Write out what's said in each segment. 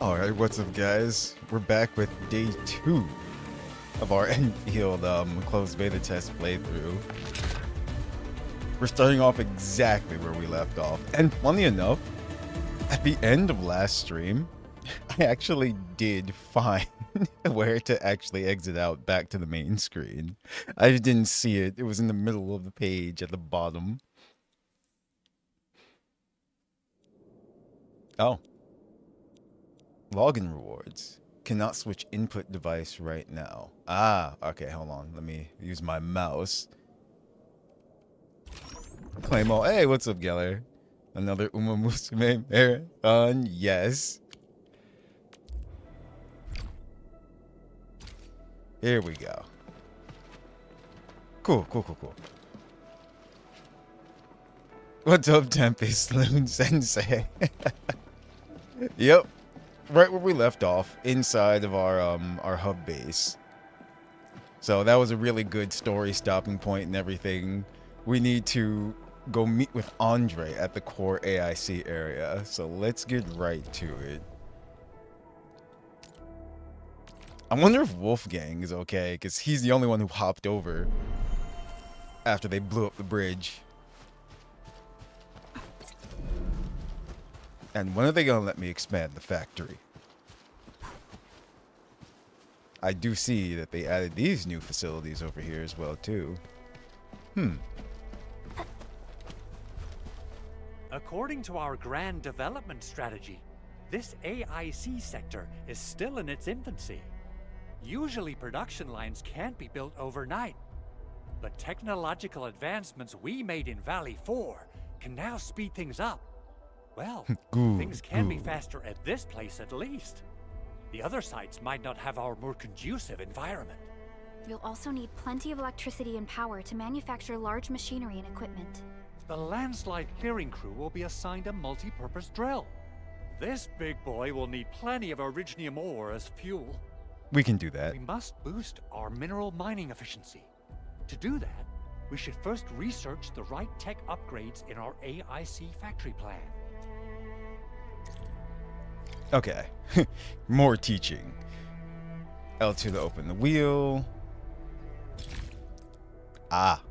Alright, what's up guys? We're back with day 2 of our Endfield closed beta test playthrough. We're starting off exactly where we left off, and funny enough, at the end of last stream, I actually did find where to actually exit out back to the main screen. I just didn't see it. It was in the middle of the page at the bottom. Oh. Login rewards. Cannot switch input device right now. Ah, okay, hold on. Let me use my mouse. Claim all. Hey, what's up, Geller? Another Uma Musume marathon. Yes. Here we go. Cool. What's up, Tempest Loon Sensei? Yep. Right where we left off, inside of our hub base. So that was a really good story stopping point and everything. We need to go meet with Andre at the core AIC area. So let's get right to it. I wonder if Wolfgang is okay, because he's the only one who hopped over after they blew up the bridge. And when are they gonna let me expand the factory? I do see that they added these new facilities over here as well, too. According to our grand development strategy, this AIC sector is still in its infancy. Usually production lines can't be built overnight, but technological advancements we made in Valley 4 can now speed things up. Well, things can be faster at this place at least. The other sites might not have our more conducive environment. You'll also need plenty of electricity and power to manufacture large machinery and equipment. The landslide clearing crew will be assigned a multi-purpose drill. This big boy will need plenty of originium ore as fuel. We can do that. We must boost our mineral mining efficiency. To do that, we should first research the right tech upgrades in our AIC factory plan. Okay. More teaching. L2 to open the wheel. Ah.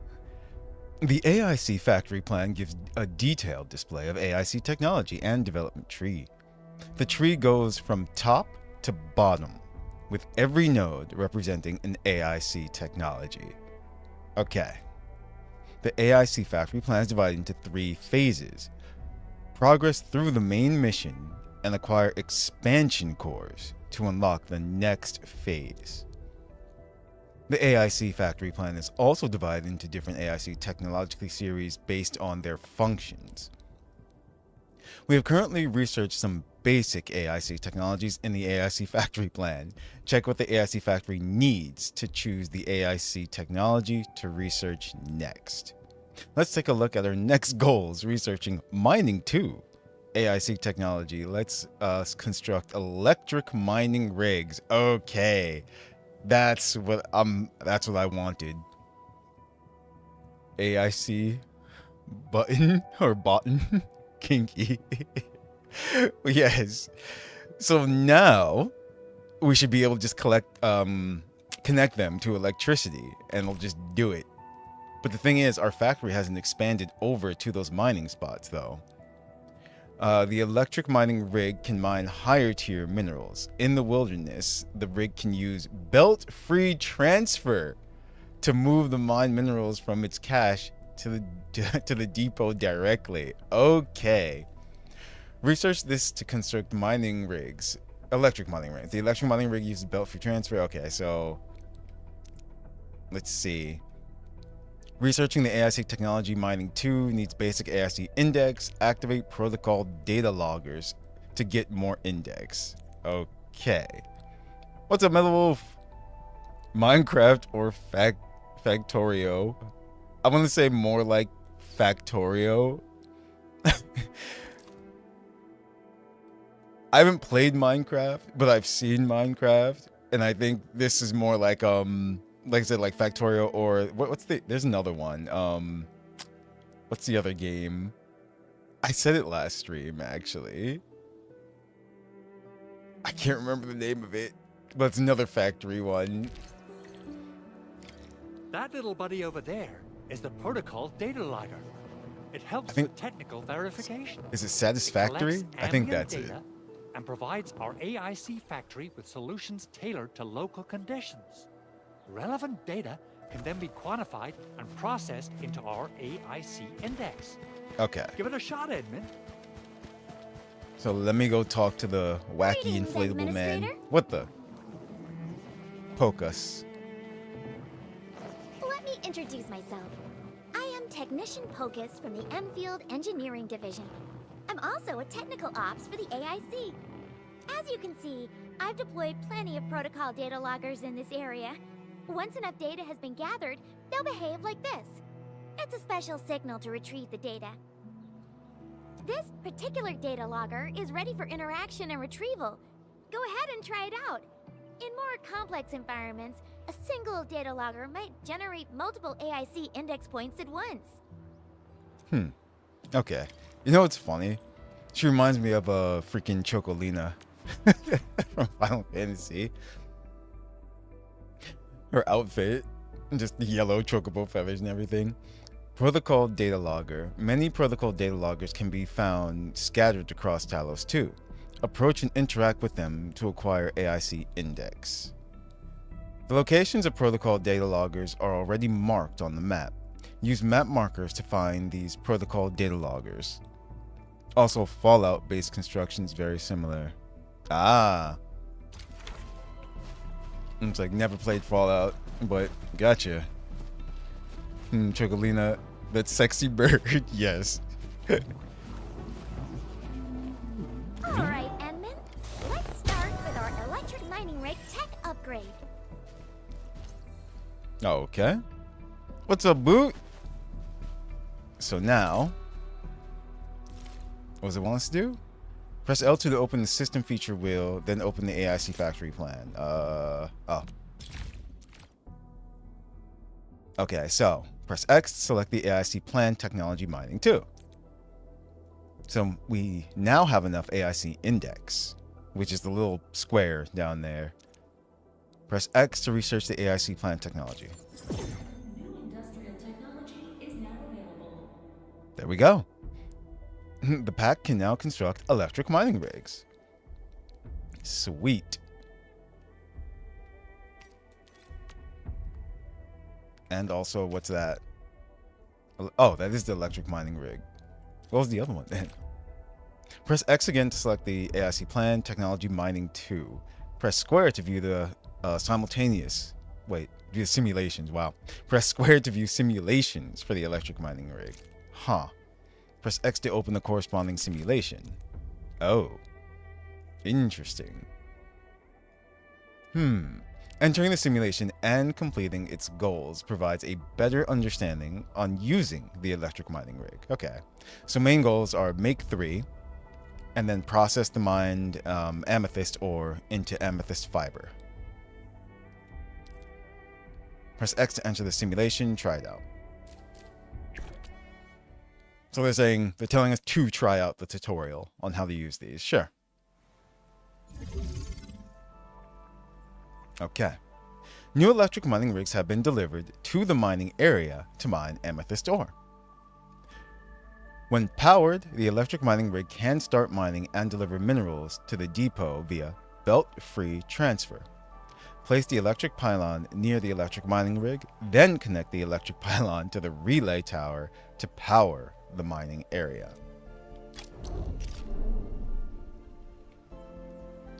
The AIC factory plan gives a detailed display of AIC technology and development tree. The tree goes from top to bottom, with every node representing an AIC technology. Okay. The AIC factory plan is divided into 3 phases. Progress through the main mission and acquire expansion cores to unlock the next phase. The AIC factory plan is also divided into different AIC technological series based on their functions. We have currently researched some basic AIC technologies in the AIC factory plan. Check what the AIC factory needs to choose the AIC technology to research next. Let's take a look at our next goals, researching mining 2. AIC technology. Let's construct electric mining rigs. Okay. That's what I wanted. AIC button or button kinky. Yes. So now we should be able to just connect them to electricity and we'll just do it. But the thing is, our factory hasn't expanded over to those mining spots though. The electric mining rig can mine higher tier minerals. In the wilderness, the rig can use belt-free transfer to move the mined minerals from its cache to the depot directly. Okay. Research this to construct mining rigs. Electric mining rigs. The electric mining rig uses belt-free transfer. Okay, so let's see. Researching the AIC technology mining 2 needs basic AIC index. Activate protocol data loggers to get more index. Okay. What's up, Mellow Wolf? Minecraft or Factorio? I want to say more like Factorio. I haven't played Minecraft, but I've seen Minecraft, and I think this is more like I said, like Factorio or there's another one. What's the other game? I said it last stream, actually. I can't remember the name of it, but it's another factory one. That little buddy over there is the protocol data logger. It helps think- with technical verification. Is it Satisfactory? It I think collects that's it. ambient data and provides our AIC factory with solutions tailored to local conditions. Relevant data can then be quantified and processed into our AIC index. Okay. Give it a shot, Edmund. So let me go talk to the wacky Greetings, inflatable man. Endministrator. What the? Poke us. Let me introduce myself. I am Technician Pocus from the Enfield Engineering Division. I'm also a technical ops for the AIC. As you can see, I've deployed plenty of protocol data loggers in this area. Once enough data has been gathered, they'll behave like this. It's a special signal to retrieve the data. This particular data logger is ready for interaction and retrieval. Go ahead and try it out. In more complex environments, a single data logger might generate multiple AIC index points at once. Okay. You know what's funny? She reminds me of a freaking Chocolina from Final Fantasy. Her outfit, just the yellow chocobo feathers and everything. Protocol data logger. Many protocol data loggers can be found scattered across Talos 2. Approach and interact with them to acquire AIC index. The locations of protocol data loggers are already marked on the map. Use map markers to find these protocol data loggers. Also, Fallout-based construction is very similar. Ah. It's like never played Fallout, but gotcha. Chocolina, that sexy bird, yes. Alright, Edmund. Let's start with our electric mining rig tech upgrade. Okay. What's up, Boot? So now, what does it want us to do? Press L2 to open the system feature wheel, then open the AIC factory plan. Oh. Okay, so press X to select the AIC plan technology mining 2. So we now have enough AIC index, which is the little square down there. Press X to research the AIC plan technology. New industrial technology is now available. There we go. The pack can now construct electric mining rigs. Sweet. And also, what's that? Oh, that is the electric mining rig. What was the other one then? Press X again to select the AIC plan, technology mining 2. Press square to view the view simulations. Wow. Press square to view simulations for the electric mining rig. Huh. Press X to open the corresponding simulation. Oh. Interesting. Entering the simulation and completing its goals provides a better understanding on using the electric mining rig. Okay. So main goals are make 3, and then process the mined amethyst ore into amethyst fiber. Press X to enter the simulation, try it out. So they're telling us to try out the tutorial on how to use these. Sure. Okay. New electric mining rigs have been delivered to the mining area to mine amethyst ore. When powered, the electric mining rig can start mining and deliver minerals to the depot via belt-free transfer. Place the electric pylon near the electric mining rig, then connect the electric pylon to the relay tower to power the mining area.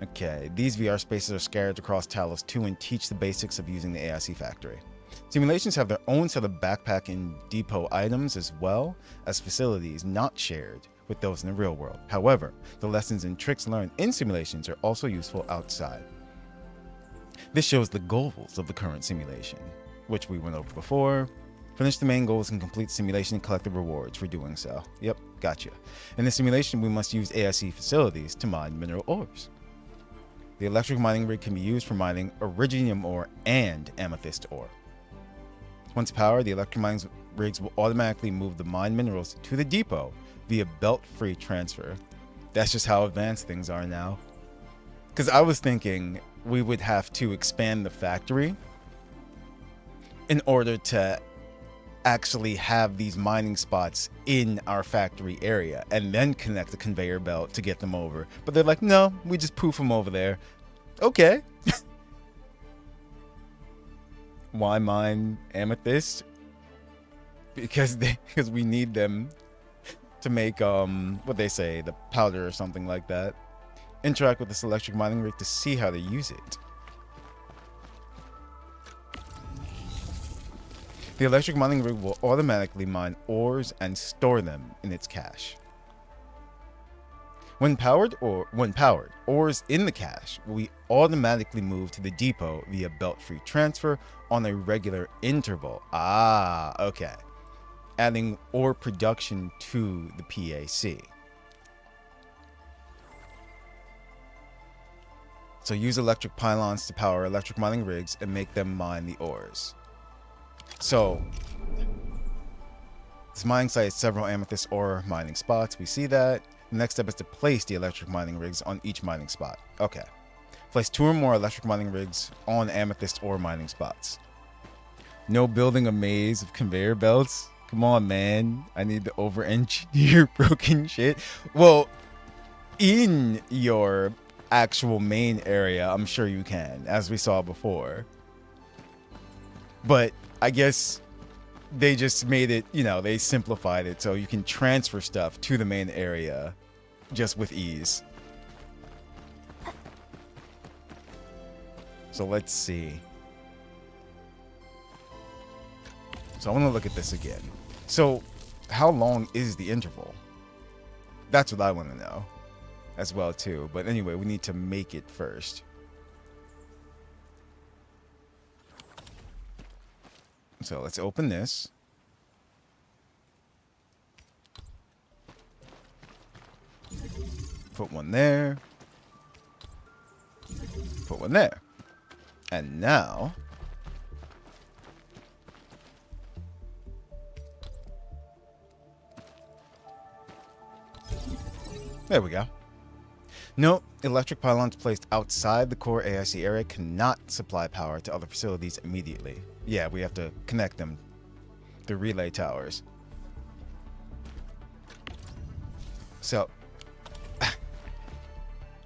Okay, these VR spaces are scattered across Talos 2 and teach the basics of using the AIC factory. Simulations have their own set of backpack and depot items as well as facilities not shared with those in the real world. However, the lessons and tricks learned in simulations are also useful outside. This shows the goals of the current simulation, which we went over before. Finish the main goals and complete the simulation and collect the rewards for doing so. Yep, gotcha. In the simulation, we must use AIC facilities to mine mineral ores. The electric mining rig can be used for mining iridium ore and amethyst ore. Once powered, the electric mining rigs will automatically move the mined minerals to the depot via belt-free transfer. That's just how advanced things are now. Because I was thinking we would have to expand the factory in order to actually have these mining spots in our factory area and then connect the conveyor belt to get them over. But they're like, no, we just poof them over there. Okay. Why mine amethyst? Because we need them to make what they say, the powder or something like that. Interact with this electric mining rig to see how to use it. The electric mining rig will automatically mine ores and store them in its cache. When powered, ores in the cache will be automatically moved to the depot via belt-free transfer on a regular interval. Ah, okay. Adding ore production to the PAC. So use electric pylons to power electric mining rigs and make them mine the ores. So this mining site has several amethyst ore mining spots. We see that. The next step is to place the electric mining rigs on each mining spot. Okay. Place 2 or more electric mining rigs on amethyst ore mining spots. No building a maze of conveyor belts. Come on, man. I need to over-engineer broken shit. Well, in your actual main area, I'm sure you can, as we saw before. But I guess they just made it, you know, they simplified it so you can transfer stuff to the main area just with ease. So let's see. So I want to look at this again. So how long is the interval? That's what I want to know as well too. But anyway, we need to make it first. So let's open this. Put one there. Put one there. And now there we go. Note, electric pylons placed outside the core AIC area cannot supply power to other facilities immediately. Yeah, we have to connect them. The relay towers. So,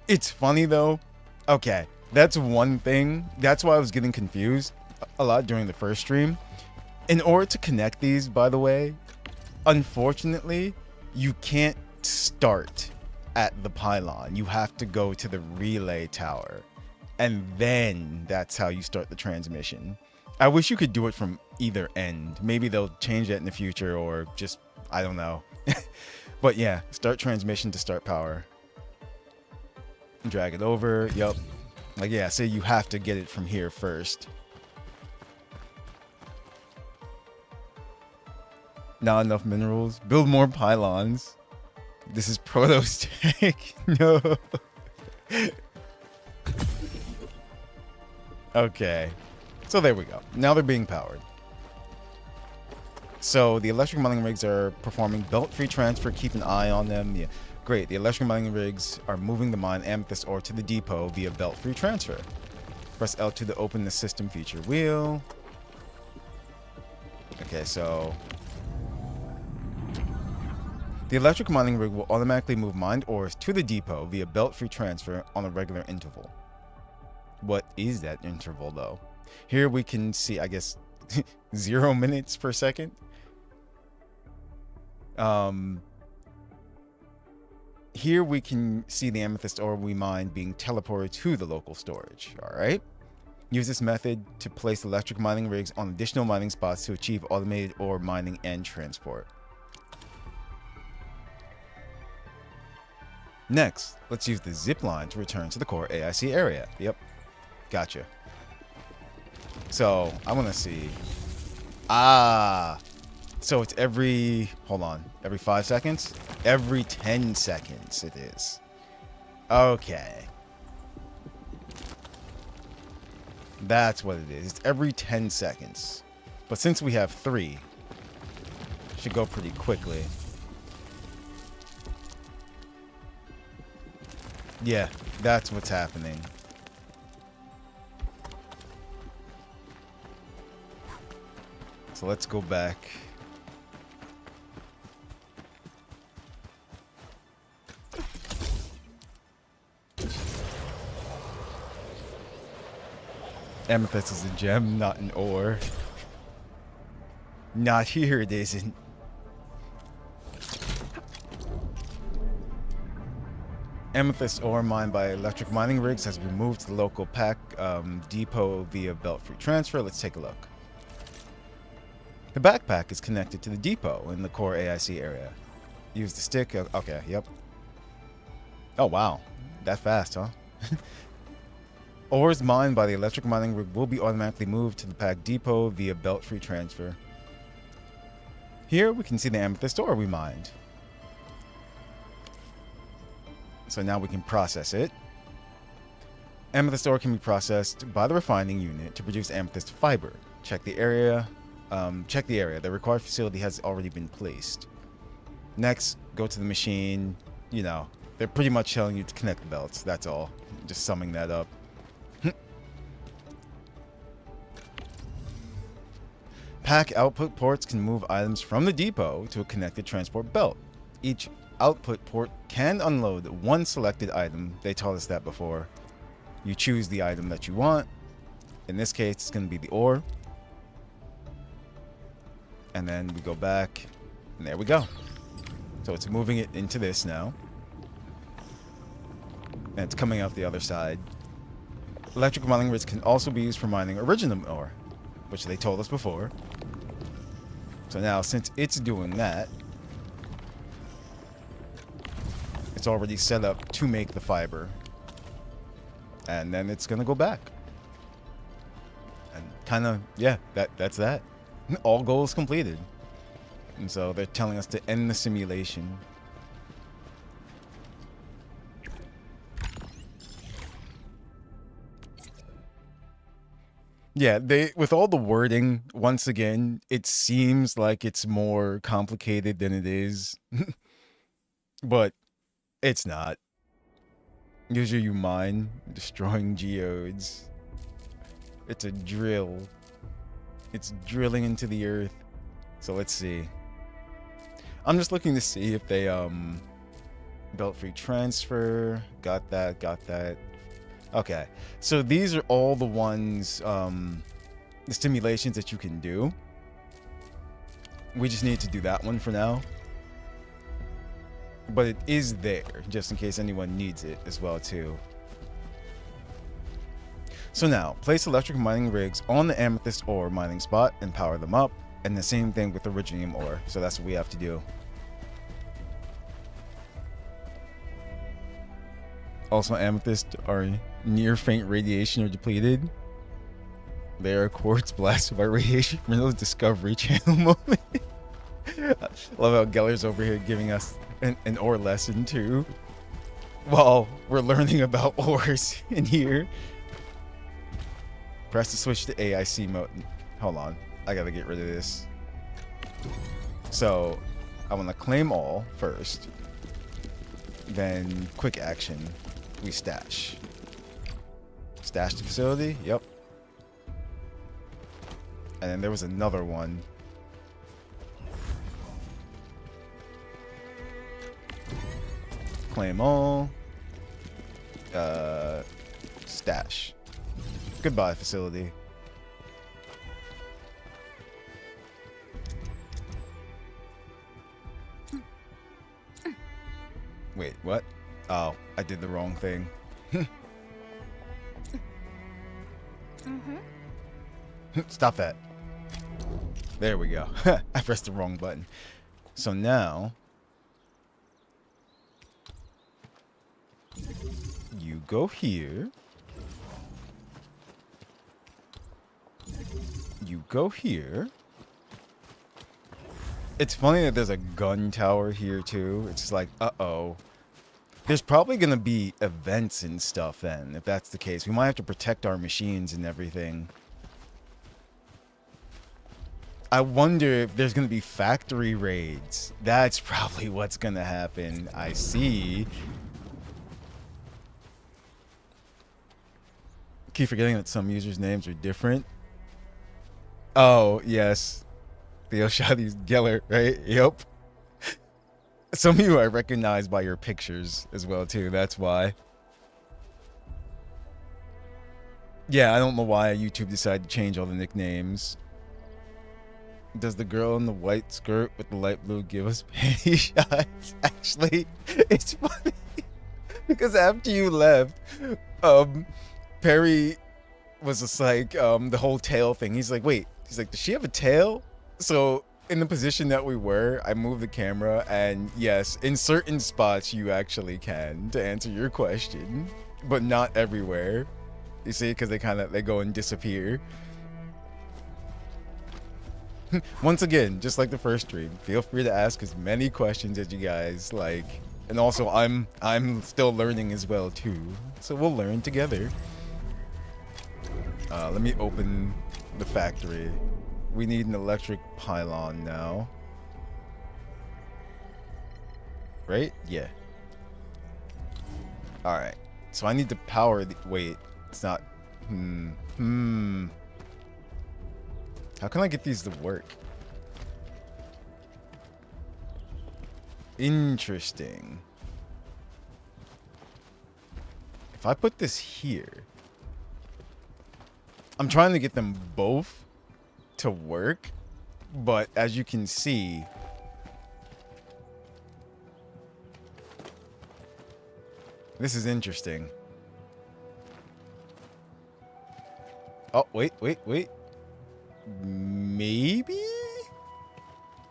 it's funny though. Okay, that's one thing. That's why I was getting confused a lot during the first stream. In order to connect these, by the way, unfortunately, you can't start at the pylon. You have to go to the relay tower, and then that's how you start the transmission. I wish you could do it from either end. Maybe they'll change that in the future, or just, I don't know. But yeah, start transmission to start power. Drag it over. Yup. Like, yeah, so you have to get it from here first. Not enough minerals. Build more pylons. This is proto-stack. No. Okay. So there we go. Now they're being powered. So the electric mining rigs are performing belt-free transfer. Keep an eye on them. Yeah. Great. The electric mining rigs are moving the mine amethyst ore to the depot via belt-free transfer. Press L2 to open the system feature wheel. Okay, so the electric mining rig will automatically move mined ores to the depot via belt-free transfer on a regular interval. What is that interval, though? Here we can see, I guess, 0 minutes per second. Here we can see the amethyst ore we mined being teleported to the local storage. All right. Use this method to place electric mining rigs on additional mining spots to achieve automated ore mining and transport. Next, let's use the zip line to return to the core AIC area. Yep. Gotcha. So I want to see. So it's every, hold on, every 5 seconds? Every 10 seconds it is. Okay. That's what it is. It's every 10 seconds. But since we have 3, it should go pretty quickly. Yeah, That's what's happening. So let's go back. Amethyst is a gem, not an ore. Not here, it isn't. Amethyst ore mined by electric mining rigs has been moved to the local pack depot via belt-free transfer. Let's take a look. The backpack is connected to the depot in the core AIC area. Use the stick. Okay, yep. Oh, wow. That fast, huh? Ores mined by the electric mining rig will be automatically moved to the pack depot via belt-free transfer. Here we can see the amethyst ore we mined. So now we can process it. Amethyst ore can be processed by the refining unit to produce amethyst fiber. Check the area. The required facility has already been placed. Next, go to the machine. You know, they're pretty much telling you to connect the belts. That's all. Just summing that up. Pack output ports can move items from the depot to a connected transport belt. Each output port can unload one selected item. They told us that before. You choose the item that you want. In this case, it's going to be the ore. And then we go back, and there we go. So it's moving it into this now. And it's coming out the other side. Electrical mining rigs can also be used for mining original ore, which they told us before. So now, since it's doing that, it's already set up to make the fiber. And then it's going to go back. And kind of, yeah, that's that. All goals completed. And so they're telling us to end the simulation. Yeah, with all the wording, once again, it seems like it's more complicated than it is. But it's not. Usually you mine, destroying geodes. It's a drill. It's drilling into the earth. So let's see. I'm just looking to see if they belt-free transfer. Got that. Okay. So these are all the ones, the stimulations that you can do. We just need to do that one for now. But it is there, just in case anyone needs it as well too. So now, place electric mining rigs on the amethyst ore mining spot and power them up. And the same thing with the iridium ore. So that's what we have to do. Also, amethyst are near faint radiation or depleted. They are quartz blasted by radiation from the Discovery Channel moment. Love how Geller's over here giving us an ore lesson too. While we're learning about ores in here. Press the switch to AIC mode. Hold on. I gotta get rid of this. So, I want to claim all first. Then, quick action. We stash. Stash the facility? Yep. And then there was another one. Claim all. Stash. Goodbye, facility. Wait, what? Oh, I did the wrong thing. Stop that. There we go. I pressed the wrong button. So now, you go here. You go here. It's funny that there's a gun tower here too. It's just like, uh-oh. There's probably going to be events and stuff then, if that's the case. We might have to protect our machines and everything. I wonder if there's going to be factory raids. That's probably what's going to happen. I see. Keep forgetting that some users' names are different. Oh, yes. Theo Shadi's Geller, right? Yep. Some of you I recognize by your pictures as well, too. That's why. Yeah, I don't know why YouTube decided to change all the nicknames. Does the girl in the white skirt with the light blue give us panty shots? Actually, it's funny. Because after you left, Perry was just like, the whole tail thing. He's like, wait. He's like, does she have a tail? So in the position that we were, I moved the camera, and yes, in certain spots you actually can, to answer your question, but not everywhere. You see, because they go and disappear. Once again, just like the first stream, feel free to ask as many questions as you guys like. And also, I'm still learning as well too, so we'll learn together. Let me open the factory. We need an electric pylon now. Right? Yeah. Alright. So I need to power the... Wait. It's not... How can I get these to work? Interesting. If I put this here... I'm trying to get them both to work, but as you can see... This is interesting. Oh, wait. Maybe?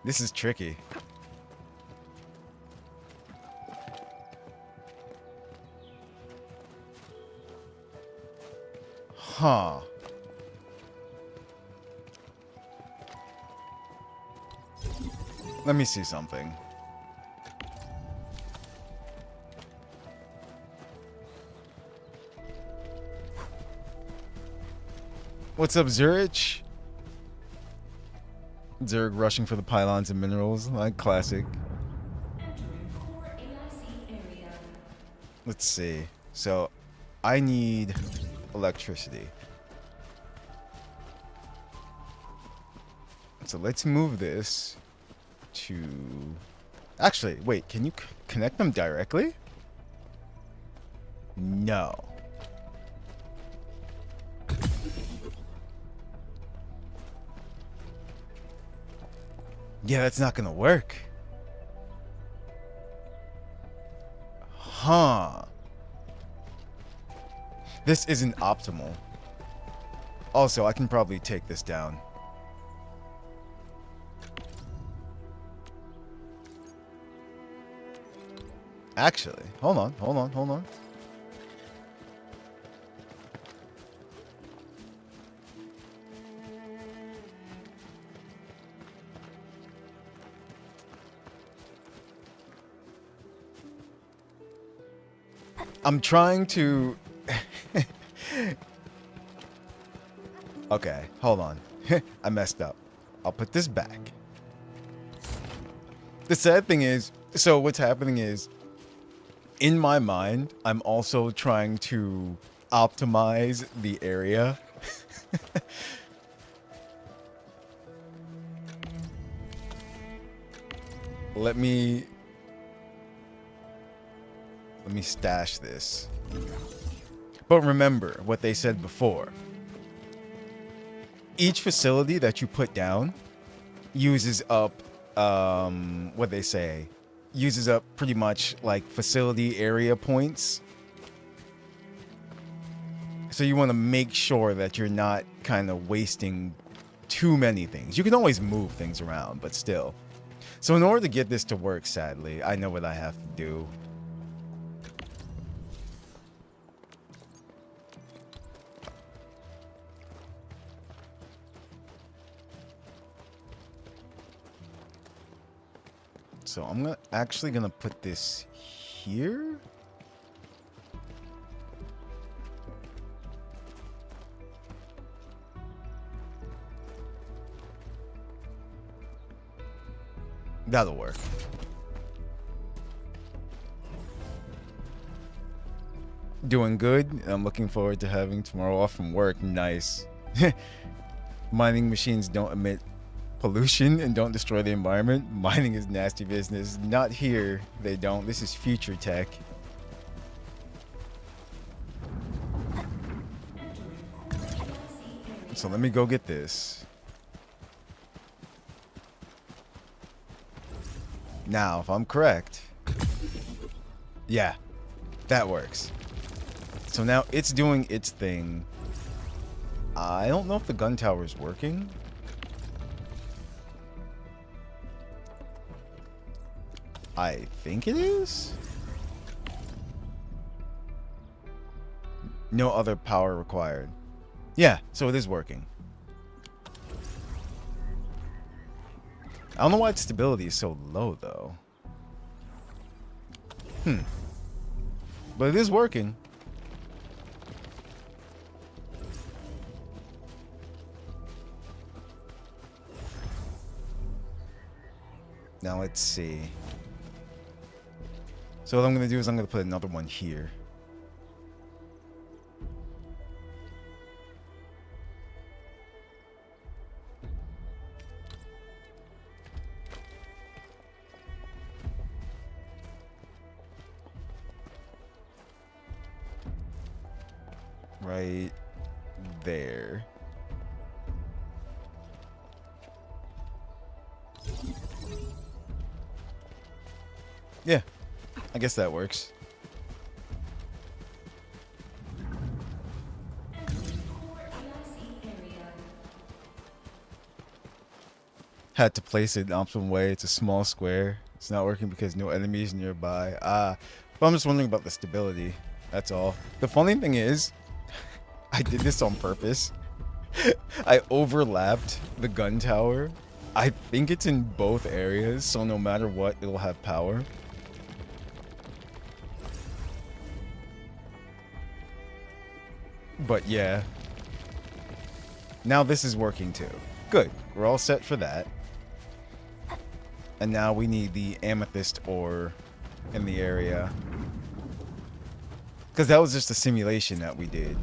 This is tricky. Huh. Let me see something. What's up, Zurich? Zurich rushing for the pylons and minerals, like classic. Entering core AIC area. Let's see. So, I need electricity. So let's move this to... Actually, wait, can you connect them directly? No. Yeah, that's not gonna work. Huh. This isn't optimal. Also, I can probably take this down. Actually, hold on. I'm trying to... Okay, hold on. I messed up. I'll put this back. The sad thing is, so what's happening is, in my mind, I'm also trying to optimize the area. Let me stash this. But remember what they said before. Each facility that you put down uses up, what they say, uses up pretty much like facility area points. So you want to make sure that you're not kind of wasting too many things. You can always move things around, but still. So in order to get this to work, sadly, I know what I have to do. So I'm actually gonna put this here. That'll work. Doing good. I'm looking forward to having tomorrow off from work. Nice. Mining machines don't emit pollution and don't destroy the environment. Mining is nasty business. Not here. They don't. This is future tech. So let me go get this. Now, if I'm correct, yeah, that works. So now it's doing its thing. I don't know if the gun tower is working. I think it is. No other power required. Yeah, so it is working. I don't know why its stability is so low, though. But it is working. Now let's see. So what I'm going to do is I'm going to put another one here. Right there. Yeah, I guess that works. Had to place it an optimal way. It's a small square. It's not working because no enemies nearby. But I'm just wondering about the stability. That's all. The funny thing is, I did this on purpose. I overlapped the gun tower. I think it's in both areas, so no matter what, it'll have power. But yeah. Now this is working too. Good. We're all set for that. And now we need the amethyst ore in the area. Because that was just a simulation that we did.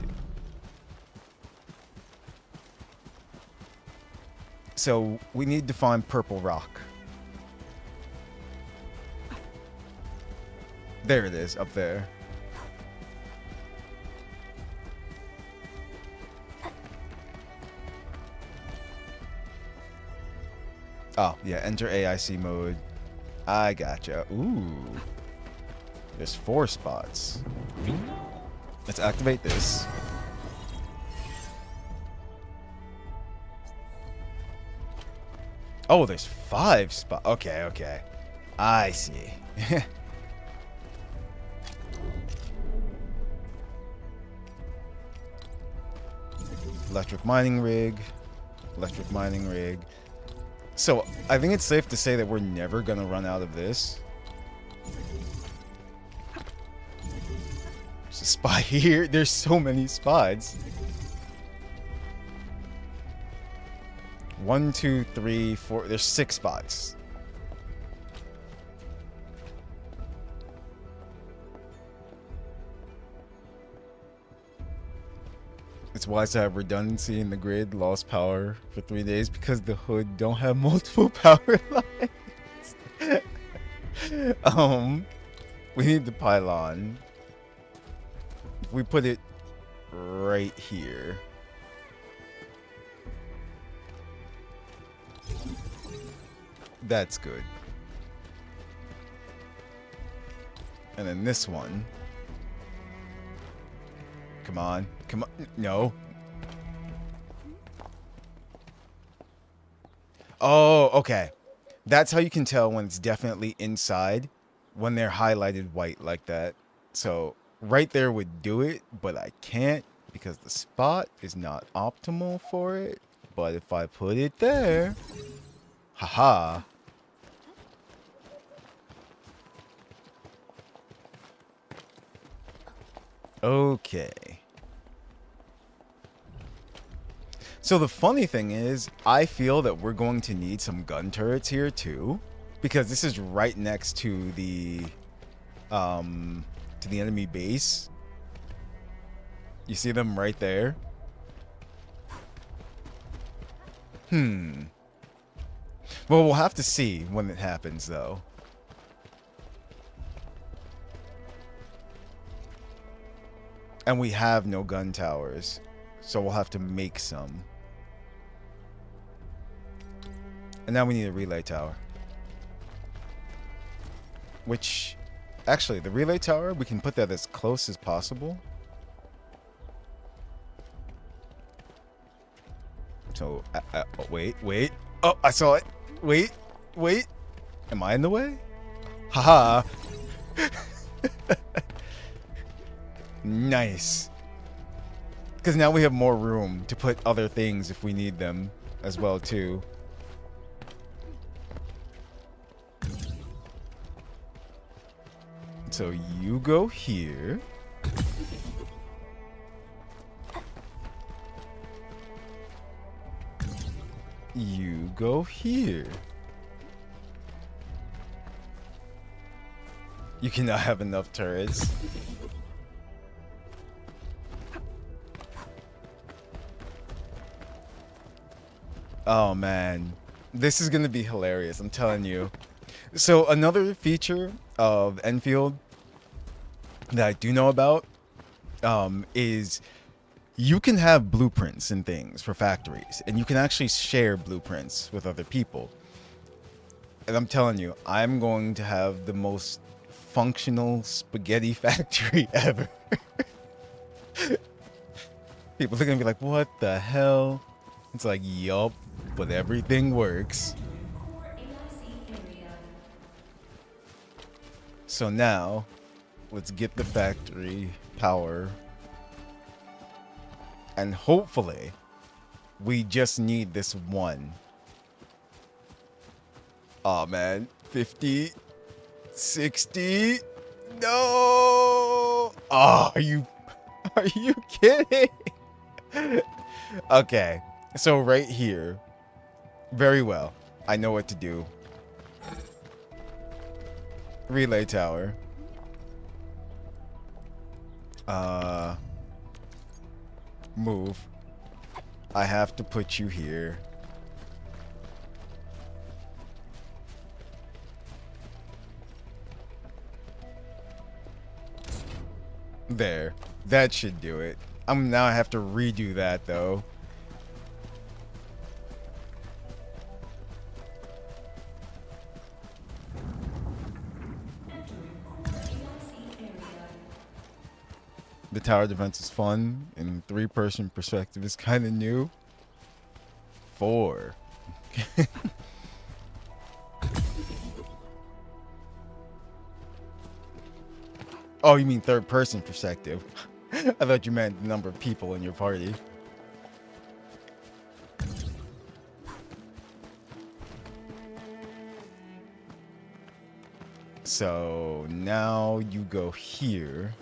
So we need to find purple rock. There it is, up there. Oh, yeah, enter AIC mode. I gotcha. Ooh. There's 4 spots. Let's activate this. Oh, there's 5 spots. Okay, okay. I see. Electric mining rig. Electric mining rig. So, I think it's safe to say that we're never gonna run out of this. There's a spot here. There's so many spots. 1, 2, 3, 4. There's 6 spots. It's wise to have redundancy in the grid. Lost power for 3 days because the hood don't have multiple power lines. We need the pylon. If we put it right here. That's good. And then this one. Come on. Come on. No. Oh, okay. That's how you can tell when it's definitely inside, when they're highlighted white like that. So right there would do it, but I can't because the spot is not optimal for it. But if I put it there, haha. Okay. So the funny thing is, I feel that we're going to need some gun turrets here too, because this is right next to the enemy base. You see them right there? Well, we'll have to see when it happens, though. And we have no gun towers, so we'll have to make some. And now we need a relay tower. Which, actually, the relay tower, we can put that as close as possible. So, oh, wait. Oh, I saw it. Wait. Am I in the way? Haha. Nice. Because now we have more room to put other things if we need them as well, too. So you go here. You go here. You cannot have enough turrets. Oh man, this is gonna be hilarious, I'm telling you. So another feature of Enfield that I do know about is you can have blueprints and things for factories, and you can actually share blueprints with other people. And I'm telling you, I'm going to have the most functional spaghetti factory ever. People are gonna be like, what the hell? It's like, yup, but everything works. So now, let's get the factory power. And hopefully, we just need this one. Aw, man. 50, 60. No! Oh, are you kidding? Okay, so right here. Very well. I know what to do. Relay tower. Move. I have to put you here. There. That should do it. Now I have to redo that though. The tower defense is fun, and 3-person perspective is kind of new. 4. Oh, you mean 3rd-person perspective. I thought you meant the number of people in your party. So now you go here.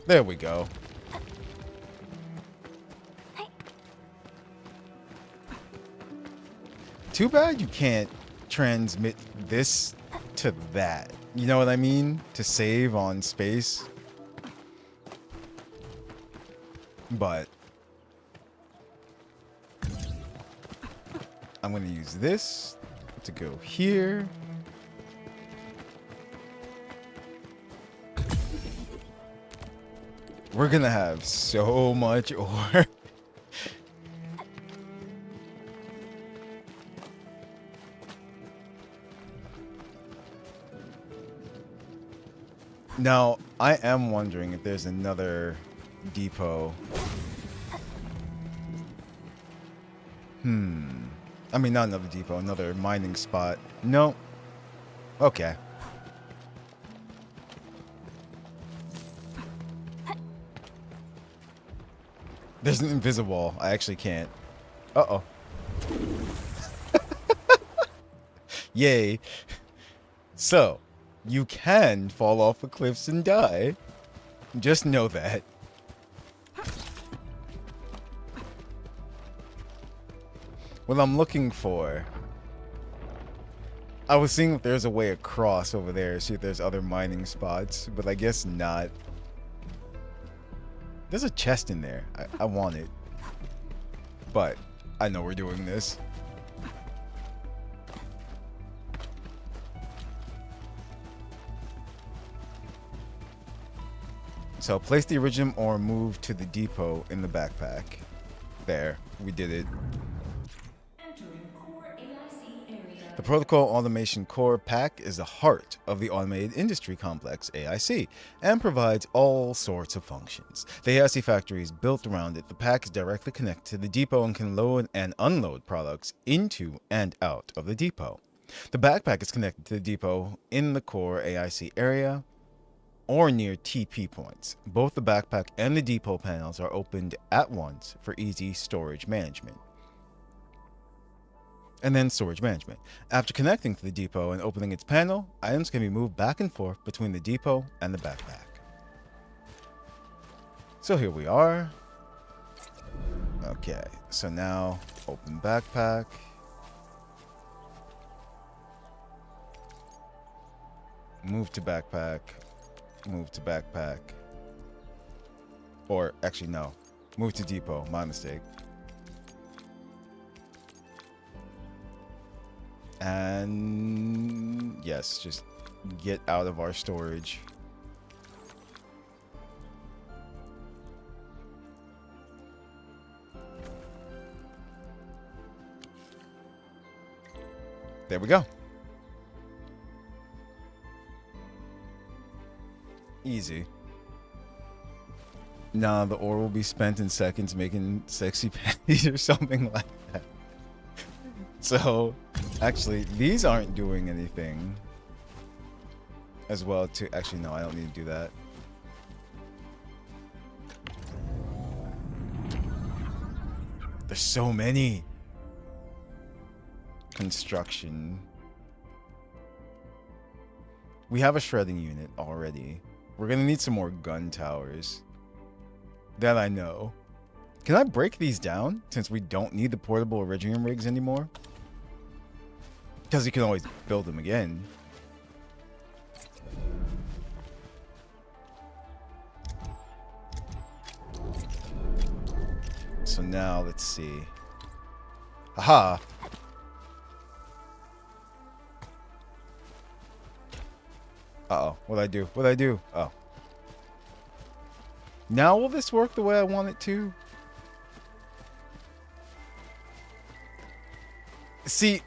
There we go. Too bad you can't transmit this to that. You know what I mean? To save on space. But I'm going to use this to go here. We're going to have so much ore. Now, I am wondering if there's another depot. I mean, not another depot, another mining spot. No. Okay. There's an invisible. I actually can't. Uh-oh. Yay. So, you can fall off of cliffs and die. Just know that. What I'm looking for... I was seeing if there's a way across over there, see if there's other mining spots, but I guess not. There's a chest in there. I want it. But I know we're doing this. So place the original or move to the depot in the backpack. There, we did it. Entering core AIC area. The Protocol Automation Core Pack is the heart of the Automated Industry Complex AIC and provides all sorts of functions. The AIC factory is built around it. The pack is directly connected to the depot and can load and unload products into and out of the depot. The backpack is connected to the depot in the core AIC area or near TP points. Both the backpack and the depot panels are opened at once for easy storage management. And then storage management. After connecting to the depot and opening its panel, items can be moved back and forth between the depot and the backpack. So here we are. Okay, so now open backpack. Move to backpack. Move to backpack. Or actually no, move to depot, my mistake. And yes, just get out of our storage. There we go. Easy. Nah, the ore will be spent in seconds making sexy panties or something like that. So, actually, these aren't doing anything as well to... Actually, no, I don't need to do that. There's so many. Construction. We have a shredding unit already. We're gonna need some more gun towers. That I know. Can I break these down since we don't need the portable Iridium rigs anymore? Because you can always build them again. So now let's see. Aha! Uh-oh. What'd I do? What'd I do? Oh. Now will this work the way I want it to? See...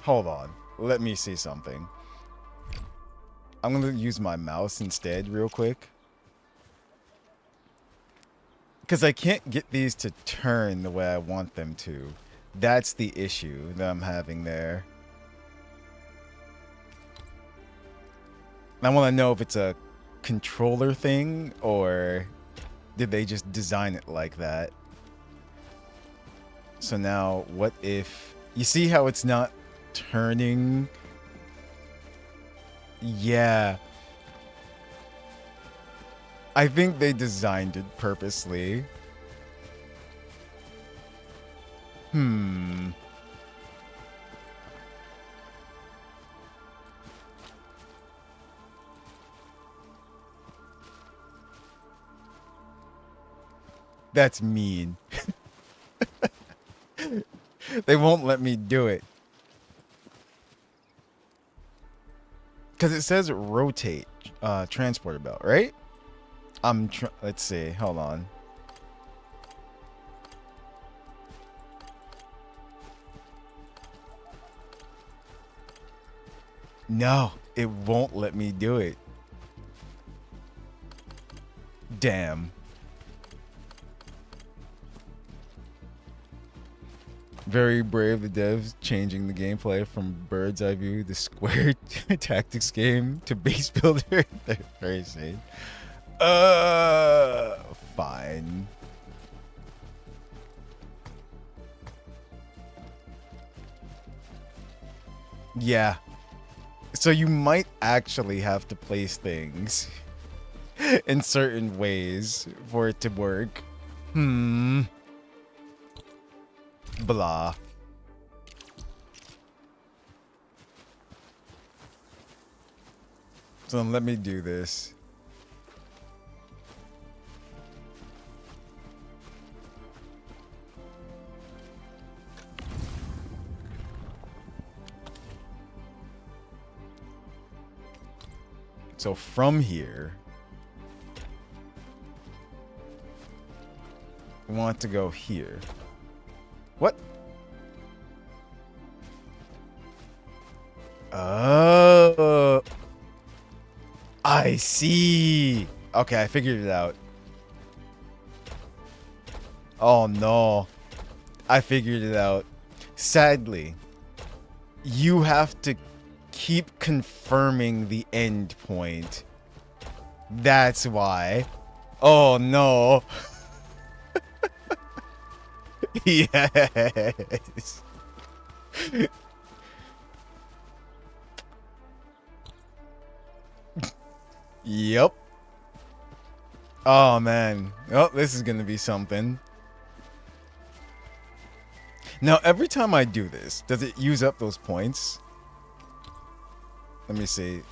Hold on. Let me see something. I'm going to use my mouse instead real quick. Because I can't get these to turn the way I want them to. That's the issue that I'm having there. I want to know if it's a controller thing or did they just design it like that? So now what if... You see how it's not turning? Yeah. I think they designed it purposely. That's mean. They won't let me do it. Because it says rotate transporter belt, right? Let's see. Hold on. No, it won't let me do it. Damn. Very brave, the devs changing the gameplay from bird's eye view, the square tactics game, to base builder. They're very sane. Fine. Yeah. So you might actually have to place things in certain ways for it to work. Blah. So let me do this. So from here, we want to go here. What? Oh, I see. Okay, I figured it out. Oh no, I figured it out. Sadly, you have to keep confirming the end point. That's why. Oh no. Yes. Yep. Oh man. Oh, this is gonna be something. Now, every time I do this, does it use up those points? Let me see.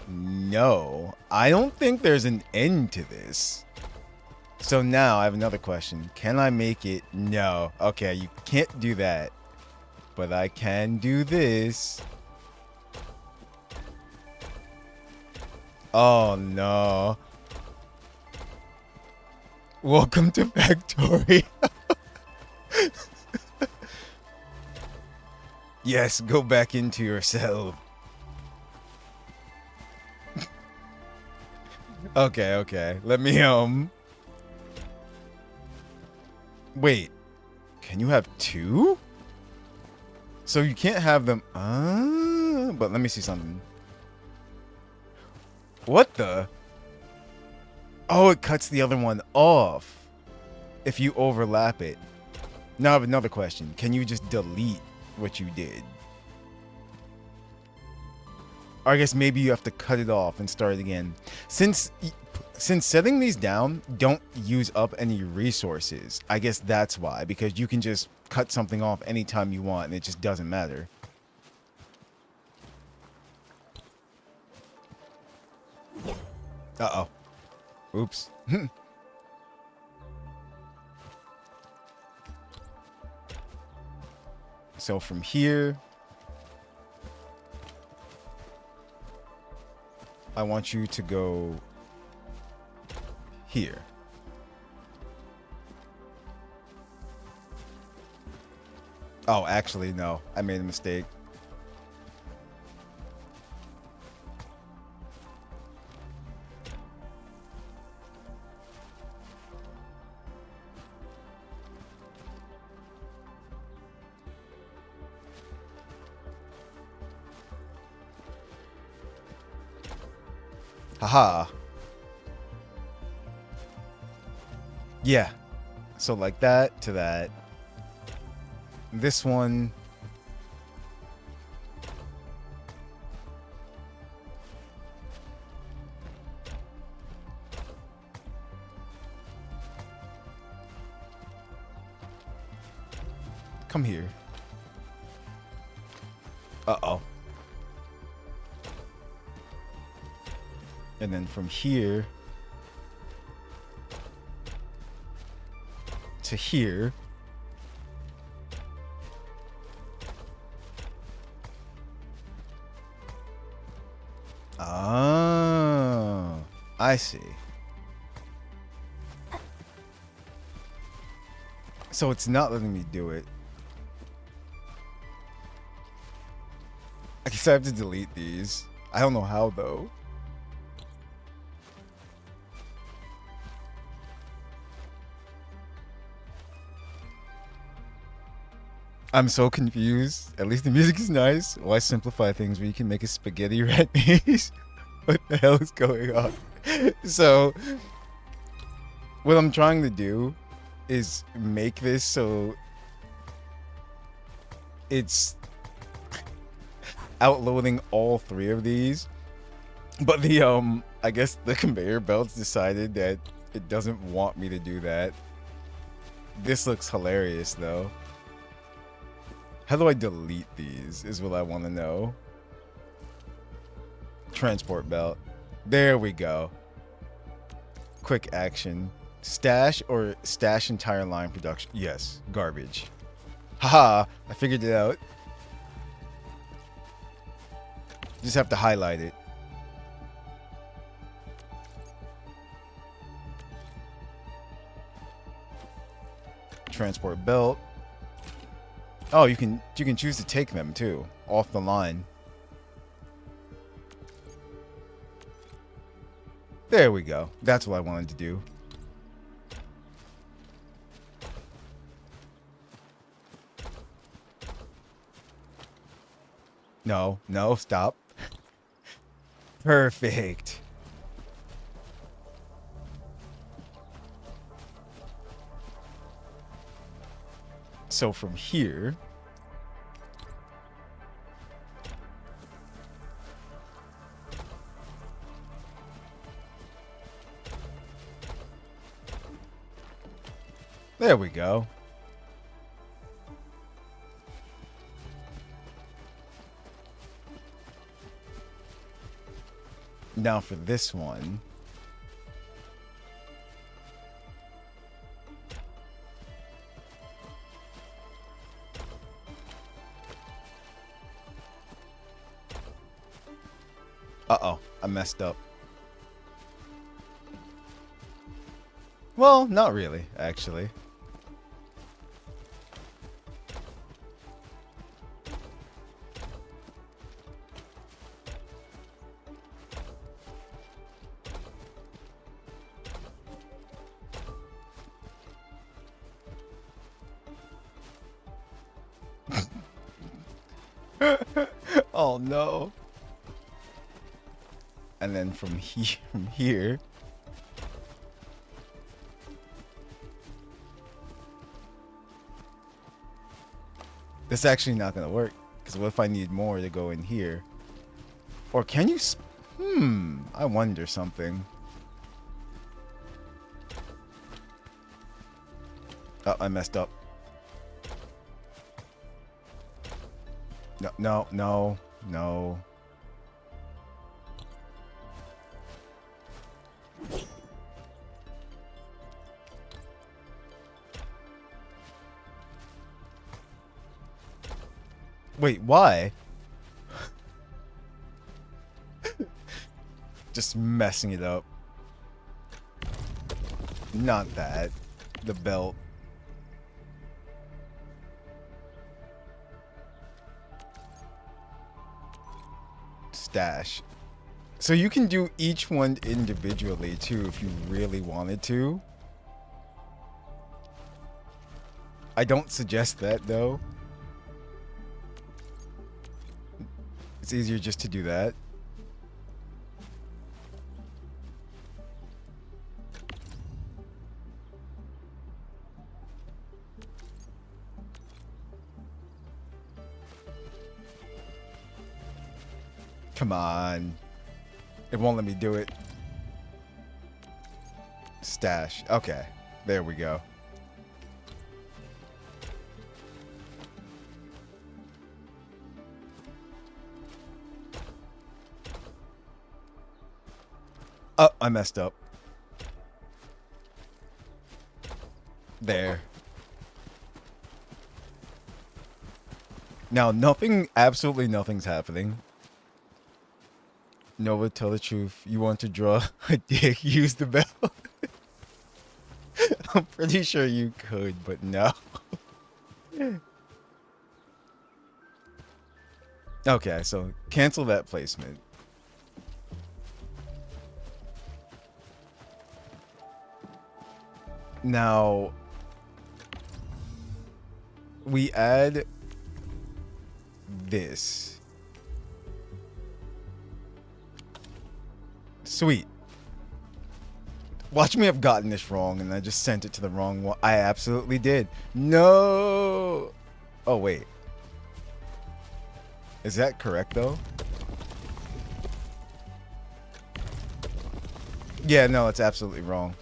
No, I don't think there's an end to this. So now I have another question. Can I make it? No. Okay, you can't do that. But I can do this. Oh no. Welcome to Factory. Yes, go back into yourself. Okay. Let me wait. Can you have two? So you can't have them. But let me see something. What the? Oh, it cuts the other one off if you overlap it. Now I have another question. Can you just delete what you did? Or I guess maybe you have to cut it off and start it again. Since setting these down don't use up any resources, I guess that's why. Because you can just cut something off anytime you want and it just doesn't matter. Uh-oh. Oops. So from here, I want you to go here. Oh, actually, no. I made a mistake. Haha. Yeah. So like that to that. This one. Come here. Uh-oh. And then from here to here. Oh, I see. So it's not letting me do it. I guess I have to delete these. I don't know how though. I'm so confused. At least the music is nice. Why simplify things when you can make a spaghetti rat maze? What the hell is going on? So, what I'm trying to do is make this so it's outloading all three of these. But the, I guess the conveyor belts decided that it doesn't want me to do that. This looks hilarious though. How do I delete these is what I want to know. Transport belt. There we go. Quick action. Stash or stash entire line production. Yes, garbage. Haha, I figured it out. Just have to highlight it. Transport belt. Oh, you can choose to take them too off the line. There we go. That's what I wanted to do. No, no, stop. Perfect. So from here, there we go. Now for this one. Uh-oh, I messed up. Well, not really, actually. Oh no. And then from here. This is actually not gonna work. Because what if I need more to go in here? Or can you... I wonder something. Oh, I messed up. No, no, no, no. Wait, why? Just messing it up. Not that. The belt. Stash. So you can do each one individually too if you really wanted to. I don't suggest that though. It's easier just to do that. Come on. It won't let me do it. Stash. Okay. There we go. Oh, I messed up. There. Now, absolutely nothing's happening. Nova, tell the truth. You want to draw a dick, use the bell. I'm pretty sure you could, but no. Okay, so cancel that placement. Now, we add this. Sweet. Watch me have gotten this wrong and I just sent it to the wrong one. I absolutely did. No. Oh, wait. Is that correct, though? Yeah, no, it's absolutely wrong.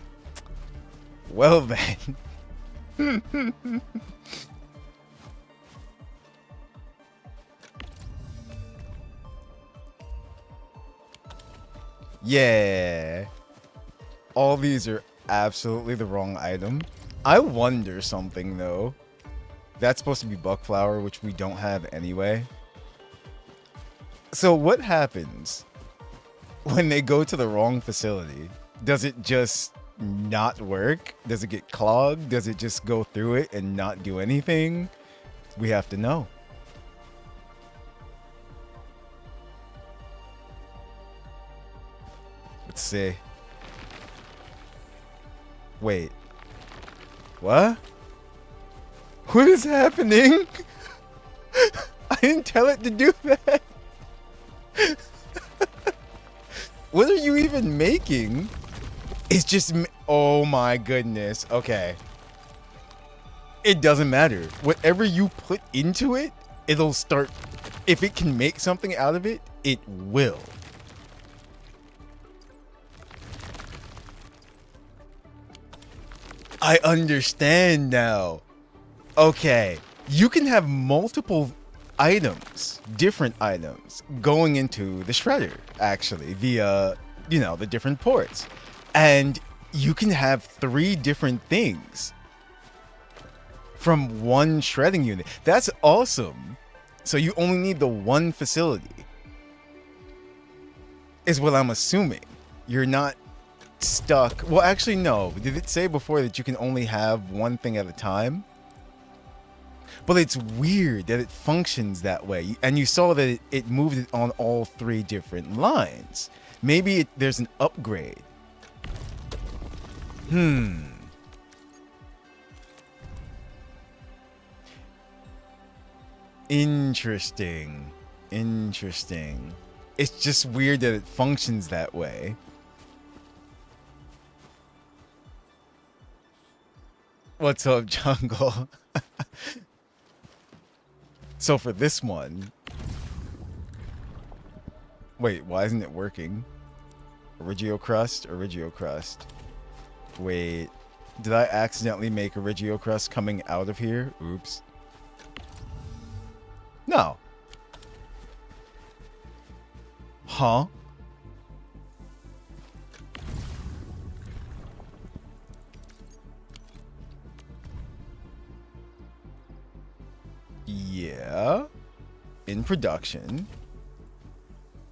Well, then. Yeah. All these are absolutely the wrong item. I wonder something, though. That's supposed to be buckflower, which we don't have anyway. So what happens when they go to the wrong facility? Does it just not work? Does it get clogged? Does it just go through it and not do anything? We have to know. Let's see. Wait. What? What is happening? I didn't tell it to do that. What are you even making? It's just... Oh my goodness. Okay. It doesn't matter. Whatever you put into it, it'll start... If it can make something out of it, it will. I understand now. Okay. You can have multiple items, different items, going into the shredder, actually, via, you know, the different ports. And you can have 3 different things from one shredding unit. That's awesome. So you only need the one facility, is what I'm assuming. You're not stuck. Well, actually, no. Did it say before that you can only have one thing at a time? But it's weird that it functions that way. And you saw that it moved it on all 3 different lines. Maybe there's an upgrade. Interesting. Interesting. It's just weird that it functions that way. What's up, Jungle? So for this one... Wait, why isn't it working? Origio crust? Origio crust. Wait. Did I accidentally make Origio crust coming out of here? Oops. No. Huh? Yeah. In production.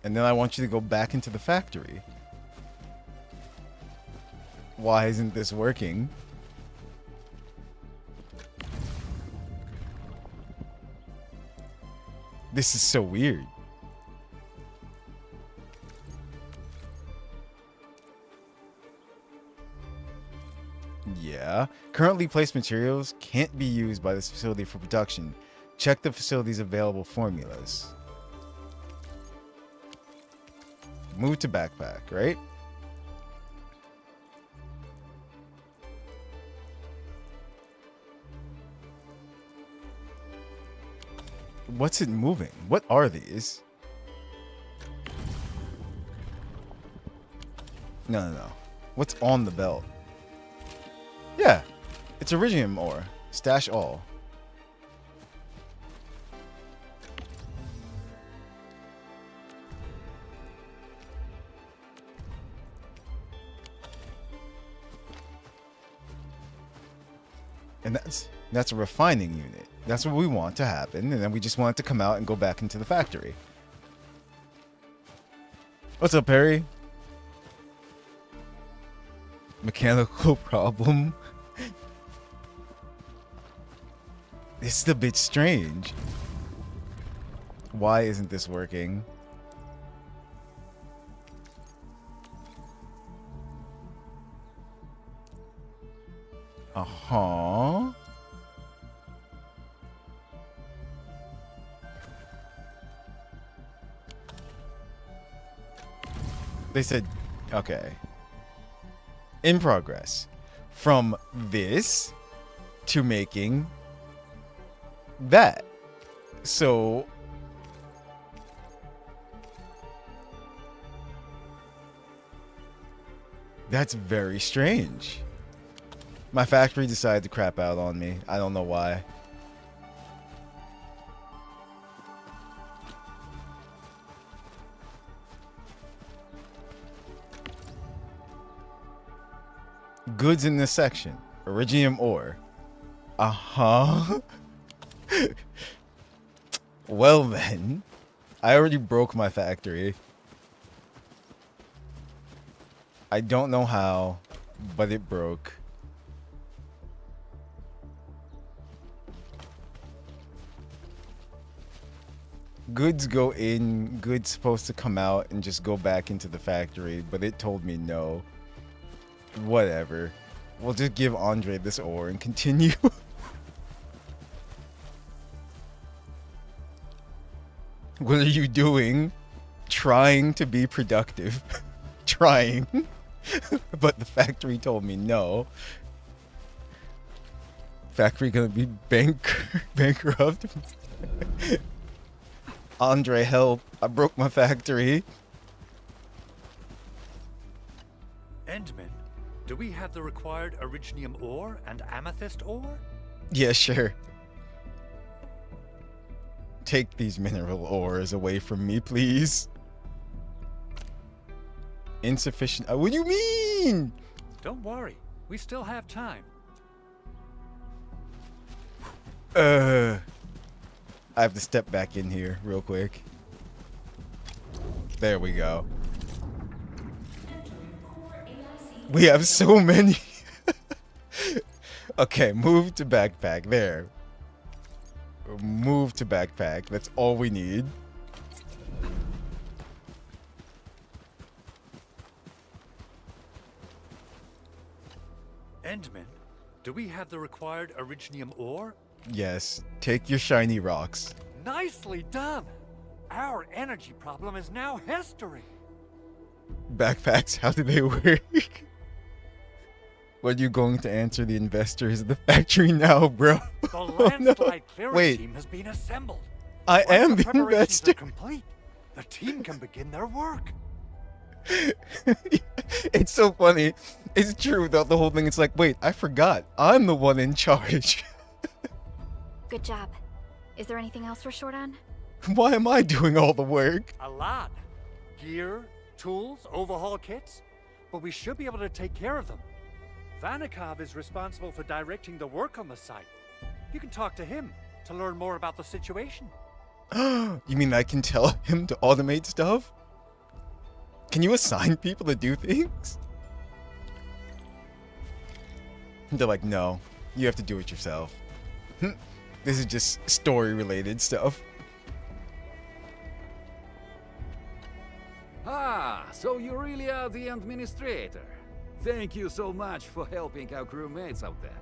And then I want you to go back into the factory. Why isn't this working? This is so weird. Yeah. Currently placed materials can't be used by this facility for production. Check the facility's available formulas. Move to backpack, right? What's it moving? What are these? No. What's on the belt? Yeah, it's iridium ore. Stash all. And that's a refining unit. That's what we want to happen, and then we just want it to come out and go back into the factory. What's up, Perry? Mechanical problem. This is a bit strange. Why isn't this working? Uh-huh. They said, okay. In progress. From this to making that. So that's very strange. My factory decided to crap out on me. I don't know why. Goods in this section. Iridium ore. Uh-huh. Well then, I already broke my factory. I don't know how, but it broke. Goods go in, goods supposed to come out and just go back into the factory, but it told me no. Whatever. We'll just give Andre this ore and continue. What are you doing? Trying to be productive. Trying. But the factory told me no. Factory gonna be bankrupt. Andre, help. I broke my factory. Endman, do we have the required Originium ore and Amethyst ore? Yeah, sure. Take these mineral ores away from me, please. Insufficient. What do you mean? Don't worry, we still have time. I have to step back in here real quick. There we go. We have so many. Okay, move to backpack. There. Move to backpack. That's all we need. Endman, do we have the required Originium ore? Yes. Take your shiny rocks. Nicely done! Our energy problem is now history. Backpacks, how do they work? What are you going to answer the investors of the factory now, bro? The landslide clearance Wait. team has been assembled. I Once am the preparations investor. are complete, the team can begin their work. It's so funny. It's true though, the whole thing. It's like, wait, I forgot. I'm the one in charge. Good job. Is there anything else we're short on? Why am I doing all the work? A lot. Gear, tools, overhaul kits. But we should be able to take care of them. Vanikov is responsible for directing the work on the site. You can talk to him to learn more about the situation. You mean I can tell him to automate stuff? Can you assign people to do things? They're like, no, you have to do it yourself. This is just story-related stuff. Ah, so you really are the Endministrator. Thank you so much for helping our crewmates out there.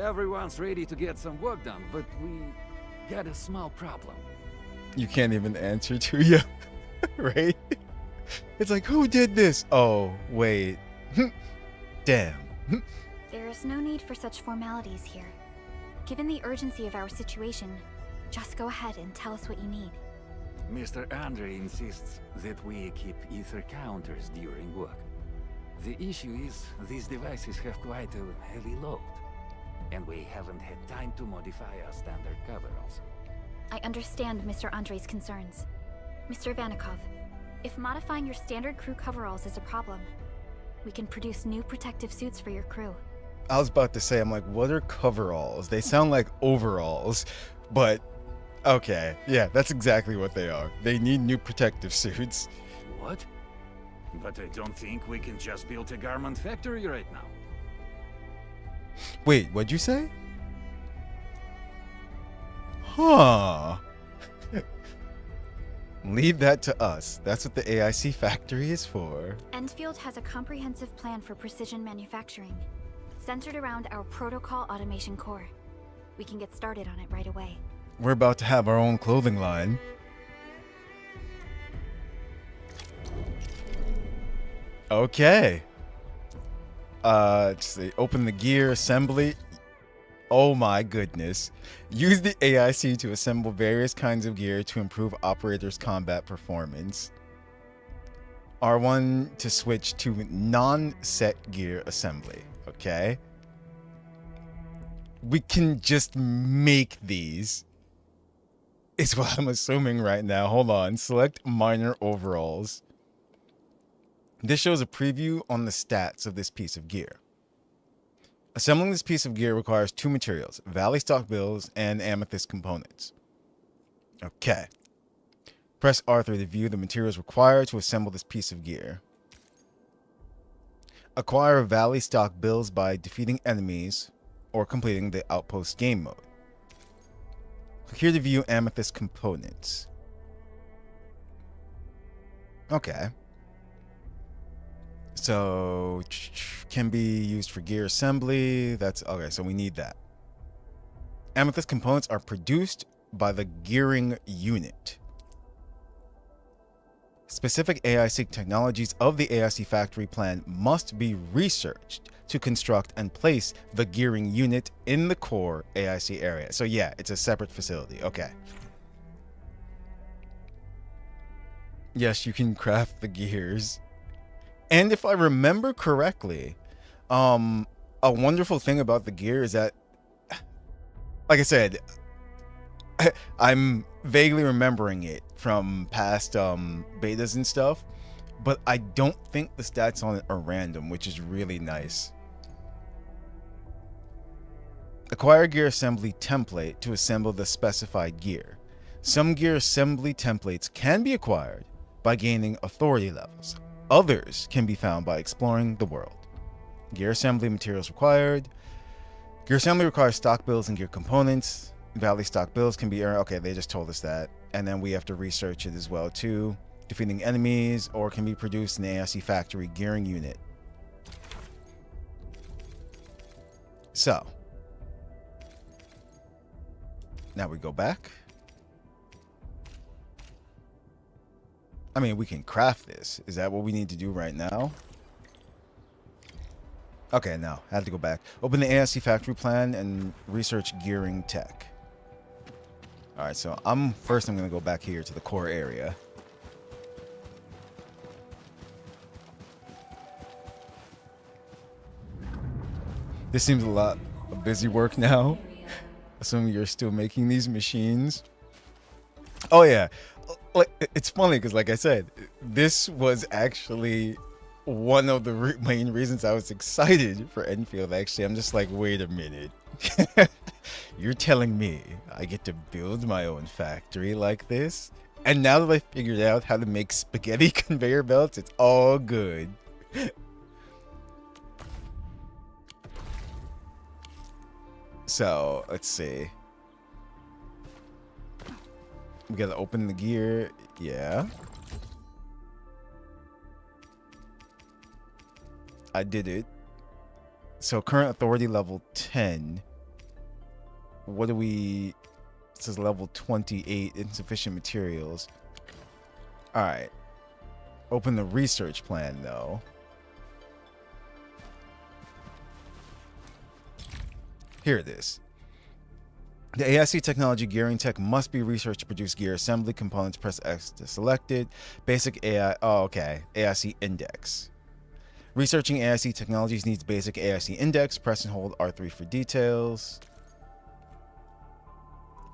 Everyone's ready to get some work done, but we got a small problem. You can't even answer to you, right? It's like, who did this? Oh, wait. Damn. There's no need for such formalities here. Given the urgency of our situation, just go ahead and tell us what you need. Mr. Andre insists that we keep ether counters during work. The issue is, these devices have quite a heavy load, and we haven't had time to modify our standard coveralls. I understand Mr. Andre's concerns. Mr. Vanikov, if modifying your standard crew coveralls is a problem, we can produce new protective suits for your crew. I was about to say, I'm like, what are coveralls? They sound like overalls, but okay. Yeah, that's exactly what they are. They need new protective suits. What? But I don't think we can just build a garment factory right now. Wait, what'd you say? Huh. Leave that to us. That's what the AIC factory is for. Endfield has a comprehensive plan for precision manufacturing, centered around our protocol automation core. We can get started on it right away. We're about to have our own clothing line. Okay. Let's see. Open the gear assembly. Oh my goodness. Use the AIC to assemble various kinds of gear to improve operators' combat performance. R1 to switch to non-set gear assembly. Okay. We can just make these. Is what I'm assuming right now. Hold on. Select minor overalls. This shows a preview on the stats of this piece of gear. Assembling this piece of gear requires two materials, Valley Stock bills and amethyst components. Okay. Press R3 to view the materials required to assemble this piece of gear. Acquire Valley stock bills by defeating enemies or completing the Outpost game mode. Click here to view Amethyst components. Okay. So, can be used for gear assembly. That's okay, so we need that. Amethyst components are produced by the gearing unit. Specific AIC technologies of the AIC factory plan must be researched to construct and place the gearing unit in the core AIC area. So yeah, it's a separate facility. Okay. Yes, you can craft the gears. And if I remember correctly, a wonderful thing about the gear is that, like I said, I'm vaguely remembering it from past betas and stuff, but I don't think the stats on it are random, which is really nice. Acquire gear assembly template to assemble the specified gear. Some gear assembly templates can be acquired by gaining authority levels. Others can be found by exploring the world. Gear assembly materials required. Gear assembly requires stock bills and gear components. Valley stock bills can be earned. Okay, they just told us that. And then we have to research it as well too. Defeating enemies or can be produced in the AIC factory gearing unit. So, now we go back. I mean, we can craft this. Is that what we need to do right now? Okay, no. I have to go back. Open the AIC factory plan and research gearing tech. Alright, so I'm going to go back here to the core area. This seems a lot of busy work now. Assuming you're still making these machines. Oh yeah. Like, it's funny because, like I said, this was actually one of the main reasons I was excited for Endfield. Actually, I'm just like, wait a minute. You're telling me I get to build my own factory like this? And now that I figured out how to make spaghetti conveyor belts, it's all good. So, let's see. We gotta open the gear. Yeah. I did it. So current authority level 10. What do we... It says level 28, insufficient materials. Alright. Open the research plan though. Here it is. The AIC technology gearing tech must be researched to produce gear assembly components. Press X to select it. Basic AI. Oh, okay. AIC index. Researching AIC technologies needs basic AIC index. Press and hold R3 for details.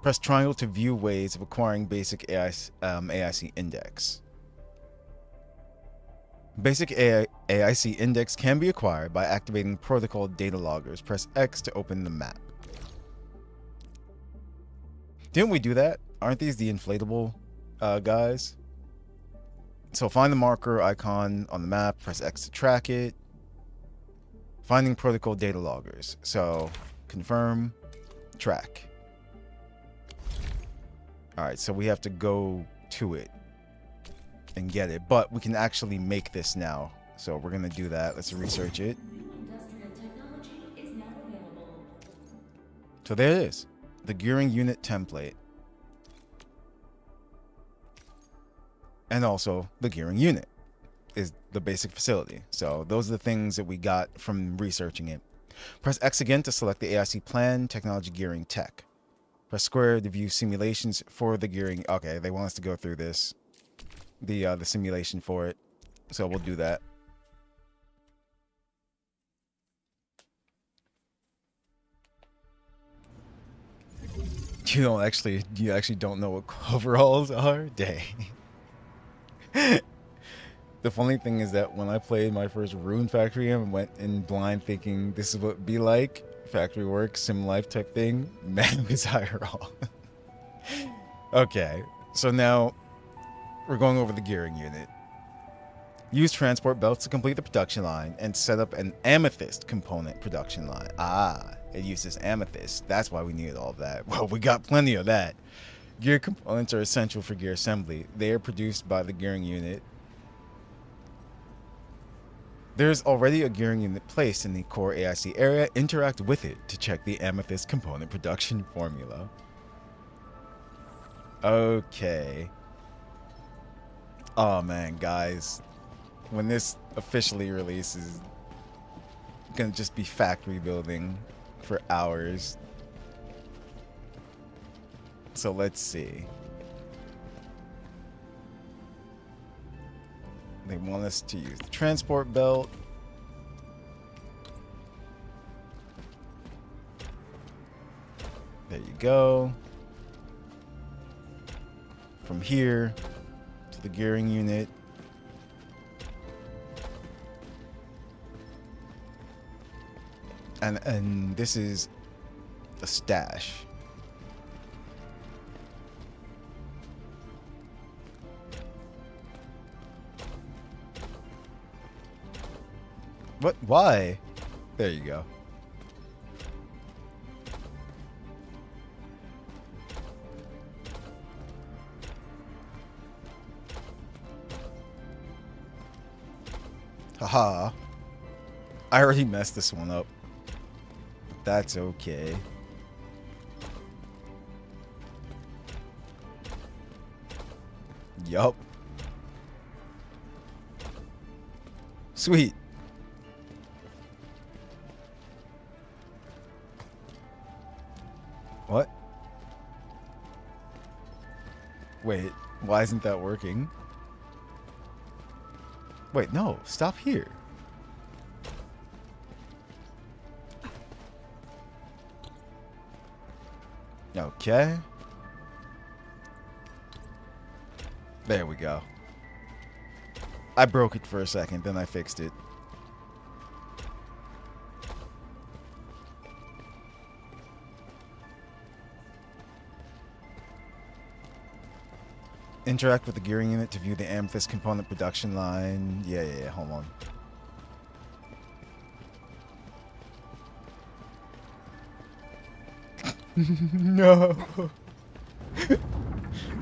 Press triangle to view ways of acquiring basic AIC index. Basic AIC index can be acquired by activating protocol data loggers. Press X to open the map. Didn't we do that? Aren't these the inflatable guys? So find the marker icon on the map, press X to track it. Finding protocol data loggers. So confirm, track. Alright, so we have to go to it and get it. But we can actually make this now. So we're going to do that. Let's research it. So there it is. The gearing unit template. And also the gearing unit is the basic facility. So those are the things that we got from researching it. Press X again to select the AIC plan, technology gearing tech. Press square to view simulations for the gearing. Okay, they want us to go through this. The simulation for it. So we'll do that. You actually don't know what coveralls are? Dang. The funny thing is that when I played my first Rune Factory game and went in blind thinking this is what it'd be like, factory work, sim life type thing, man, it was IRL. Okay, so now We're going over the gearing unit. Use transport belts to complete the production line and set up an amethyst component production line. Ah, it uses amethyst. That's why we needed all of that. Well, we got plenty of that. Gear components are essential for gear assembly. They are produced by the gearing unit. There's already a gearing unit placed in the core AIC area. Interact with it to check the amethyst component production formula. Okay. Oh man, guys. When this officially releases, it's gonna just be factory building for hours. So let's see. They want us to use the transport belt. There you go. From here to the gearing unit. And this is the stash. What? Why? There you go. Haha. I already messed this one up. But that's okay. Yup. Sweet. What? Wait, why isn't that working? Wait, no, stop here. Okay. There we go. I broke it for a second, then I fixed it. Interact with the gearing unit to view the amethyst component production line. Yeah, hold on. No.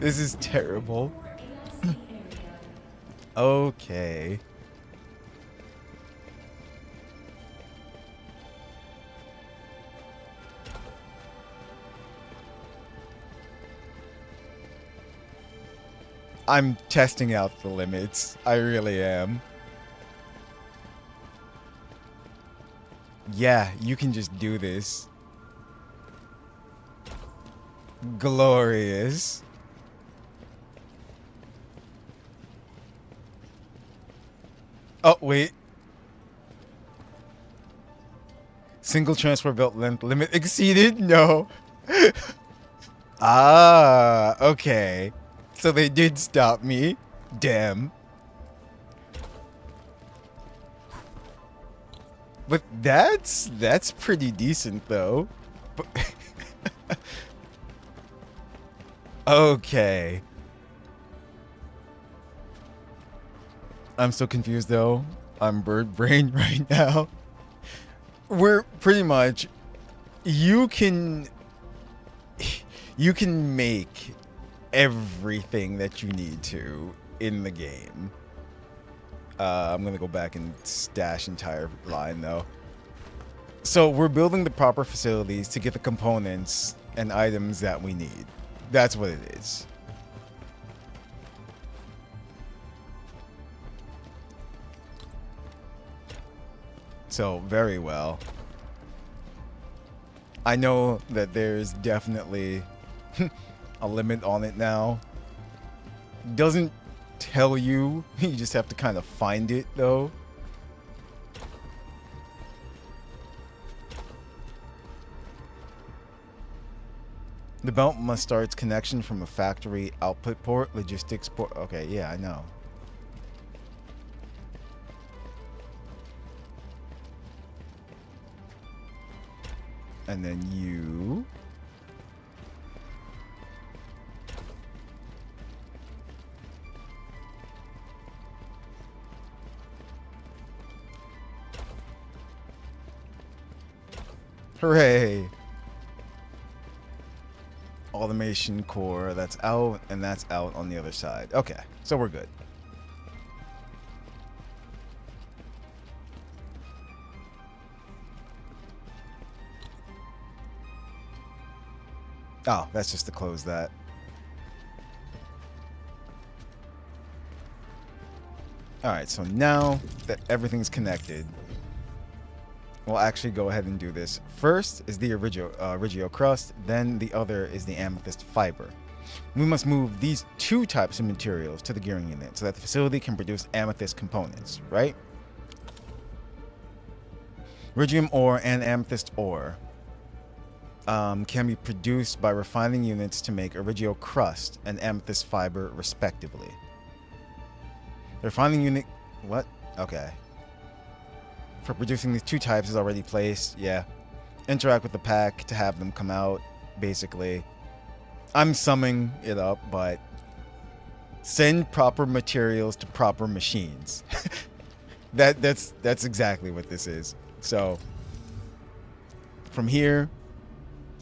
This is terrible. Okay. I'm testing out the limits. I really am. Yeah, you can just do this. Glorious. Oh, wait. Single transport belt length limit exceeded? No. Ah, okay. So they did stop me. Damn. But that's pretty decent though. But okay. I'm so confused though. I'm bird brain right now. We're pretty much you can make everything that you need to in the game. I'm gonna go back and stash entire line though. So we're building the proper facilities to get the components and items that we need. That's what it is. So very well. I know that there's definitely a limit on it now. Doesn't tell you. You just have to kind of find it though. The belt must start its connection from a factory output port, logistics port. Okay, yeah, I know. And then you. Hooray! Automation core, that's out, and that's out on the other side. Okay, so we're good. Oh, that's just to close that. Alright, so now that everything's connected, we'll actually go ahead and do this. First is the Regio crust, then the other is the amethyst fiber. We must move these two types of materials to the gearing unit so that the facility can produce amethyst components, right? Rigium ore and amethyst ore can be produced by refining units to make a Regio crust and amethyst fiber, respectively. The refining unit... What? Okay. For producing these two types is already placed. Yeah. Interact with the pack to have them come out, basically. I'm summing it up, but... Send proper materials to proper machines. That's exactly what this is. So... From here...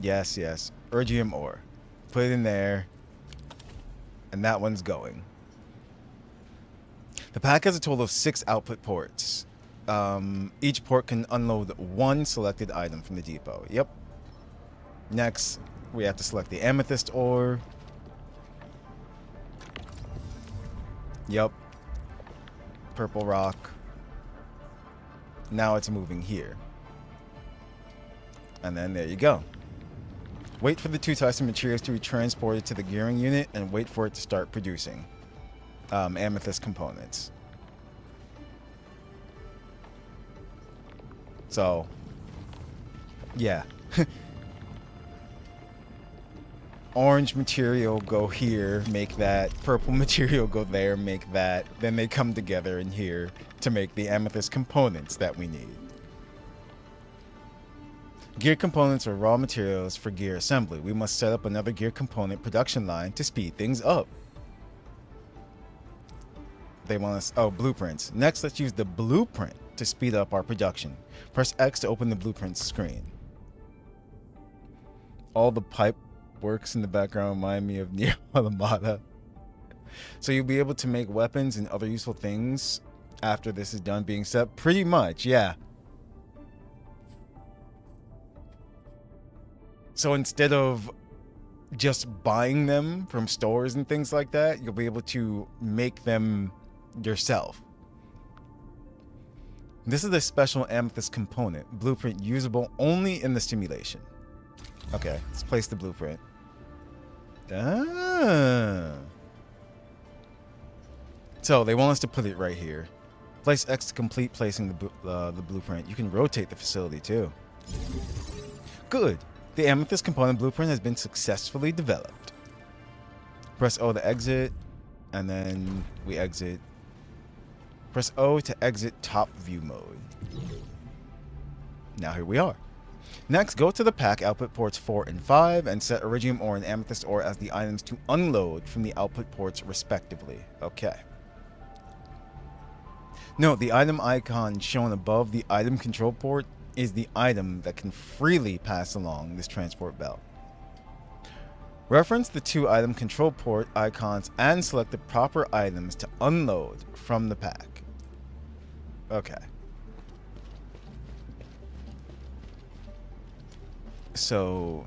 Yes. Ergium ore. Put it in there. And that one's going. The pack has a total of 6 output ports. Each port can unload one selected item from the depot. Yep. Next, we have to select the amethyst ore. Yep. Purple rock. Now it's moving here. And then there you go. Wait for the two types of materials to be transported to the gearing unit and wait for it to start producing amethyst components. So, yeah. Orange material go here, make that. Purple material go there, make that. Then they come together in here to make the amethyst components that we need. Gear components are raw materials for gear assembly. We must set up another gear component production line to speed things up. They want us... Oh, blueprints. Next, let's use the blueprint to speed up our production. Press X to open the blueprint screen. All the pipe works in the background remind me of Nier Automata. So you'll be able to make weapons and other useful things after this is done being set. Pretty much, yeah. So instead of just buying them from stores and things like that, you'll be able to make them yourself. This is a special amethyst component. Blueprint usable only in the simulation. Okay, let's place the blueprint. Ah. So they want us to put it right here. Place X to complete placing the blueprint. You can rotate the facility too. Good. The amethyst component blueprint has been successfully developed. Press O to exit, and then we exit. Press O to exit top view mode. Now here we are. Next, go to the pack output ports 4 and 5 and set iridium ore and amethyst ore as the items to unload from the output ports respectively. Okay. Note the item icon shown above the item control port is the item that can freely pass along this transport belt. Reference the 2 item control port icons and select the proper items to unload from the pack. Okay. So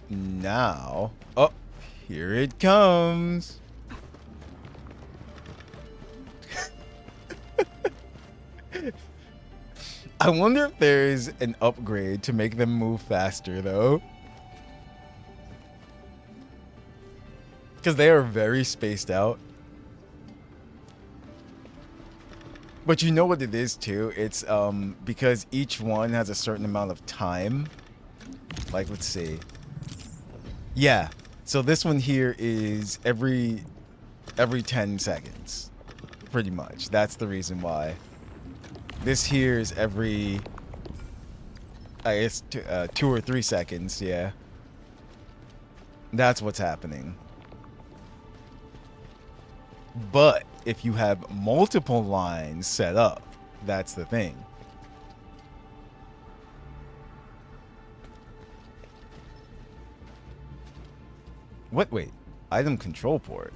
now, oh, here it comes. I wonder if there's an upgrade to make them move faster, though. Because they are very spaced out. But you know what it is, too? It's because each one has a certain amount of time. Like, let's see. Yeah. So this one here is every 10 seconds. Pretty much. That's the reason why. This here is every, I guess, 2 or 3 seconds, yeah. That's what's happening. But if you have multiple lines set up, that's the thing. What? Wait. Item control port.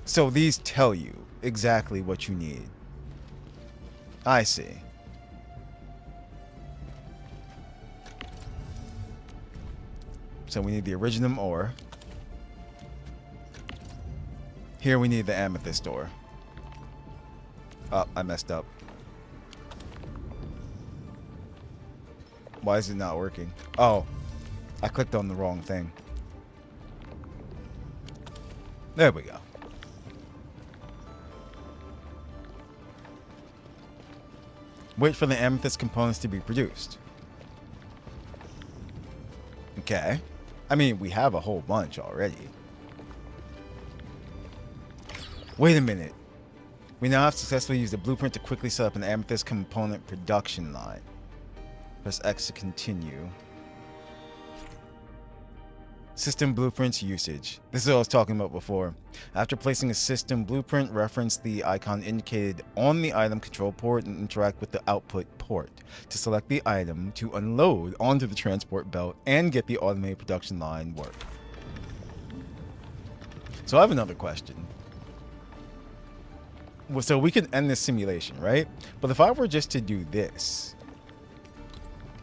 So these tell you exactly what you need. I see. So we need the Originum ore. Here we need the Amethyst ore. Oh, I messed up. Why is it not working? Oh, I clicked on the wrong thing. There we go. Wait for the amethyst components to be produced. Okay. I mean, we have a whole bunch already. Wait a minute. We now have successfully used the blueprint to quickly set up an amethyst component production line. Press X to continue. System blueprints usage. This is what I was talking about before. After placing a system blueprint, reference the icon indicated on the item control port and interact with the output port to select the item to unload onto the transport belt and get the automated production line work. So I have another question. So we can end this simulation, right? But if I were just to do this,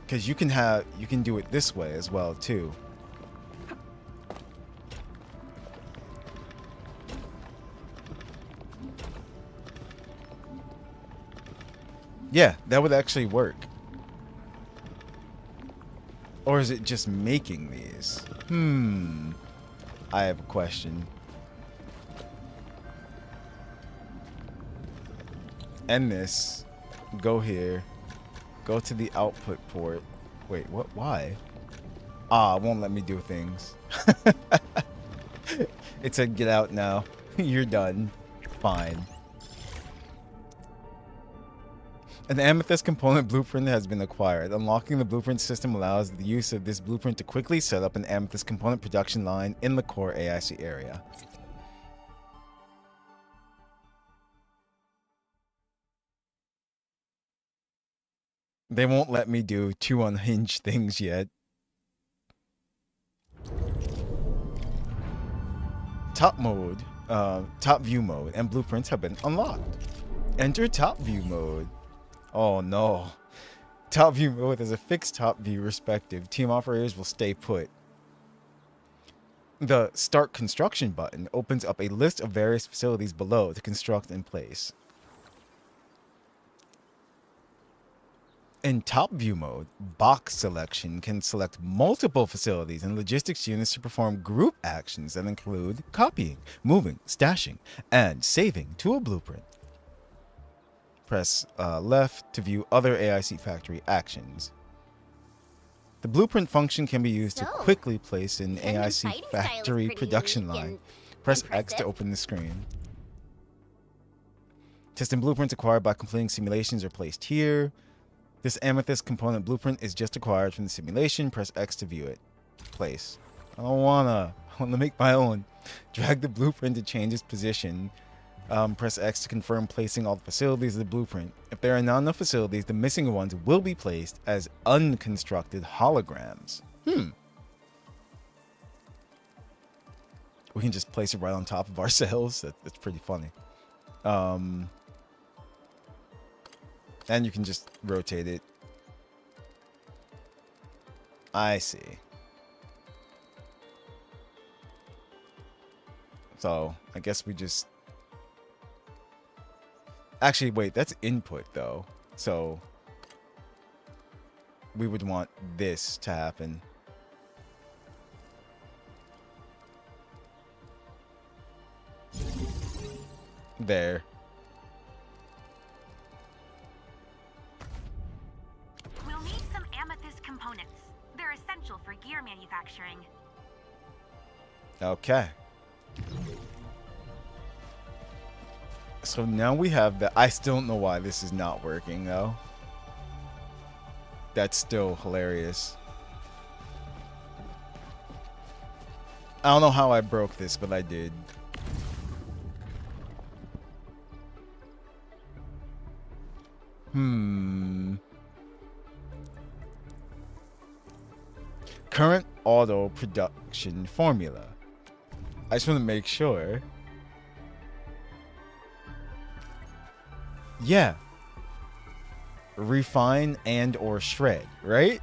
because you can do it this way as well too. Yeah, that would actually work. Or is it just making these? I have a question. End this. Go here. Go to the output port. Wait, what? Why? Ah, it won't let me do things. It said get out now. You're done. Fine. An amethyst component blueprint has been acquired. Unlocking the blueprint system allows the use of this blueprint to quickly set up an amethyst component production line in the core AIC area. They won't let me do 2 unhinged things yet. Top mode, top view mode, and blueprints have been unlocked. Enter top view mode. Oh no. Top view mode is a fixed top view respective. Team operators will stay put. The Start Construction button opens up a list of various facilities below to construct in place. In top view mode, box selection can select multiple facilities and logistics units to perform group actions that include copying, moving, stashing, and saving to a blueprint. Press left to view other AIC factory actions. The blueprint function can be used to quickly place an AIC factory production line. Press X to open the screen. System blueprints acquired by completing simulations are placed here. This amethyst component blueprint is just acquired from the simulation. Press X to view it. Place. I want to make my own. Drag the blueprint to change its position. Press X to confirm placing all the facilities of the blueprint. If there are not enough facilities, the missing ones will be placed as unconstructed holograms. We can just place it right on top of ourselves. That's pretty funny. And you can just rotate it. I see. So, I guess we just... Actually, wait, that's input, though. So, we would want this to happen. There. We'll need some amethyst components. They're essential for gear manufacturing. Okay. So now we have that. I still don't know why this is not working, though. That's still hilarious. I don't know how I broke this, but I did. Current auto production formula. I just want to make sure. Yeah. Refine and or shred, right?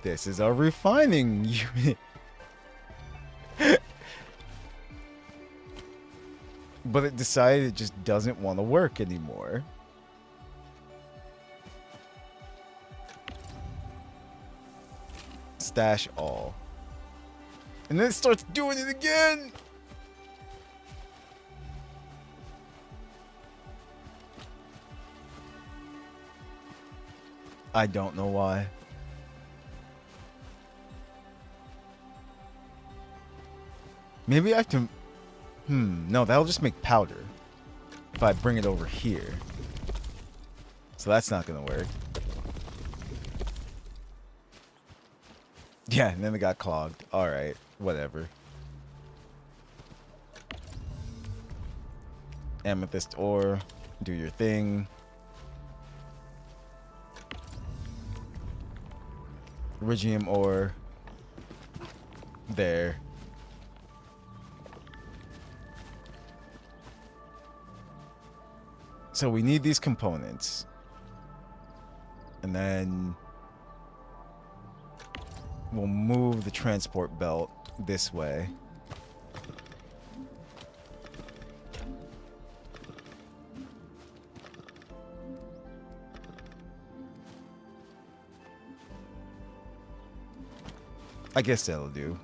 This is a refining unit. But it decided it just doesn't want to work anymore. Stash all. And then it starts doing it again! I don't know why. Maybe I have to... no, that'll just make powder. If I bring it over here. So that's not gonna work. Yeah, and then it got clogged. Alright, whatever. Amethyst ore. Do your thing. Iridium ore. There. So we need these components. And then we'll move the transport belt this way. I guess that'll do.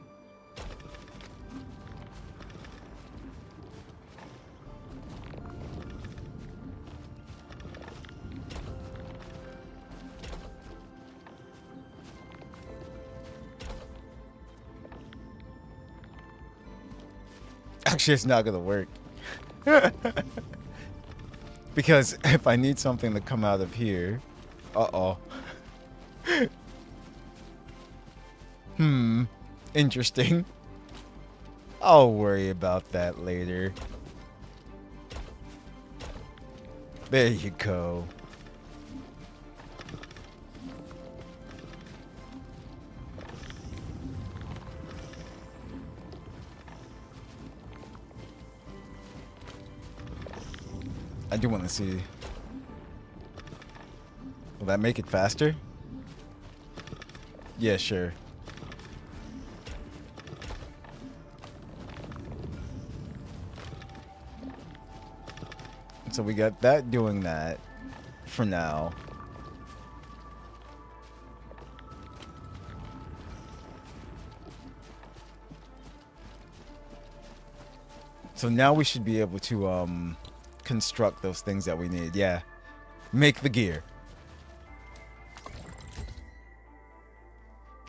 Actually, it's not gonna work. Because if I need something to come out of here... Uh-oh. Interesting. I'll worry about that later. There you go. I do want to see. Will that make it faster? Yeah, sure. So we got that doing that for now. So now we should be able to construct those things that we need. Yeah. Make the gear.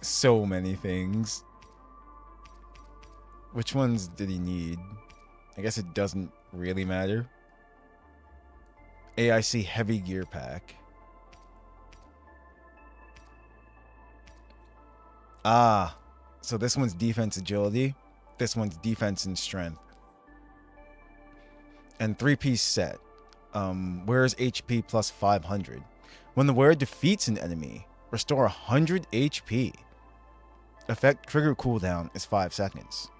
So many things. Which ones did he need? I guess it doesn't really matter. AIC heavy gear pack. Ah. So this one's defense agility. This one's defense and strength. And 3-piece set. Wearer's HP plus 500. When the wearer defeats an enemy, restore 100 HP. Effect trigger cooldown is 5 seconds.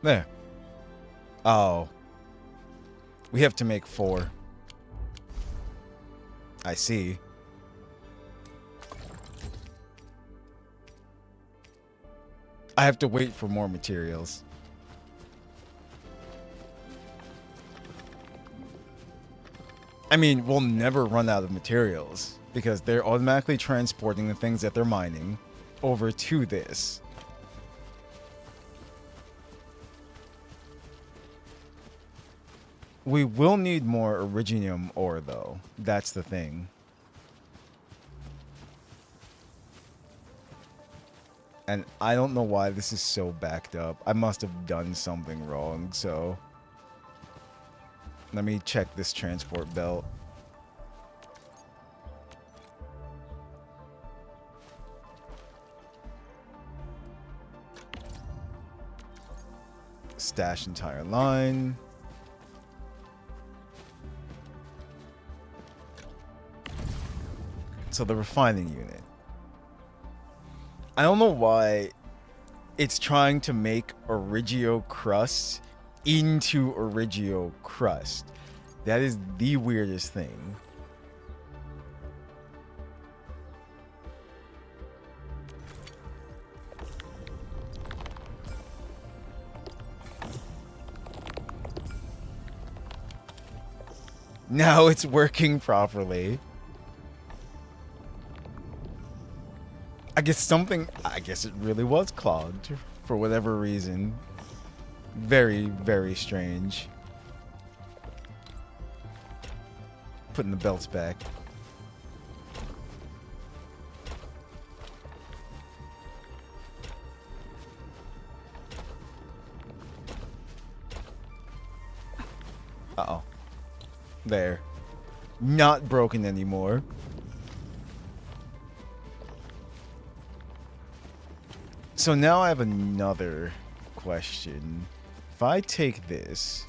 There. Oh. We have to make 4. I see. I have to wait for more materials. I mean, we'll never run out of materials because they're automatically transporting the things that they're mining over to this. We will need more iridium ore, though. That's the thing. And I don't know why this is so backed up. I must have done something wrong, so... Let me check this transport belt. stash entire line. So the refining unit. I don't know why it's trying to make Origio crust into Origio crust. That is the weirdest thing. Now it's working properly. I guess it really was clogged for whatever reason. Very, very strange. Putting the belts back. Uh-oh. There. Not broken anymore. So now I have another question. If I take this...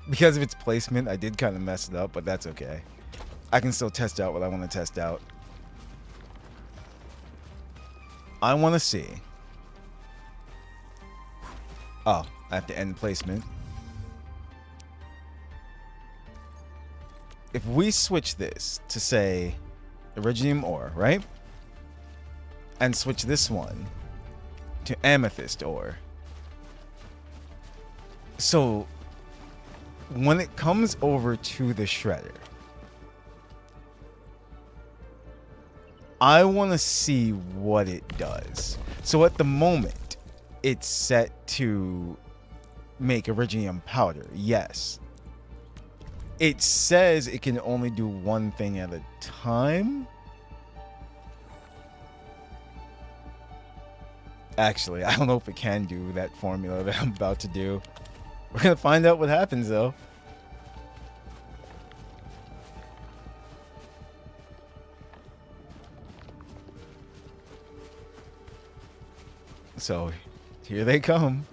Because of its placement, I did kind of mess it up, but that's okay. I can still test out what I want to test out. I want to see. Oh, I have to end placement. If we switch this to, say, Iridium ore, right? And switch this one to Amethyst ore. So, when it comes over to the shredder, I want to see what it does. So at the moment, it's set to make iridium powder, yes. It says it can only do one thing at a time. Actually, I don't know if it can do that formula that I'm about to do. We're gonna find out what happens, though. So, here they come.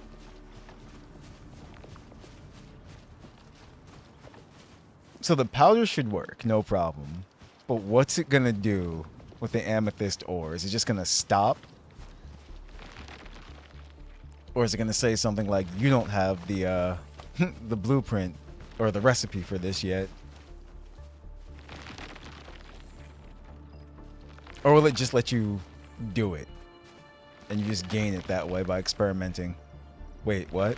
So the powder should work, no problem. But what's it gonna do with the amethyst ore? Is it just gonna stop? Or is it gonna say something like, you don't have the the blueprint or the recipe for this yet? Or will it just let you do it? And you just gain it that way by experimenting. Wait, what?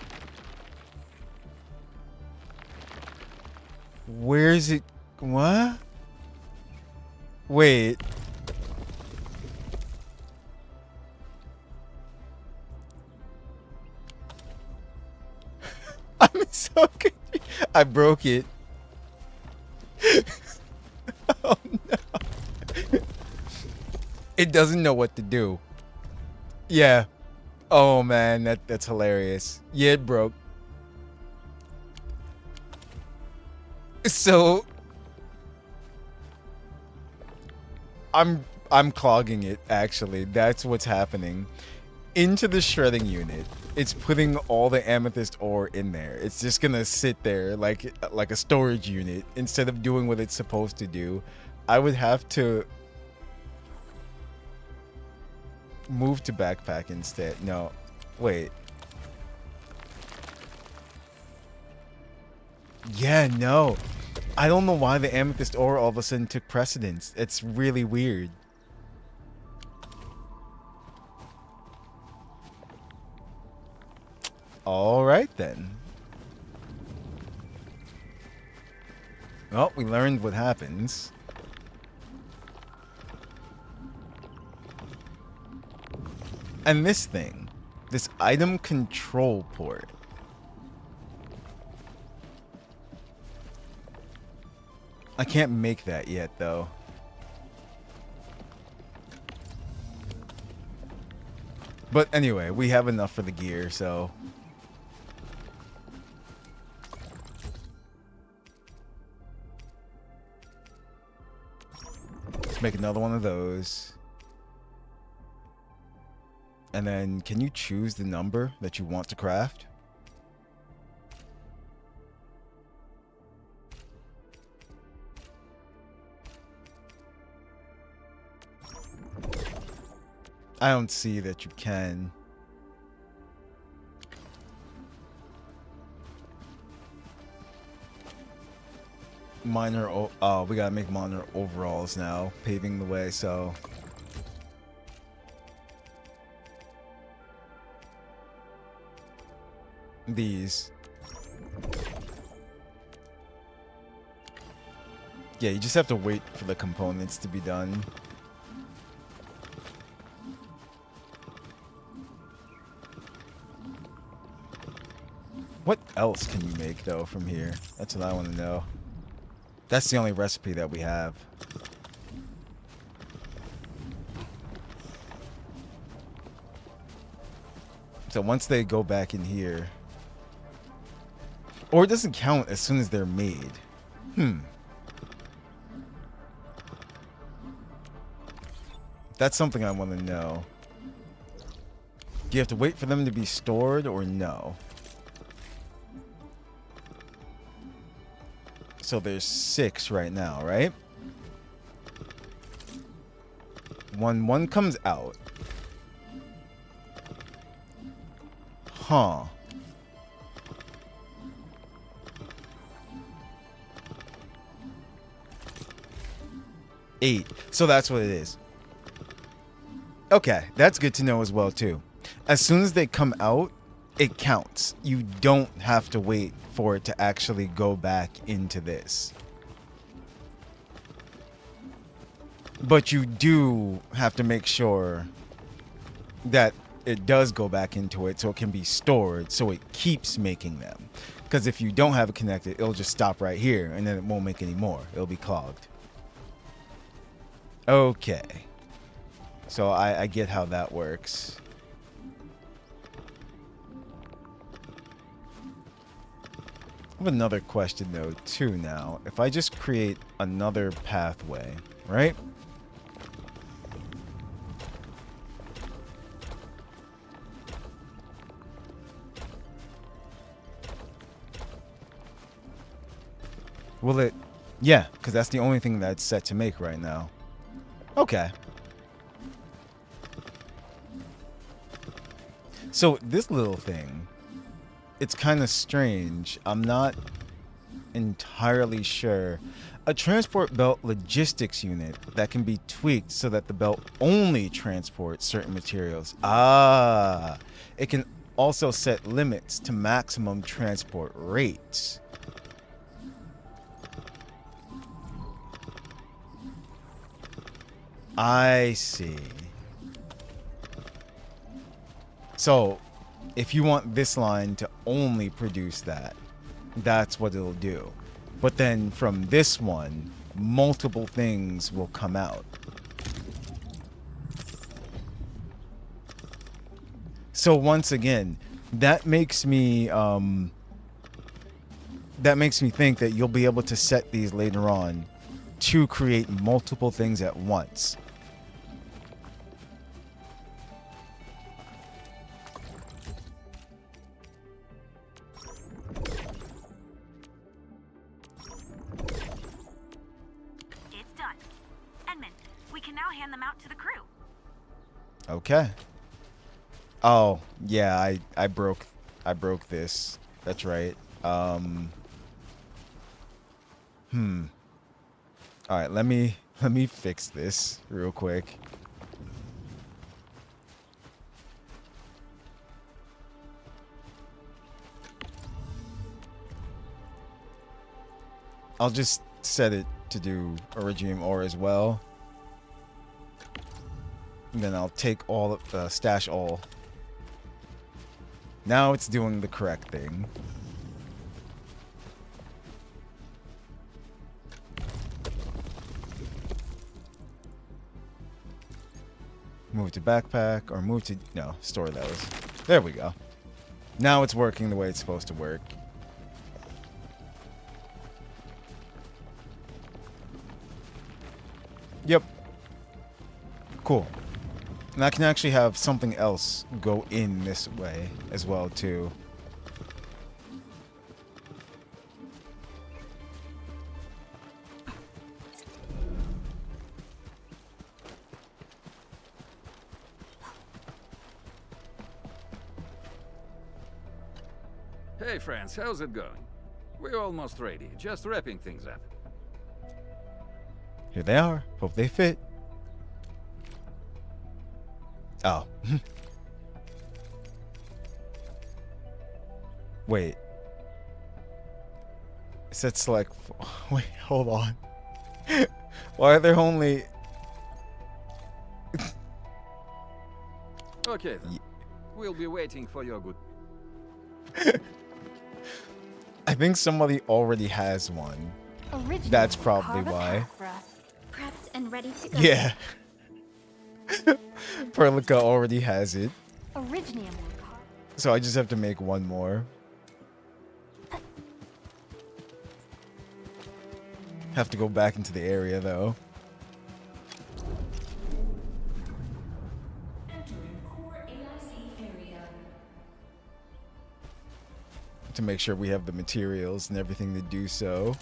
Where's it? What? Wait. I'm so confused. I broke it. Oh no. It doesn't know what to do. Yeah. Oh man, that's hilarious. Yeah, it broke. So I'm clogging it, actually. That's what's happening. Into the shredding unit, it's putting all the amethyst ore in there. It's just gonna sit there like a storage unit instead of doing what it's supposed to do. I would have to move to backpack instead. No, wait. Yeah, no. I don't know why the amethyst ore all of a sudden took precedence. It's really weird. All right then. Well, we learned what happens. And this thing, this item control port. I can't make that yet, though. But anyway, we have enough for the gear, so Make another one of those. And then can you choose the number that you want to craft? I don't see that you can. Minor, oh, we gotta make minor overalls now, paving the way, so. These. Yeah, you just have to wait for the components to be done. What else can you make, though, from here? That's what I want to know. That's the only recipe that we have. So once they go back in here... Or it doesn't count as soon as they're made. That's something I want to know. Do you have to wait for them to be stored or no? So there's 6 right now, right? One comes out. Huh. Eight. So that's what it is. Okay, that's good to know as well too. As soon as they come out, it counts. You don't have to wait for it to actually go back into this. But you do have to make sure that it does go back into it so it can be stored so it keeps making them. Because if you don't have it connected, it'll just stop right here and then it won't make any more. It'll be clogged. Okay. So I get how that works. I have another question though too now. If I just create another pathway, right? Will it? Yeah, because that's the only thing that's set to make right now. Okay. So this little thing, it's kind of strange. I'm not entirely sure. A transport belt logistics unit that can be tweaked so that the belt only transports certain materials. Ah, it can also set limits to maximum transport rates. I see. So, if you want this line to only produce that, that's what it'll do. But then from this one, multiple things will come out. So once again, that makes me think that you'll be able to set these later on to create multiple things at once. It's done. Edmund, we can now hand them out to the crew. Okay. Oh, yeah, I broke this. That's right. All right, let me fix this real quick. I'll just set it to do iridium ore as well. And then I'll take all of stash all. Now it's doing the correct thing. Move to backpack or move to, no, store those. There we go. Now it's working the way it's supposed to work. Yep. Cool. And I can actually have something else go in this way as well, too. Hey friends, how's it going? We're almost ready, just wrapping things up. Here they are. Hope they fit. Oh. Wait. It said select. Wait, hold on. Why are there only... Okay then. We'll be waiting for your good... I think somebody already has one. Original. That's probably Carve a why. path for us. Prepped and ready to go. Yeah. Perlica already has it. Originium. So I just have to make one more. Have to go back into the area though. Entering core AIC area. To make sure we have the materials and everything to do so.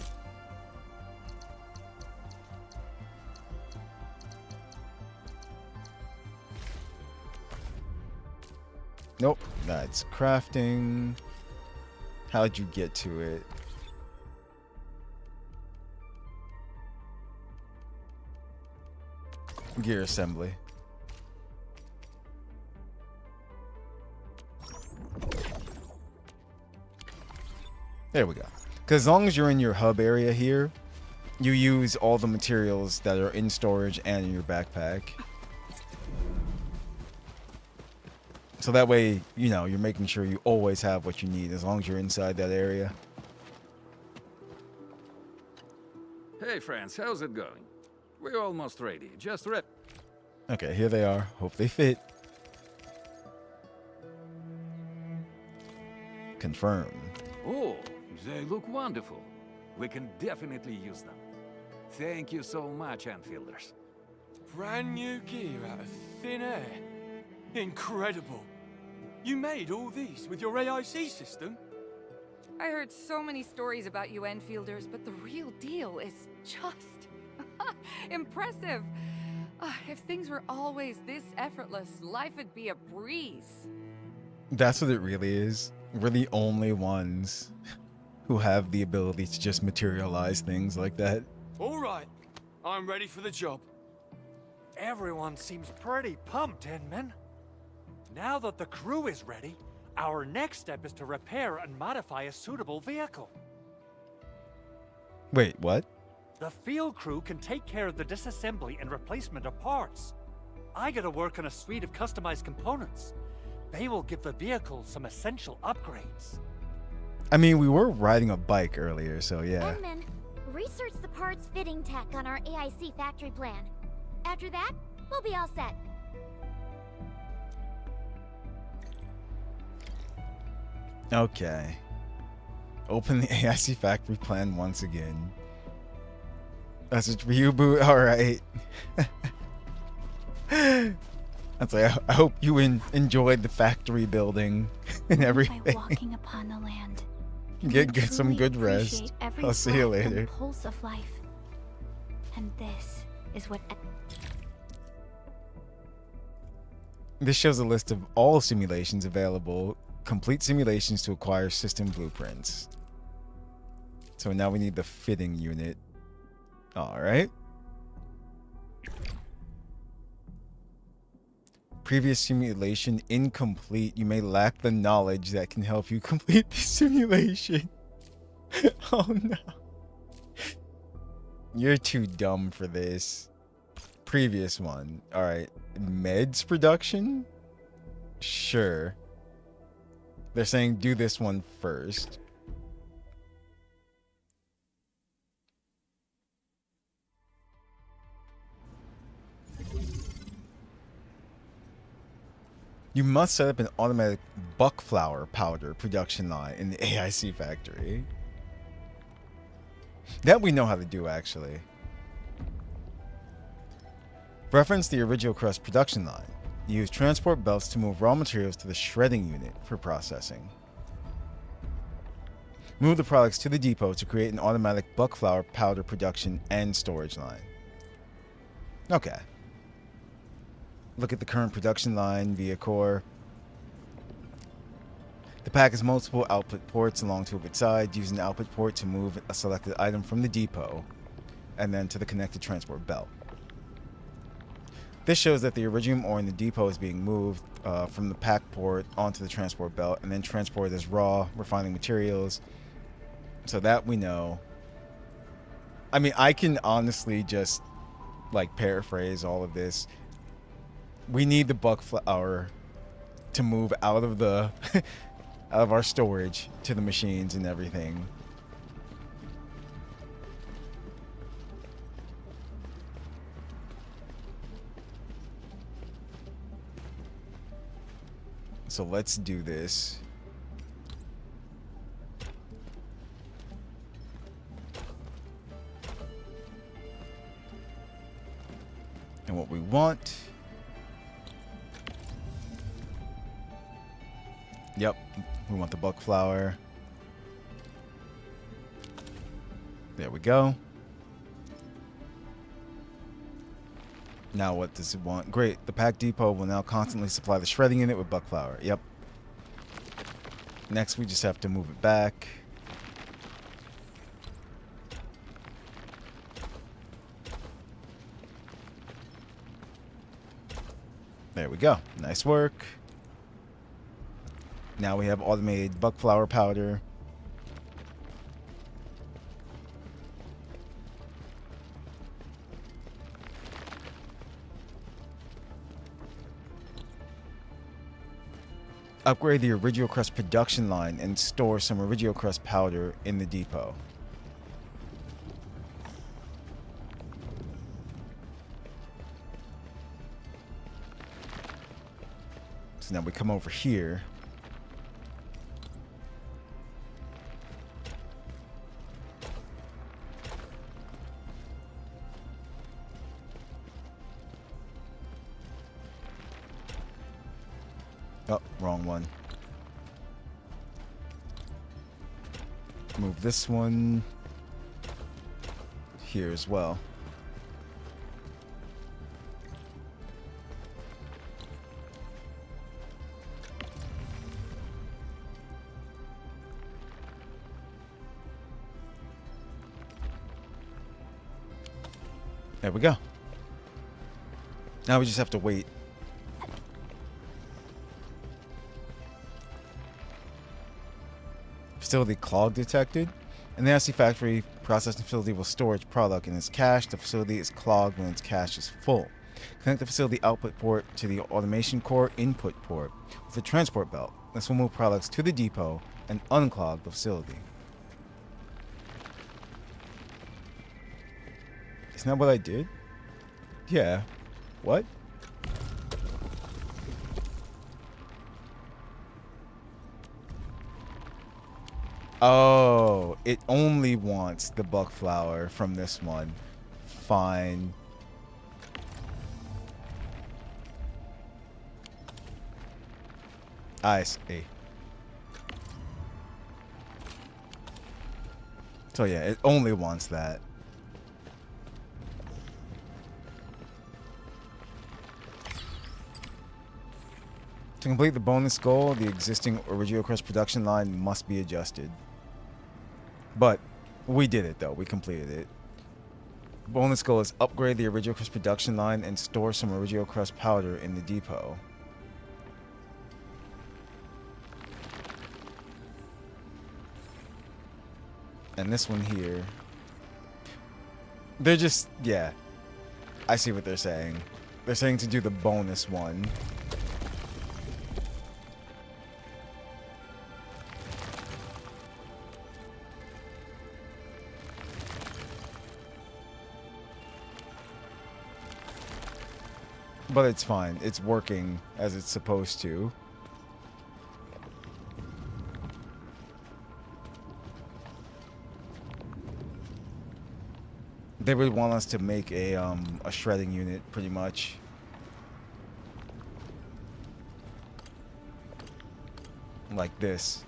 Nope, that's crafting. How'd you get to it? Gear assembly. There we go. Because as long as you're in your hub area here, you use all the materials that are in storage and in your backpack. So that way, you know, you're making sure you always have what you need as long as you're inside that area. Hey friends, how's it going? We're almost ready, just wrap... Okay, here they are. Hope they fit. Confirm. Oh, they look wonderful. We can definitely use them. Thank you so much, Enfielders. Brand new gear out of thin air. Incredible. You made all these with your AIC system? I heard so many stories about you Enfielders, but the real deal is just impressive. If things were always this effortless, life would be a breeze. That's what it really is. We're the only ones who have the ability to just materialize things like that. All right. I'm ready for the job. Everyone seems pretty pumped, Inman. Now that the crew is ready, our next step is to repair and modify a suitable vehicle. Wait, what? The field crew can take care of the disassembly and replacement of parts. I gotta work on a suite of customized components. They will give the vehicle some essential upgrades. I mean, we were riding a bike earlier, so yeah. Edmund, research the parts fitting tech on our AIC factory plan. After that, we'll be all set. Okay. Open the AIC factory plan once again. That's a reboot. All right. That's like, I hope you enjoyed the factory building and everything. By walking upon the land, Get some good rest. I'll see you later. Pulse of life. And this is what. This shows a list of all simulations available. Complete simulations to acquire system blueprints. So now we need the fitting unit. All right. Previous simulation incomplete. You may lack the knowledge that can help you complete the simulation. Oh no. You're too dumb for this. Previous one. All right. Meds production? Sure. They're saying do this one first. You must set up an automatic buckflower powder production line in the AIC factory. That we know how to do, actually. Reference the original crust production line. Use transport belts to move raw materials to the shredding unit for processing. Move the products to the depot to create an automatic buck flour powder production and storage line. Okay. Look at the current production line via core. The pack has multiple output ports along two of its sides. Use an output port to move a selected item from the depot and then to the connected transport belt. This shows that the iridium ore in the depot is being moved from the pack port onto the transport belt and then transported as raw refining materials. So that we know. I mean, I can honestly just like paraphrase all of this. We need the buck flour to move out of the out of our storage to the machines and everything. So let's do this. And what we want. Yep, we want the buck flour. There we go. Now what does it want? Great, the pack depot will now constantly supply the shredding unit with buck flour. Yep. Next we just have to move it back. There we go. Nice work. Now we have automated buck flour powder. Upgrade the original crust production line and store some original crust powder in the depot. So now we come over here. Oh, wrong one. Move this one here as well. There we go. Now we just have to wait. Facility clog detected. An nasty factory processing facility will store its product in its cache. The facility is clogged when its cache is full. Connect the facility output port to the automation core input port with a transport belt. This will move products to the depot and unclog the facility. Isn't that what I did? Yeah. What? Oh, it only wants the buck flour from this one. Fine. I see. So yeah, it only wants that. To complete the bonus goal, the existing original crust production line must be adjusted. But we did it though, we completed it. Bonus goal is upgrade the original crust production line and store some original crust powder in the depot. And this one here. They're just, yeah. I see what they're saying. They're saying to do the bonus one. But it's fine. It's working as it's supposed to. They would want us to make a shredding unit, pretty much. Like this.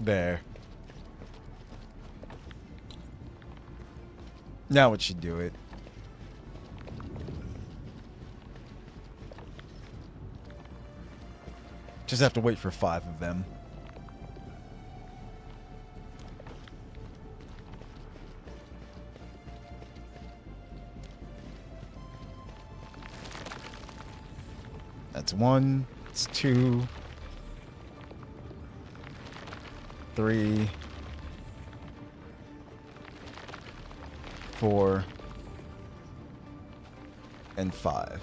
There. Now it should do it. Just have to wait for 5 of them. That's 1. It's 2. 3. 4. And 5.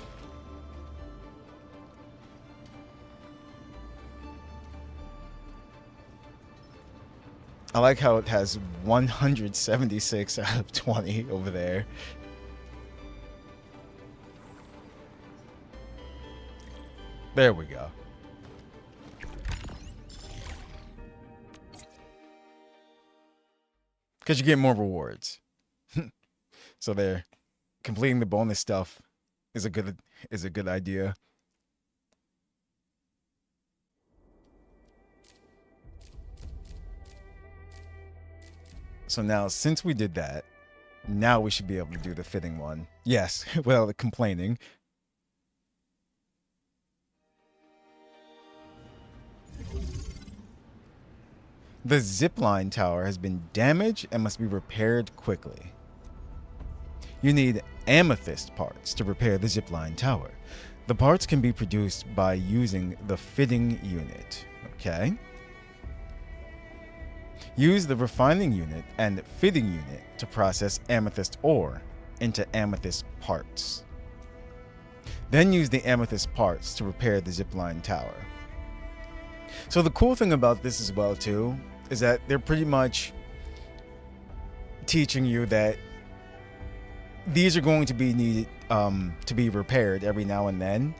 I like how it has 176 out of 20 over there. There we go. Because you get more rewards. So there. Completing the bonus stuff is a good idea. So now, since we did that, now we should be able to do the fitting one. Yes, without complaining. The zipline tower has been damaged and must be repaired quickly. You need amethyst parts to repair the zipline tower. The parts can be produced by using the fitting unit. Okay. Use the refining unit and fitting unit to process amethyst ore into amethyst parts. Then use the amethyst parts to repair the zipline tower. So the cool thing about this as well too is that they're pretty much teaching you that these are going to be needed to be repaired every now and then.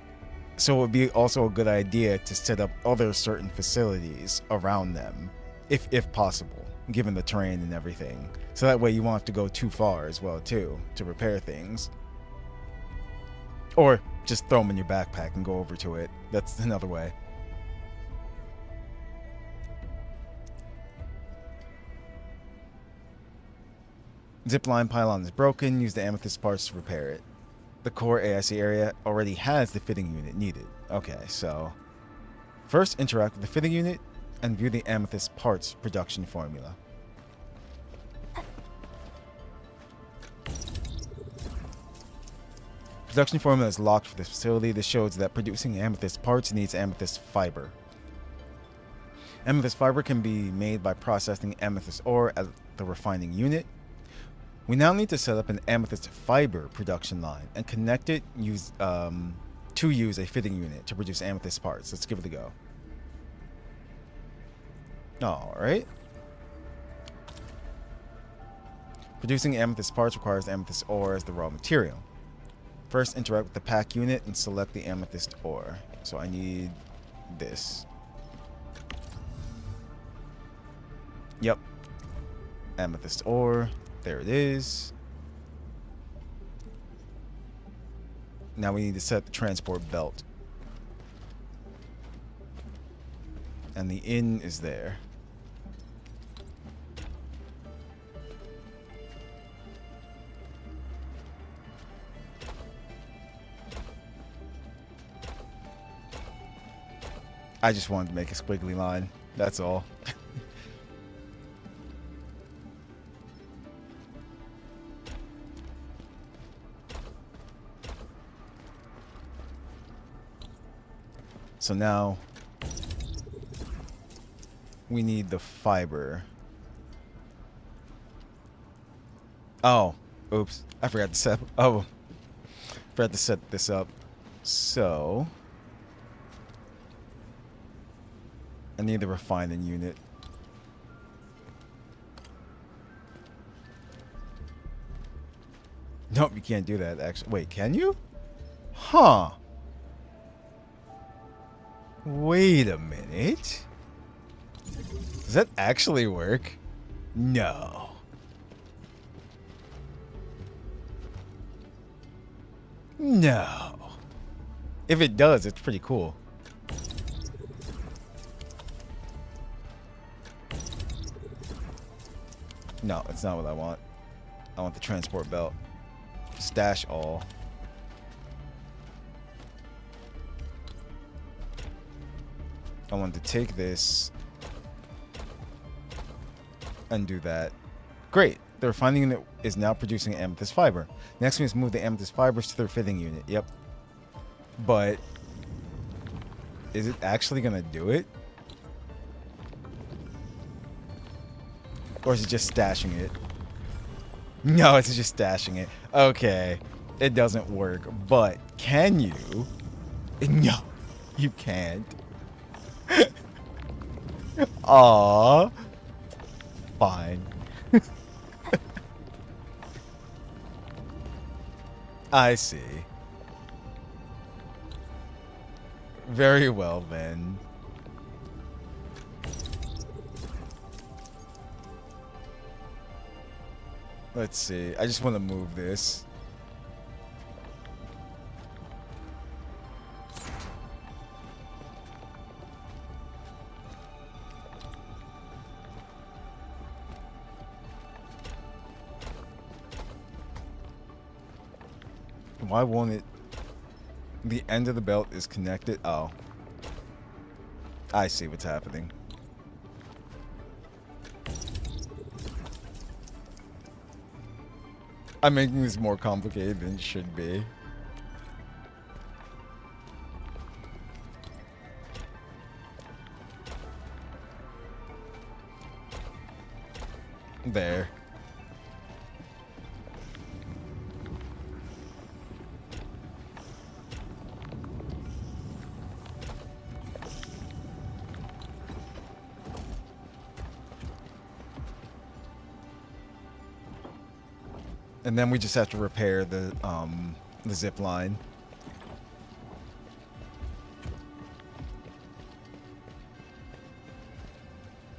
So it would be also a good idea to set up other certain facilities around them. If possible, given the terrain and everything. So that way you won't have to go too far as well, too, to repair things. Or just throw them in your backpack and go over to it. That's another way. Zipline pylon is broken. Use the amethyst parts to repair it. The core AIC area already has the fitting unit needed. Okay, so first interact with the fitting unit and view the amethyst parts production formula. Production formula is locked for this facility. This shows that producing amethyst parts needs amethyst fiber. Amethyst fiber can be made by processing amethyst ore at the refining unit. We now need to set up an amethyst fiber production line and connect it to use a fitting unit to produce amethyst parts. Let's give it a go. Alright. Producing amethyst parts requires amethyst ore as the raw material. First, interact with the pack unit and select the amethyst ore. So I need this. Yep. Amethyst ore. There it is. Now we need to set the transport belt. And the inn is there. I just wanted to make a squiggly line. That's all. So now we need the fiber. Oh, oops. I forgot to set this up. So I need the refining unit. Nope, you can't do that, actually. Wait, can you? Huh. Wait a minute. Does that actually work? No. No. If it does, it's pretty cool. No, it's not what I want. I want the transport belt. Stash all. I want to take this and do that. Great. The refining unit is now producing amethyst fiber. Next we must move the amethyst fibers to their fitting unit. Yep. But is it actually going to do it? Or is it just stashing it? No, it's just stashing it. Okay. It doesn't work. But can you? No, you can't. Aww. Fine. I see. Very well then. Let's see. I just want to move this. Why won't it? The end of the belt is connected. Oh. I see what's happening. I'm making this more complicated than it should be. There. And then we just have to repair the zip line.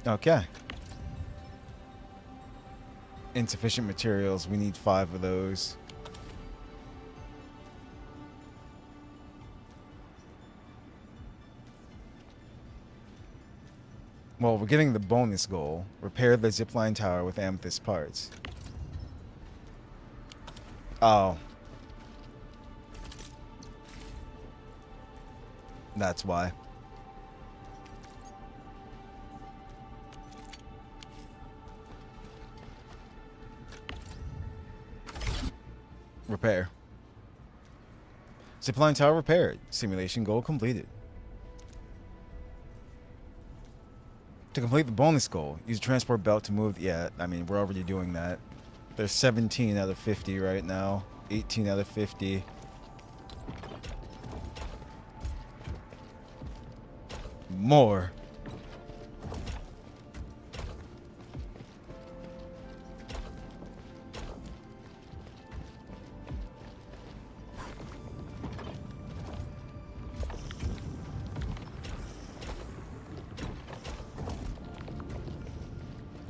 Okay. Insufficient materials. We need 5 of those. Well, we're getting the bonus goal. Repair the zipline tower with amethyst parts. Oh. That's why. Repair. Zipline tower repaired. Simulation goal completed. To complete the bonus goal, use a transport belt to move. Yeah, I mean, we're already doing that. There's 17 out of 50 right now. 18 out of 50. More.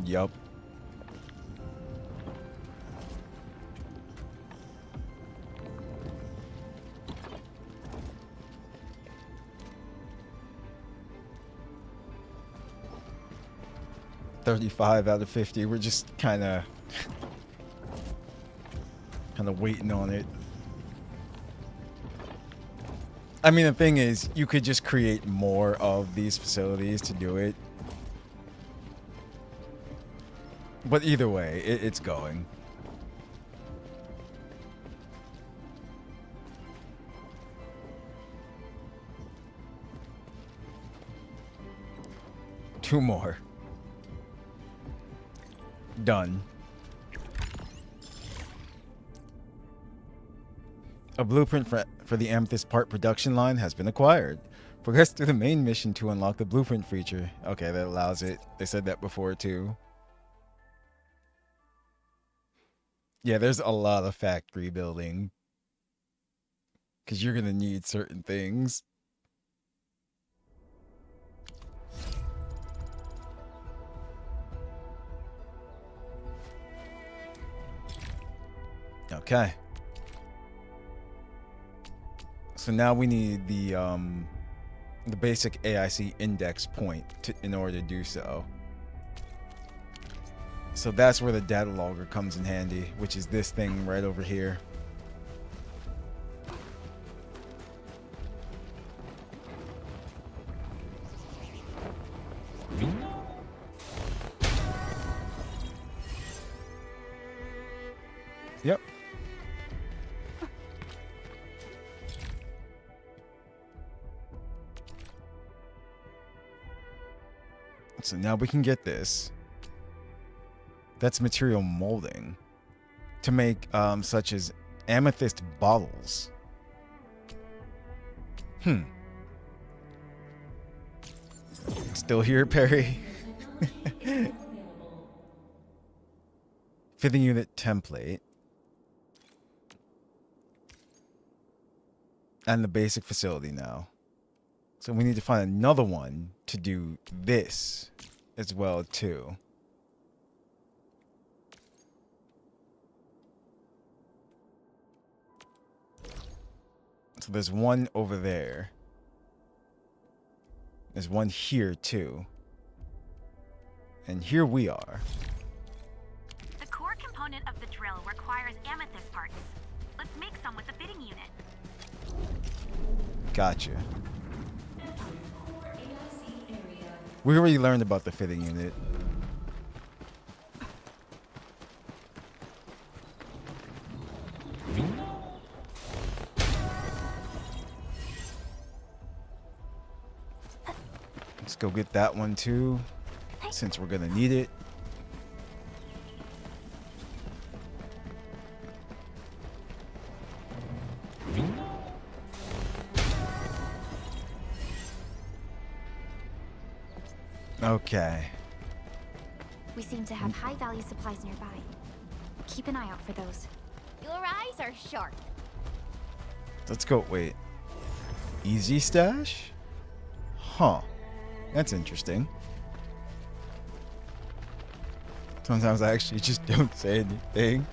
Yup. $35 out of 50. We're just kind of waiting on it. I mean, the thing is, you could just create more of these facilities to do it. But either way, it's going. Two more. Done. A blueprint for the amethyst part production line has been acquired. Progress through the main mission to unlock the blueprint feature. Okay, that allows it. They said that before too. Yeah, there's a lot of factory building. Because you're going to need certain things. Okay. So now we need the basic AIC index point in order to do so. So that's where the data logger comes in handy, which is this thing right over here. Yep. So now we can get this. That's material molding to make such as amethyst bottles. Still here, Perry? Fitting unit template. And the basic facility now. So we need to find another one to do this as well too. So there's one over there. There's one here too. And here we are. The core component of the drill requires amethyst parts. Let's make some with the fitting unit. Gotcha. We already learned about the fitting unit. Let's go get that one too, since we're gonna need it. Okay. We seem to have high-value supplies nearby. Keep an eye out for those. Your eyes are sharp. Let's go. Wait. Easy stash? Huh. That's interesting. Sometimes I actually just don't say anything.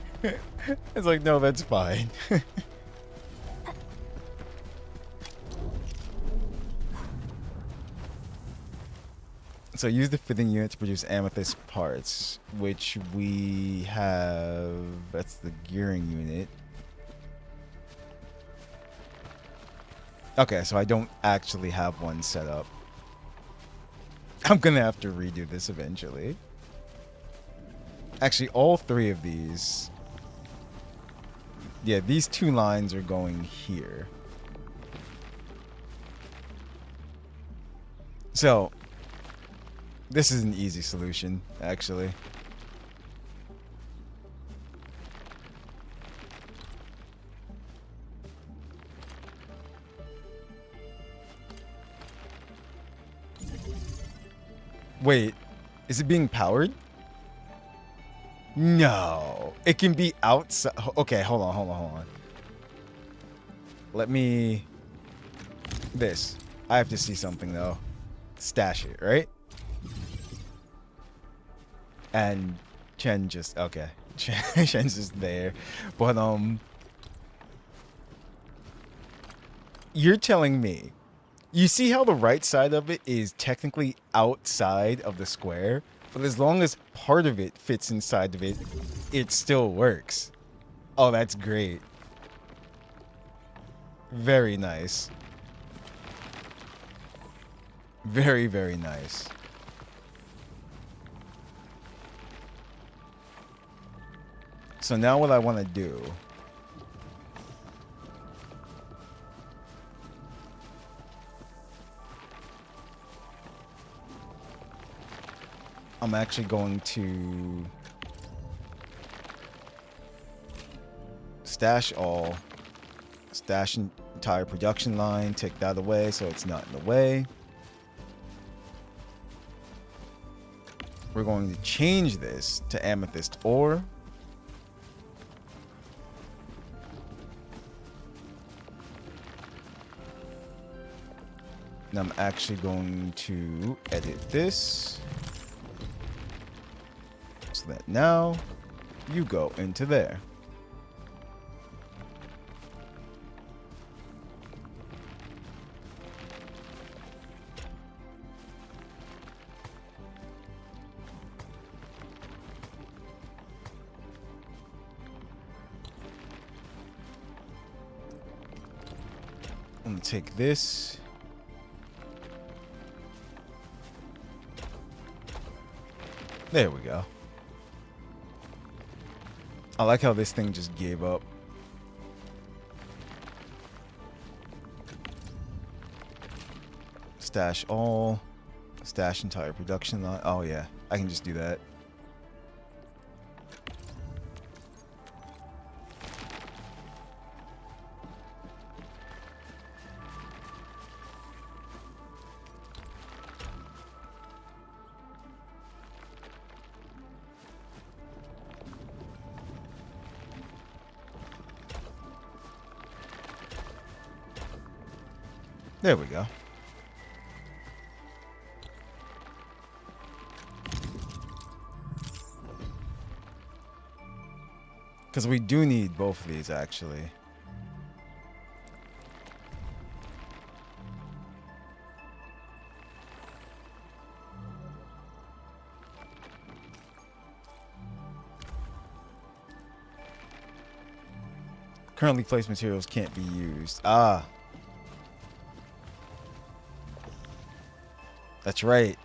It's like, no, that's fine. So use the fitting unit to produce amethyst parts, which we have. That's the gearing unit. Okay, so I don't actually have one set up. I'm gonna have to redo this eventually. Actually, all three of these. Yeah, these two lines are going here. So this is an easy solution, actually. Wait, is it being powered? No, it can be outside. Okay, hold on. Let me... This. I have to see something, though. Stash it, right? And Chen just... Okay. Chen's just there. But, you're telling me... You see how the right side of it is technically outside of the square? But as long as part of it fits inside of it, it still works. Oh, that's great. Very nice. Very, very nice. So now what I want to do... I'm actually going to stash all, stash entire production line, take that away so it's not in the way. We're going to change this to amethyst ore. And I'm actually going to edit this so that now you go into there. I'm gonna take this. There we go. I like how this thing just gave up. Stash all. Stash entire production line. Oh yeah, I can just do that. There we go. Because we do need both of these, actually. Currently placed materials can't be used. Ah. That's right.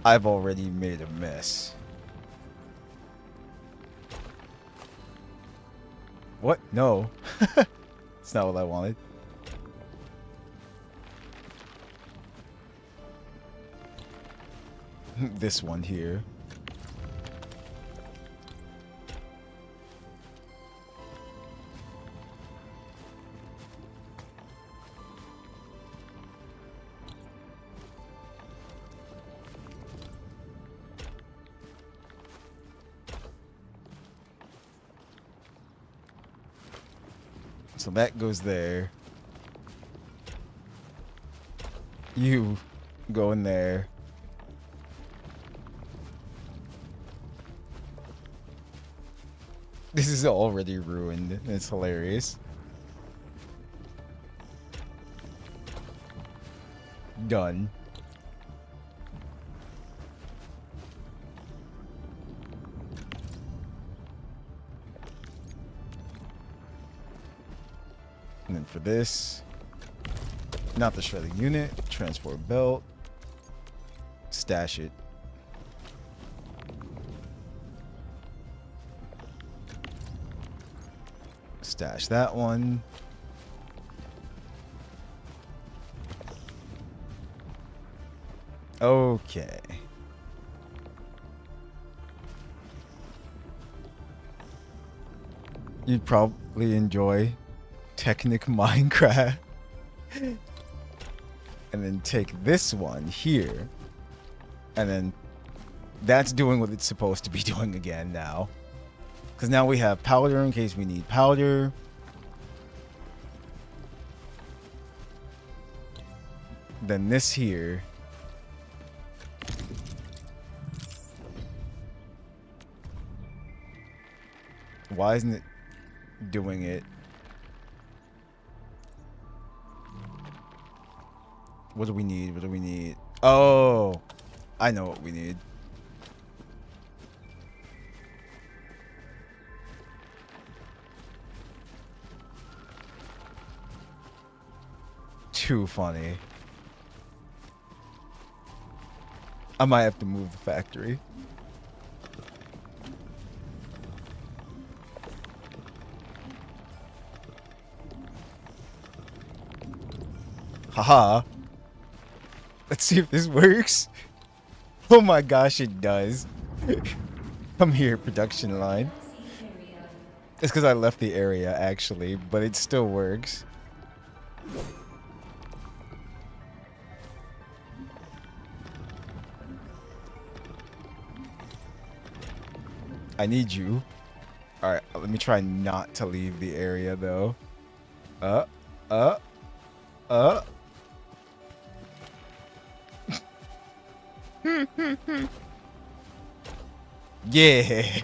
I've already made a mess. What? No. It's not what I wanted. This one here. So that goes there. You go in there. This is already ruined. It's hilarious. Done. And then for this, not the shredding unit, transport belt, stash it. Stash that one. Okay. You'd probably enjoy Technic Minecraft. And then take this one here. And then that's doing what it's supposed to be doing again now. Because now we have powder in case we need powder. Then this here. Why isn't it doing it? What do we need? What do we need? Oh, I know what we need. Too funny. I might have to move the factory. Haha. Let's see if this works. Oh my gosh, it does. Come here, production line. It's because I left the area, actually, but it still works. I need you. All right, let me try not to leave the area though. Uh. Yeah.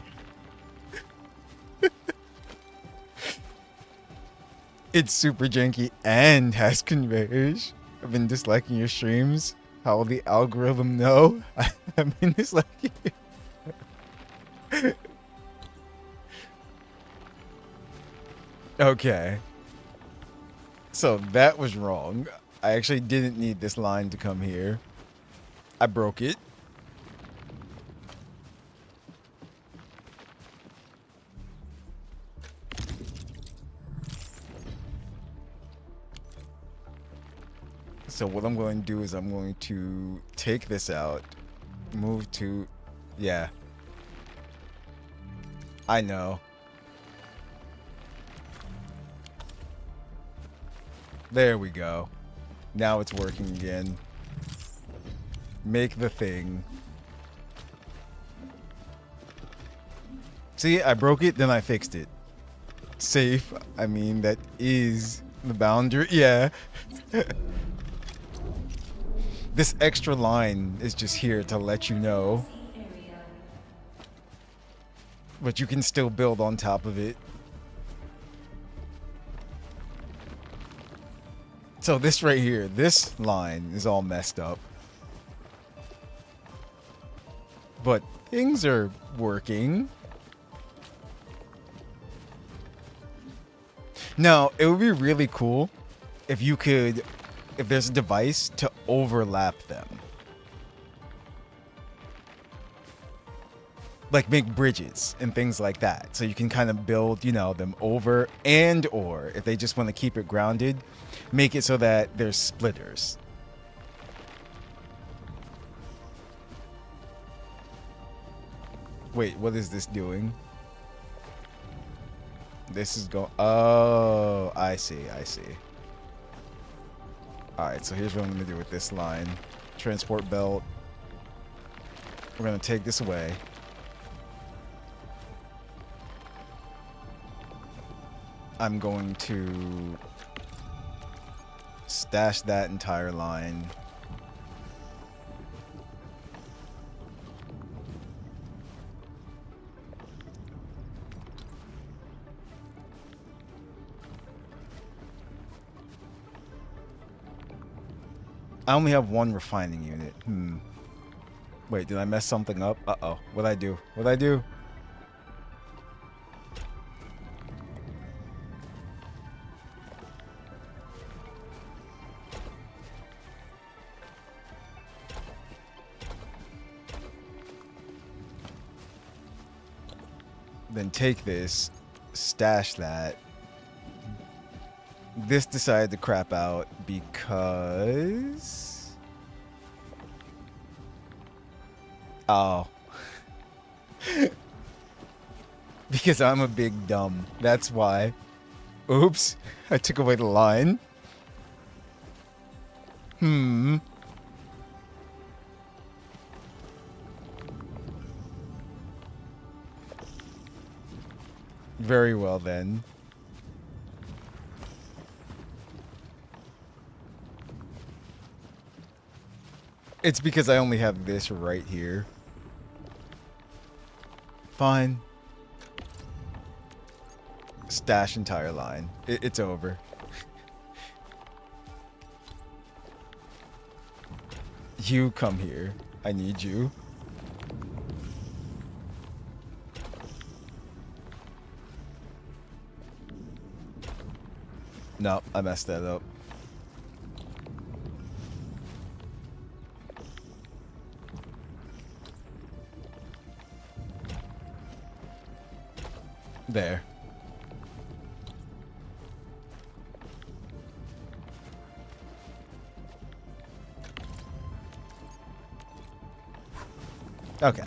It's super janky and has conveyors. I've been disliking your streams. How will the algorithm know? I've been disliking it. Okay. So that was wrong. I actually didn't need this line to come here. I broke it. So what I'm going to do is I'm going to take this out, move to, yeah. I know. There we go. Now it's working again. Make the thing. See, I broke it, then I fixed it. Safe. I mean, that is the boundary. Yeah. This extra line is just here to let you know. But you can still build on top of it. So this right here, this line is all messed up. But things are working. Now, it would be really cool if you could, if there's a device to overlap them. Like make bridges and things like that. So you can kind of build, you know, them over, and or if they just want to keep it grounded, make it so that there's splitters. Wait, what is this doing? This is going... Oh, I see, I see. Alright, so here's what I'm going to do with this line. Transport belt. We're going to take this away. I'm going to stash that entire line. I only have one refining unit. Wait, did I mess something up? Uh-oh. What'd I do? What'd I do? Then take this, stash that. This decided to crap out because... Oh. Because I'm a big dumb. That's why. Oops. I took away the line. Very well then. It's because I only have this right here. Fine. Stash entire line. It's over. You come here. I need you. No, I messed that up. There. Okay.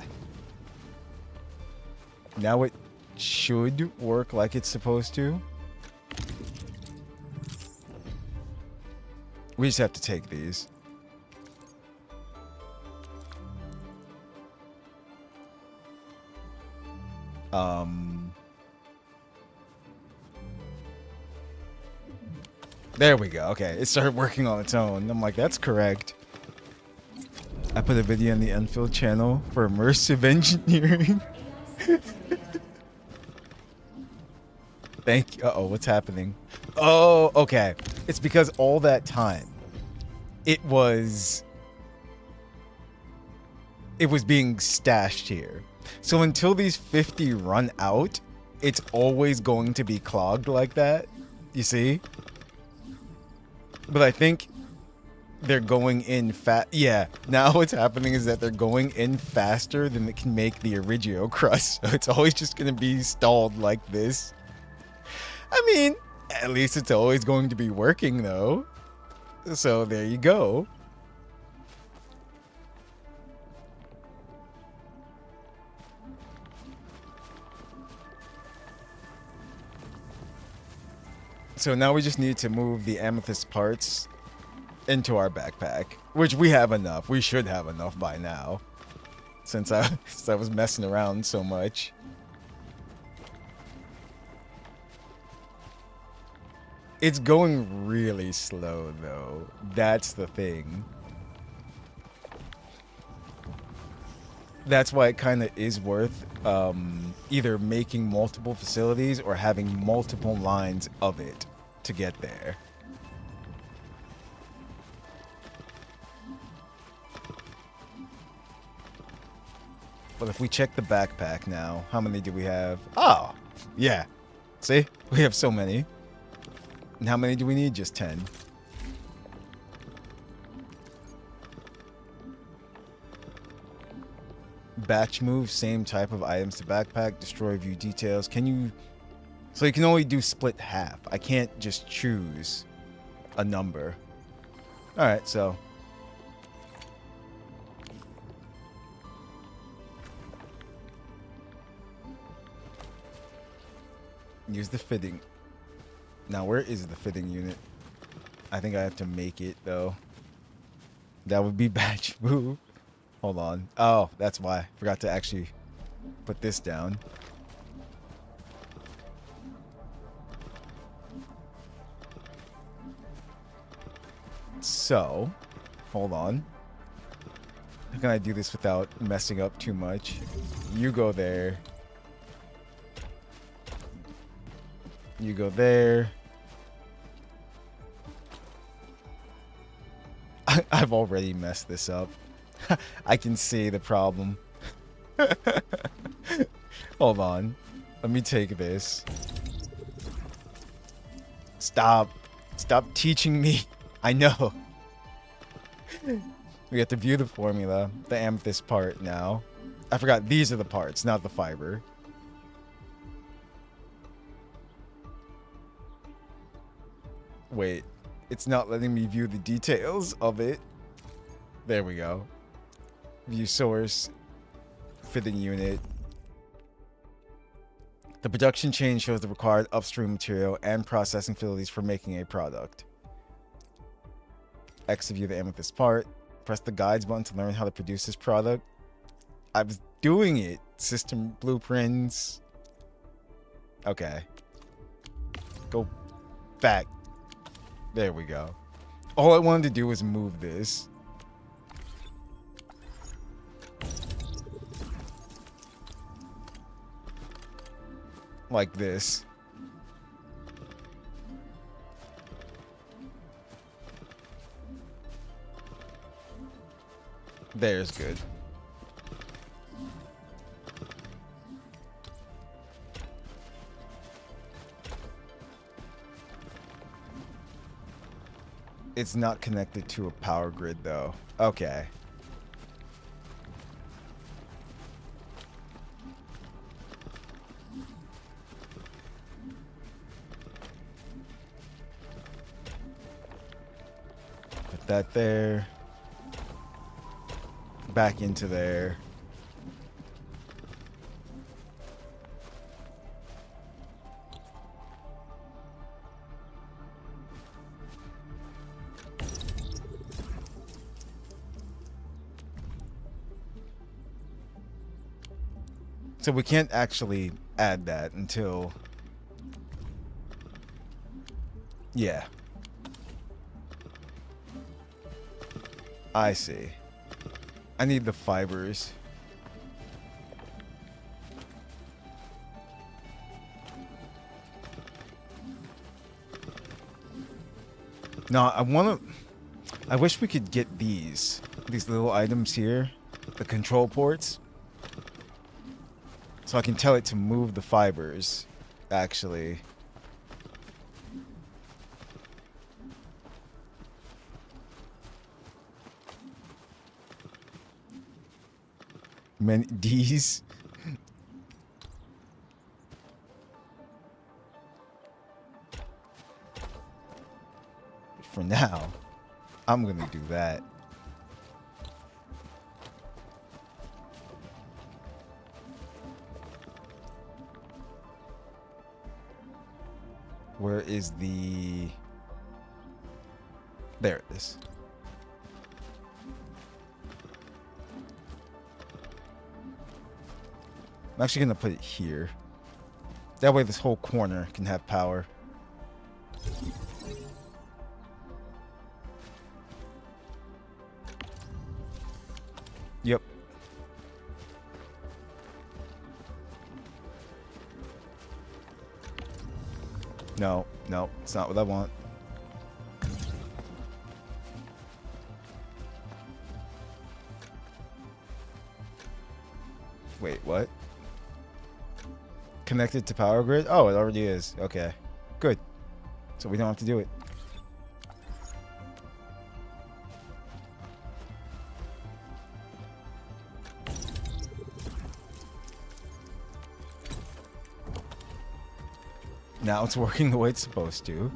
Now it should work like it's supposed to. We just have to take these. There we go. Okay, it started working on its own. I'm like, that's correct. I put a video on the Enfield channel for immersive engineering. Thank you. Uh-oh, what's happening? Oh, okay. It's because all that time, it was being stashed here. So until these 50 run out, it's always going to be clogged like that. You see? But I think they're going in yeah, now what's happening is that they're going in faster than it can make the Origio crust. So it's always just going to be stalled like this. I mean, at least it's always going to be working though. So there you go. So now we just need to move the amethyst parts into our backpack, which we have enough. We should have enough by now, since I was messing around so much. It's going really slow though. That's the thing. That's why it kind of is worth either making multiple facilities or having multiple lines of it to get there. But if we check the backpack now, how many do we have? Oh, yeah. See? We have so many. And how many do we need? Just 10. Batch move, same type of items to backpack, destroy view details. Can you... So you can only do split half. I can't just choose a number. Alright, so... use the fitting. Now, where is the fitting unit? I think I have to make it, though. That would be batch move. Hold on. Oh, that's why. Forgot to actually put this down. So, hold on. How can I do this without messing up too much? You go there. You go there. I've already messed this up. I can see the problem. Hold on. Let me take this. Stop. Stop teaching me. I know. We have to view the formula. The amethyst part now. I forgot these are the parts, not the fiber. Wait. It's not letting me view the details of it. There we go. View source. Fitting unit. The production chain shows the required upstream material and processing facilities for making a product. X to view the amethyst part. Press the guides button to learn how to produce this product. I was doing it. System blueprints. Okay. Go back. There we go. All I wanted to do was move this. Like this. There's good. It's not connected to a power grid though. Okay. Put that there. Back into there. So we can't actually add that until... Yeah. I see. I need the fibers. No, I wish we could get these little items here, the control ports, so I can tell it to move the fibers, actually. Many D's. For now, I'm gonna do that. Where is the... There it is. I'm actually gonna put it here. That way this whole corner can have power. Yep. No, no, it's not what I want. Wait, what? Connected to power grid? Oh, it already is. Okay. Good. So we don't have to do it. Now it's working the way it's supposed to.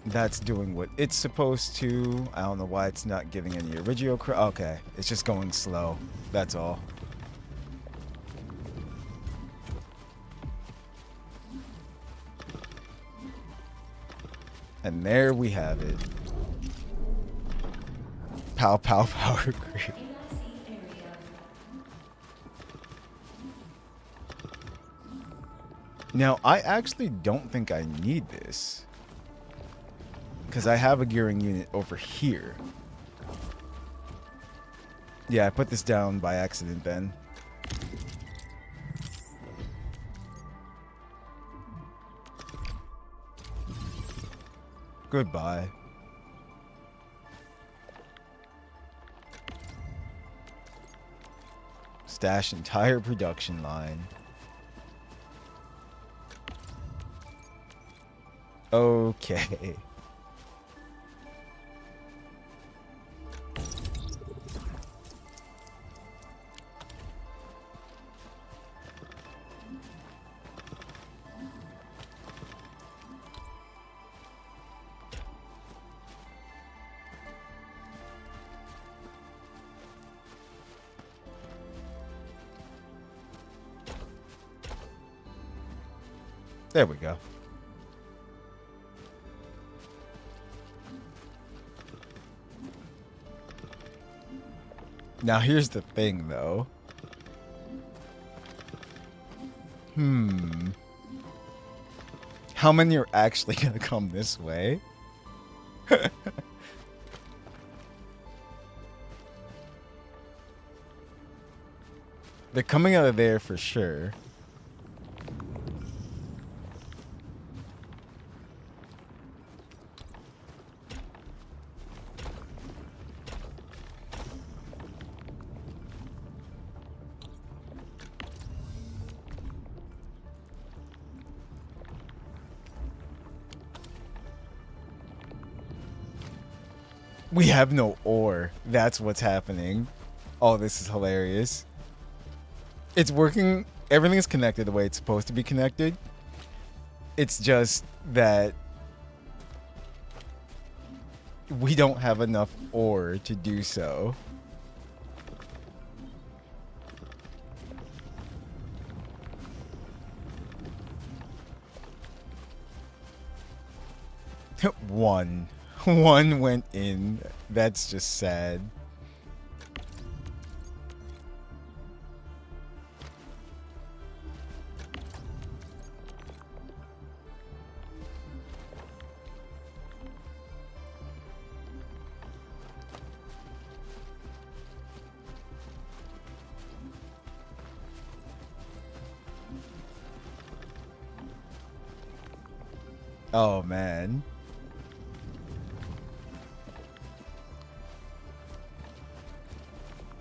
That's doing what it's supposed to. I don't know why it's not giving any original. Okay, it's just going slow. That's all. And there we have it. Pow pow power grid. Now, I actually don't think I need this, because I have a gearing unit over here. Yeah, I put this down by accident then. Goodbye. Stash entire production line. Okay. There we go. Now here's the thing, though. How many are actually gonna come this way? They're coming out of there for sure. We have no ore. That's what's happening. Oh, this is hilarious. It's working. Everything's connected the way it's supposed to be connected. It's just that we don't have enough ore to do so. One. One went in. That's just sad. Oh, man.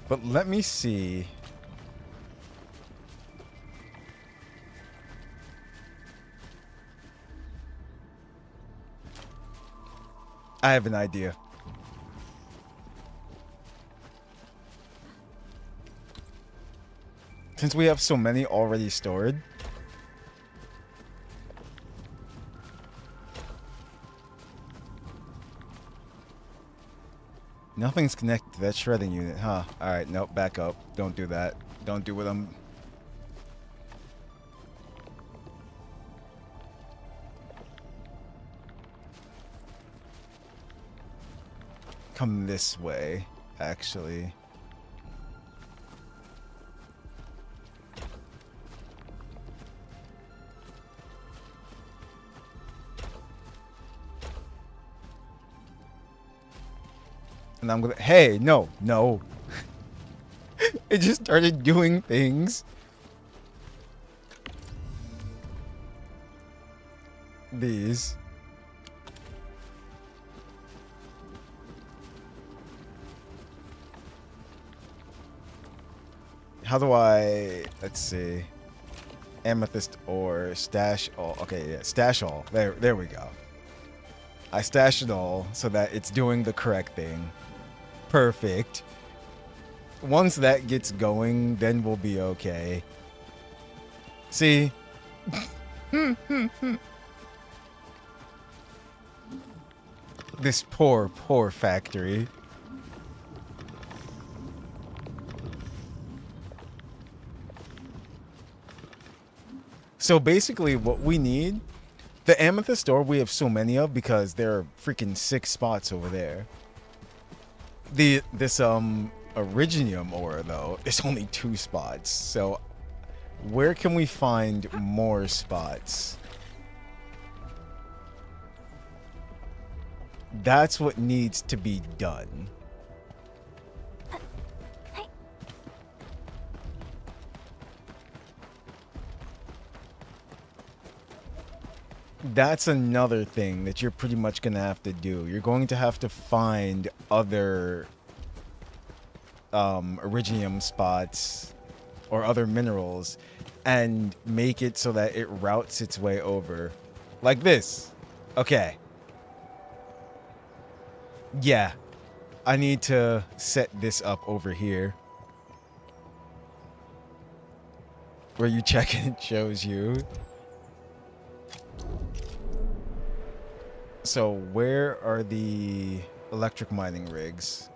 But let me see. I have an idea. Since we have so many already stored, nothing's connected to that shredding unit, huh? Alright, nope, back up. Don't do that. Don't do what I'm... Come this way, actually. And I'm gonna... Hey, no, no. It just started doing things. These. How do I... Let's see. Amethyst ore, stash all. Okay, yeah, stash all. There we go. I stashed it all so that it's doing the correct thing. Perfect. Once that gets going, then we'll be okay. See? This poor, poor factory. So basically what we need, the amethyst ore we have so many of because there are freaking 6 spots over there. This Originium ore though is only 2 spots. So where can we find more spots? That's what needs to be done. That's another thing that you're pretty much going to have to do. You're going to have to find other Originium spots or other minerals and make it so that it routes its way over. Like this. Okay. Yeah. I need to set this up over here. Where you check and it shows you. So where are the electric mining rigs?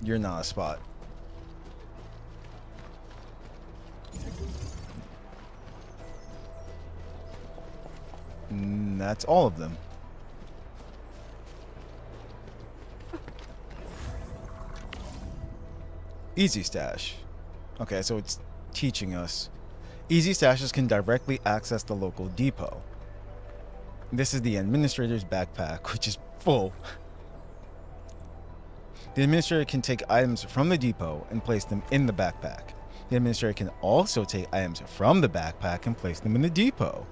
You're not a spot. That's all of them. Easy stash. Okay, so it's teaching us. Easy stashes can directly access the local depot. This is the administrator's backpack, which is full. The administrator can take items from the depot and place them in the backpack. The administrator can also take items from the backpack and place them in the depot.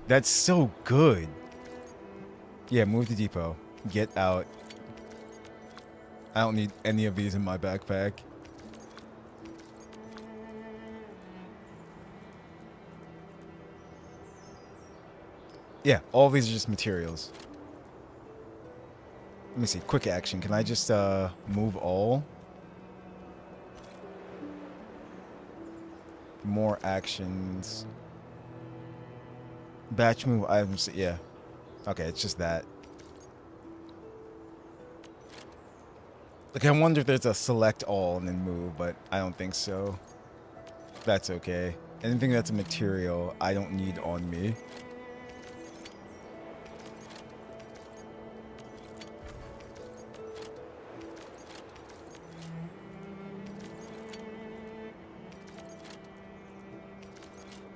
That's so good. Yeah, move the depot. Get out. I don't need any of these in my backpack. Yeah, all these are just materials. Let me see. Quick action. Can I just move all? More actions. Batch move items. Yeah. Okay, it's just that. Like, I wonder if there's a select all and then move, but I don't think so. That's okay. Anything that's a material, I don't need on me.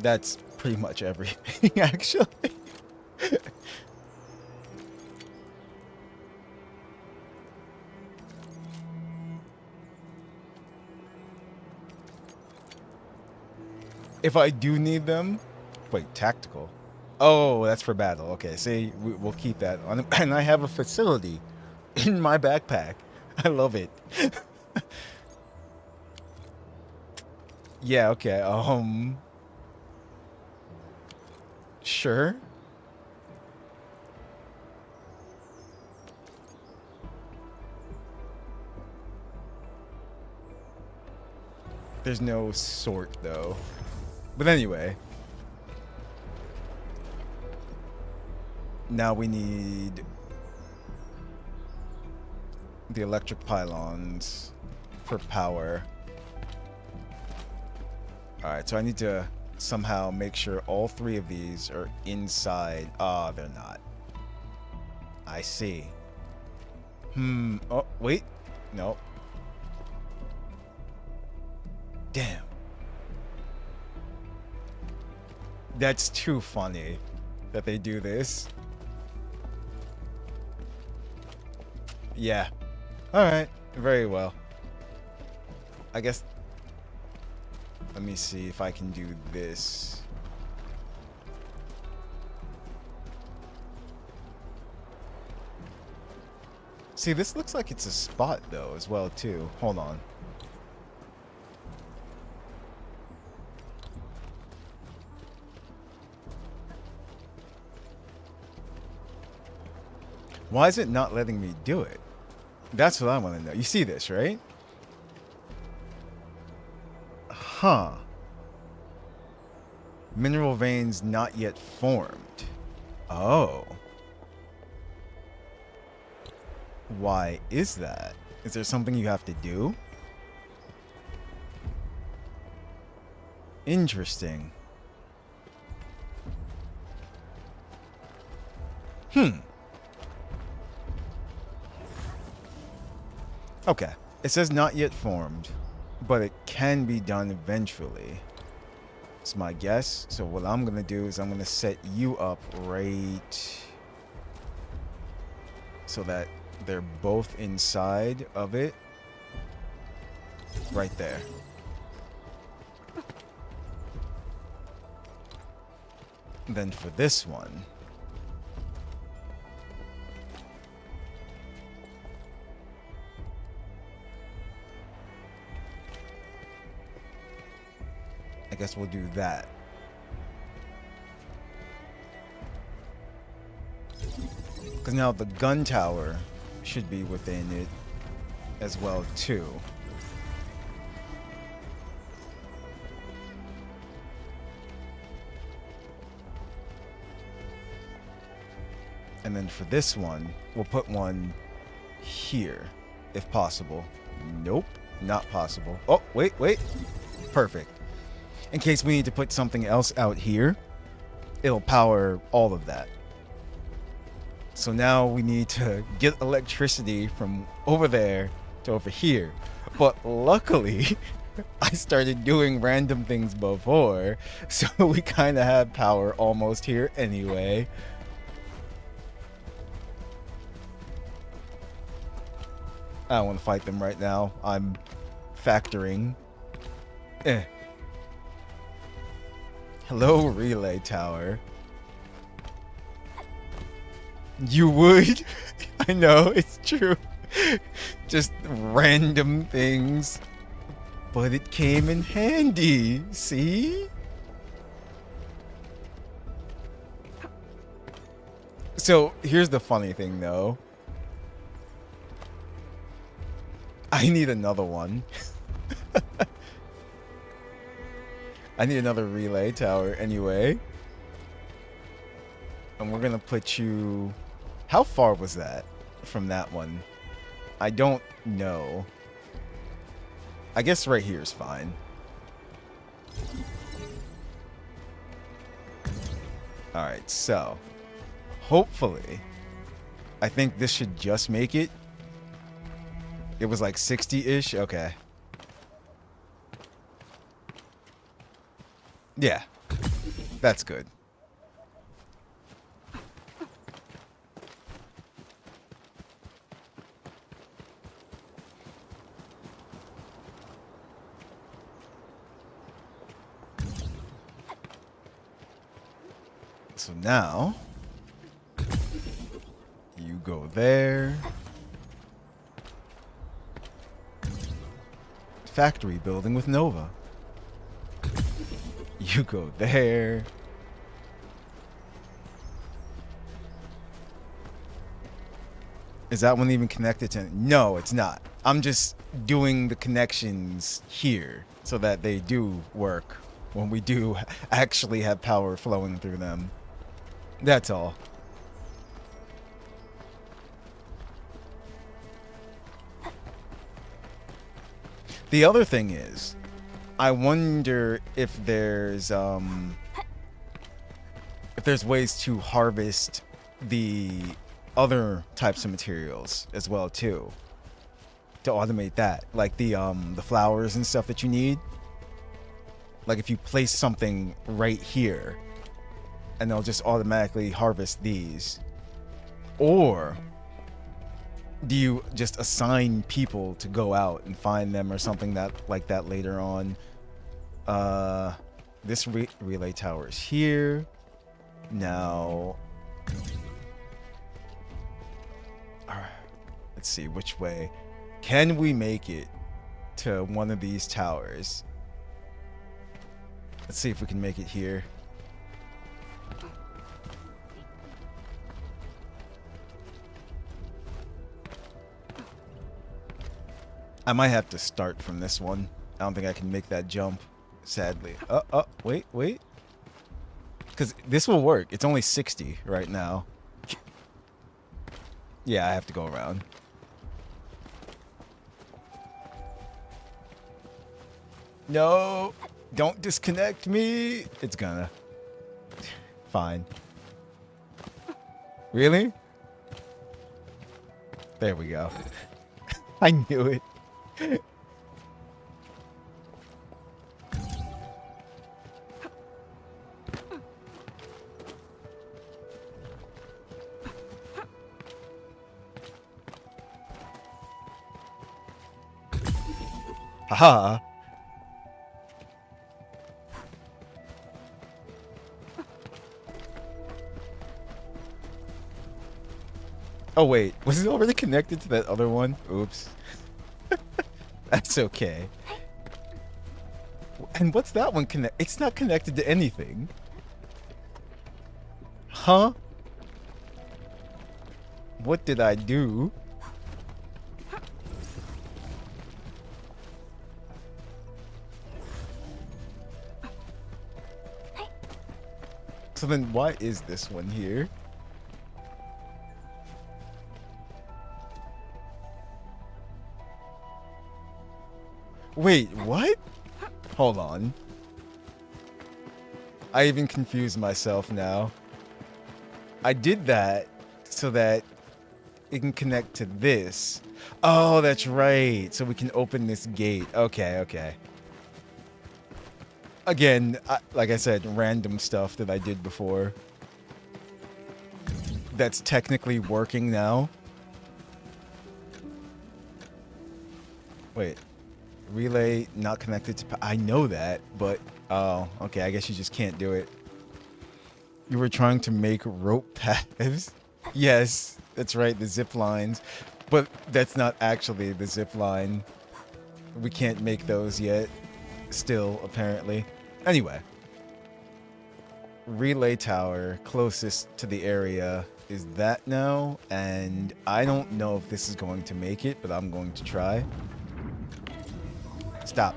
That's pretty much everything, actually. If I do need them... Wait, tactical. Oh, that's for battle. Okay, see, we'll keep that on. And I have a facility in my backpack. I love it. Yeah, okay. Sure. There's no sort, though. But anyway. Now we need the electric pylons for power. Alright, so I need to somehow make sure all three of these are inside. Ah, they're not. I see. Oh, wait. No. Damn. That's too funny that they do this. Yeah. Alright. Very well. I guess... Let me see if I can do this. See, this looks like it's a spot, though, as well, too. Hold on. Why is it not letting me do it? That's what I want to know. You see this, right? Huh. Mineral veins not yet formed. Oh. Why is that? Is there something you have to do? Interesting. Okay. It says not yet formed, but it can be done eventually. It's my guess. So what I'm going to do is I'm going to set you up right so that they're both inside of it. Right there. Then for this one, I guess we'll do that. Because now the gun tower should be within it as well too. And then for this one, we'll put one here, if possible. Nope, not possible. Oh, wait. Perfect. In case we need to put something else out here, it'll power all of that. So now we need to get electricity from over there to over here. But luckily, I started doing random things before, so we kind of have power almost here anyway. I don't want to fight them right now. I'm factoring. Hello, relay tower. You would? I know, it's true. Just random things. But it came in handy, see? So, here's the funny thing, though. I need another one. I need another relay tower anyway. And we're gonna put you... How far was that from that one? I don't know. I guess right here is fine. Alright, so hopefully, I think this should just make it. It was like 60-ish. Okay. Yeah, that's good. So now, you go there. Factory building with Nova. You go there. Is that one even connected to? No, it's not. I'm just doing the connections here so that they do work when we do actually have power flowing through them. That's all. The other thing is, I wonder if there's ways to harvest the other types of materials as well too, to automate that, like the flowers and stuff that you need. Like if you place something right here, and they'll just automatically harvest these, or do you just assign people to go out and find them or something that like that later on? This relay tower is here. Now, let's see which way. Can we make it to one of these towers? Let's see if we can make it here. I might have to start from this one. I don't think I can make that jump, sadly. Wait. Because this will work. It's only 60 right now. Yeah, I have to go around. No, don't disconnect me. It's gonna. Fine. Really? There we go. I knew it. Haha. Oh wait, was it already connected to that other one? Oops. That's okay. And what's that one connect? It's not connected to anything. Huh? What did I do? So then why is this one here? Wait, what? Hold on. I even confused myself now. I did that so that it can connect to this. Oh, that's right. So we can open this gate. Okay. Again, like I said, random stuff that I did before. That's technically working now. Wait. Relay not connected to... I know that, but... Oh, okay, I guess you just can't do it. You were trying to make rope paths? Yes, that's right, the zip lines. But that's not actually the zip line. We can't make those yet. Still, apparently. Anyway. Relay tower closest to the area is that now. And I don't know if this is going to make it, but I'm going to try. Stop.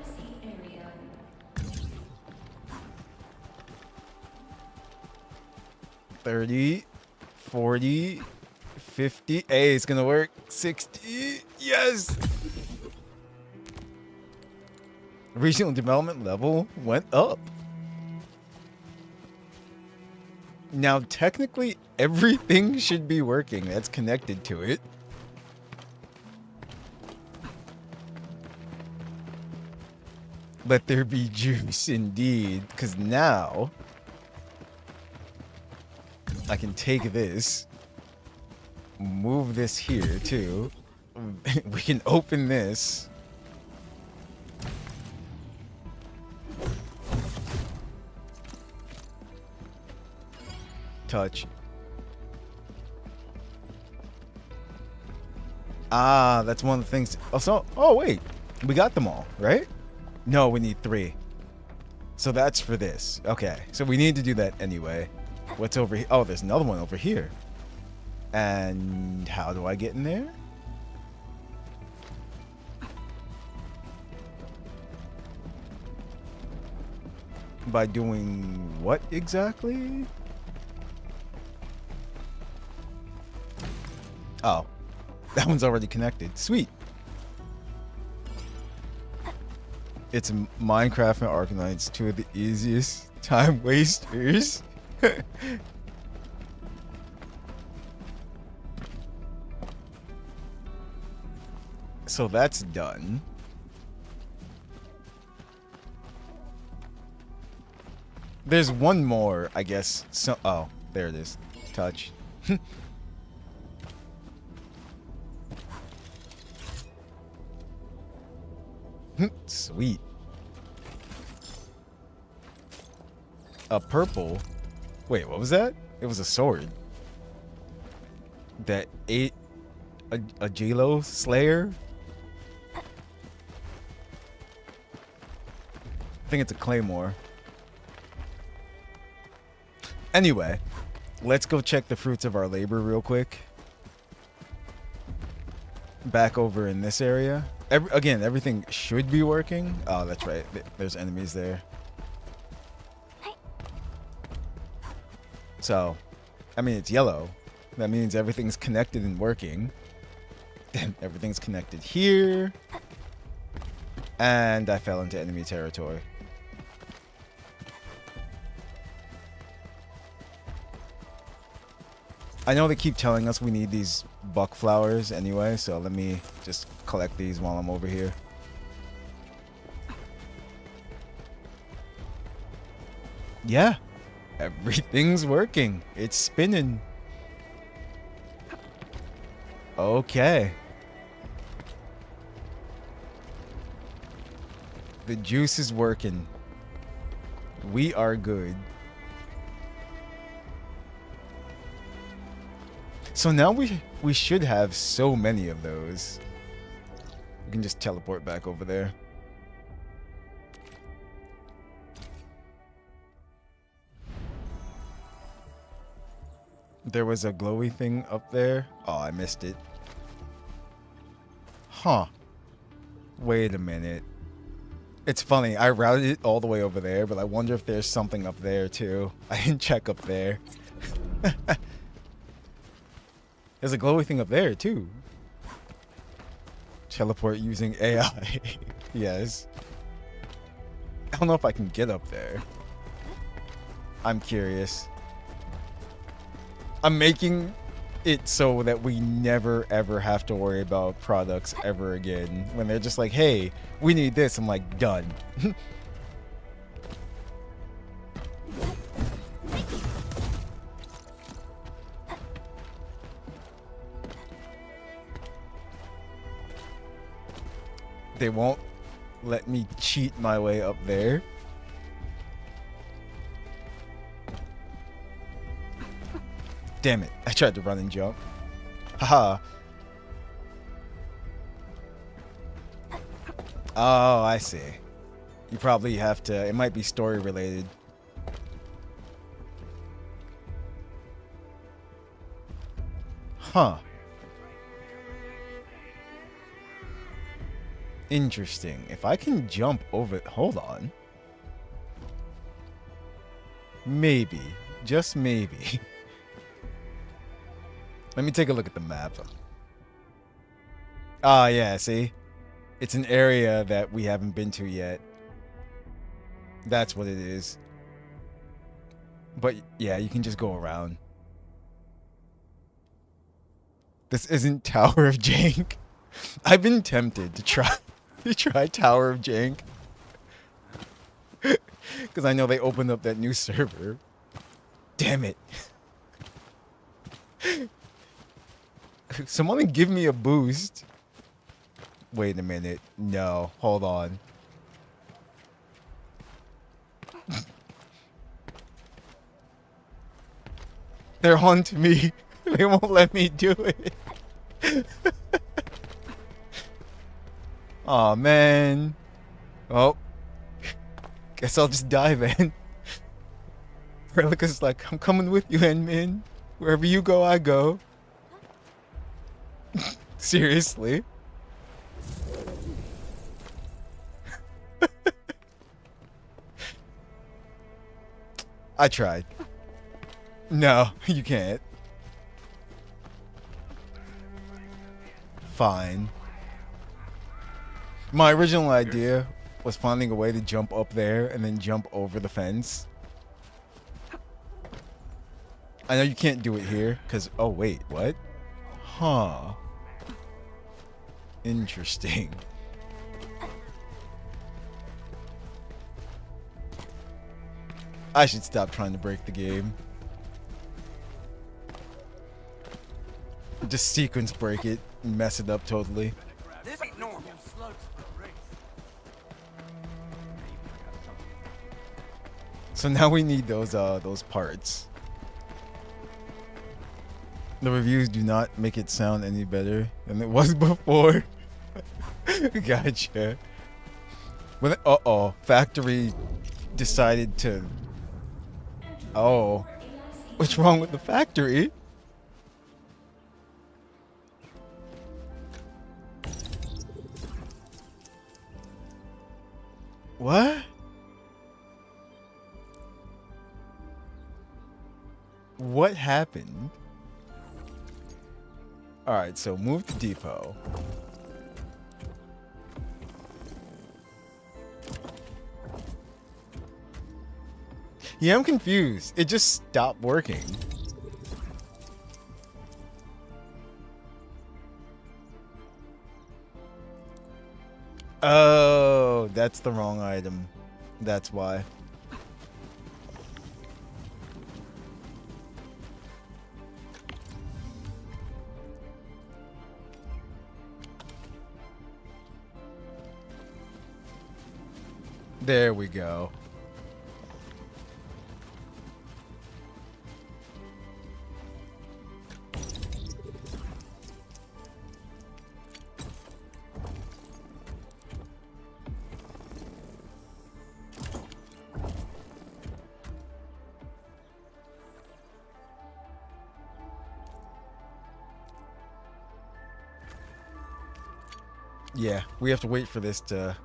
$30, $40, 50. Hey, it's gonna work. 60. Yes! Regional development level went up. Now, technically, everything should be working that's connected to it. Let there be juice, indeed. Because now, I can take this, move this here, too. We can open this. Touch. Ah, that's one of the things. Also, oh wait, we got them all, right? No, we need 3. So that's for this. Okay, so we need to do that anyway. What's over here? Oh, there's another one over here. And how do I get in there? By doing what exactly? Oh, that one's already connected. Sweet. It's Minecraft and Arknights, 2 of the easiest time wasters. So that's done. There's one more, I guess. So, oh, there it is. Touch. Sweet. A purple. Wait, what was that? It was a sword. That ate a J-Lo Slayer? I think it's a claymore. Anyway, let's go check the fruits of our labor real quick. Back over in this area. Again, everything should be working. Oh, that's right. There's enemies there. So, I mean, it's yellow. That means everything's connected and working. And everything's connected here. And I fell into enemy territory. I know they keep telling us we need these buck flowers anyway, so let me just collect these while I'm over here. Yeah, everything's working. It's spinning. Okay. The juice is working. We are good. So now we should have so many of those. We can just teleport back over there. There was a glowy thing up there. Oh, I missed it. Huh. Wait a minute. It's funny, I routed it all the way over there, but I wonder if there's something up there too. I didn't check up there. There's a glowy thing up there too. Teleport using AI. Yes. I don't know if I can get up there. I'm curious. I'm making it so that we never ever have to worry about products ever again. When they're just like, hey, we need this, I'm like, done. They won't let me cheat my way up there. Damn it, I tried to run and jump. Haha. Oh, I see. You probably have to, it might be story related. Huh. Interesting. If I can jump over, hold on. Maybe, just maybe. Let me take a look at the map. Ah, yeah, see? It's an area that we haven't been to yet. That's what it is. But yeah, you can just go around. This isn't Tower of Jank. I've been tempted to try Tower of Jank. Because I know they opened up that new server. Damn it. Someone give me a boost. Wait a minute. No, hold on. They're on to me. They won't let me do it. Aw, man. Oh. Guess I'll just die then. Relica's like, I'm coming with you, Endmin. Wherever you go, I go. Seriously? I tried. No, you can't. Fine. My original idea was finding a way to jump up there and then jump over the fence. I know you can't do it here, because... Oh, wait, what? Huh. Interesting. I should stop trying to break the game. Just sequence break it and mess it up totally. This ain't normal. So now we need those parts. The reviews do not make it sound any better than it was before. Gotcha. When uh-oh, factory decided to... Oh. What's wrong with the factory? What? What happened? Alright, so move to depot. Yeah, I'm confused. It just stopped working. Oh, that's the wrong item. That's why. There we go. Yeah, we have to wait for this to...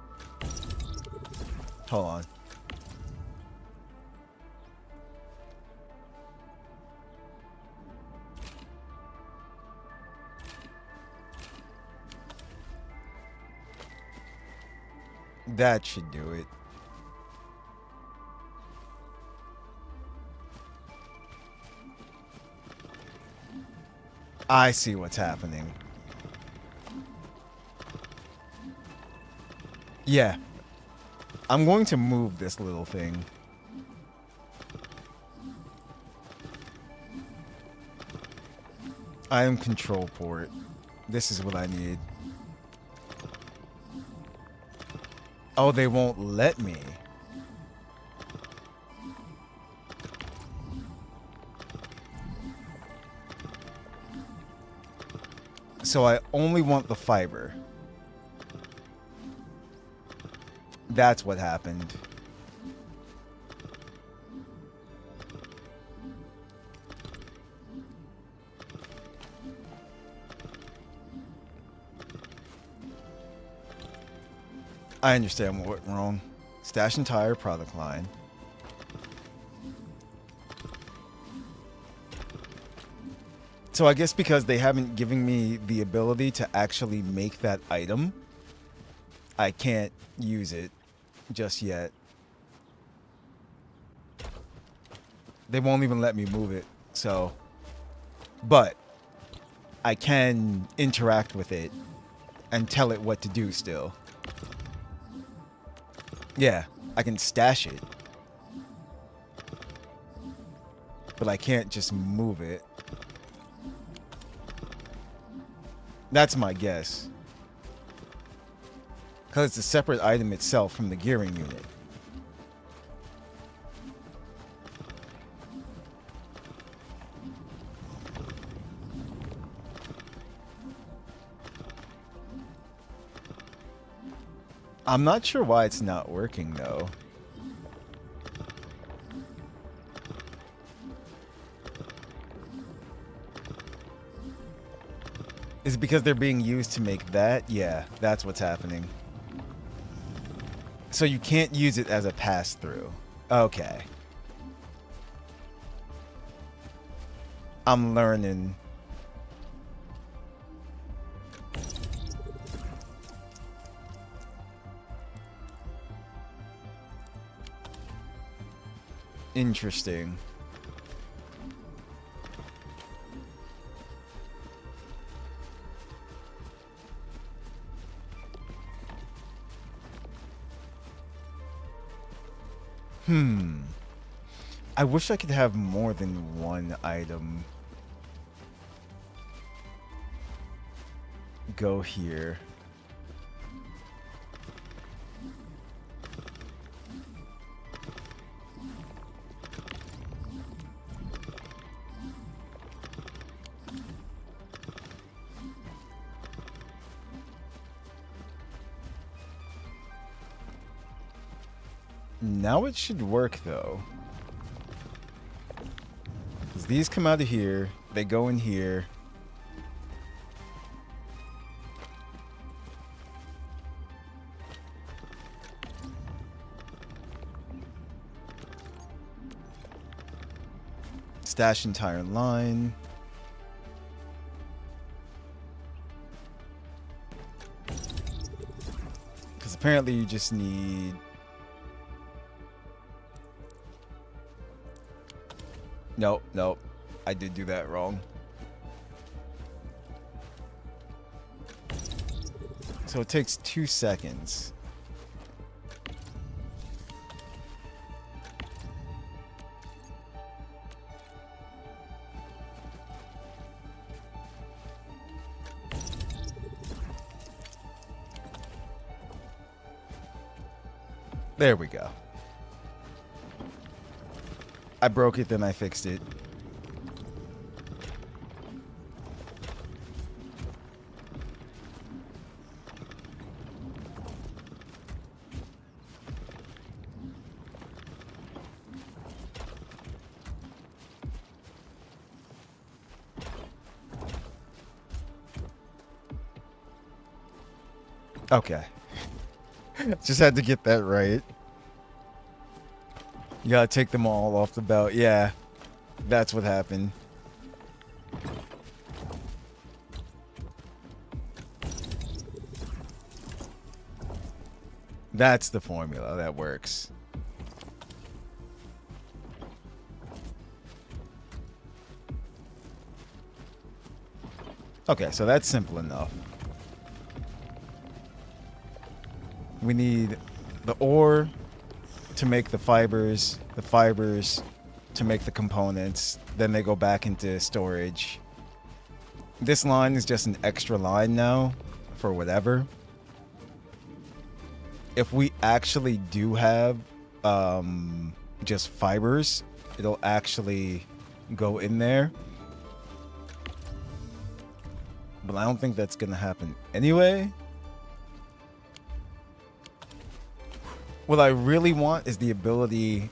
Hold on. That should do it. I see what's happening. Yeah. I'm going to move this little thing. Item control port. This is what I need. Oh, they won't let me. So I only want the fiber. That's what happened. I understand what went wrong. Stash entire product line. So I guess because they haven't given me the ability to actually make that item, I can't use it just yet. They won't even let me move it, so... But I can interact with it and tell it what to do still. Yeah, I can stash it. But I can't just move it. That's my guess. Because it's a separate item itself from the gearing unit. I'm not sure why it's not working though. Is it because they're being used to make that? Yeah, that's what's happening. So you can't use it as a pass-through. Okay. I'm learning. Interesting. I wish I could have more than one item go here. Now it should work though. Because these come out of here, they go in here. Stash entire line. Because apparently you just need... Nope, nope. I did do that wrong. So it takes 2 seconds. There we go. I broke it, then I fixed it. Okay. Just had to get that right. You gotta take them all off the belt. Yeah, that's what happened. That's the formula that works. Okay, so that's simple enough. We need the ore to make the fibers to make the components, then they go back into storage. This line is just an extra line now for whatever. If we actually do have just fibers, it'll actually go in there. But I don't think that's gonna happen anyway. What I really want is the ability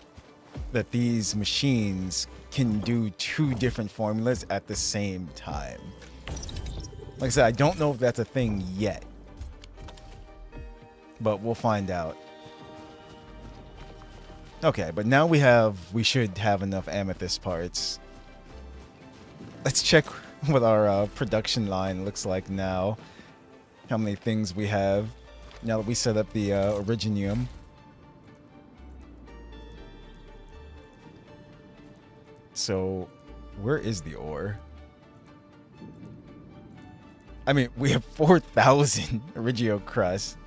that these machines can do 2 different formulas at the same time. Like I said, I don't know if that's a thing yet, but we'll find out. Okay, but now we should have enough amethyst parts. Let's check what our production line looks like now. How many things we have now that we set up the Originium. So, where is the ore? I mean, we have 4,000 Origio crust.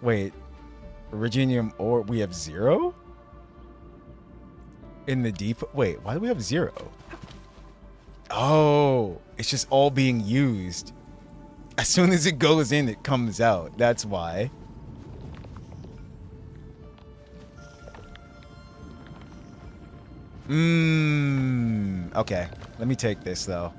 Wait, Originium ore, we have 0? In the deep? Wait, why do we have 0? Oh, it's just all being used. As soon as it goes in, it comes out. That's why. Okay, let me take this though.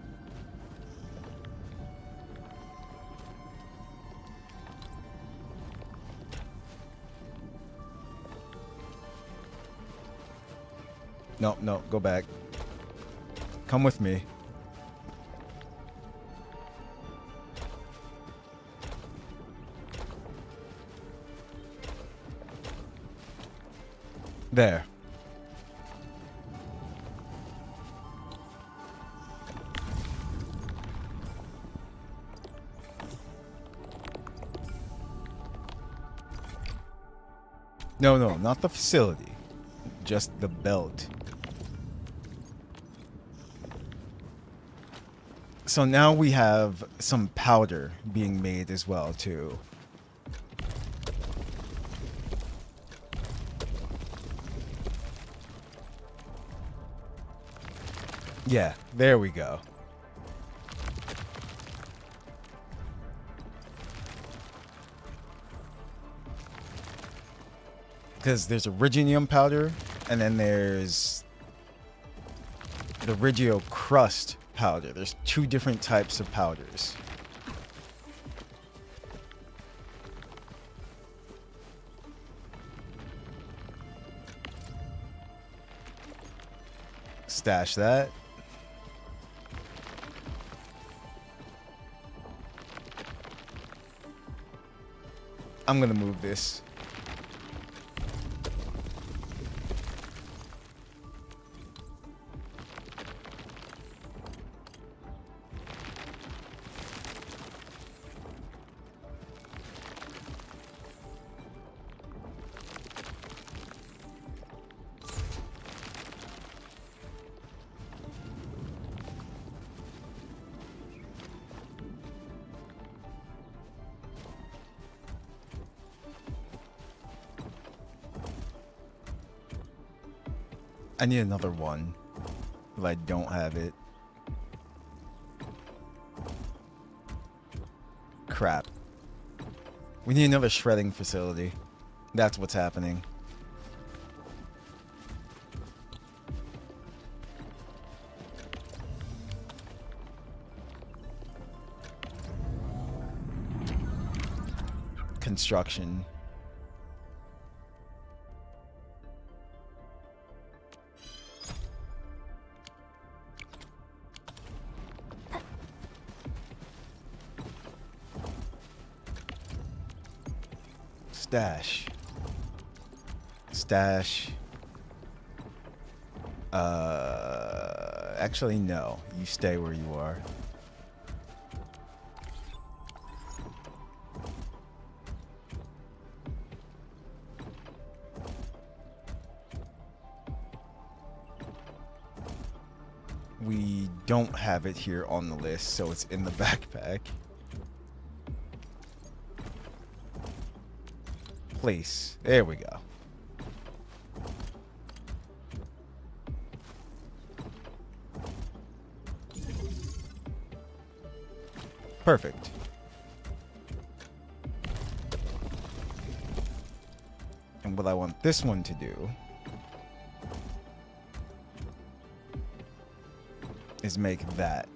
No, no, go back. Come with me. There. No, no, not the facility. Just the belt. So now we have some powder being made as well, too. Yeah, there we go. Because there's Originium powder, and then there's the Regio crust powder. There's 2 different types of powders. Stash that. I'm gonna move this. I need another one, but I don't have it. Crap. We need another shredding facility. That's what's happening. Construction. Stash. Stash. Actually, no. You stay where you are. We don't have it here on the list, so it's in the backpack. Place. There we go. Perfect. And what I want this one to do is make that.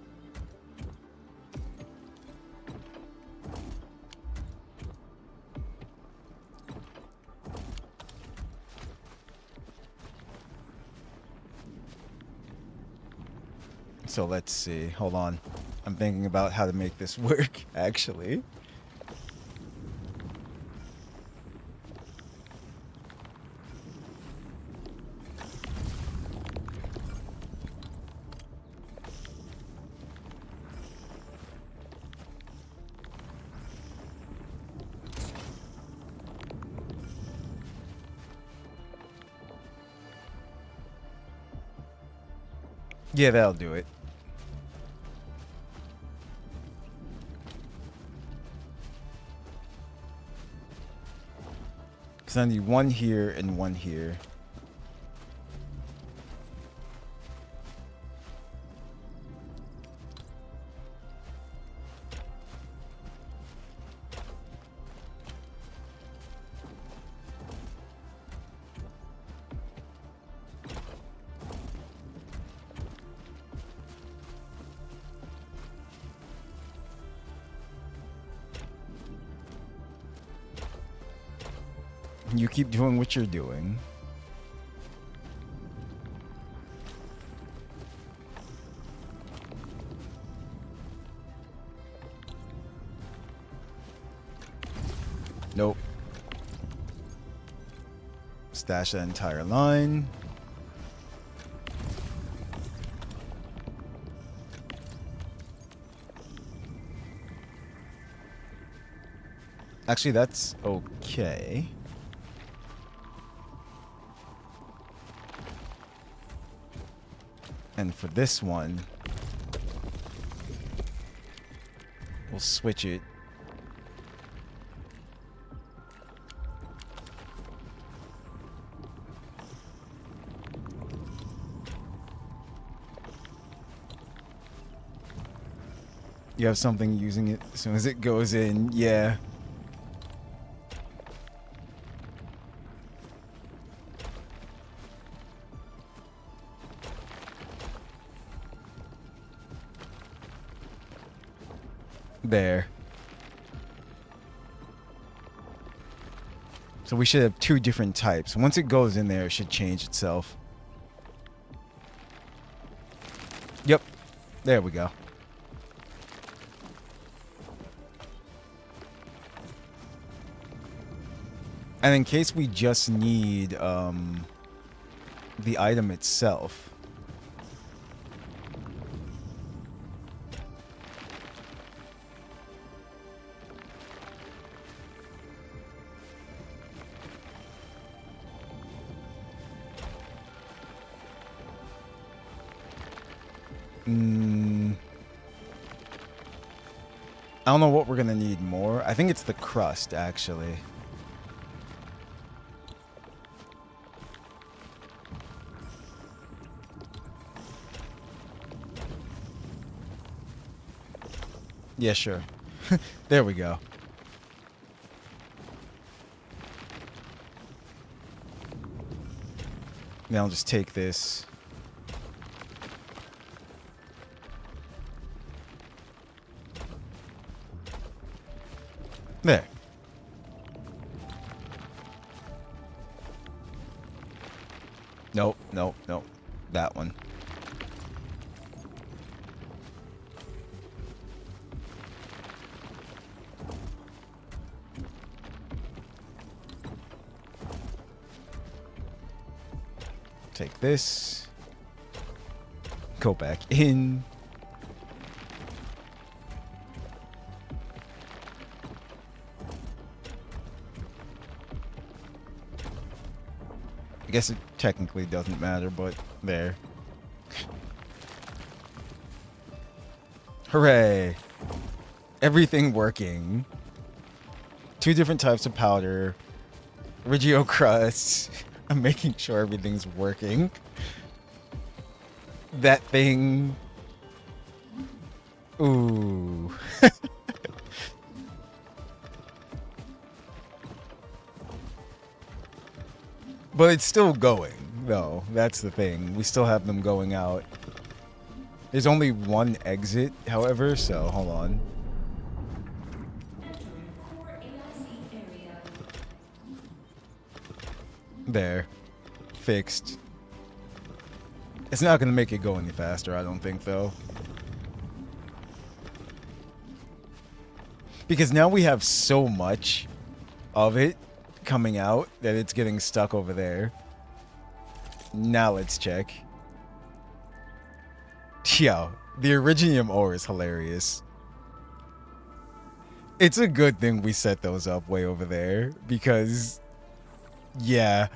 So let's see. Hold on. I'm thinking about how to make this work, actually. Yeah, that'll do it. Because I need one here and one here. You keep doing what you're doing. Nope. Stash that entire line. Actually, that's okay. And for this one, we'll switch it. You have something using it as soon as it goes in, yeah. There. So we should have two different types. Once it goes in there, it should change itself. Yep. There we go. And in case we just need the item itself. I don't know what we're gonna need more. I think it's the crust, actually. Yeah, sure. There we go. Now I'll just take this. There. Nope, nope, nope. That one. Take this. Go back in. I guess it technically doesn't matter, but there. Hooray! Everything working. Two different types of powder. Regio crust. I'm making sure everything's working. That thing. Ooh. But it's still going, though. That's the thing. We still have them going out. There's only one exit, however, so hold on. There. Fixed. It's not going to make it go any faster, I don't think, though. Because now we have so much of it coming out that it's getting stuck over there. Now let's check. Yo, the Originium ore is hilarious. It's a good thing we set those up way over there because, yeah.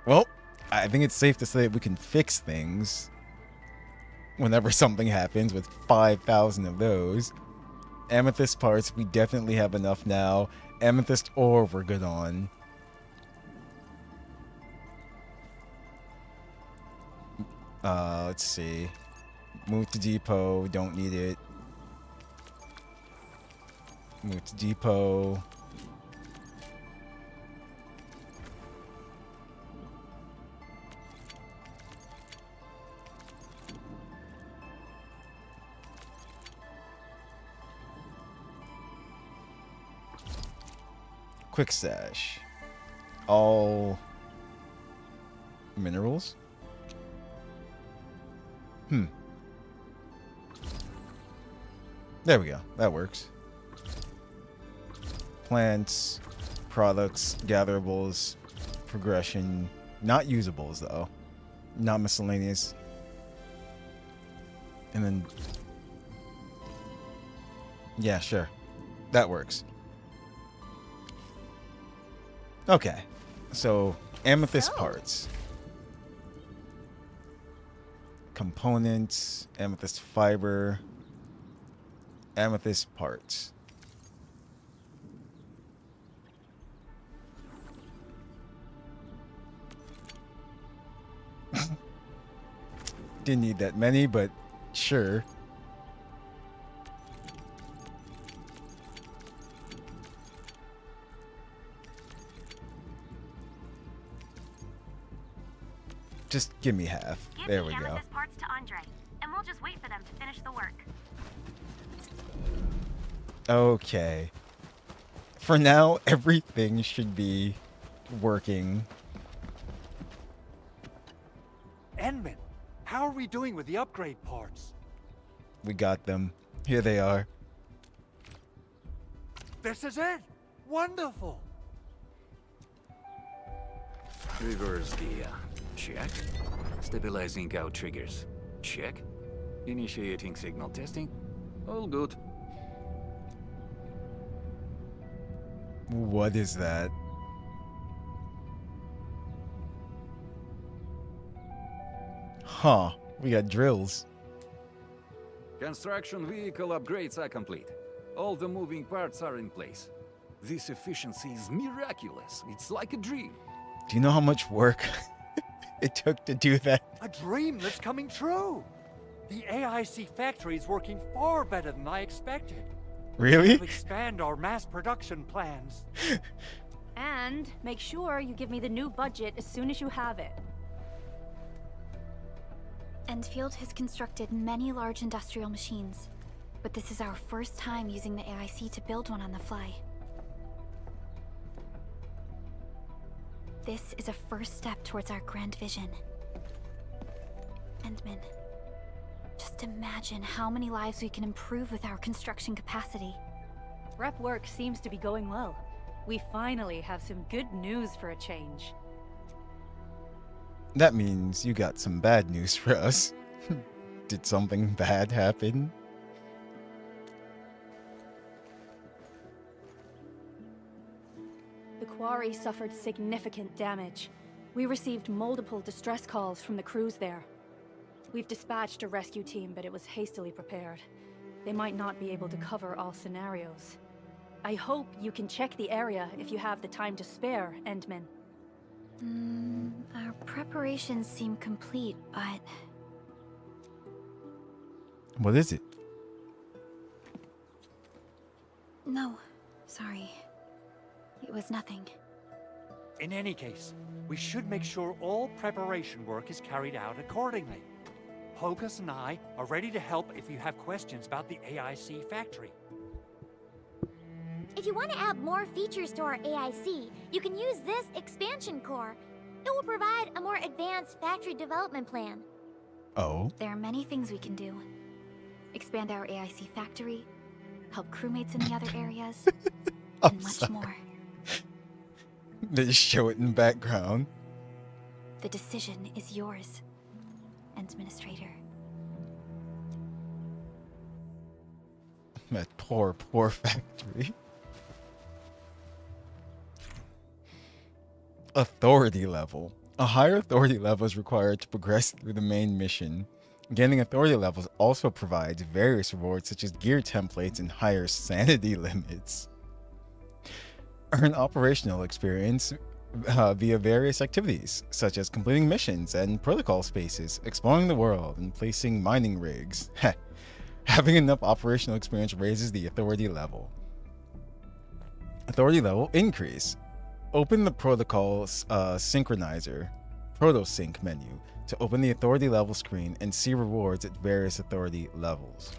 Well, I think it's safe to say we can fix things whenever something happens with 5,000 of those. Amethyst parts, we definitely have enough now. Amethyst ore, we're good on. Let's see. Move to depot, don't need it. Move to depot. Quick stash. All minerals? There we go. That works. Plants, products, gatherables, progression. Not usables, though. Not miscellaneous. And then... yeah, sure. That works. Okay. So, amethyst parts. Components, amethyst fiber, amethyst parts. Didn't need that many, but sure. Just give me half. There we go. Give the amethyst parts to Andre, and we'll just wait for them to finish the work. Okay. For now, everything should be working. Endman, how are we doing with the upgrade parts? We got them. Here they are. This is it! Wonderful! Reverse gear. Check. Stabilizing out triggers. Check. Initiating signal testing. All good. What is that? Huh. We got drills. Construction vehicle upgrades are complete. All the moving parts are in place. This efficiency is miraculous. It's like a dream. Do you know how much work it took to do that? A dream that's coming true! The AIC factory is working far better than I expected. Really? To expand our mass production plans. And make sure you give me the new budget as soon as you have it. Endfield has constructed many large industrial machines, but this is our first time using the AIC to build one on the fly. This is a first step towards our grand vision. Endman, just imagine how many lives we can improve with our construction capacity. Rep work seems to be going well. We finally have some good news for a change. That means you got some bad news for us. Did something bad happen? The quarry suffered significant damage. We received multiple distress calls from the crews there. We've dispatched a rescue team, but it was hastily prepared. They might not be able to cover all scenarios. I hope you can check the area if you have the time to spare, Endman. Our preparations seem complete, but... What is it? No, sorry. It was nothing. In any case, we should make sure all preparation work is carried out accordingly. Pocus and I are ready to help if you have questions about the AIC factory. If you want to add more features to our AIC, you can use this expansion core. It will provide a more advanced factory development plan. Oh? There are many things we can do. Expand our AIC factory, help crewmates in the other areas, and much more. They just show it in the background. The decision is yours, Endministrator. That poor, poor factory. Authority level. A higher authority level is required to progress through the main mission. Gaining authority levels also provides various rewards such as gear templates and higher sanity limits. Earn operational experience via various activities, such as completing missions and protocol spaces, exploring the world, and placing mining rigs. Having enough operational experience raises the authority level. Authority level increase. Open the protocol synchronizer, protosync menu to open the authority level screen and see rewards at various authority levels.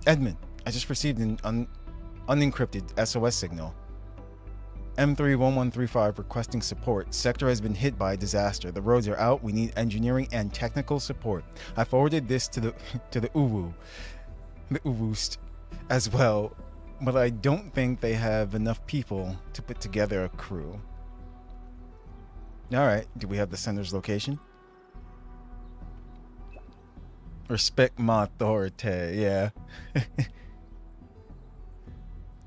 Edmund, I just received an unencrypted SOS signal. M31135 requesting support. Sector has been hit by a disaster. The roads are out. We need engineering and technical support. I forwarded this to the Uwoost as well, but I don't think they have enough people to put together a crew. Alright, do we have the sender's location? Respect my authority, yeah.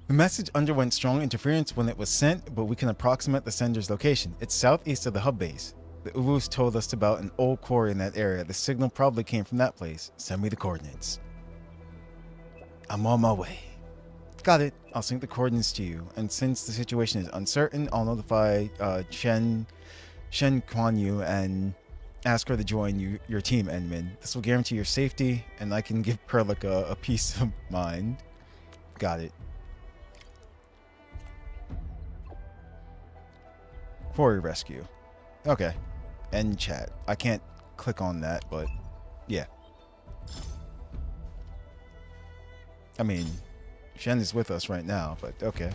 The message underwent strong interference when it was sent, but we can approximate the sender's location. It's southeast of the hub base. The Uwus told us about an old quarry in that area. The signal probably came from that place. Send me the coordinates. I'm on my way. Got it. I'll sync the coordinates to you. And since the situation is uncertain, I'll notify Shen Kuan Yu and ask her to join your team, Endmin. This will guarantee your safety, and I can give Perlica a peace of mind. Got it. Quarry rescue. Okay. End chat. I can't click on that, but yeah. I mean, Shen is with us right now, but okay.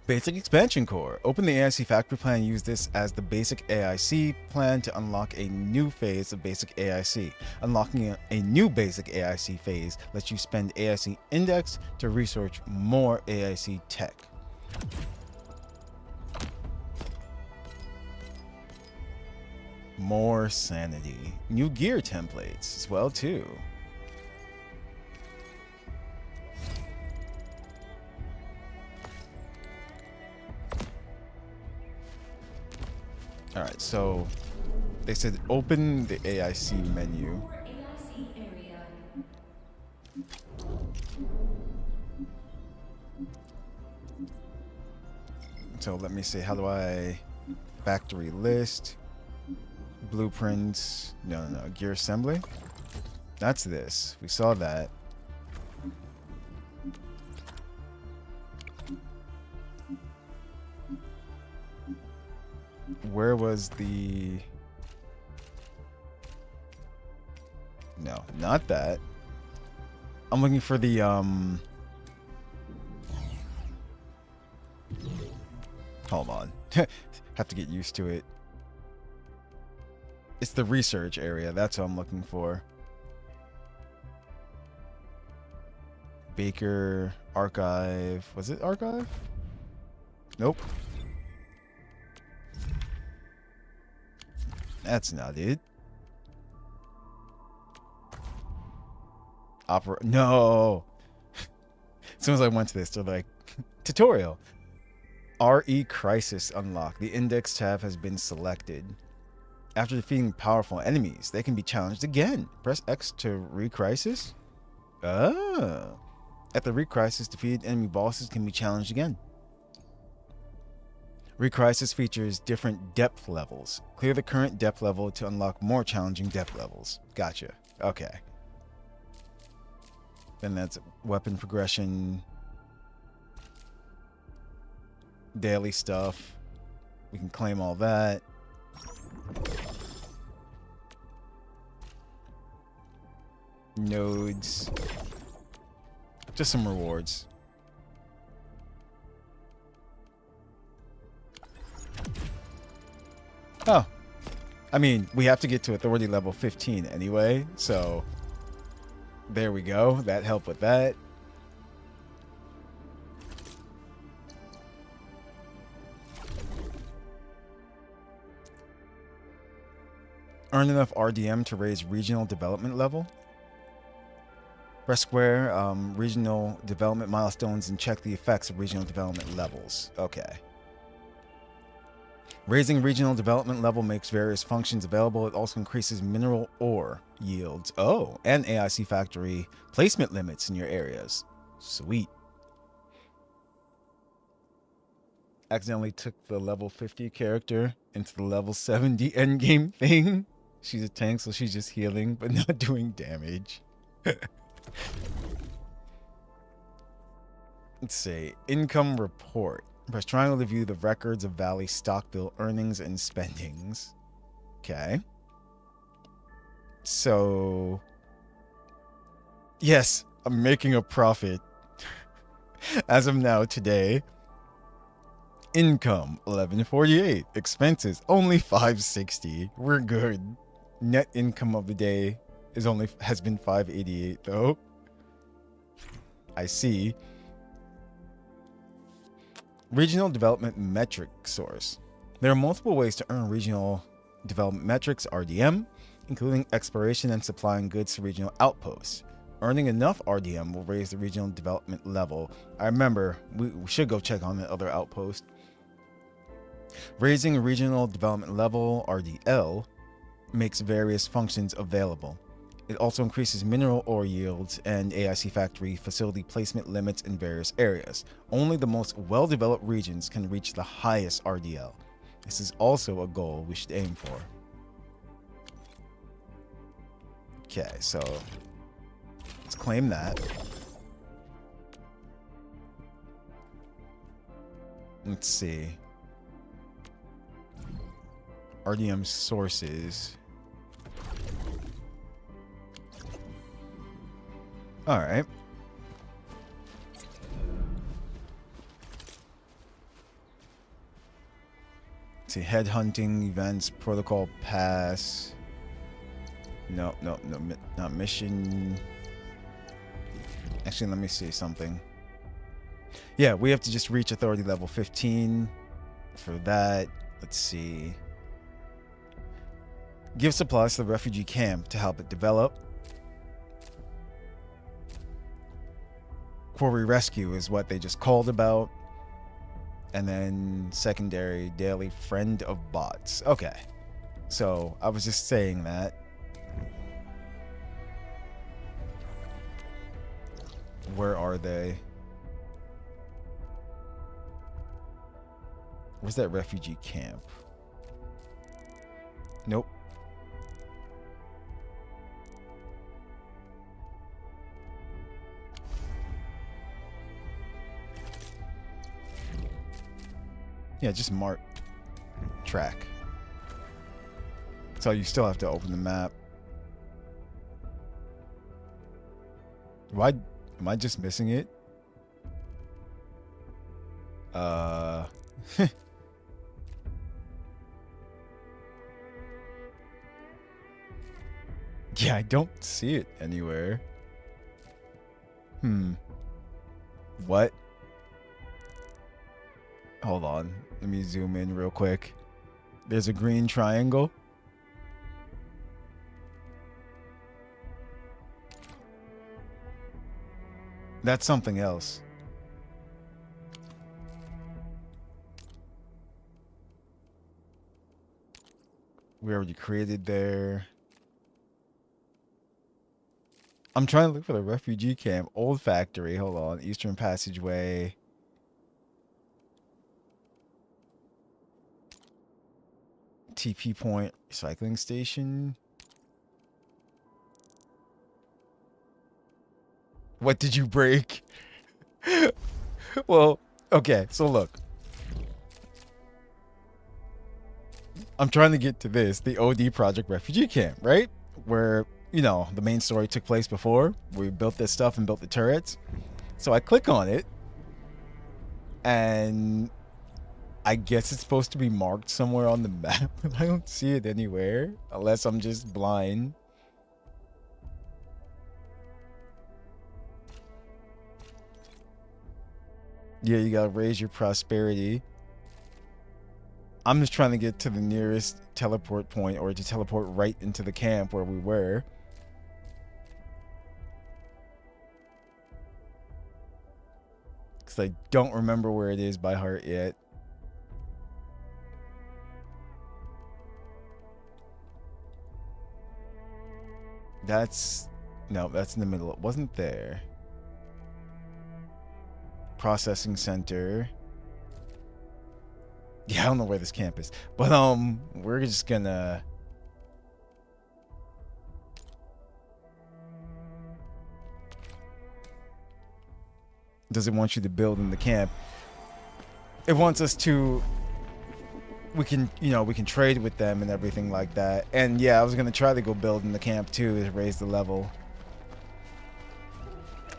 Basic expansion core. Open the AIC factory plan and use this as the basic AIC plan to unlock a new phase of basic AIC. Unlocking a new basic AIC phase lets you spend AIC index to research more AIC tech. More sanity. New gear templates as well too. Alright, so they said open the AIC menu. So let me see, how do I factory list? Blueprints, no, gear assembly. That's this. We saw that. Where was the... No, not that. I'm looking for the, Hold on. Have to get used to it. It's the research area. That's what I'm looking for. Baker, archive. Was it archive? Nope. That's not it. No. As soon as I went to this, they're like, tutorial. RE Crisis unlocked. The index tab has been selected. After defeating powerful enemies, they can be challenged again. Press X to re-crisis. Ah. At the re-crisis, defeated enemy bosses can be challenged again. Re-crisis features different depth levels. Clear the current depth level to unlock more challenging depth levels. Gotcha. Okay. Then that's weapon progression. Daily stuff. We can claim all that. Nodes. Just some rewards. Oh. I mean, we have to get to authority level 15 anyway, so there we go. That helped with that. Earn enough RDM to raise regional development level. Press square, regional development milestones, and check the effects of regional development levels. Okay. Raising regional development level makes various functions available. It also increases mineral ore yields. Oh, and AIC factory placement limits in your areas. Sweet. Accidentally took the level 50 character into the level 70 endgame thing. She's a tank, so she's just healing, but not doing damage. Let's see. Income report. Press triangle to view the records of Valley Stockville earnings and spendings. Okay. So, yes, I'm making a profit. As of now, today. Income, 1148. Expenses, only 560. We're good. Net income of the day has been 588, though. I see. Regional development metric source. There are multiple ways to earn regional development metrics, RDM, including exploration and supplying goods to regional outposts. Earning enough RDM will raise the regional development level. I remember we should go check on the other outpost. Raising regional development level, RDL, makes various functions available. It also increases mineral ore yields and AIC factory facility placement limits in various areas. Only the most well-developed regions can reach the highest RDL. This is also a goal we should aim for. Okay, so let's claim that. Let's see. RDM sources. All right. Let's see, headhunting events, protocol pass. No, not mission. Actually, let me see something. Yeah, we have to just reach authority level 15 for that. Let's see. Give supplies to the refugee camp to help it develop. Quarry rescue is what they just called about. And then secondary daily friend of bots. Okay. So I was just saying that. Where are they? Where's that refugee camp? Nope. Yeah, just mark track. So you still have to open the map. Why am I just missing it? Yeah, I don't see it anywhere. What? Hold on. Let me zoom in real quick. There's a green triangle. That's something else. We already created there. I'm trying to look for the refugee camp. Old factory. Hold on. Eastern Passageway. TP point recycling station. What did you break? Well, okay, so look. I'm trying to get to this, the OD Project Refugee Camp, right? Where, you know, the main story took place before. We built this stuff and built the turrets. So I click on it. And I guess it's supposed to be marked somewhere on the map, but I don't see it anywhere. Unless I'm just blind. Yeah, you gotta raise your prosperity. I'm just trying to get to the nearest teleport point, or to teleport right into the camp where we were. honest, I don't remember where it is by heart yet. That's... No, that's in the middle. It wasn't there. Processing center. Yeah, I don't know where this camp is. But, we're just gonna... Does it want you to build in the camp? It wants us to... We can, you know, we can trade with them and everything like that. And yeah, I was gonna try to go build in the camp too to raise the level.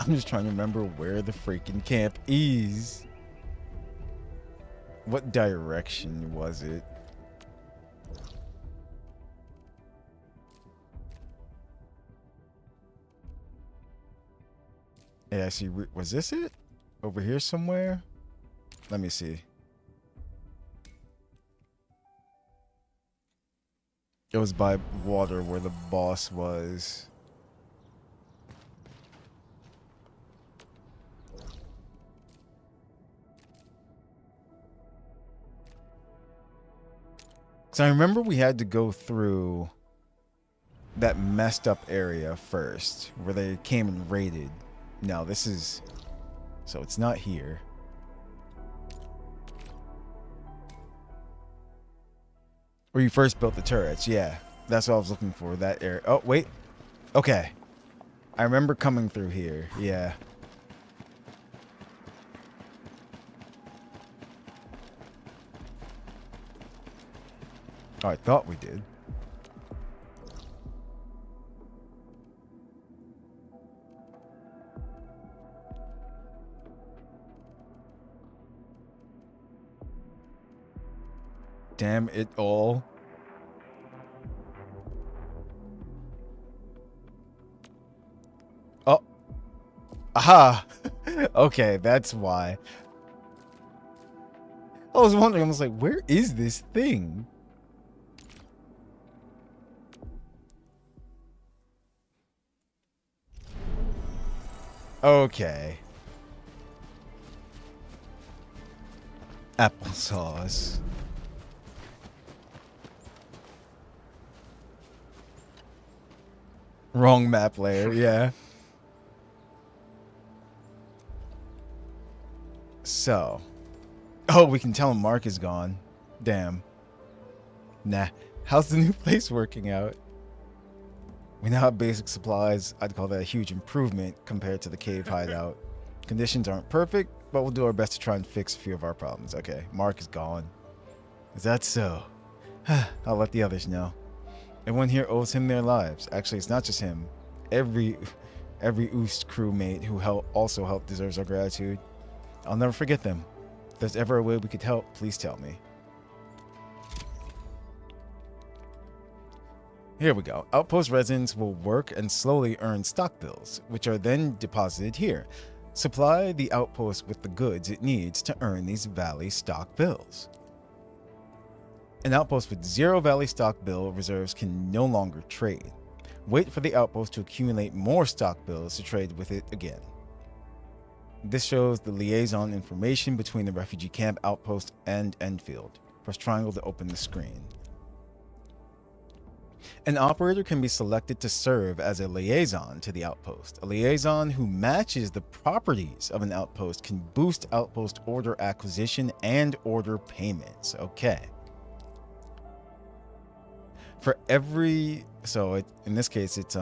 I'm just trying to remember where the freaking camp is. What direction was it? Yeah, I see. Was this it? Over here somewhere? Let me see. It was by water where the boss was. So I remember we had to go through that messed up area first, where they came and raided. No, this is... So it's not here. Where you first built the turrets, yeah. That's what I was looking for, that area. Oh, wait. Okay. I remember coming through here, yeah. Oh, I thought we did. Damn it all. Oh. Aha. Okay, that's why. I was wondering, I was like, where is this thing? Okay. Applesauce. Wrong map layer, yeah. So. Oh, we can tell him Mark is gone. Damn. Nah. How's the new place working out? We now have basic supplies. I'd call that a huge improvement compared to the cave hideout. Conditions aren't perfect, but we'll do our best to try and fix a few of our problems. Okay, Mark is gone. Is that so? I'll let the others know. Everyone here owes him their lives. Actually, it's not just him. Every Oost crewmate who also helped deserves our gratitude. I'll never forget them. If there's ever a way we could help, please tell me. Here we go. Outpost residents will work and slowly earn stock bills, which are then deposited here. Supply the outpost with the goods it needs to earn these valley stock bills. An outpost with 0 valley stock bill reserves can no longer trade. Wait for the outpost to accumulate more stock bills to trade with it again. This shows the liaison information between the refugee camp outpost and Endfield. Press triangle to open the screen. An operator can be selected to serve as a liaison to the outpost. A liaison who matches the properties of an outpost can boost outpost order acquisition and order payments. Okay. For every, in this case it's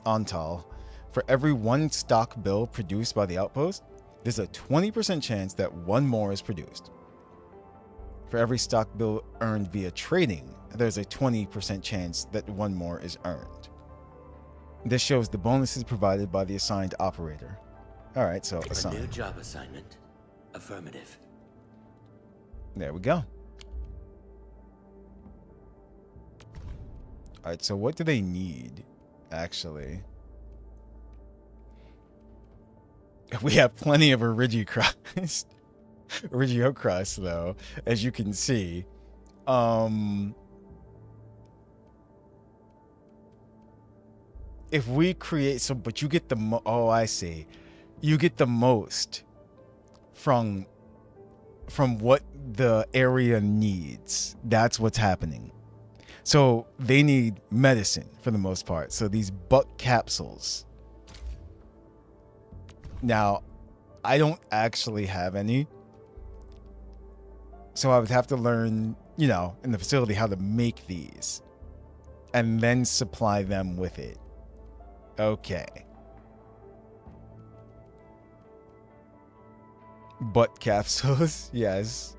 Ontal. For every 1 stock bill produced by the outpost, there's a 20% chance that 1 more is produced. For every stock bill earned via trading, there's a 20% chance that 1 more is earned. This shows the bonuses provided by the assigned operator. All right, so assign. A new job assignment. Affirmative. There we go. All right, so what do they need, actually? We have plenty of Origicrust. Origicrust, though, as you can see. If we create but you get the oh, I see. You get the most from what the area needs. That's what's happening. So they need medicine for the most part. So these buck capsules. Now, I don't actually have any. So I would have to learn, you know, in the facility how to make these. And then supply them with it. Okay. Butt capsules, yes.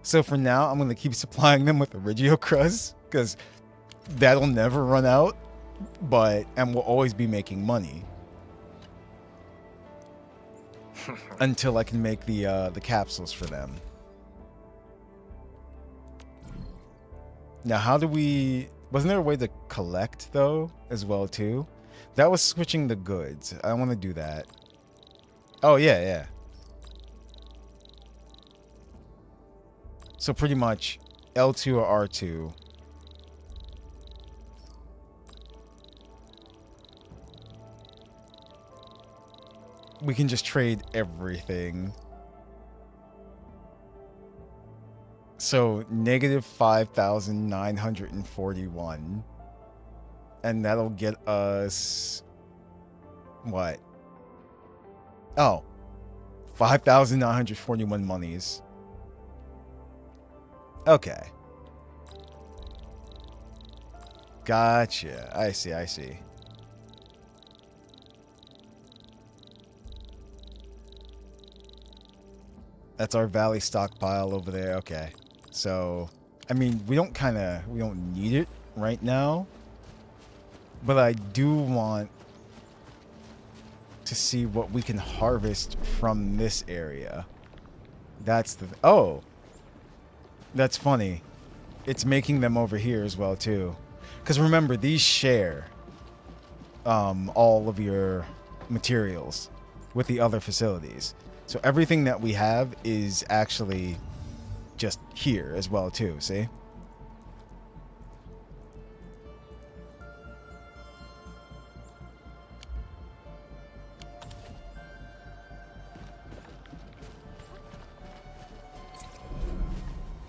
So for now, I'm going to keep supplying them with Origio Crust, because that'll never run out, and we'll always be making money. Until I can make the capsules for them. Now, how do we... Wasn't there a way to collect, though, as well, too? That was switching the goods. I want to do that. Oh, yeah. So pretty much L2 or R2. We can just trade everything. So negative 5,941. And that'll get us... What? Oh. 5,941 monies. Okay. Gotcha. I see. That's our valley stockpile over there. Okay. So, I mean, we don't need it right now. But I do want to see what we can harvest from this area. That's the... Oh! That's funny. It's making them over here as well, too. Because remember, these share all of your materials with the other facilities. So everything that we have is actually just here as well, too. See?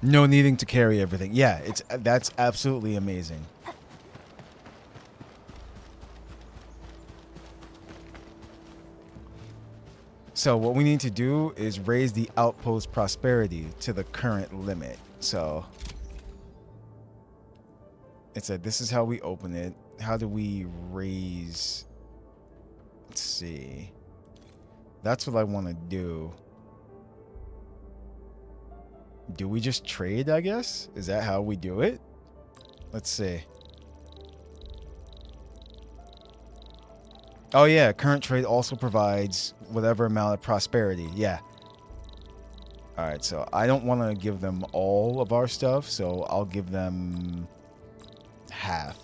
No needing to carry everything. Yeah, that's absolutely amazing. So what we need to do is raise the outpost prosperity to the current limit. So it said this is how we open it. How do we raise? Let's see. That's what I want to do. Do we just trade, I guess? Is that how we do it? Let's see. Oh, yeah. Current trade also provides whatever amount of prosperity. Yeah. All right. So I don't want to give them all of our stuff. So I'll give them half.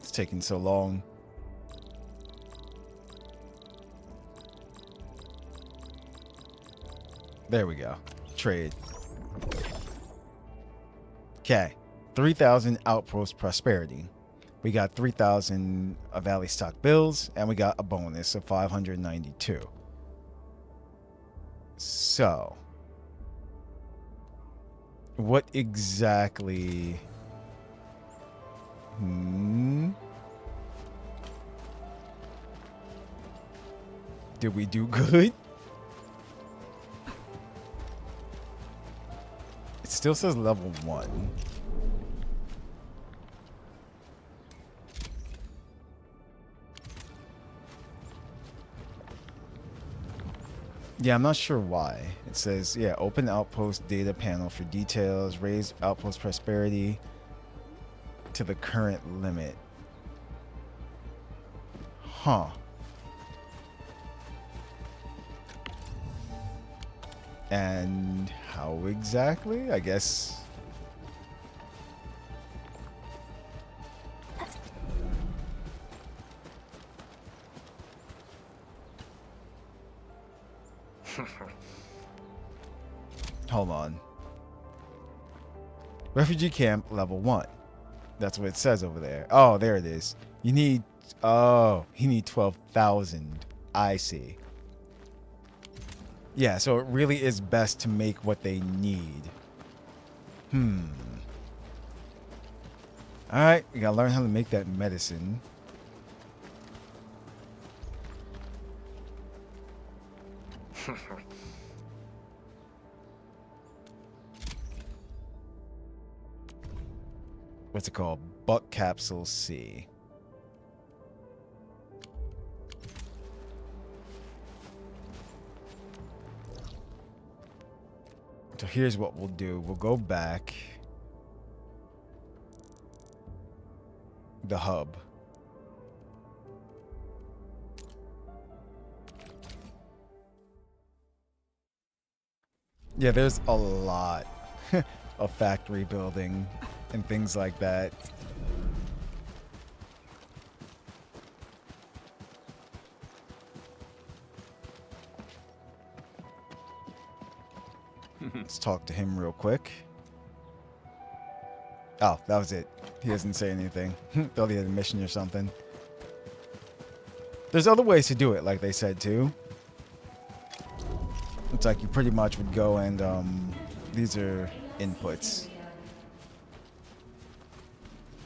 It's taking so long. There we go. Trade. Okay. 3,000 outpost prosperity. We got 3,000 Valley stock bills, and we got a bonus of 592. So, what exactly... Did we do good? It still says level 1. Yeah, I'm not sure why. It says, yeah, open outpost data panel for details, raise outpost prosperity to the current limit. Huh. And how exactly? I guess... Hold on. Refugee camp level 1. That's what it says over there. Oh, there it is. You need Oh, he need 12,000. I see. Yeah, so it really is best to make what they need. Alright, we gotta learn how to make that medicine. What's it called? Buck Capsule C. So here's what we'll do. We'll go back. The hub. Yeah, there's a lot of factory building and things like that. Let's talk to him real quick. Oh, that was it. He doesn't say anything. Thought he had a mission or something. There's other ways to do it, like they said too. It's like you pretty much would go and these are inputs.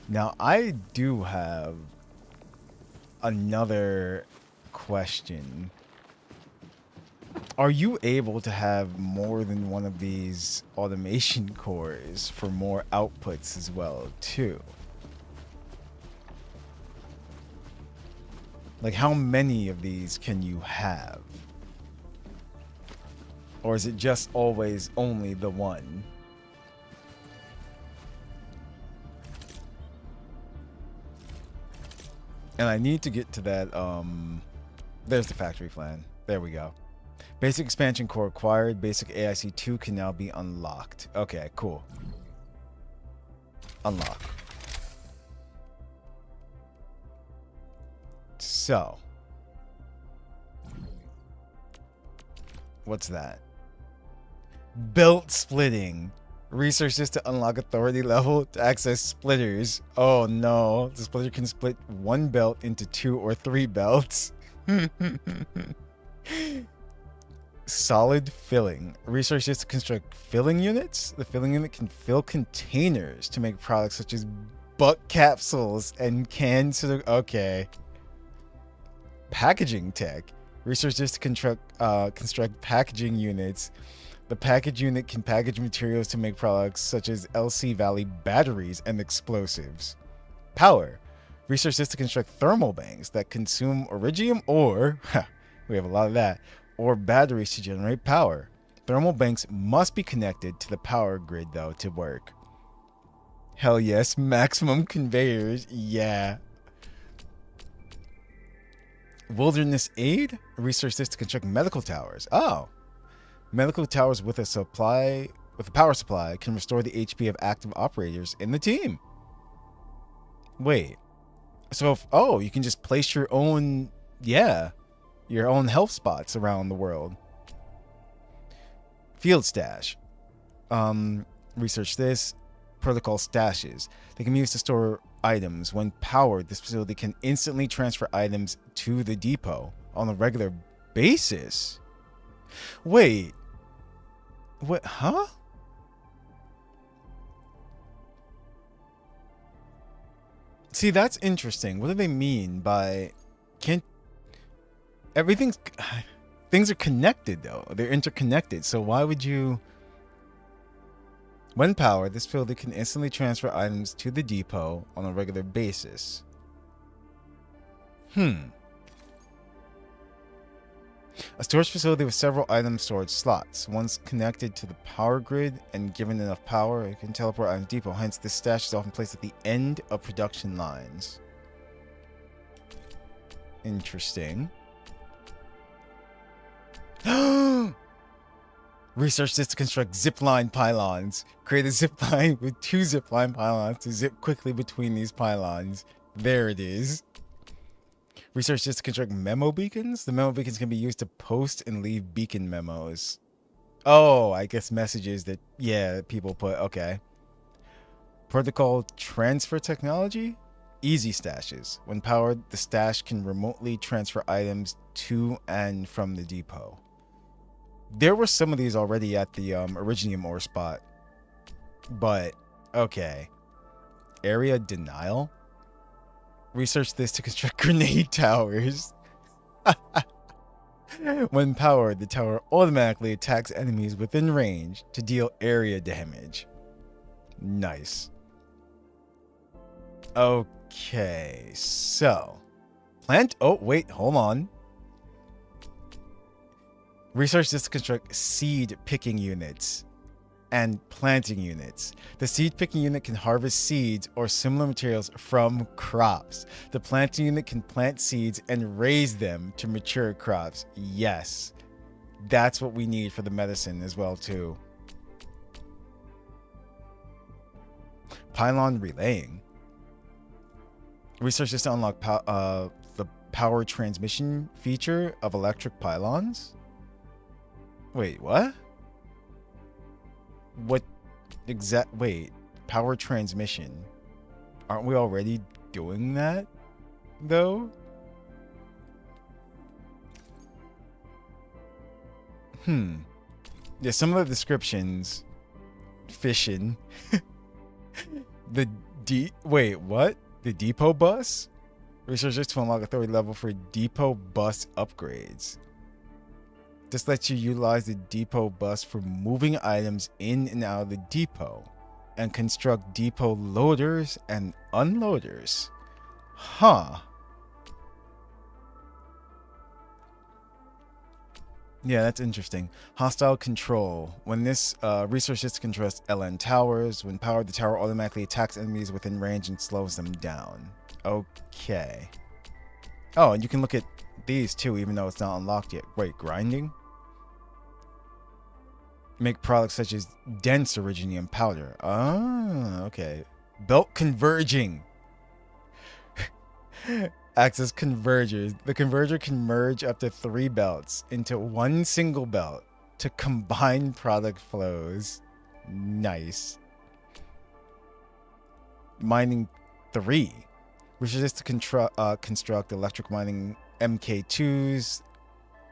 Now I do have another question. Are you able to have more than one of these automation cores for more outputs as well too? Like how many of these can you have? Or is it just always only the one? And I need to get to that, there's the factory plan. There we go. Basic expansion core acquired. Basic AIC 2 can now be unlocked. Okay, cool. Unlock. So. What's that? Belt splitting. Resources to unlock authority level to access splitters. Oh no. The splitter can split one belt into 2 or 3 belts. Solid filling. Resources to construct filling units. The filling unit can fill containers to make products such as buck capsules and cans. Okay. Packaging tech. Resources to construct packaging units. The package unit can package materials to make products such as LC Valley batteries and explosives. Power. Resources to construct thermal banks that consume iridium or, we have a lot of that, or batteries to generate power. Thermal banks must be connected to the power grid though to work. Hell yes, maximum conveyors, yeah. Wilderness aid, resources to construct medical towers. Oh, medical towers with a power supply can restore the HP of active operators in the team. Wait, so if, oh, you can just place your own, your own health spots around the world. Field stash. Research this. Protocol stashes. They can be used to store items. When powered, this facility can instantly transfer items to the depot on a regular basis. Wait. What? Huh? See, that's interesting. What do they mean by can't everything's things are connected though. They're interconnected. So why would you when powered, this facility can instantly transfer items to the depot on a regular basis. A storage facility with several item storage slots. Once connected to the power grid and given enough power, it can teleport items to the depot. Hence, this stash is often placed at the end of production lines. Interesting. Research this to construct zipline pylons. Create a zipline with 2 zipline pylons to zip quickly between these pylons. There it is. Research this to construct memo beacons. The memo beacons can be used to post and leave beacon memos. Oh, I guess messages that, people put. Okay. Protocol transfer technology. easy stashes. When powered, the stash can remotely transfer items to and from the depot. There were some of these already at the Originium ore spot. But, okay. Area denial? Research this to construct grenade towers. When powered, the tower automatically attacks enemies within range to deal area damage. Nice. Okay, so oh wait, hold on. Research this to construct seed picking units and planting units. The seed picking unit can harvest seeds or similar materials from crops. The planting unit can plant seeds and raise them to mature crops. Yes, that's what we need for the medicine as well too. Pylon relaying. Research this to unlock the power transmission feature of electric pylons. Wait, what? What wait, power transmission. Aren't we already doing that though? Yeah, some of the descriptions fission. Wait, what? The depot bus? Research this to unlock authority level for depot bus upgrades. This lets you utilize the depot bus for moving items in and out of the depot and construct depot loaders and unloaders. Huh. Yeah, that's interesting. Hostile control. When this research this controls LN towers. When powered, the tower automatically attacks enemies within range and slows them down. Okay. Oh, and you can look at these too, even though it's not unlocked yet. Wait, grinding? Make products such as dense originium powder. Ah, okay. Belt converging. Access convergers. The converger can merge up to 3 belts into one single belt to combine product flows. Nice. Mining 3. Which is just to construct electric mining MK2s.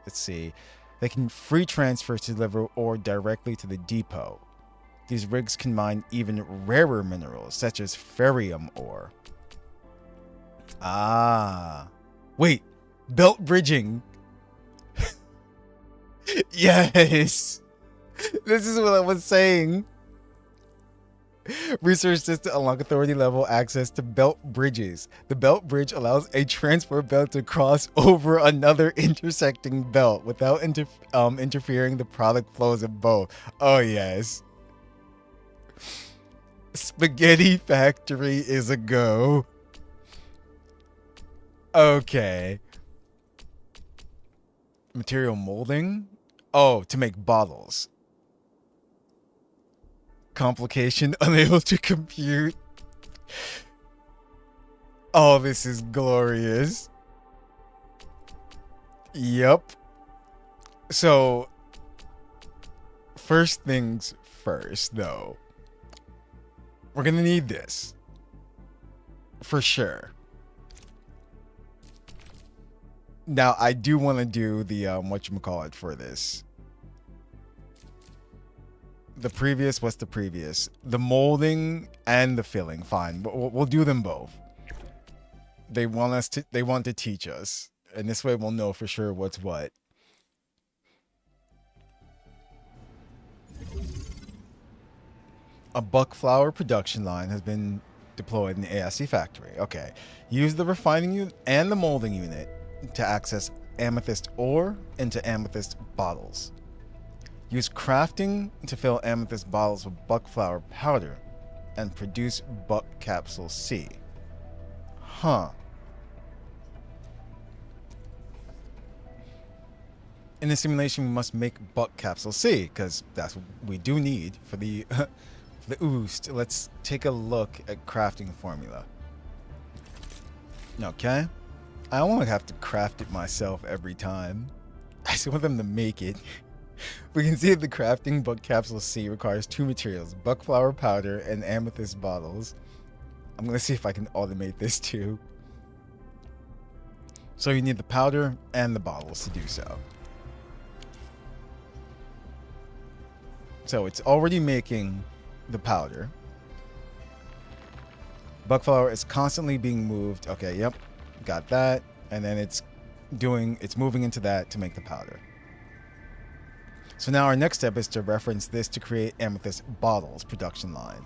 Let's see. They can free transfer to deliver ore directly to the depot. These rigs can mine even rarer minerals, such as ferrium ore. Ah. Wait. Belt bridging. Yes. This is what I was saying. Research this to unlock authority level access to belt bridges. The belt bridge allows a transport belt to cross over another intersecting belt without interfering the product flows of both. Oh yes. Spaghetti factory is a go. Okay. Material molding? Oh, to make bottles. Complication, unable to compute. Oh, this is glorious. Yep. So, first things first, though. We're gonna need this. For sure. Now, I do want to do the, whatchamacallit for this. The previous, what's the previous? The molding and the filling, fine. We'll do them both. They want to teach us. And this way we'll know for sure what's what. A buck flour production line has been deployed in the AIC factory. Okay. Use the refining unit and the molding unit to access amethyst ore into amethyst bottles. Use crafting to fill amethyst bottles with buck flour powder and produce buck capsule C. Huh. In the simulation, we must make buck capsule C, because that's what we do need for the for the oost. Let's take a look at crafting formula. Okay. I don't want to have to craft it myself every time. I just want them to make it. We can see that the crafting buck capsule C requires 2 materials, buck flour powder and amethyst bottles. I'm gonna see if I can automate this too. So you need the powder and the bottles to do so. So it's already making the powder. Bug flower is constantly being moved. Okay, yep, got that. And then it's moving into that to make the powder. So now our next step is to reference this to create amethyst bottles production line.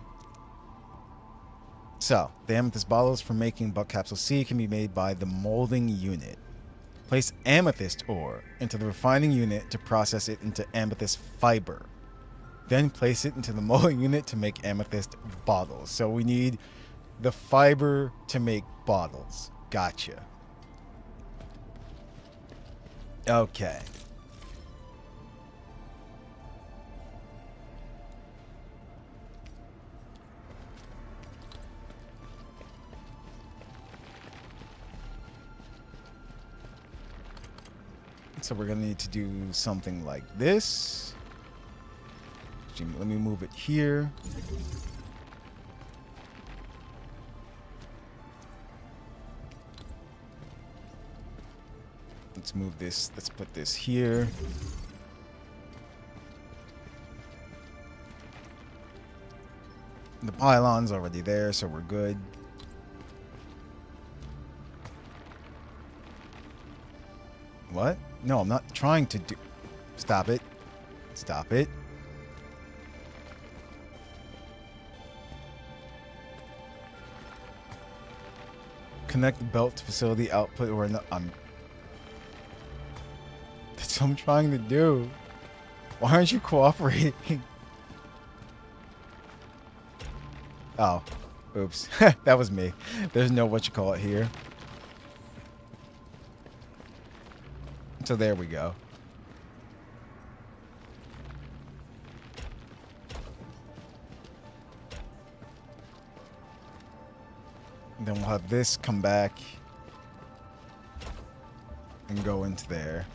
So the amethyst bottles for making bug capsule C can be made by the molding unit. Place amethyst ore into the refining unit to process it into amethyst fiber. Then place it into the molding unit to make amethyst bottles. So we need the fiber to make bottles. Gotcha. Okay. So we're going to need to do something like this. Let me move it here. Let's move this. Let's put this here. The pylon's already there, so we're good. What? No, I'm not trying to do... Stop it. Stop it. Connect the belt to facility output or not. That's what I'm trying to do. Why aren't you cooperating? Oh. Oops. That was me. There's no what you call it here. So there we go. And then we'll have this come back and go into there.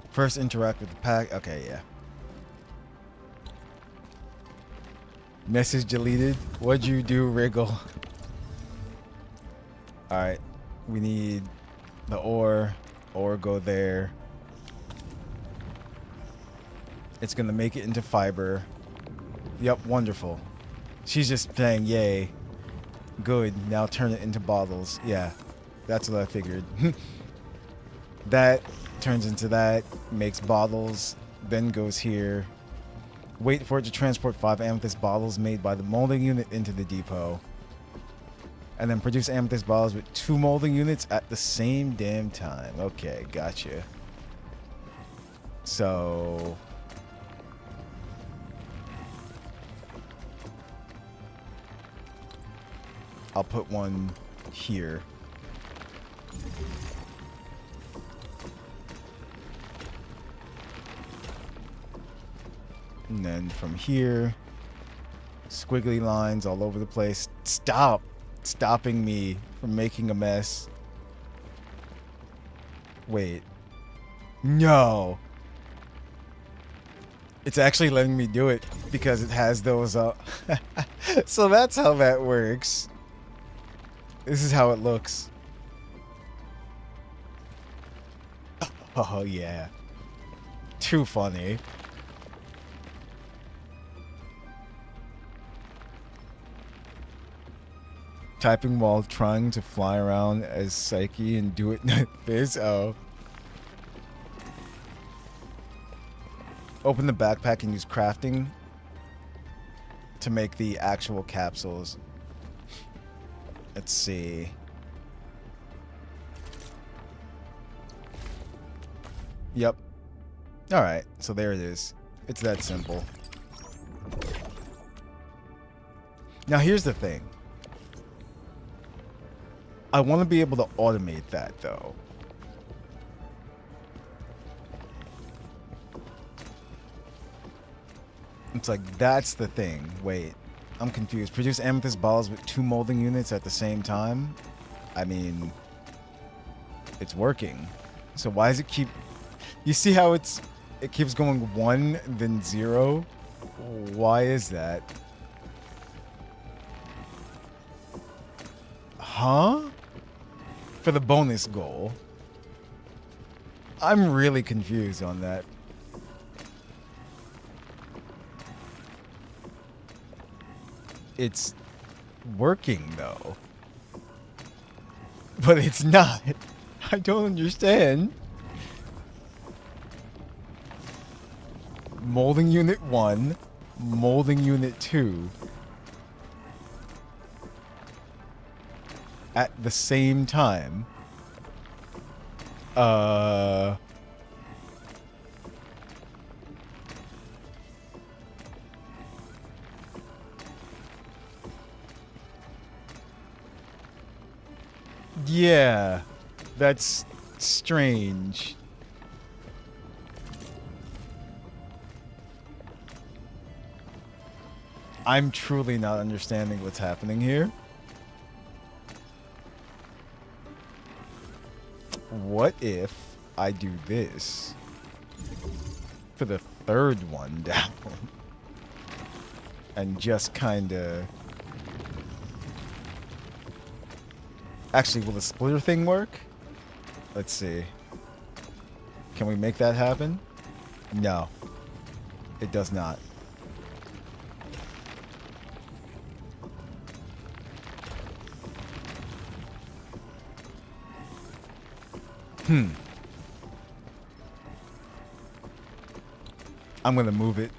First interact with the pack. Okay, yeah. Message deleted. What'd you do, Wriggle? Alright. We need the ore. Ore go there. It's gonna make it into fiber. Yep, wonderful. She's just saying yay. Good. Now turn it into bottles. Yeah. That's what I figured. That turns into that. Makes bottles. Then goes here. Wait for it to transport 5 amethyst bottles made by the molding unit into the depot. And then produce amethyst bottles with 2 molding units at the same damn time. Okay, gotcha. So... I'll put one here. And then from here, squiggly lines all over the place. Stop! Stopping me from making a mess. Wait. No! It's actually letting me do it because it has those so that's how that works. This is how it looks. Oh yeah. Too funny. Typing while trying to fly around as Psyche and do it like this. Oh. Open the backpack and use crafting to make the actual capsules. Let's see. Yep. Alright, so there it is. It's that simple. Now here's the thing. I want to be able to automate that, though. It's like, that's the thing. Wait, I'm confused. Produce amethyst balls with 2 molding units at the same time? I mean, it's working. So why does it keep... You see how it's it keeps going 1, then 0. Why is that? Huh? For the bonus goal. I'm really confused on that. It's working though. But it's not. I don't understand. Molding Unit 1, Molding Unit 2. At the same time. Yeah, that's strange. I'm truly not understanding what's happening here. What if I do this for the third one down and just kind of... Actually, will the splitter thing work? Let's see. Can we make that happen? No. It does not. I'm gonna move it.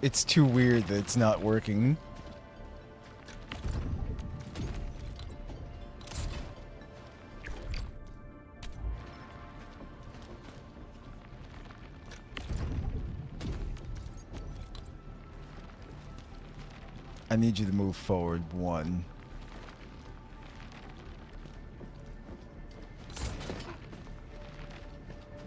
It's too weird that it's not working. I need you to move forward 1.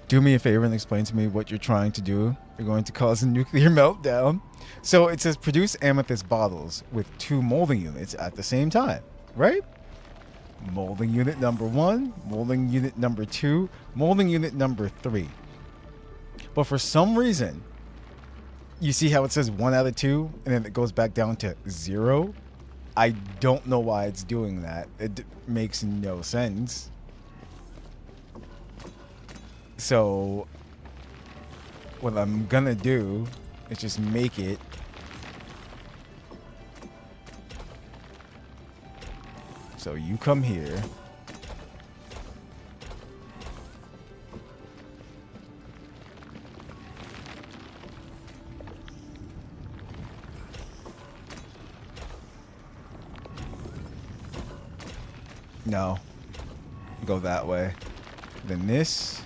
Do me a favor and explain to me what you're trying to do. You're going to cause a nuclear meltdown. So it says produce amethyst bottles with 2 molding units at the same time, right? Molding unit number 1, molding unit number 2, molding unit number 3. But for some reason, you see how it says 1 out of 2 and then it goes back down to 0? I don't know why it's doing that. It makes no sense. So what I'm gonna do is just make it so you come here. No. Go that way. Then this.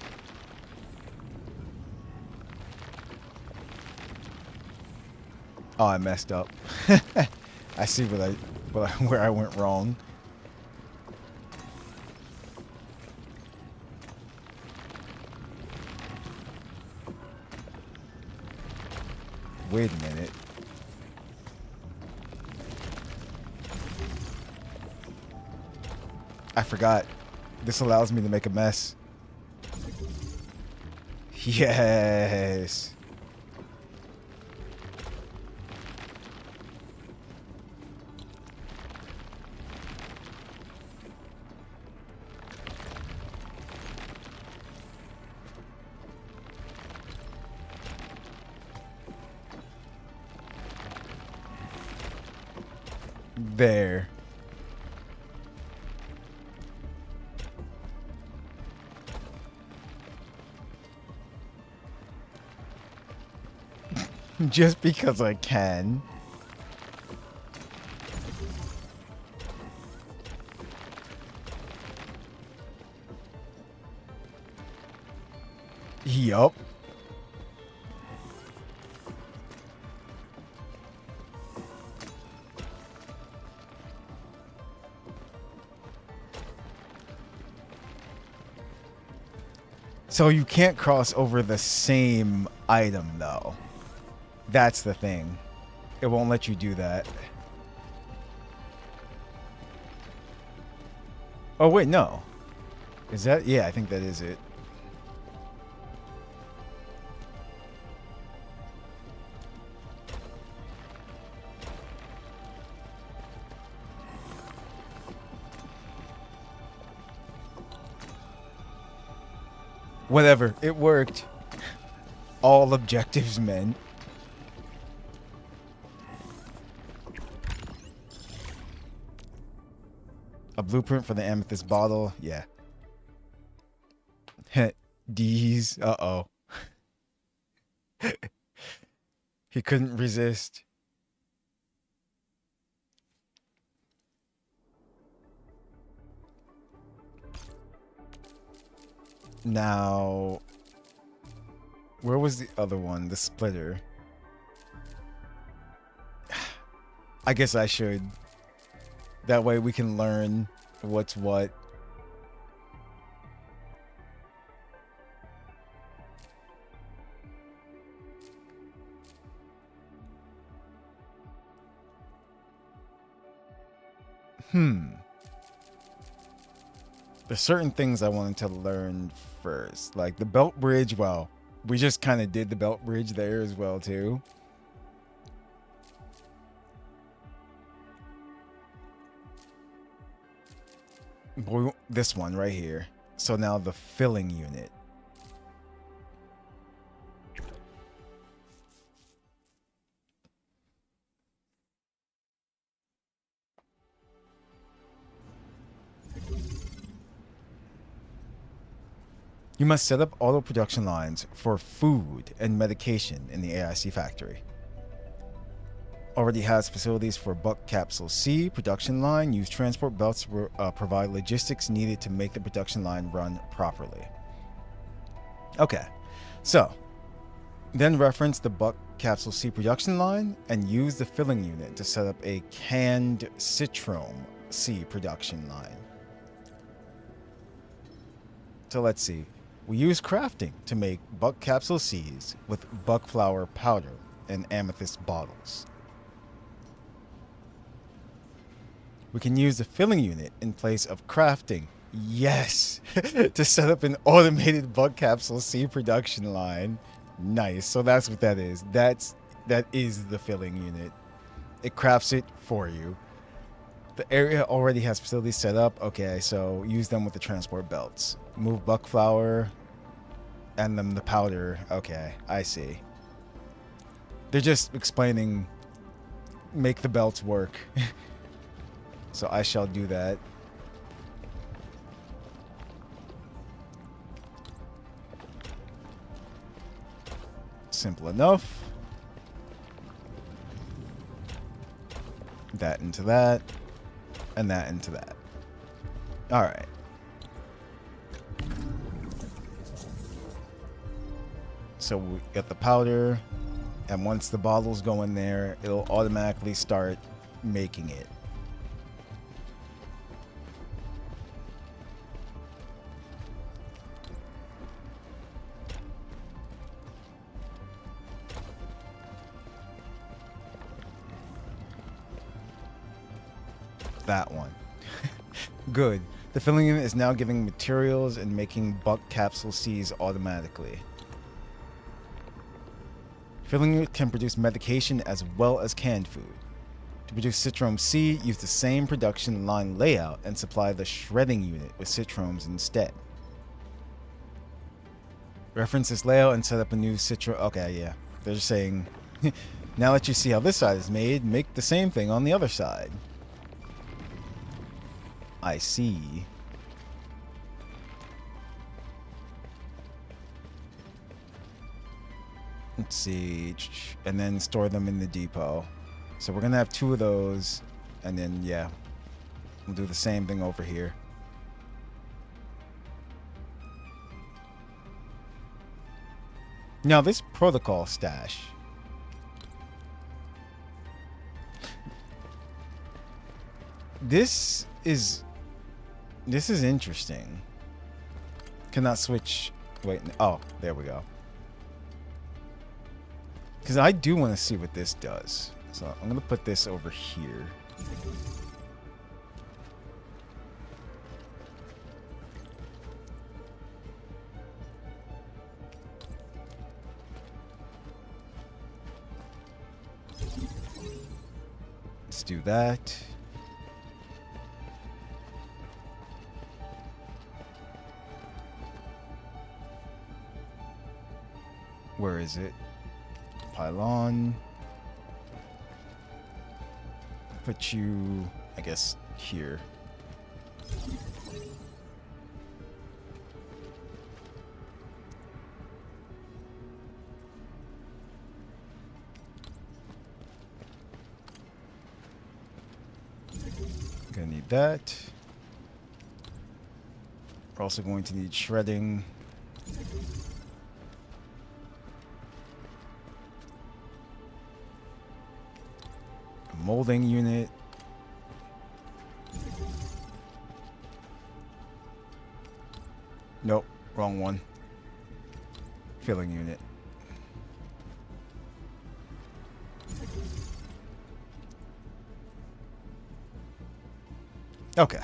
Oh, I messed up. I see where I went wrong. Wait a minute. I forgot. This allows me to make a mess. Yes. There. Just because I can. Yup. So you can't cross over the same item, though. That's the thing. It won't let you do that. Oh, wait, no. Is that? Yeah, I think that is it. Whatever. It worked. All objectives met. A blueprint for the amethyst bottle. Yeah. D's. Uh-oh. He couldn't resist. Now, where was the other one? The splitter. I guess I should. That way we can learn what's what. There's certain things I wanted to learn first. Like the belt bridge, well, we just kind of did the belt bridge there as well, too. Boy, this one right here. So now the filling unit. You must set up auto production lines for food and medication in the AIC factory. Already has facilities for Buck Capsule C production line. Use transport belts to provide logistics needed to make the production line run properly. Okay, so then reference the Buck Capsule C production line and use the filling unit to set up a canned Citrome C production line. So let's see. We use crafting to make Buck Capsule C's with buck flower powder and amethyst bottles. We can use the filling unit in place of crafting. Yes! To set up an automated Buck Capsule C production line. Nice. So that's what that is. That is the filling unit. It crafts it for you. The area already has facilities set up. Okay, so use them with the transport belts. Move buck flower and then the powder. Okay, I see. They're just explaining make the belts work. So I shall do that. Simple enough. That into that. And that into that. Alright. So we got the powder. And once the bottles go in there, it'll automatically start making it. That one. Good. The filling unit is now giving materials and making Buck Capsule C's automatically. Filling unit can produce medication as well as canned food. To produce Citrome C, use the same production line layout and supply the shredding unit with Citromes instead. Reference this layout and set up a new Citrome. Okay, yeah. They're just saying, now that you see how this side is made, make the same thing on the other side. I see. Let's see. And then store them in the depot. So we're going to have 2 of those. And then, yeah. We'll do the same thing over here. Now, this protocol stash. This is interesting. Cannot switch Wait, oh, there we go. Because I do want to see what this does. So I'm going to put this over here. Let's do that. Where is it? Pylon. Put you, I guess, here. Gonna need that. We're also going to need shredding. Molding unit. Nope, wrong one. Filling unit. Okay.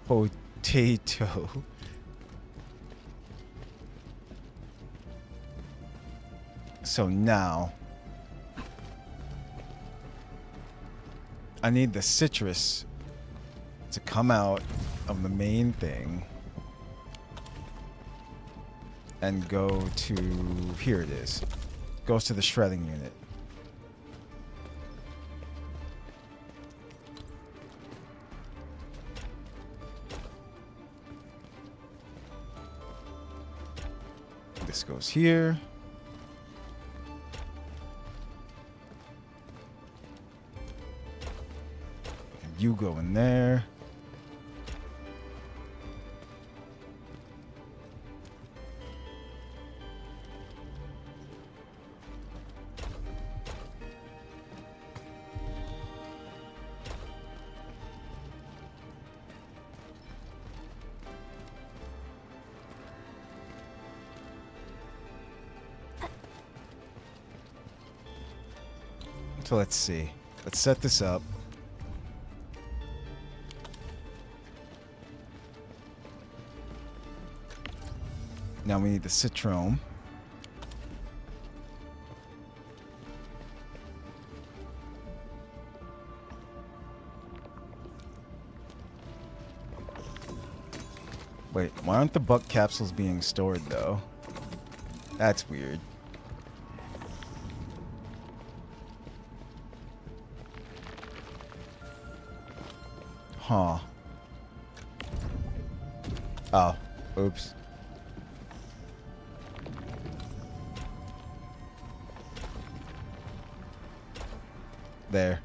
Potato. So now I need the citrus to come out of the main thing and go to, here it is. Goes to the shredding unit. This goes here. You go in there. So let's see. Let's set this up. Now we need the citrome. Wait, why aren't the buck capsules being stored though? That's weird. Huh. Oh, oops. There.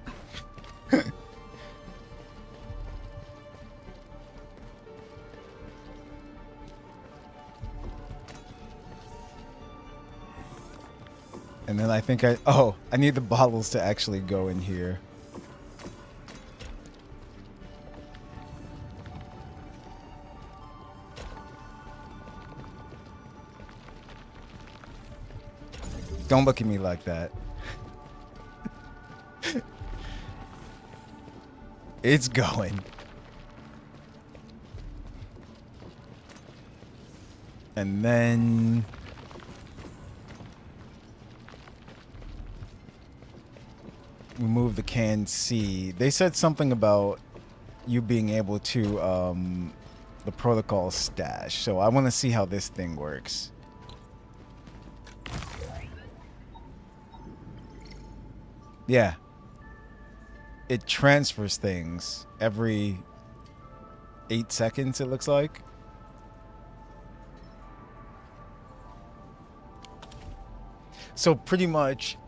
And then I think I need the bottles to actually go in here. Don't look at me like that. It's going. And then we move the can C. They said something about you being able to the protocol stash. So I want to see how this thing works. Yeah. It transfers things every 8 seconds, it looks like. So pretty much...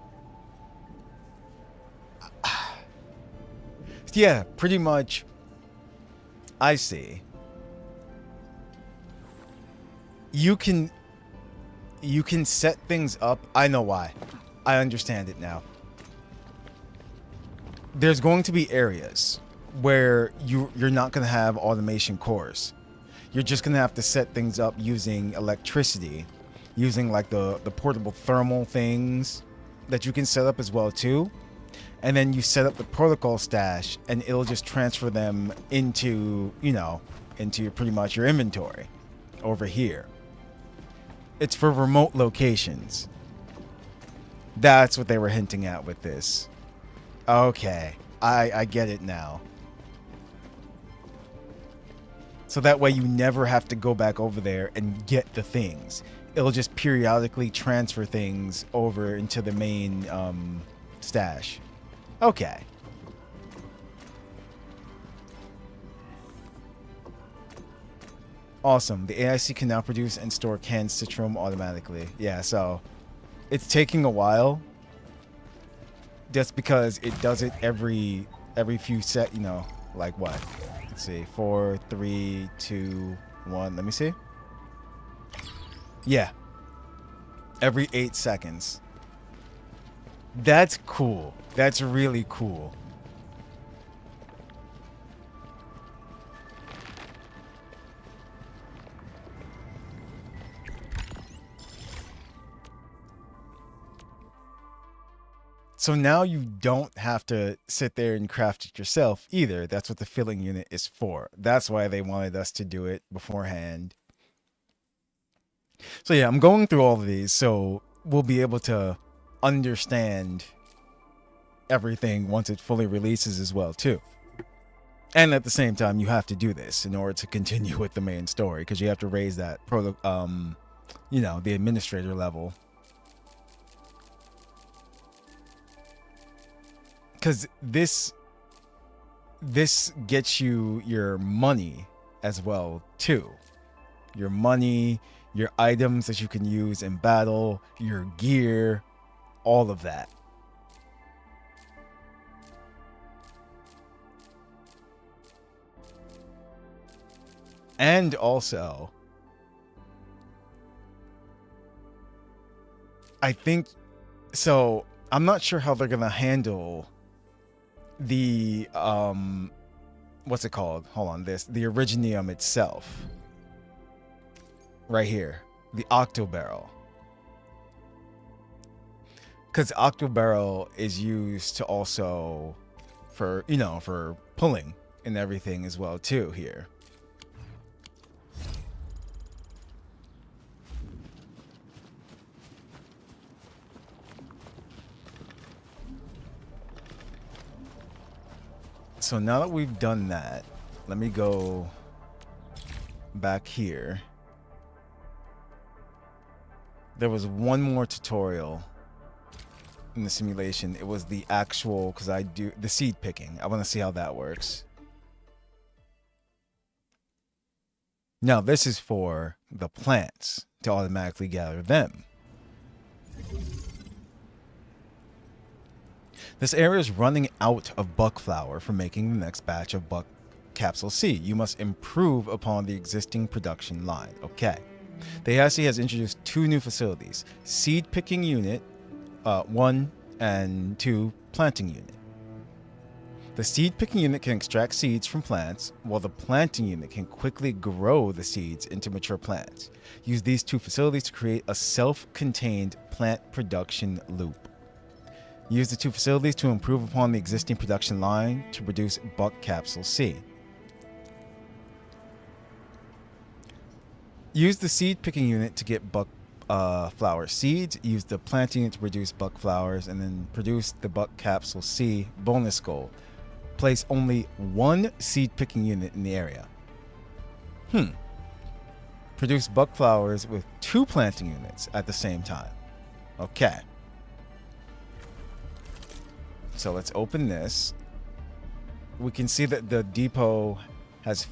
yeah, pretty much... I see. You can set things up. I know why. I understand it now. There's going to be areas where you're not going to have automation cores. You're just gonna have to set things up using electricity, using like the portable thermal things that you can set up as well too. And then you set up the protocol stash and it'll just transfer them into, you know, into pretty much your inventory over here. It's for remote locations. That's what they were hinting at with this. Okay, I get it now. So that way you never have to go back over there and get the things. It'll just periodically transfer things over into the main stash. Okay. Awesome. The AIC can now produce and store canned citrum automatically. Yeah, so it's taking a while. Just because it does it every few you know, like what? Let's see. 4, 3, 2, 1. Let me see. Yeah. Every 8 seconds. That's cool. That's really cool. So now you don't have to sit there and craft it yourself either. That's what the filling unit is for. That's why they wanted us to do it beforehand. So yeah, I'm going through all of these so we'll be able to understand everything once it fully releases as well too. And at the same time, you have to do this in order to continue with the main story because you have to raise that you know, the administrator level. Because this gets you your money as well too. Your money, your items that you can use in battle, your gear, all of that. And also, I think, so I'm not sure how they're going to handle the, what's it called? Hold on, the Originium itself. Right here, the Octobarrel. Because Octobarrel is used to also for, you know, for pulling and everything as well too here. So now that we've done that, let me go back here. There was one more tutorial in the simulation. It was the actual, because I do the seed picking. I want to see how that works. Now this is for the plants to automatically gather them. This area is running out of buck flour for making the next batch of buck capsule C. You must improve upon the existing production line. Okay. The AIC has introduced 2 new facilities. Seed picking unit 1 and 2 planting unit. The seed picking unit can extract seeds from plants, while the planting unit can quickly grow the seeds into mature plants. Use these 2 facilities to create a self-contained plant production loop. Use the 2 facilities to improve upon the existing production line to produce buck capsule C. Use the seed picking unit to get buck flower seeds. Use the planting unit to produce buck flowers, and then produce the buck capsule C bonus goal. Place only 1 seed picking unit in the area. Produce buck flowers with 2 planting units at the same time. Okay. So let's open this. We can see that the depot has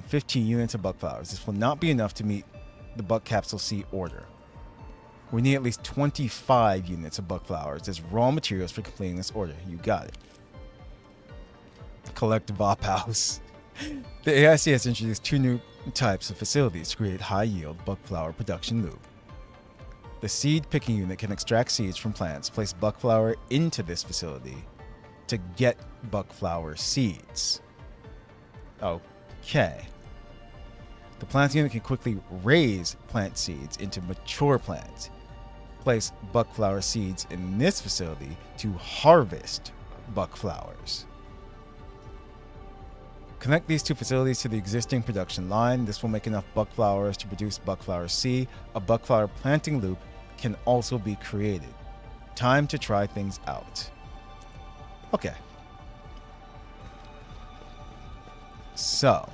15 units of buck flowers. This will not be enough to meet the buck capsule C order. We need at least 25 units of buck flowers as raw materials for completing this order. You got it. Collect Vop House. The AIC has introduced 2 new types of facilities to create high-yield buck flower production loop. The seed picking unit can extract seeds from plants, place buck flower into this facility to get buck flower seeds. Okay. The plant unit can quickly raise plant seeds into mature plants. Place buck flower seeds in this facility to harvest buck flowers. Connect these two facilities to the existing production line. This will make enough buck flowers to produce buck flower C. A buck flower planting loop can also be created. Time to try things out. Okay. So.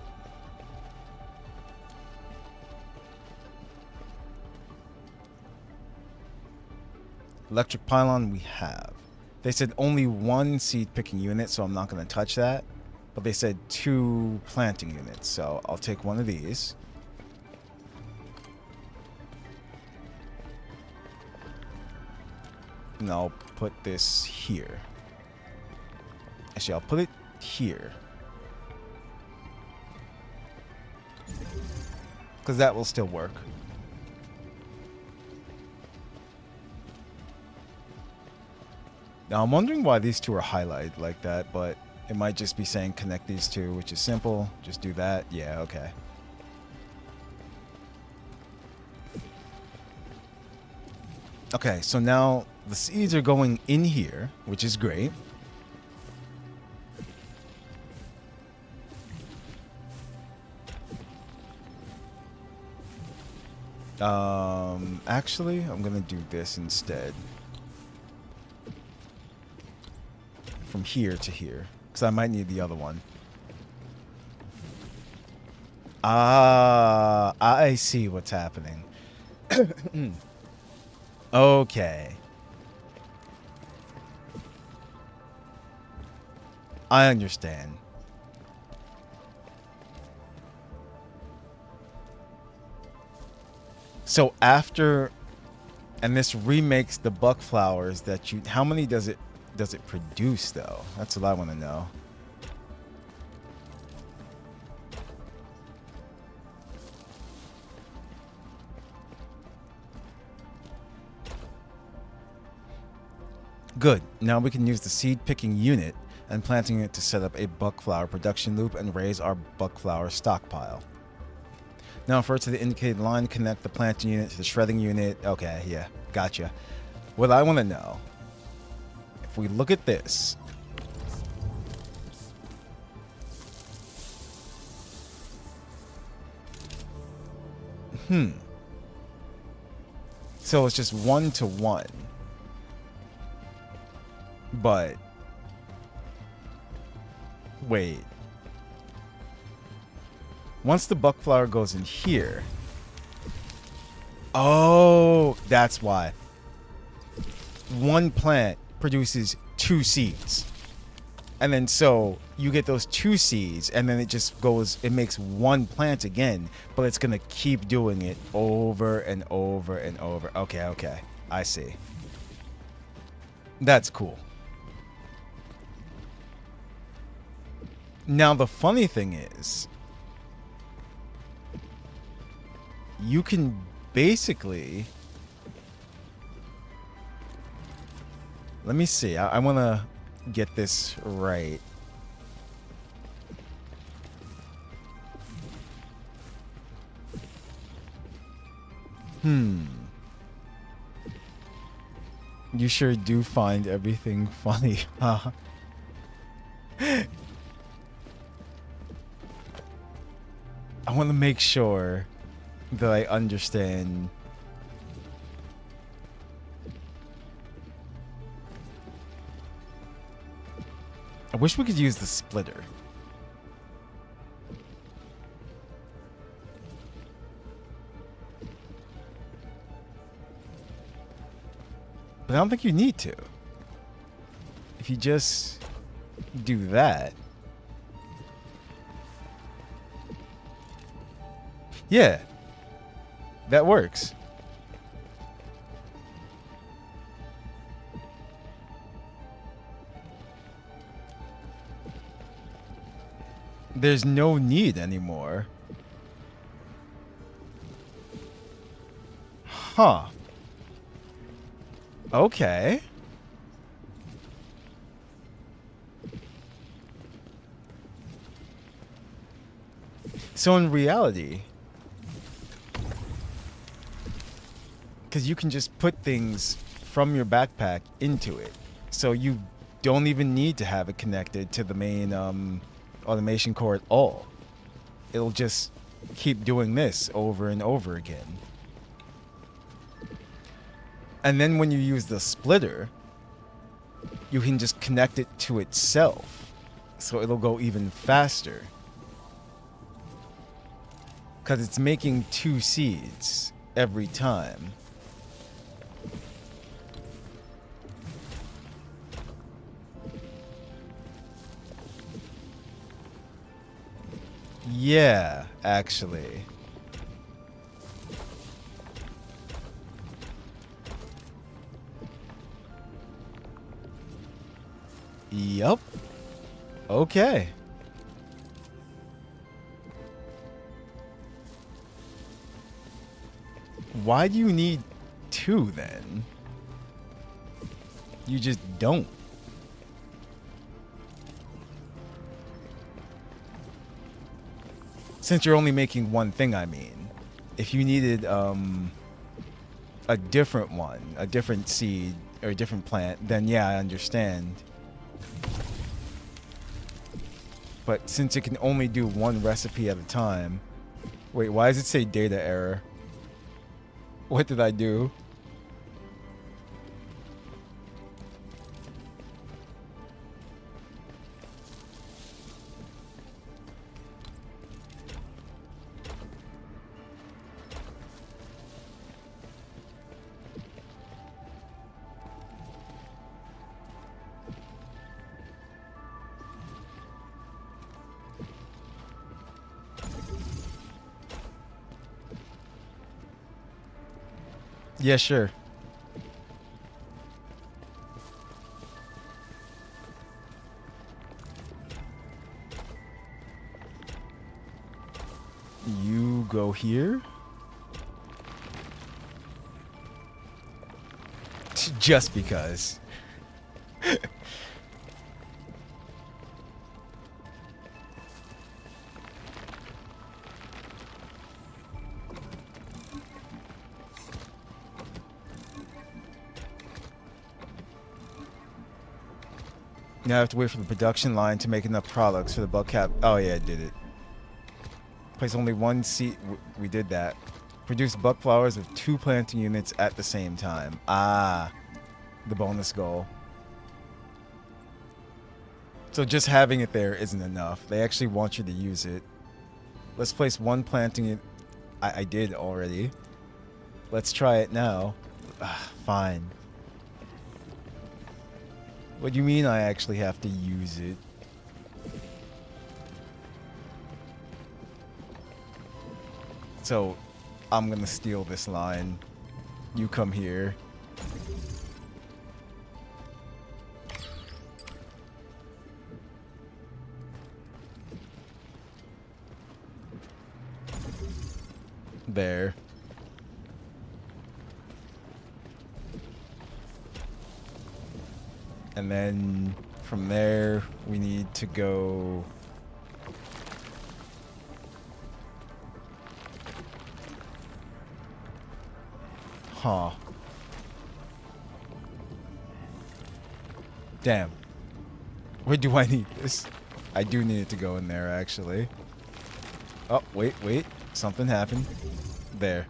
Electric pylon we have. They said only one seed picking unit, so I'm not going to touch that. But they said 2 planting units, so I'll take one of these. And I'll put this here. Actually, I'll put it here. Because that will still work. Now, I'm wondering why these 2 are highlighted like that, but it might just be saying connect these 2, which is simple. Just do that. Yeah, okay. Okay, so now the seeds are going in here, which is great. Actually, I'm gonna do this instead. From here to here, because I might need the other one. Ah, I see what's happening. Okay. I understand. So after, and this remakes the buck flowers that you, how many does it produce though? That's what I want to know. Good. Now we can use the seed picking unit and planting it to set up a buck flower production loop and raise our buck flower stockpile. Now refer to the indicated line, connect the planting unit to the shredding unit. Okay, yeah, gotcha. What I want to know, if we look at this, so it's just 1-to-1. But wait. Once the buck flower goes in here. Oh, that's why. One plant produces 2 seeds. And then so you get those 2 seeds and then it just goes, it makes 1 plant again, but it's going to keep doing it over and over and over. Okay. I see. That's cool. Now, the funny thing is, you can basically... Let me see. I want to get this right. You sure do find everything funny, huh? I want to make sure that I understand. I wish we could use the splitter. But I don't think you need to. If you just do that. Yeah, that works. There's no need anymore. Huh. Okay. So in reality, because you can just put things from your backpack into it. So you don't even need to have it connected to the main automation core at all. It'll just keep doing this over and over again. And then when you use the splitter, you can just connect it to itself. So it'll go even faster. Because it's making 2 seeds every time. Yeah, actually. Yup. Okay. Why do you need 2 then? You just don't. Since you're only making 1 thing, I mean. If you needed a different one, a different seed, or a different plant, then yeah, I understand. But since it can only do 1 recipe at a time... Wait, why does it say data error? What did I do? Yeah, sure. You go here? Just because. Now I have to wait for the production line to make enough products for the bulk cap. Oh yeah, I did it. Place only 1 seed. We did that. Produce buck flowers with 2 planting units at the same time. Ah, the bonus goal. So just having it there isn't enough. They actually want you to use it. Let's place 1 planting unit. I did already. Let's try it now. Fine. What do you mean I actually have to use it? So, I'm gonna steal this line. You come here. There. And then from there, we need to go... Huh. Damn. Where do I need this? I do need it to go in there, actually. Oh, wait. Something happened. There.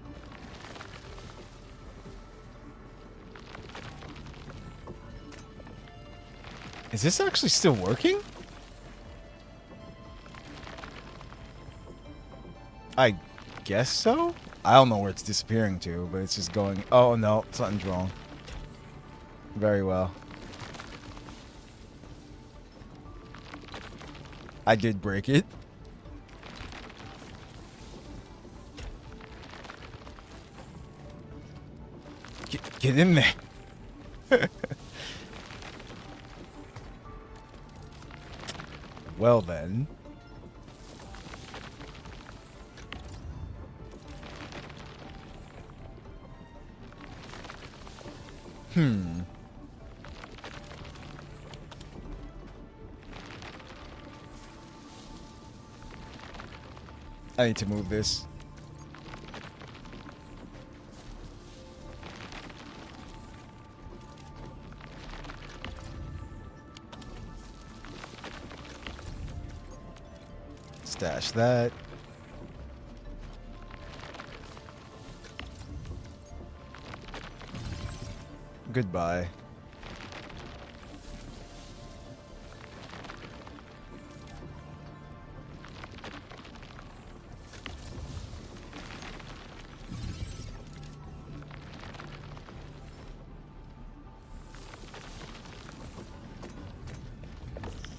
Is this actually still working? I guess so? I don't know where it's disappearing to, but it's just going... Oh, no. Something's wrong. Very well. I did break it. Get in there. Well then. I need to move this. Stash that. Goodbye.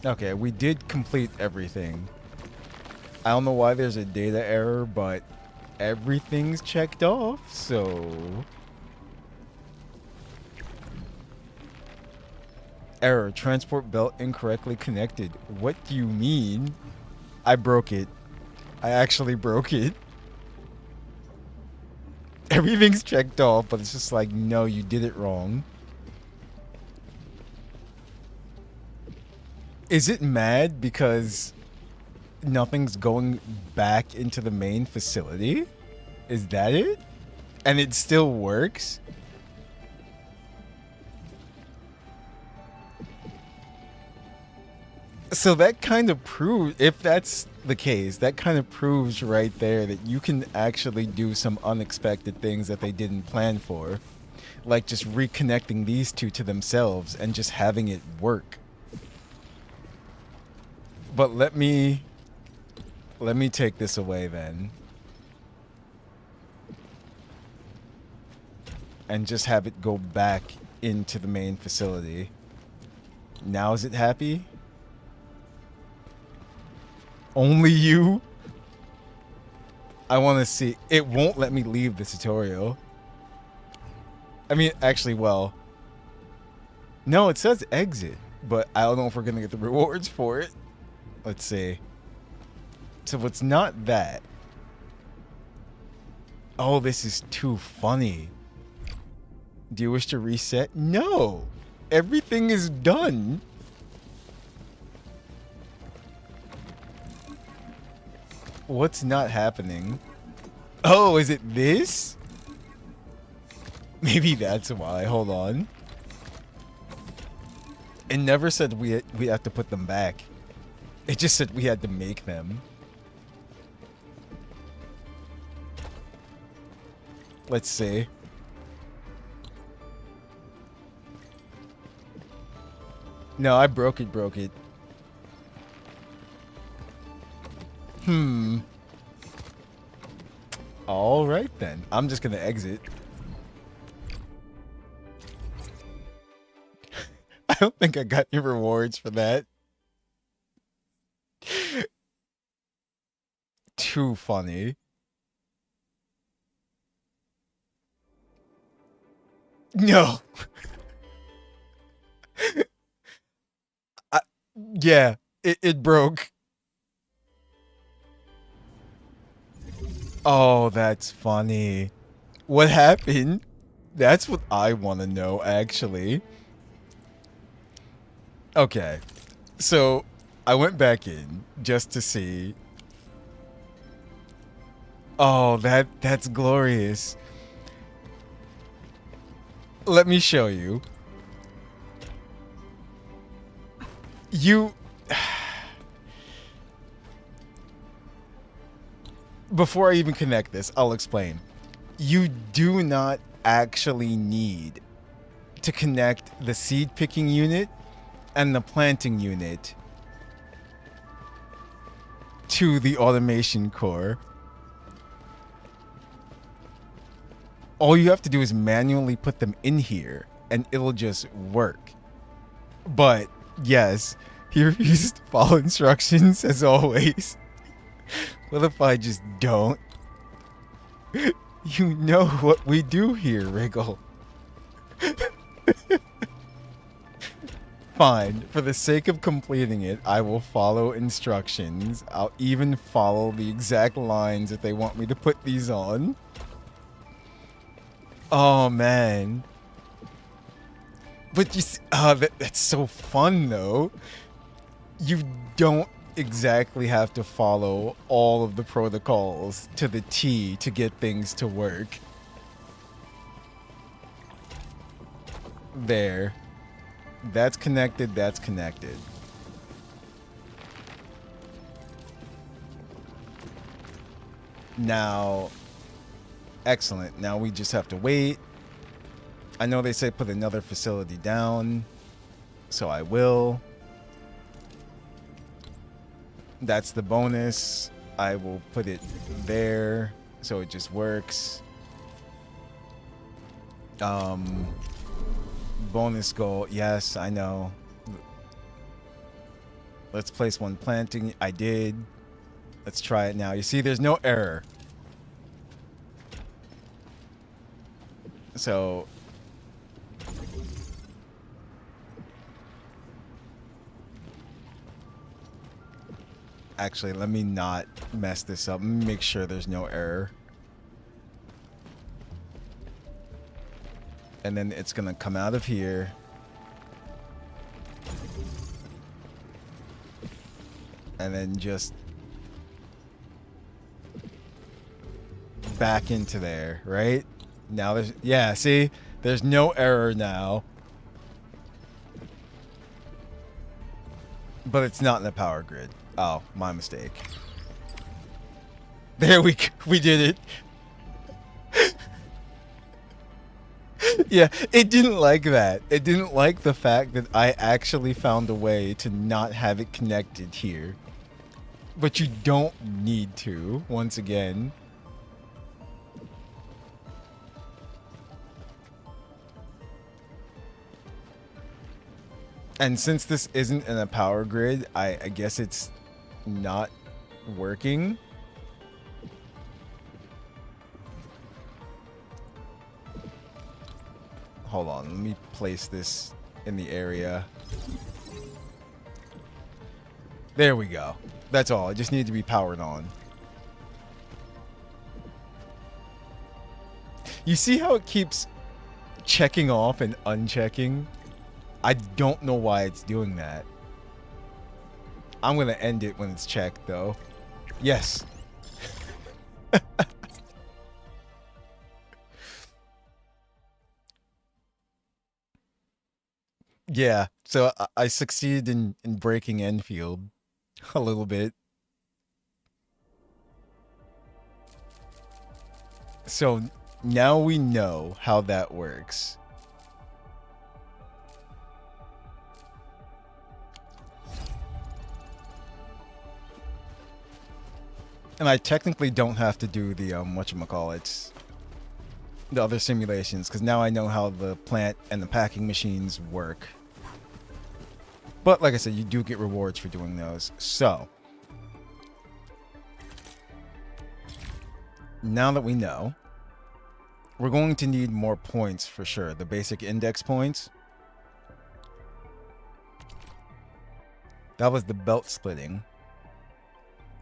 Okay, we did complete everything. I don't know why there's a data error, but everything's checked off, so... Error, transport belt incorrectly connected. What do you mean? I broke it. I actually broke it. Everything's checked off, but it's just like, no, you did it wrong. Is it mad because nothing's going back into the main facility? Is that it? And it still works? So that kind of proves, if that's the case, that kind of proves right there that you can actually do some unexpected things that they didn't plan for. Like just reconnecting these two to themselves and just having it work. But let me take this away then. And just have it go back into the main facility. Now is it happy? Only you? I want to see. It won't let me leave the tutorial. I mean, actually, well. No, it says exit. But I don't know if we're going to get the rewards for it. Let's see. So it's not that. Oh, this is too funny. Do you wish to reset? No. Everything is done. What's not happening? Oh, is it this? Maybe that's why. Hold on. It never said we have to put them back. It just said we had to make them. Let's see. No, I broke it. All right then. I'm just gonna exit. I don't think I got any rewards for that. Too funny. No. Yeah, it broke. Oh, that's funny. What happened? That's what I want to know, actually. Okay. So, I went back in just to see. Oh, that's glorious. Let me show you. Before I even connect this, I'll explain. You do not actually need to connect the seed picking unit and the planting unit to the automation core. All you have to do is manually put them in here and it'll just work. But yes, he refused to follow instructions as always. What if I just don't? You know what we do here, Wriggle. Fine, for the sake of completing it, I will follow instructions. I'll even follow the exact lines that they want me to put these on. Oh, man. But you see, that's so fun, though. You don't exactly have to follow all of the protocols to the T to get things to work. There. That's connected, that's connected. Now, excellent. Now we just have to wait. I know they say put another facility down, so I will. That's the bonus. I will put it there so it just works. Bonus goal. Yes, I know. Let's place one planting. I did. Let's try it now. You see, there's no error. So actually, let me not mess this up. Let me make sure there's no error. And then it's gonna come out of here. And then just back into there, right? Now there's, yeah, see? There's no error now. But it's not in the power grid. Oh, my mistake. There we did it. Yeah, it didn't like that. It didn't like the fact that I actually found a way to not have it connected here. But you don't need to, once again. And since this isn't in a power grid, I guess it's not working. Hold on, let me place this in the area. There we go. That's all. It just needed to be powered on. You see how it keeps checking off and unchecking? I don't know why it's doing that. I'm going to end it when it's checked, though. Yes. Yeah, so I succeeded in breaking Enfield a little bit. So now we know how that works. And I technically don't have to do the whatchamacallits, the other simulations, because now I know how the plant and the packing machines work. But like I said, you do get rewards for doing those. So now that we know, we're going to need more points for sure. The basic index points. That was the belt splitting.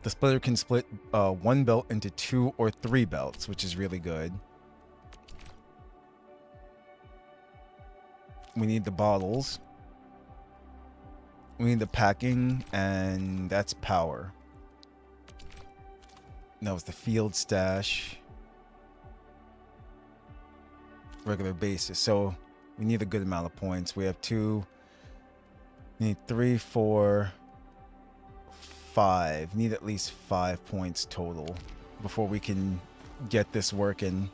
The splitter can split one belt into 2 or 3 belts, which is really good. We need the bottles. We need the packing, and that's power. That was the field stash. Regular basis. So we need a good amount of points. We have 2. We need 3, 4, 5. Need at least 5 points total before we can get this working.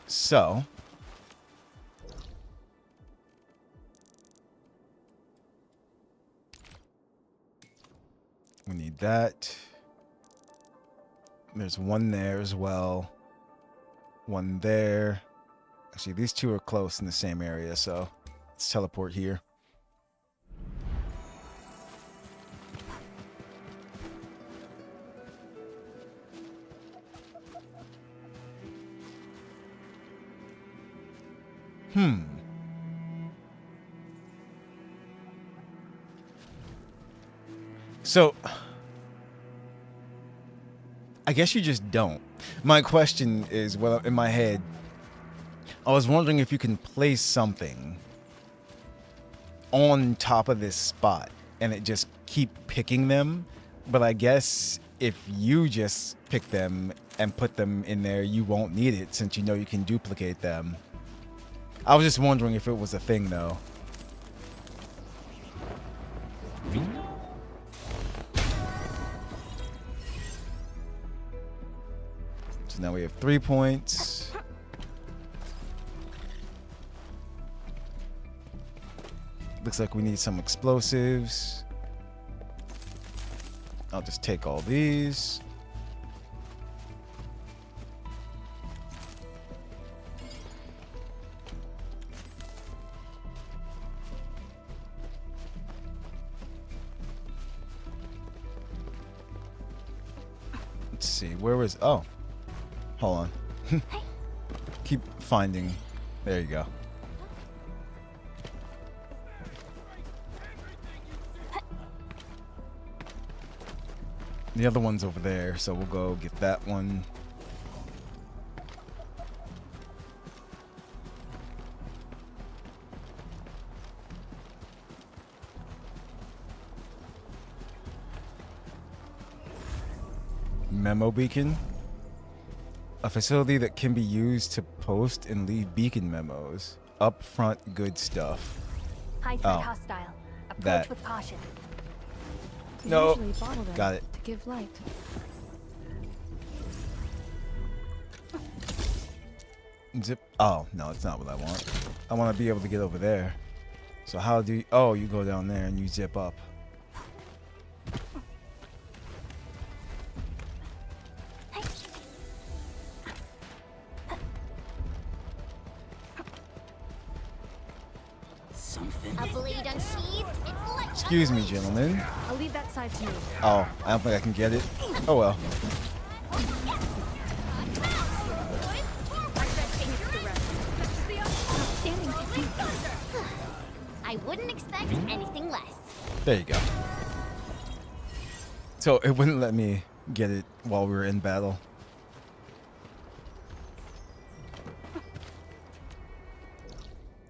So we need that. There's one there as well. One there. Actually, these two are close in the same area, so let's teleport here. So, I guess you just don't. My question is, well, in my head, I was wondering if you can place something on top of this spot and it just keep picking them. But I guess if you just pick them and put them in there, you won't need it since you know you can duplicate them. I was just wondering if it was a thing, though. So now we have 3 points. Looks like we need some explosives. I'll just take all these. Let's see, where was... Oh. Hold on. Keep finding... There you go. The other one's over there, so we'll go get that one. Memo beacon. A facility that can be used to post and leave beacon memos. Upfront good stuff. High threat hostile. Approach that. with caution. No. Usually bottle them Got it. to give light. Zip. Oh, no, it's not what I want. I want to be able to get over there. So how do you... Oh, you go down there and you zip up. A blade unsheathed. It's like Excuse me, gentlemen. I'll leave that side to you. Oh, I don't think I can get it. Oh, well. I wouldn't expect anything less. There you go. So it wouldn't let me get it while we were in battle.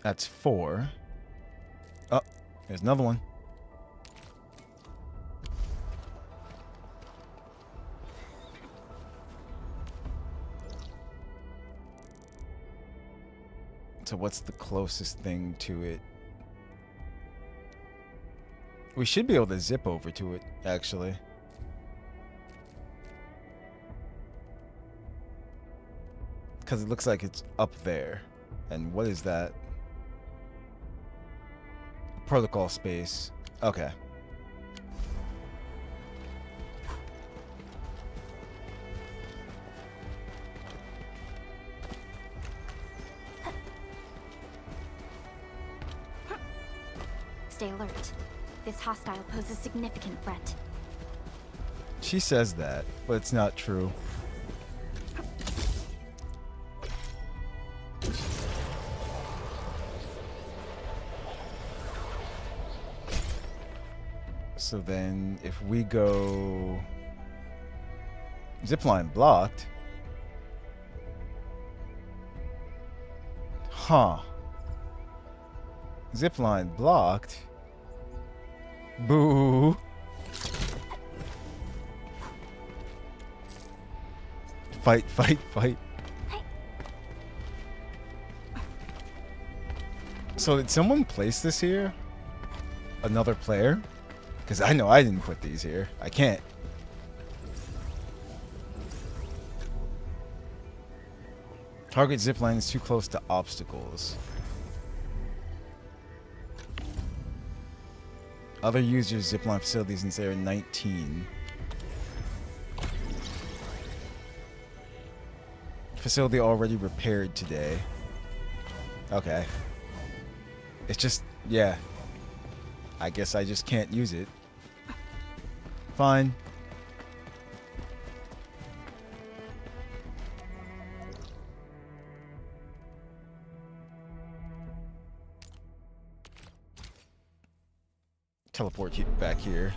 That's 4. Oh, there's another one. So what's the closest thing to it? We should be able to zip over to it, actually. Because it looks like it's up there. And what is that? Protocol space. Okay. Stay alert. This hostile poses significant threat. She says that, but it's not true. So then if we go zipline blocked. Huh. Zipline blocked. Boo. Fight, fight, fight. So did someone place this here? Another player? Because I know I didn't put these here. I can't. Target zipline is too close to obstacles. Other users zipline facilities since they are 19. Facility already repaired today. Okay. It's just, yeah. I guess I just can't use it. Fine. Teleport you back here.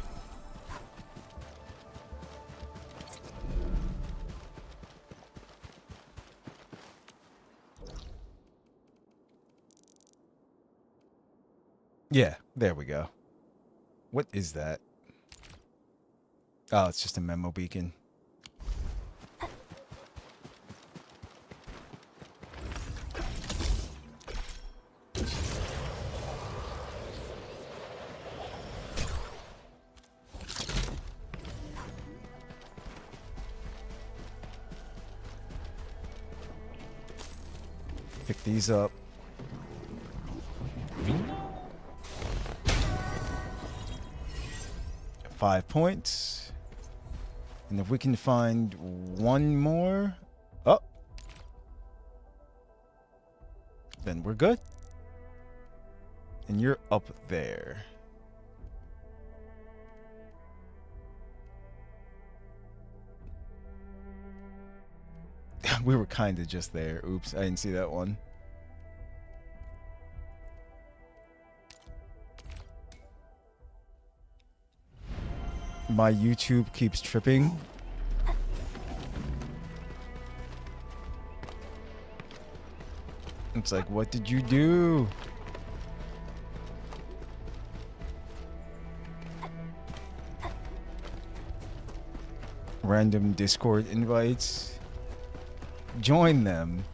Yeah, there we go. What is that? Oh, it's just a memo beacon. Pick these up. 5 points. And if we can find one more, oh, then we're good. And you're up there. We were kind of just there. Oops, I didn't see that one. My YouTube keeps tripping. It's like, what did you do? Random Discord invites. Join them.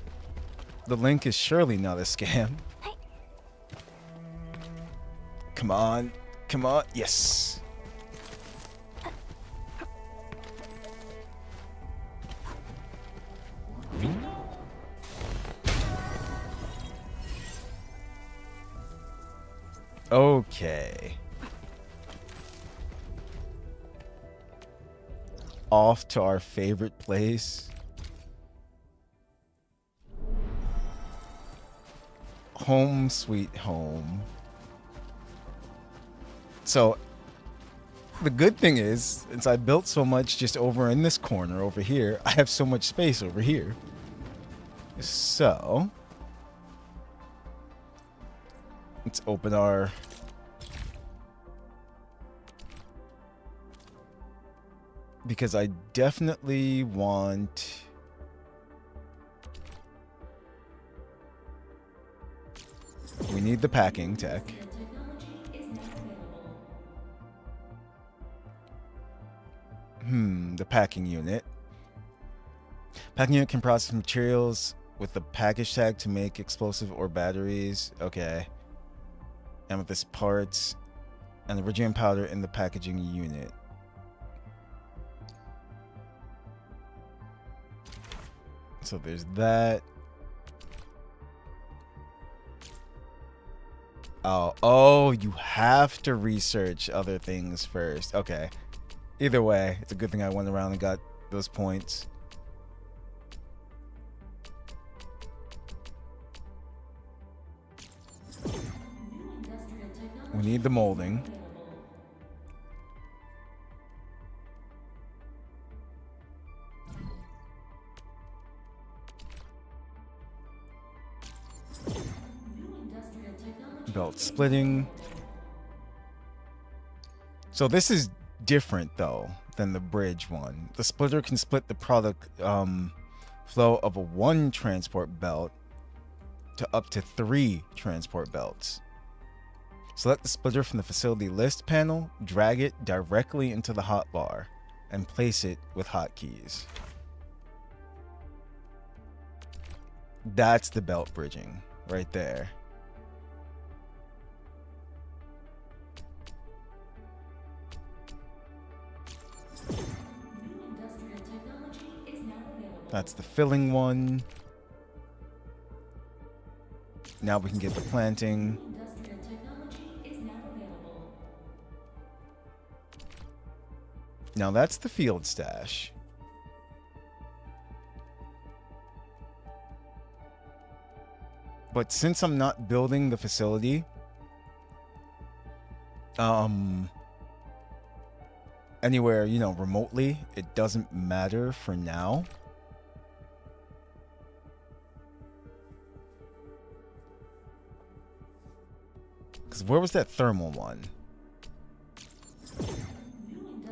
The link is surely not a scam. Come on. Come on. Yes. Okay. Off to our favorite place. Home sweet home. So the good thing is, since I built so much just over in this corner over here, I have so much space over here. So let's open our because I definitely want we need the packing tech. The packing unit. Packing unit can process materials with the package tag to make explosive or batteries. Okay. Amethyst parts and the iridium powder in the packaging unit. So there's that. Oh, you have to research other things first. Okay. Either way, it's a good thing I went around and got those points. We need the molding. Belt splitting. So this is different though than the bridge one. The splitter can split the product flow of a 1 transport belt to up to 3 transport belts. Select the splitter from the facility list panel, drag it directly into the hotbar, and place it with hotkeys. That's the belt bridging right there. That's the filling one. Now we can get the planting. Now that's the field stash. But since I'm not building the facility, anywhere, you know, remotely, it doesn't matter for now. Because where was that thermal one?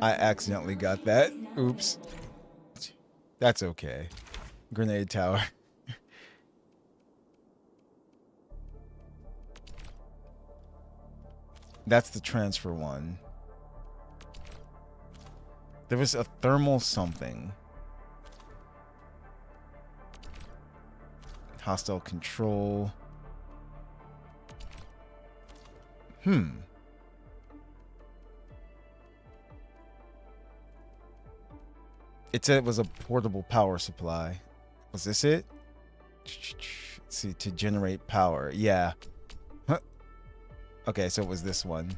I accidentally got that. Oops. That's okay. Grenade tower. That's the transfer one. There was a thermal something. Hostile control. It said it was a portable power supply. Was this it? Let's see, to generate power. Yeah. Huh. Okay, so it was this one.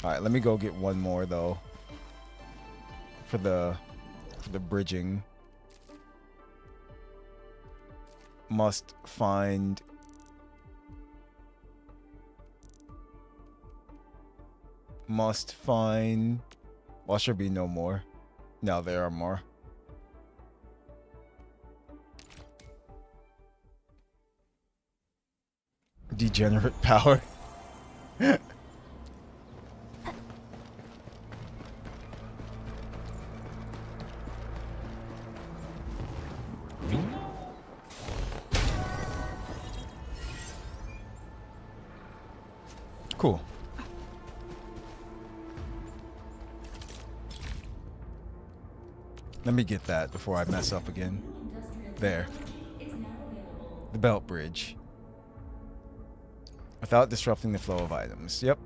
Alright, let me go get one more though. For the bridging. Must find well, should be no more. No, there are more. Degenerate power. Cool. Let me get that before I mess up again. There. The belt bridge. Without disrupting the flow of items. Yep.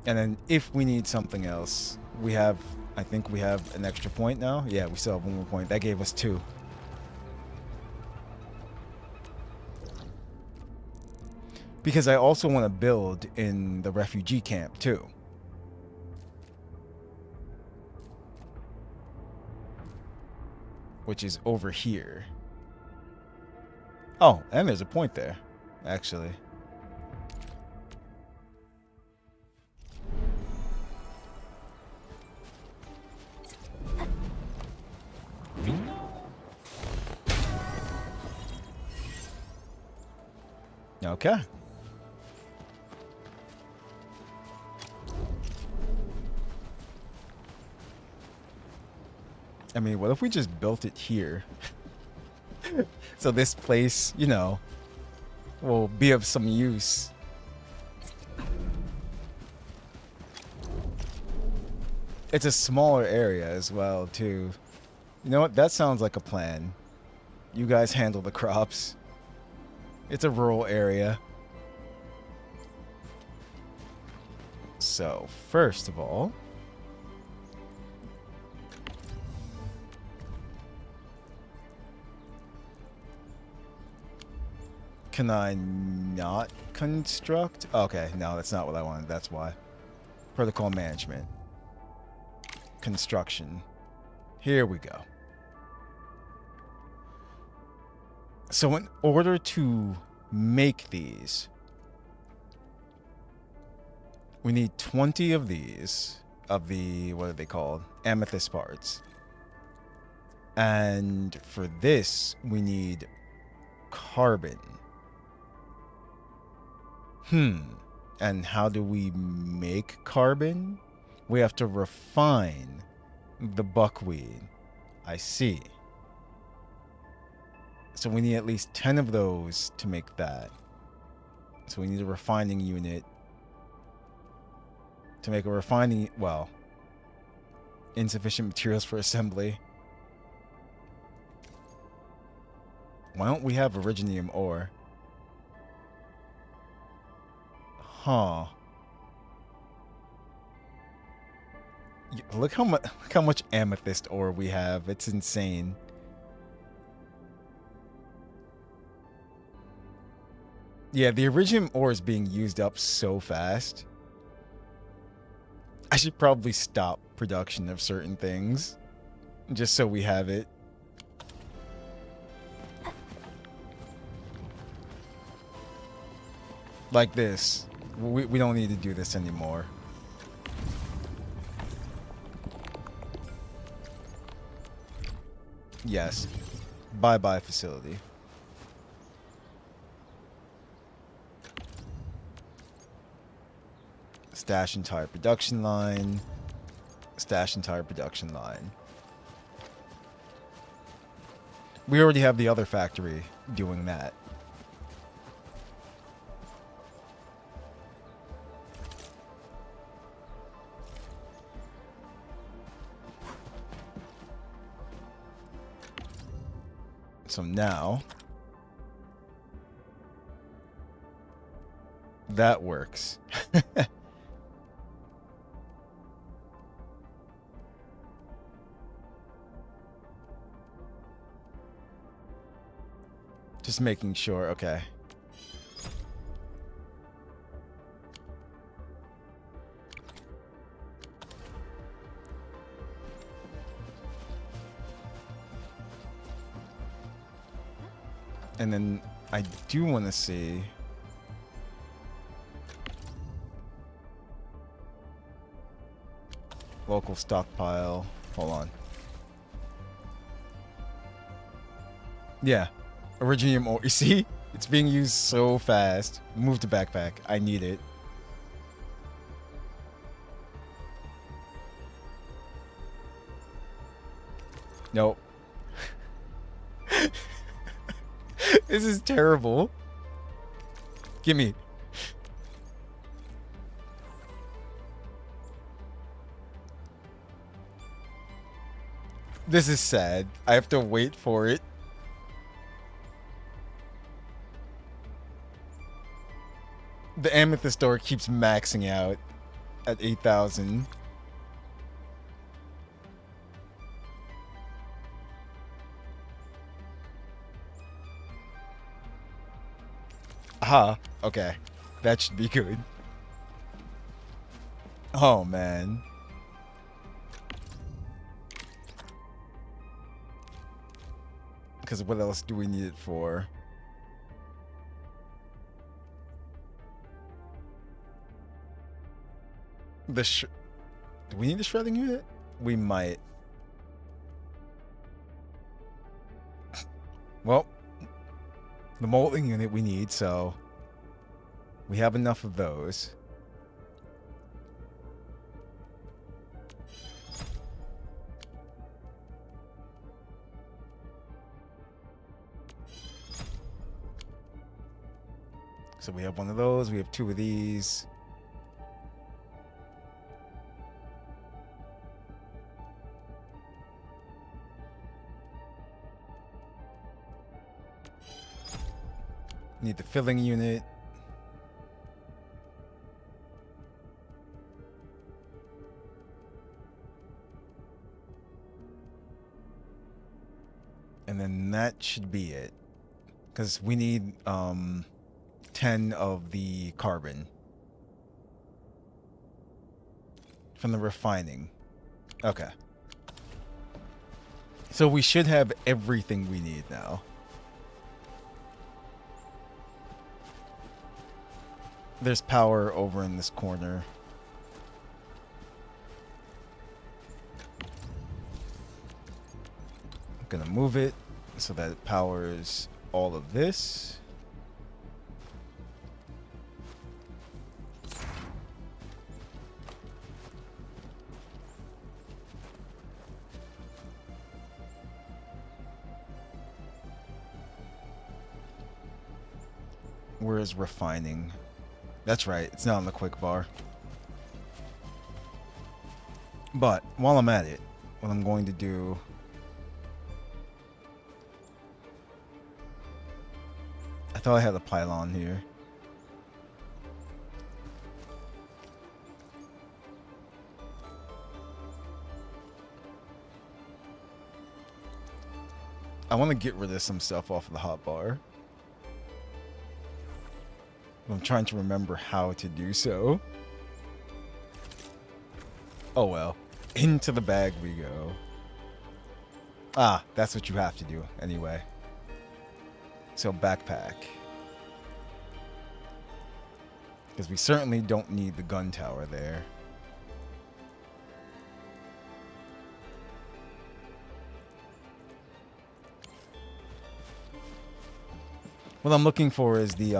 And then if we need something else, we have, I think we have an extra point now. Yeah, we still have one more point. That gave us 2. Because I also want to build in the refugee camp too. Which is over here. Oh, and there's a point there, actually. Okay. I mean, what if we just built it here? So this place, you know, will be of some use. It's a smaller area as well, too. You know what? That sounds like a plan. You guys handle the crops. It's a rural area. So, first of all, can I not construct? Okay, no, that's not what I wanted. That's why. Protocol management. Construction. Here we go. So in order to make these, we need 20 of these, of the, what are they called? Amethyst parts. And for this, we need carbon. And how do we make carbon? We have to refine the buckwheat. I see. So we need at least 10 of those to make that. So we need a refining unit. To make a refining, well, insufficient materials for assembly. Why don't we have originium ore? Huh. Look how much amethyst ore we have. It's insane. Yeah, the originium ore is being used up so fast. I should probably stop production of certain things just so we have it. Like this. We don't need to do this anymore. Yes. Bye-bye facility. Stash entire production line. Stash entire production line. We already have the other factory doing that. So now, that works. Just making sure. Okay. And then I do want to see. Local stockpile. Hold on. Yeah. Originium ore. You see? It's being used so fast. Move the backpack. I need it. Nope. This is terrible. Gimme. This is sad. I have to wait for it. The amethyst door keeps maxing out at 8,000. Aha, okay. That should be good. Oh, man. Because what else do we need it for? Do we need a shredding unit? We might. Well, the molding unit we need, so we have enough of those. So we have one of those, we have two of these. Need the filling unit. And then that should be it. Because we need 10 of the carbon from the refining. Okay. So we should have everything we need now. There's power over in this corner. I'm gonna move it so that it powers all of this. Where is refining? That's right, it's not on the quick bar. But while I'm at it, what I'm going to do... I thought I had a pylon here. I want to get rid of some stuff off of the hotbar. I'm trying to remember how to do so. Oh well. Into the bag we go. Ah, that's what you have to do anyway. So backpack. Because we certainly don't need the gun tower there. What I'm looking for is the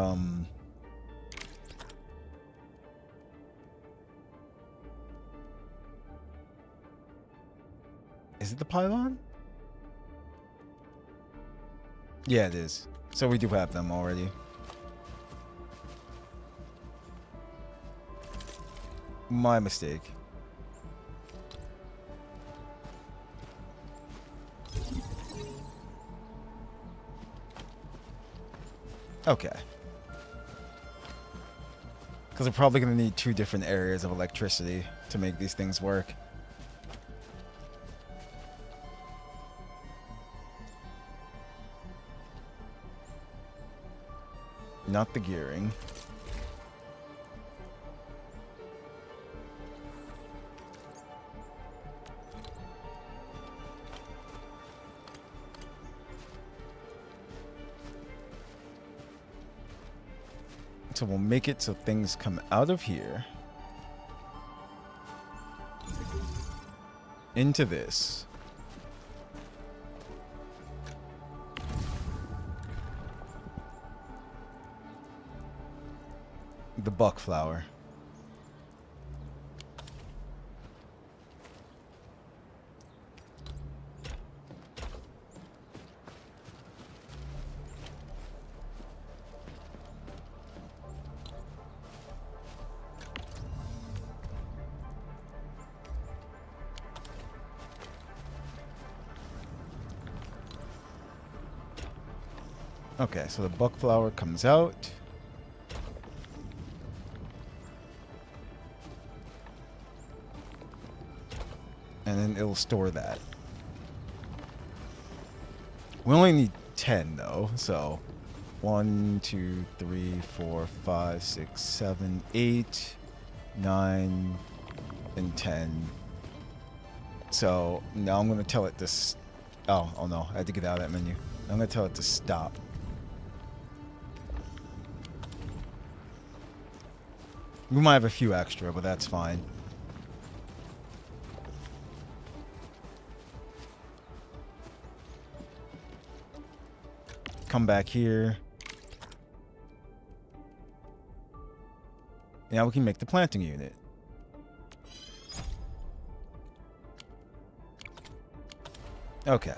is it the pylon? Yeah, it is. So we do have them already. My mistake. Okay. Because we're probably going to need 2 different areas of electricity to make these things work. not the gearing. So we'll make it so things come out of here into this. The buck flower. Okay, so the buck flower comes out. And then it'll store that. We only need 10 though, so 1, 2, 3, 4, 5, 6, 7, 8, 9, and 10. So now I'm gonna tell it to oh no, I had to get out of that menu. I'm gonna tell it to stop. We might have a few extra, but that's fine. Come back here. Now we can make the planting unit. Okay.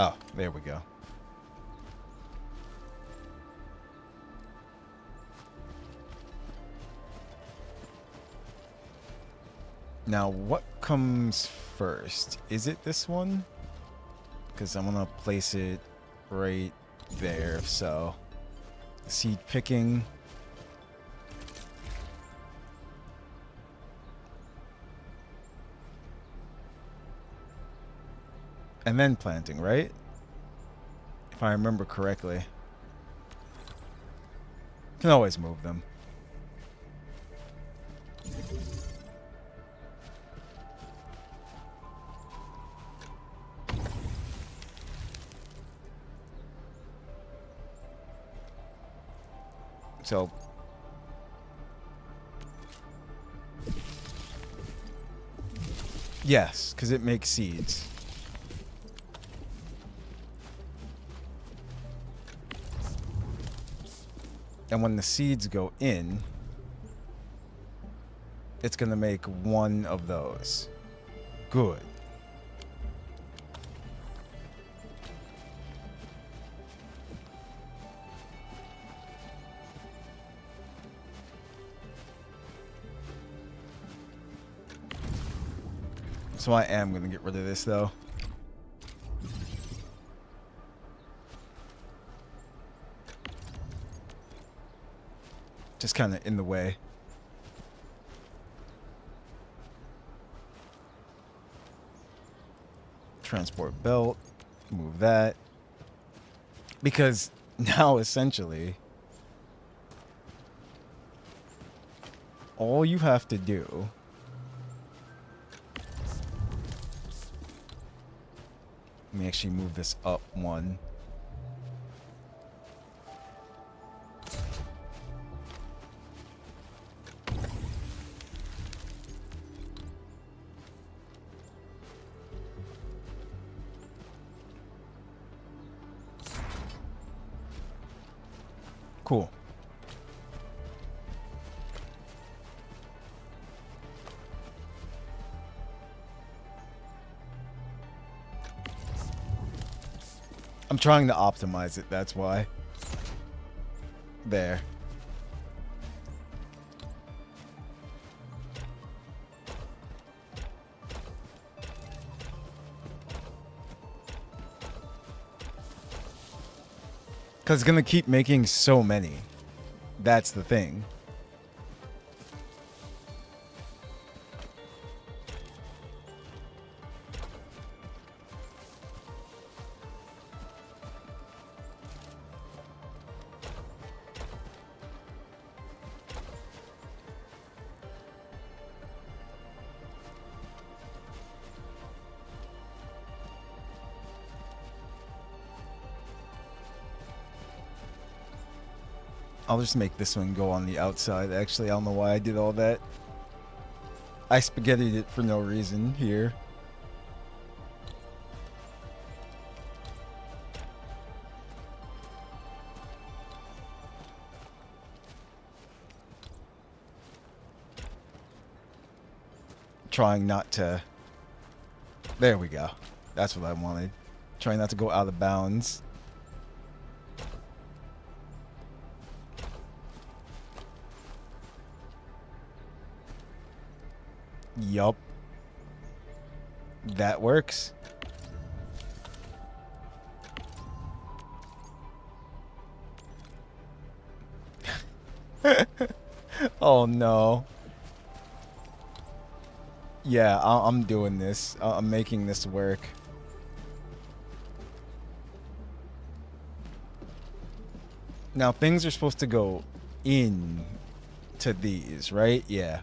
Oh, there we go. Now, what comes first? Is it this one? Because I'm going to place it right there. So, seed picking. And then planting, right? If I remember correctly. Can always move them. So yes, because it makes seeds. And when the seeds go in, it's going to make one of those. Good. So I am going to get rid of this, though. Just kind of in the way. Transport belt. Move that. Because now, essentially, all you have to do let me actually move this up one. Cool. I'm trying to optimize it, that's why. There. Because it's going to keep making so many. That's the thing. I'll just make this one go on the outside. Actually, I don't know why I did all that. I spaghettied it for no reason here. Trying not to... There we go. That's what I wanted. Trying not to go out of bounds. Yup. That works. Oh no. Yeah, I'm doing this. I'm making this work. Now things are supposed to go in to these, right? Yeah.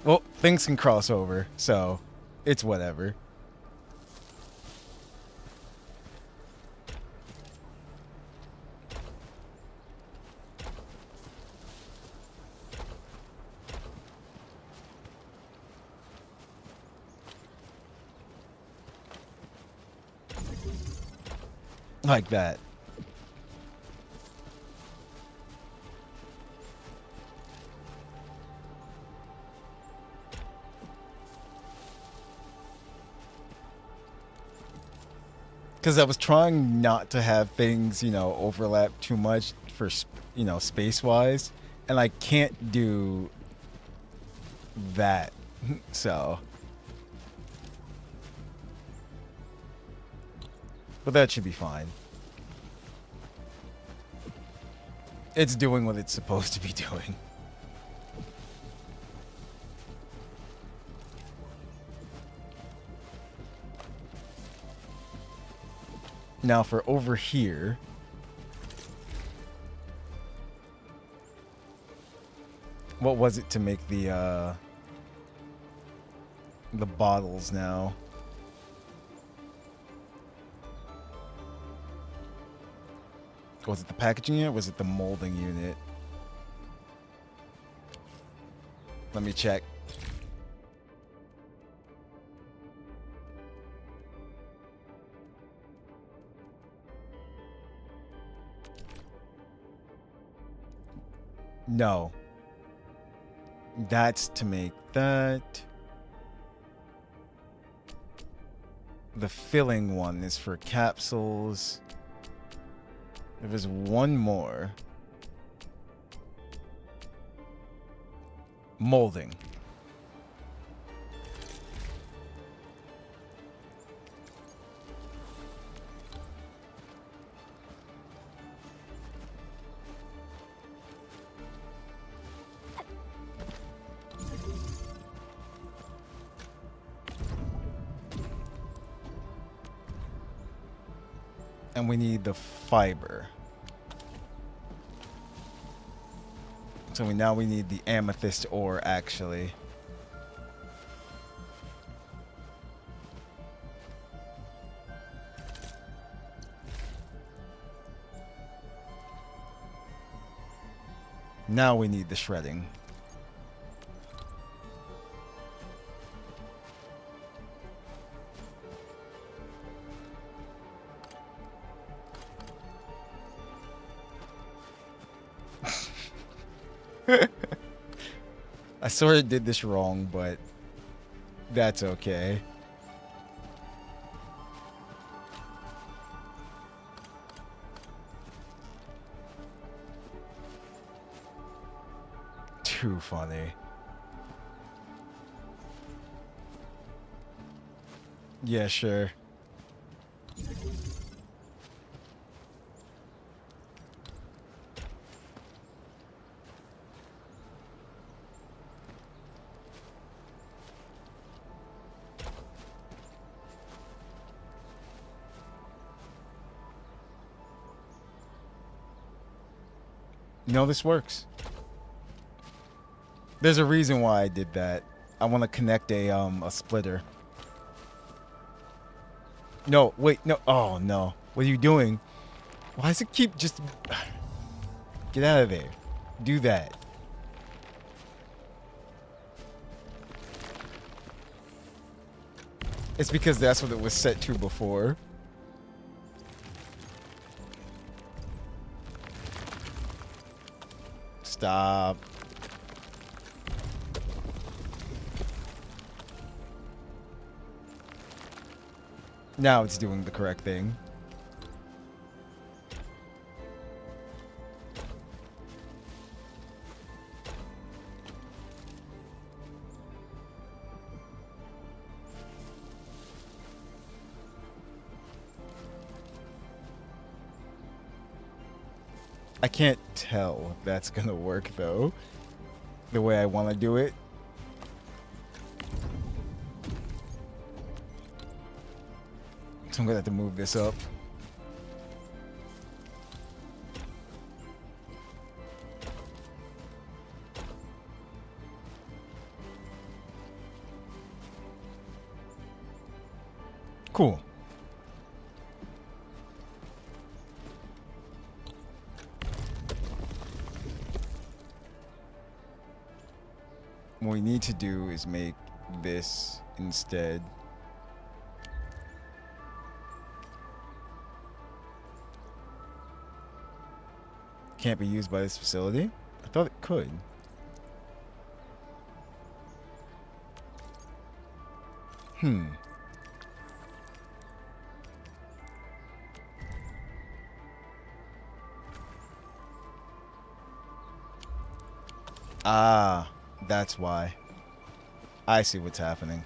Well, things can cross over, so it's whatever. Like that. Because I was trying not to have things, you know, overlap too much for, you know, space-wise. And I can't do that. So. But that should be fine. It's doing what it's supposed to be doing. Now for over here, what was it to make the bottles now? Was it the packaging unit or was it the molding unit? Let me check. No. That's to make that. The filling one is for capsules. There was one more. Molding. And we need the fiber. So now we need the amethyst ore, actually. Now we need the shredding. I sort of did this wrong, but That's okay. Too funny. Yeah, sure. No, this works. There's a reason why I did that. I want to connect a splitter. No, wait, no. Oh, no. What are you doing? Why does it keep just... Get out of there. Do that. It's because that's what it was set to before. Stop. Now it's doing the correct thing. I can't tell if that's gonna work though, the way I want to do it. So I'm gonna have to move this up. Cool. What we need to do is make this instead. Can't be used by this facility? I thought it could. Ah, that's why. I see what's happening.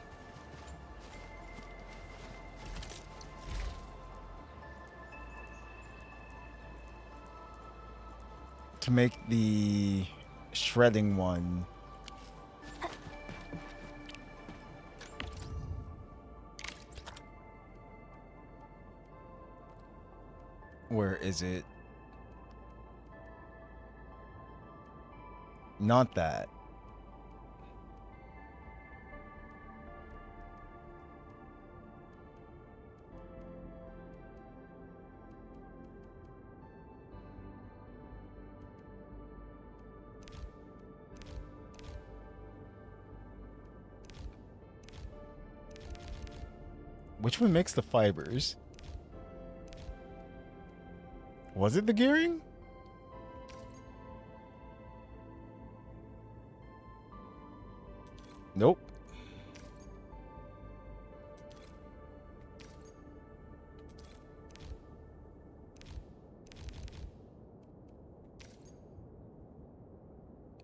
To make the shredding one. Where is it? Not that. Which one makes the fibers? Was it the gearing? Nope.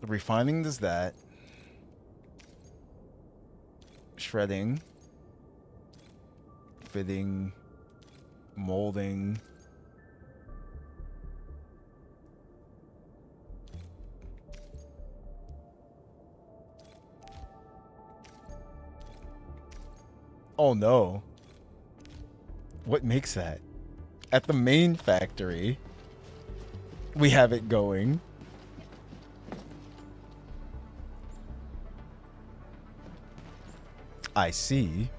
The refining does that. Shredding. Fitting. Molding. Oh no. What makes that? At the main factory, we have it going. I see.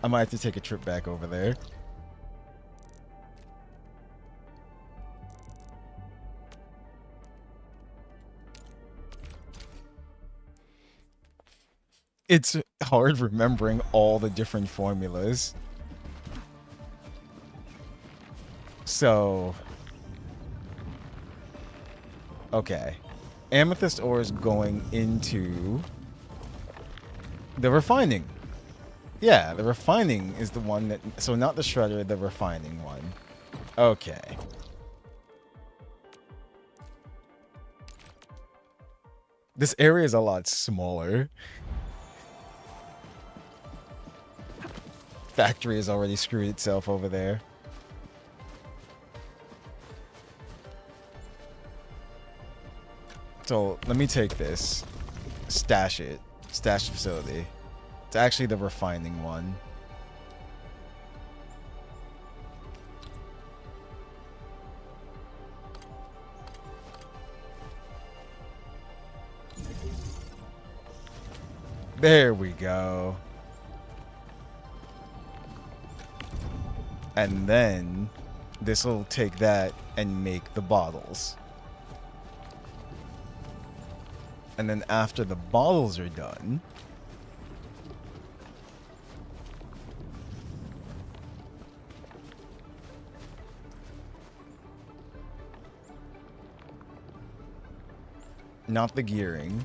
I might have to take a trip back over there. It's hard remembering all the different formulas. So, okay. Amethyst ore is going into The refining. Yeah, the refining is the one that... So not the shredder, the refining one. Okay. This area is a lot smaller. Factory has already screwed itself over there. So let me take this. Stash it. Stash facility. It's actually the refining one. There we go. And then this will take that and make the bottles. And then after the bottles are done, not the gearing.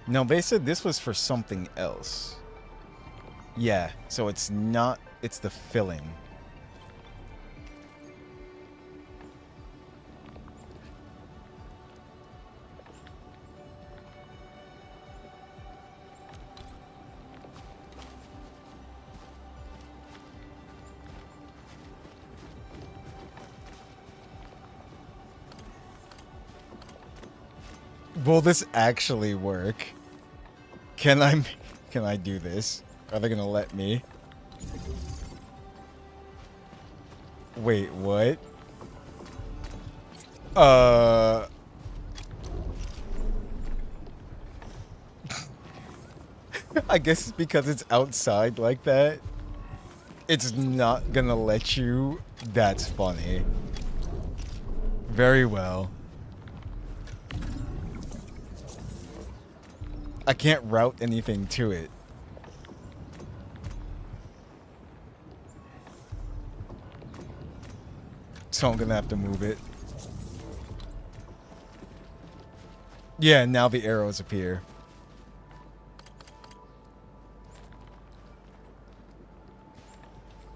No, they said this was for something else. Yeah, so it's not, it's the filling. Will this actually work? Can I do this? Are they gonna let me? Wait, what? I guess it's because it's outside like that. It's not gonna let you. That's funny. Very well. I can't route anything to it. So I'm gonna have to move it. Yeah, now the arrows appear.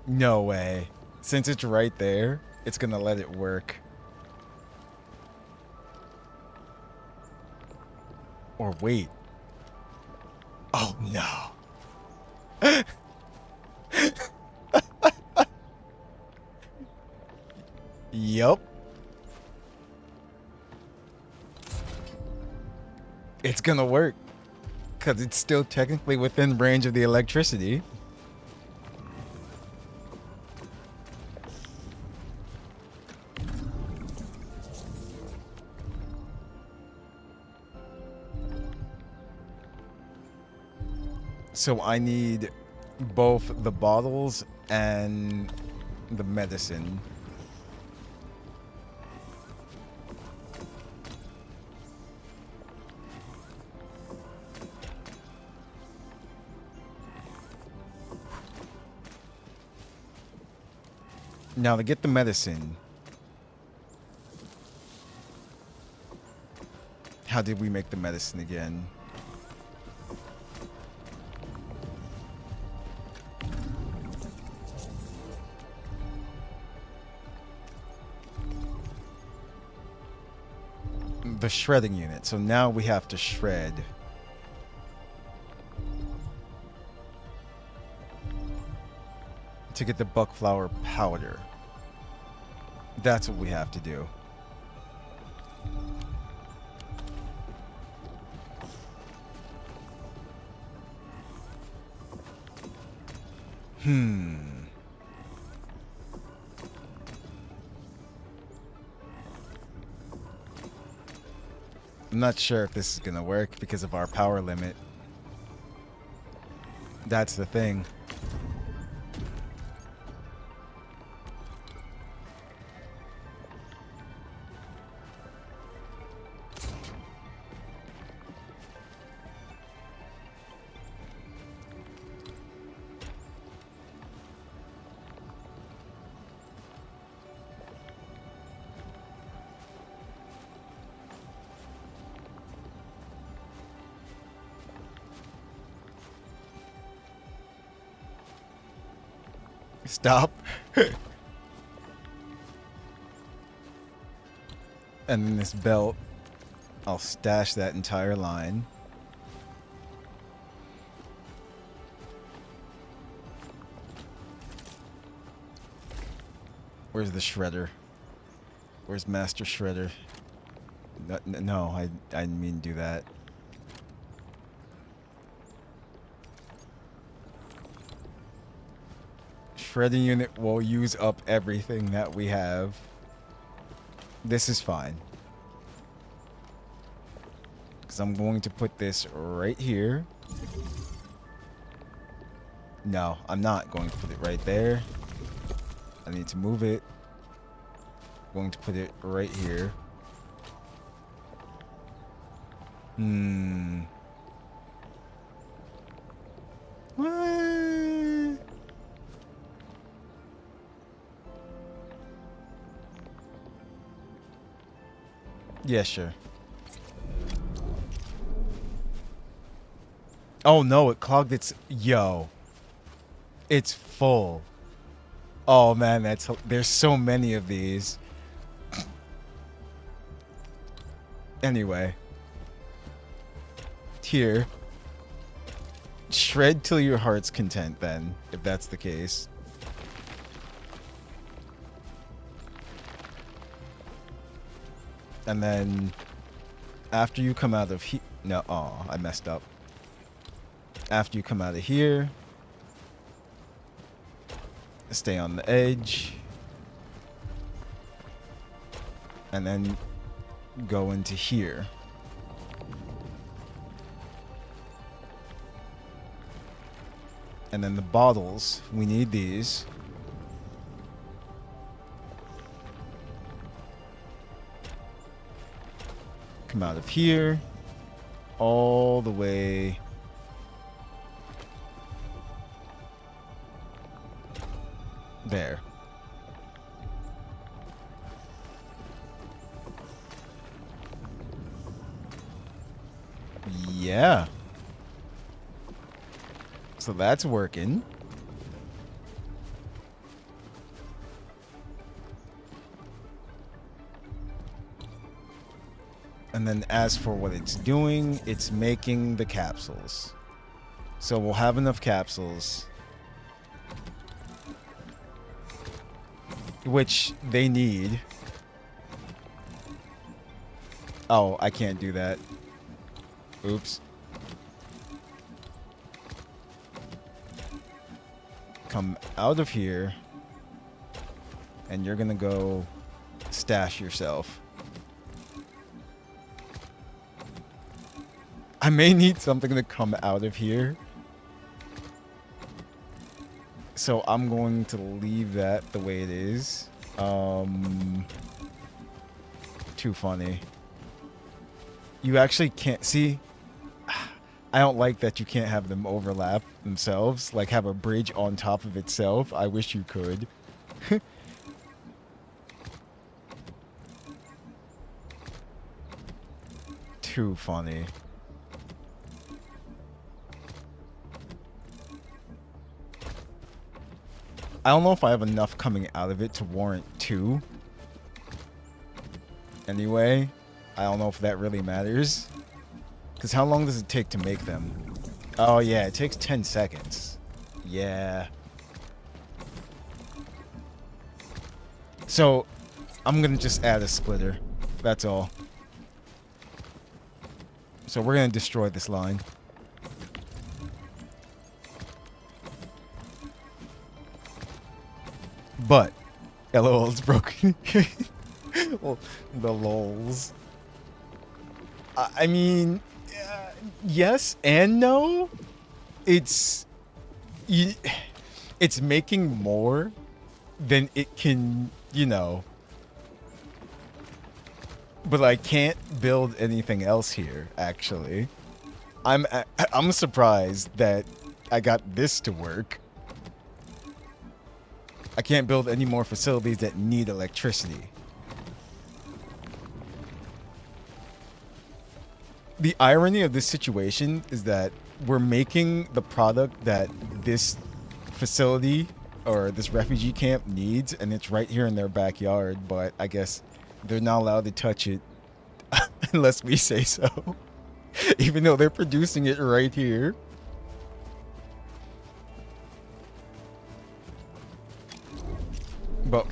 No way. Since it's right there, it's gonna let it work. Or wait. Oh no. Yup. It's gonna work. Because it's still technically within range of the electricity. So I need both the bottles and the medicine. Now to get the medicine. How did we make the medicine again? The shredding unit. So now we have to shred. To get the buckflower powder. That's what we have to do. I'm not sure if this is gonna work because of our power limit. That's the thing. Stop. And then this belt, I'll stash that entire line. Where's the shredder? Where's Master Shredder? No, I didn't mean to do that. Shredding unit will use up everything that we have. This is fine. Because I'm going to put this right here. No, I'm not going to put it right there. I need to move it. I'm going to put it right here. What? Yeah, sure. Oh no, it clogged its... Yo. It's full. Oh man, there's so many of these. Anyway. Here. Shred till your heart's content then, if that's the case. And then after you come out of here... No, oh, I messed up. After you come out of here, stay on the edge. And then go into here. And then the bottles, we need these. Come out of here, all the way there. Yeah. So that's working. And then as for what it's doing, it's making the capsules. So we'll have enough capsules. Which they need. Oh, I can't do that. Oops. Come out of here. And you're gonna go stash yourself. I may need something to come out of here. So I'm going to leave that the way it is. Too funny. You actually can't see. I don't like that you can't have them overlap themselves. Like have a bridge on top of itself. I wish you could. Too funny. I don't know if I have enough coming out of it to warrant 2. Anyway, I don't know if that really matters. Because how long does it take to make them? Oh yeah, it takes 10 seconds. Yeah. So, I'm going to just add a splitter. That's all. So we're going to destroy this line. But, LOL, it's broken. Well, the lols. I mean, yes and no. It's making more than it can, you know. But I can't build anything else here, actually. I'm surprised that I got this to work. I can't build any more facilities that need electricity. The irony of this situation is that we're making the product that this facility or this refugee camp needs, and it's right here in their backyard, but I guess they're not allowed to touch it unless we say so. Even though they're producing it right here. But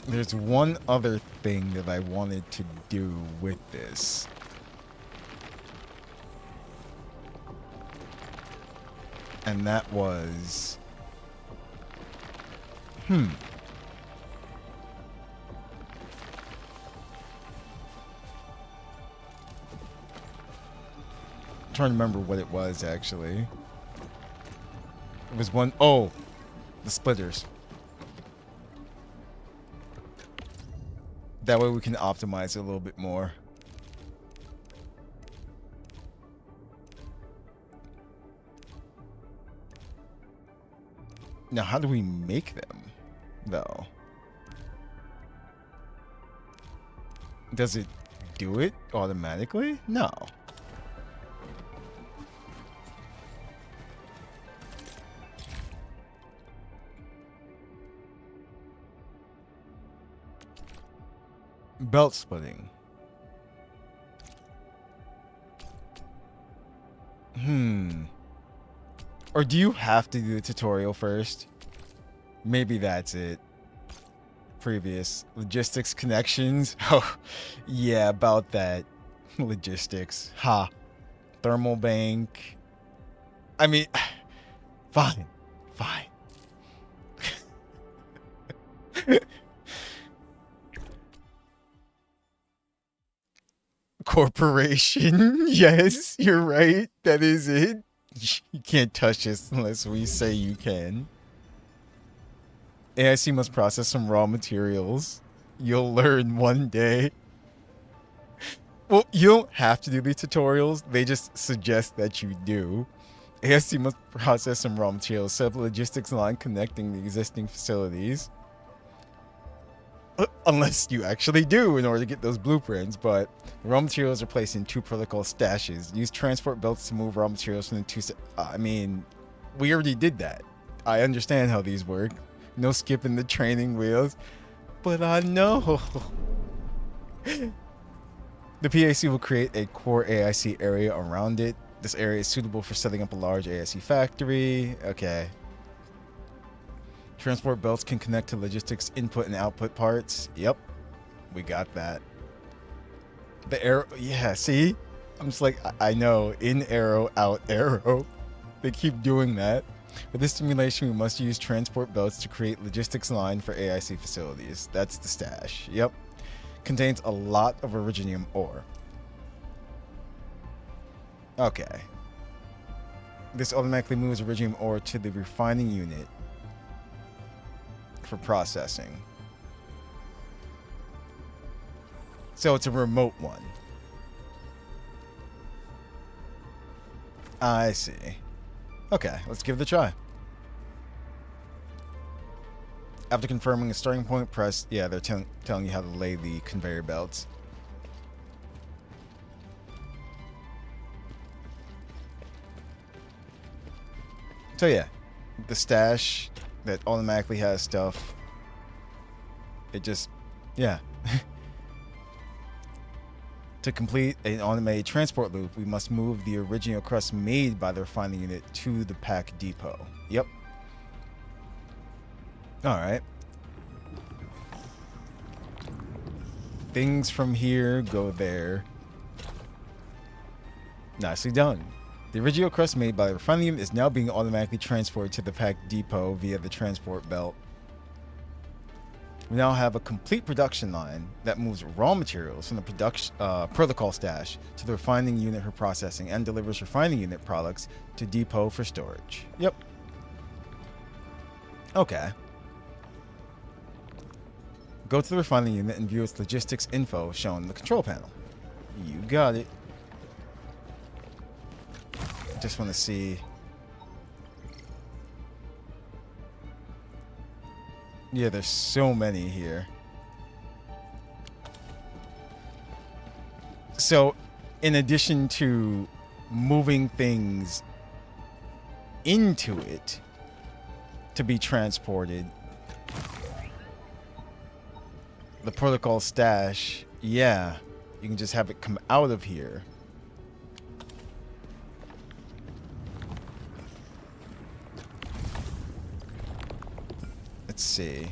there's one other thing that I wanted to do with this. And that was... I'm trying to remember what it was, actually. It was one... Oh! The splitters. That way we can optimize it a little bit more. Now, how do we make them, though? Does it do it automatically? No. Belt splitting. Or do you have to do the tutorial first? Maybe that's it. Previous logistics connections. Oh, yeah, about that. Logistics. Ha. Thermal bank. I mean, fine. Fine. Corporation. Yes, you're right. That is it. You can't touch this unless we say you can. AIC must process some raw materials. You'll learn one day. Well, you don't have to do these tutorials. They just suggest that you do. AIC must process some raw materials, set up a logistics line connecting the existing facilities. Unless you actually do in order to get those blueprints, but the raw materials are placed in 2 protocol stashes. Use transport belts to move raw materials from the 2 I mean, we already did that. I understand how these work. No skipping the training wheels. But I know. The PAC will create a core AIC area around it. This area is suitable for setting up a large AIC factory. Okay. Transport belts can connect to logistics input and output parts. Yep, we got that. The arrow, yeah, see? I'm just like, I know, in arrow, out arrow. They keep doing that. For this simulation, we must use transport belts to create logistics line for AIC facilities. That's the stash. Yep. Contains a lot of originium ore. Okay. This automatically moves originium ore to the refining unit for processing. So it's a remote one. I see. Okay, let's give it a try. After confirming a starting point, press... Yeah, they're telling you how to lay the conveyor belts. So yeah, the stash that automatically has stuff. It just... Yeah. To complete an automated transport loop, we must move the original crust made by the refining unit to the pack depot. Yep. Alright. Things from here go there. Nicely done. The original crust made by the refining unit is now being automatically transported to the pack depot via the transport belt. We now have a complete production line that moves raw materials from the production protocol stash to the refining unit for processing and delivers refining unit products to depot for storage. Yep. Okay. Go to the refining unit and view its logistics info shown in the control panel. You got it. Just want to see... Yeah, there's so many here. So, in addition to moving things into it, to be transported. The protocol stash, yeah, you can just have it come out of here. Let's see.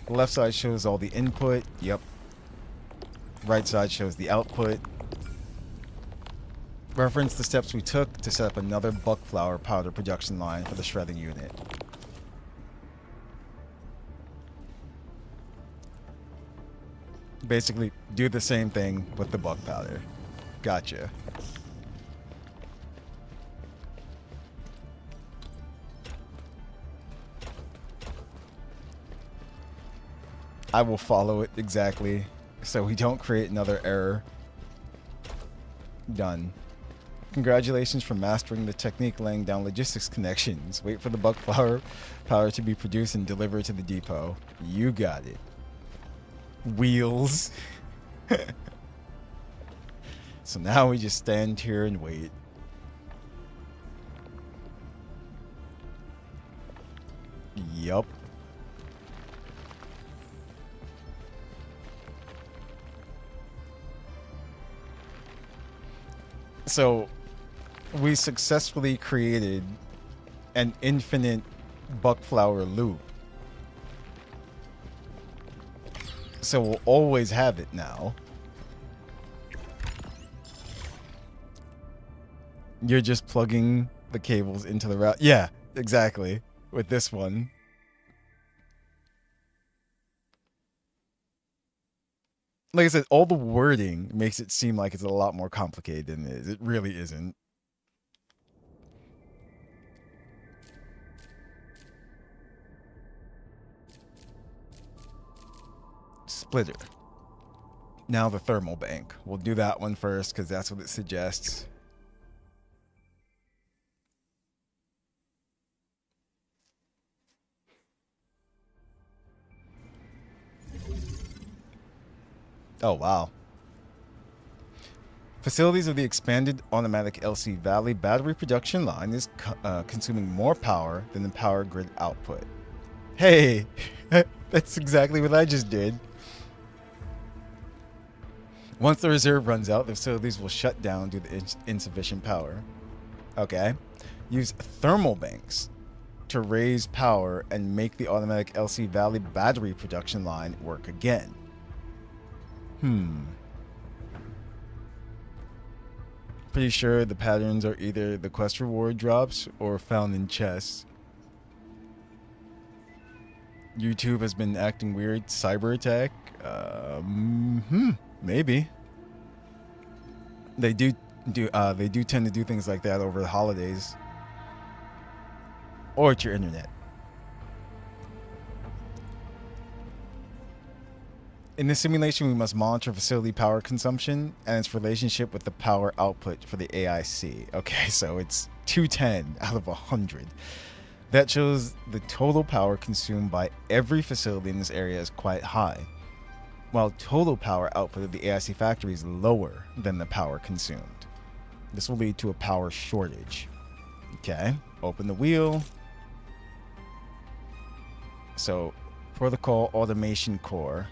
The left side shows all the input. Yep. Right side shows the output. Reference the steps we took to set up another buckflower powder production line for the shredding unit. Basically, do the same thing with the buck powder. Gotcha. I will follow it exactly so we don't create another error. Done. Congratulations for mastering the technique laying down logistics connections. Wait for the buckflower powder to be produced and delivered to the depot. You got it. Wheels. So now we just stand here and wait. Yup. So we successfully created an infinite buckflower loop. So we'll always have it now. You're just plugging the cables into the route. Yeah, exactly. With this one. Like I said, all the wording makes it seem like it's a lot more complicated than it is. It really isn't. Splitter. Now the thermal bank. We'll do that one first because that's what it suggests. Oh, wow. Facilities of the expanded automatic LC Valley battery production line is consuming more power than the power grid output. Hey, that's exactly what I just did. Once the reserve runs out, the facilities will shut down due to insufficient power. Okay. Use thermal banks to raise power and make the automatic LC Valley battery production line work again. Pretty sure the patterns are either the quest reward drops or found in chests. YouTube has been acting weird. Cyber attack? Maybe. They do tend to do things like that over the holidays. Or it's your internet. In this simulation, we must monitor facility power consumption and its relationship with the power output for the AIC. Okay, so it's 210 out of 100. That shows the total power consumed by every facility in this area is quite high, while total power output of the AIC factory is lower than the power consumed. This will lead to a power shortage. Okay, open the wheel. So, protocol automation core.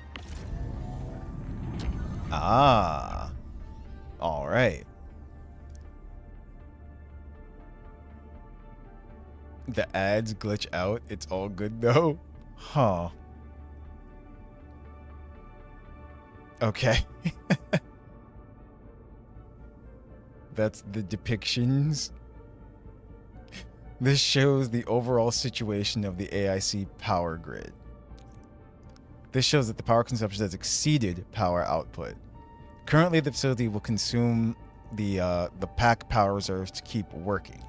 Ah, all right. The ads glitch out. It's all good though. Huh. Okay. That's the depictions. This shows the overall situation of the AIC power grid. This shows that the power consumption has exceeded power output. Currently, the facility will consume the pack power reserves to keep working.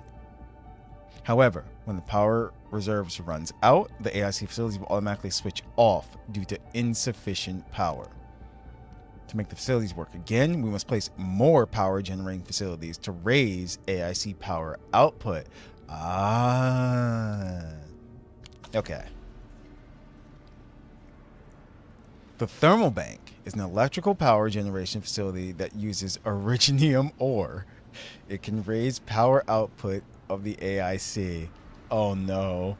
However, when the power reserves runs out, the AIC facilities will automatically switch off due to insufficient power. To make the facilities work again, we must place more power generating facilities to raise AIC power output. Ah. Okay. The thermal bank is an electrical power generation facility that uses originium ore. It can raise power output of the AIC. Oh no.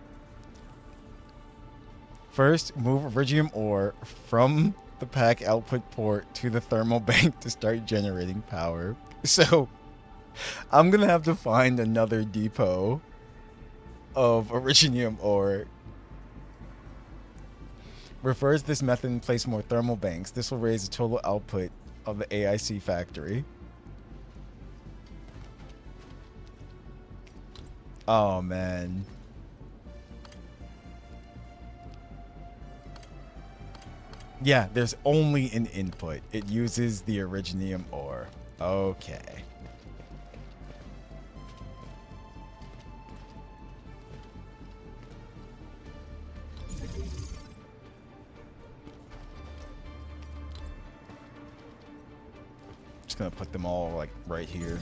First, move iridium ore from the pack output port to the thermal bank to start generating power. So, I'm gonna have to find another depot of iridium ore. Reverse this method and place more thermal banks. This will raise the total output of the AIC factory. Oh, man. Yeah, there's only an input. It uses the iridium ore. Okay. Just gonna put them all like right here.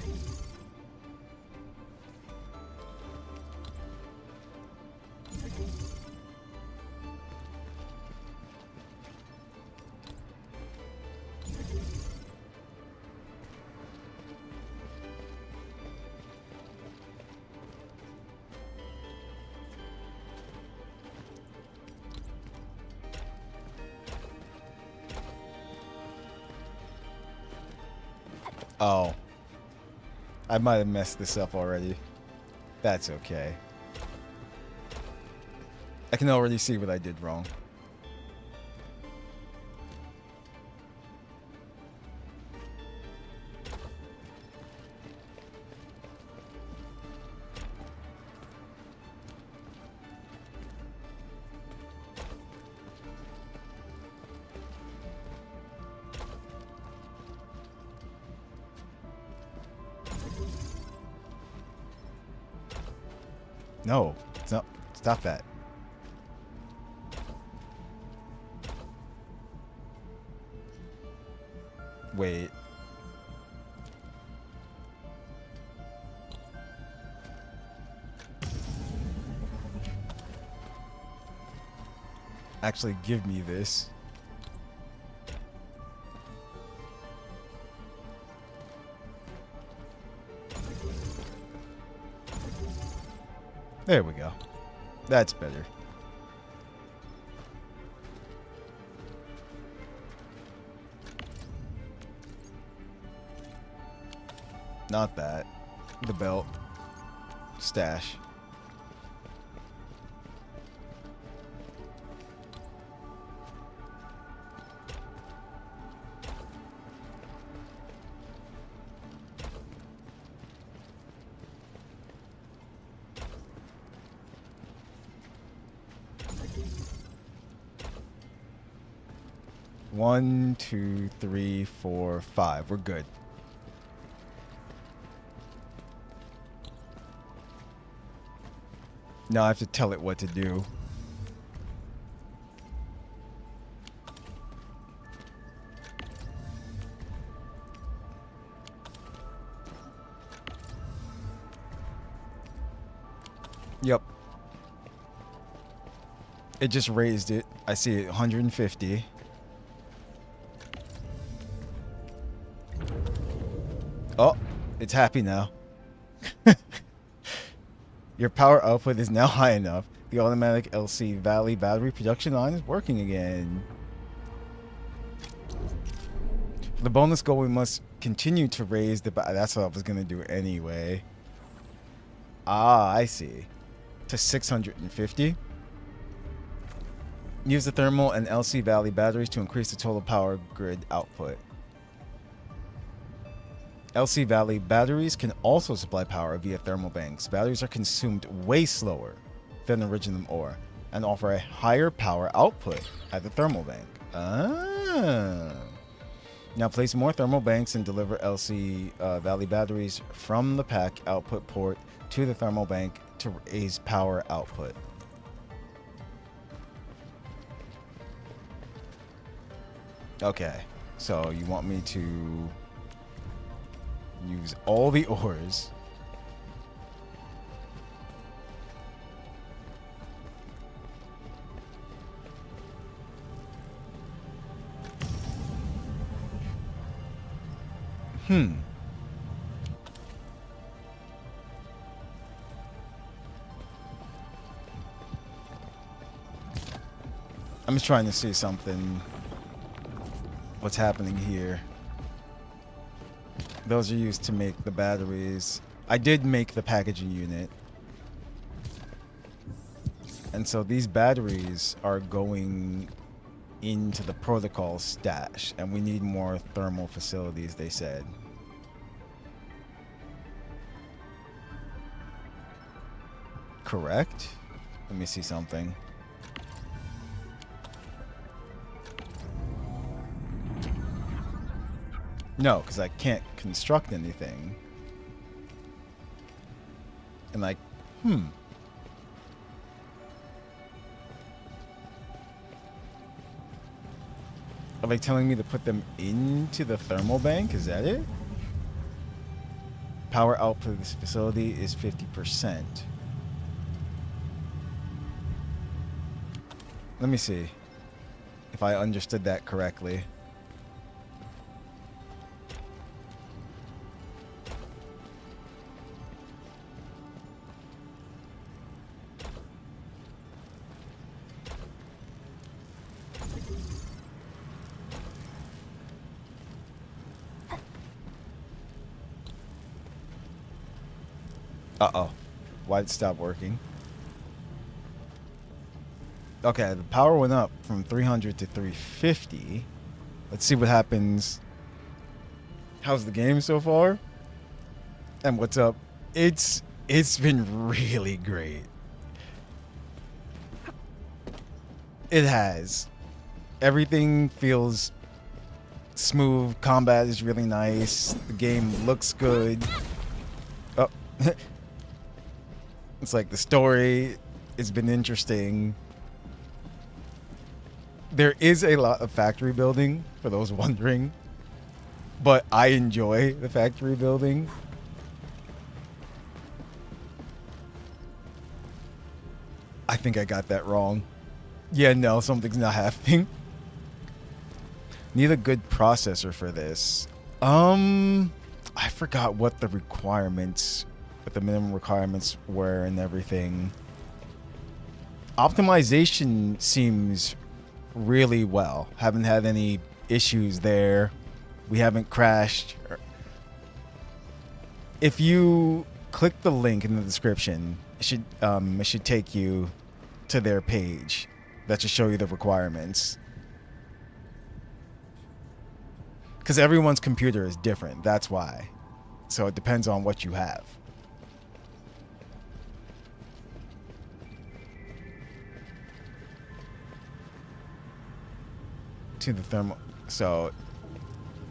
Oh. I might have messed this up already. That's okay. I can already see what I did wrong. No, it's not. Stop that. Wait. Actually, give me this. There we go. That's better. Not that. The belt. Stash. One, two, three, four, five. We're good. Now I have to tell it what to do. Yep. It just raised it. I see it 150. Oh, it's happy now. Your power output is now high enough. The automatic LC Valley battery production line is working again. For the bonus goal, we must continue to raise the... That's what I was going to do anyway. Ah, I see. To 650. Use the thermal and LC Valley batteries to increase the total power grid output. LC Valley batteries can also supply power via thermal banks. Batteries are consumed way slower than iridium ore and offer a higher power output at the thermal bank. Ah. Now place more thermal banks and deliver LC Valley batteries from the pack output port to the thermal bank to raise power output. Okay, so you want me to use all the ores. I'm just trying to see something. What's happening here? Those are used to make the batteries. I did make the packaging unit. And so these batteries are going into the protocol stash, and we need more thermal facilities, they said. Correct? Let me see something. No, because I can't construct anything. And like, Are they telling me to put them into the thermal bank? Is that it? Power output of this facility is 50%. Let me see if I understood that correctly. Uh-oh. Why'd it stop working? Okay, the power went up from 300 to 350. Let's see what happens. How's the game so far? And what's up? It's been really great. It has. Everything feels smooth. Combat is really nice. The game looks good. Oh. It's like the story has been interesting. There is a lot of factory building, for those wondering. But I enjoy the factory building. I think I got that wrong. Yeah, no, something's not happening. Need a good processor for this. I forgot what the requirements, what the minimum requirements were and everything. Optimization seems really well. Haven't had any issues there. We haven't crashed. If you click the link in the description, it should take you to their page. That should show you the requirements. Because everyone's computer is different. That's why. So it depends on what you have. To the thermal. So,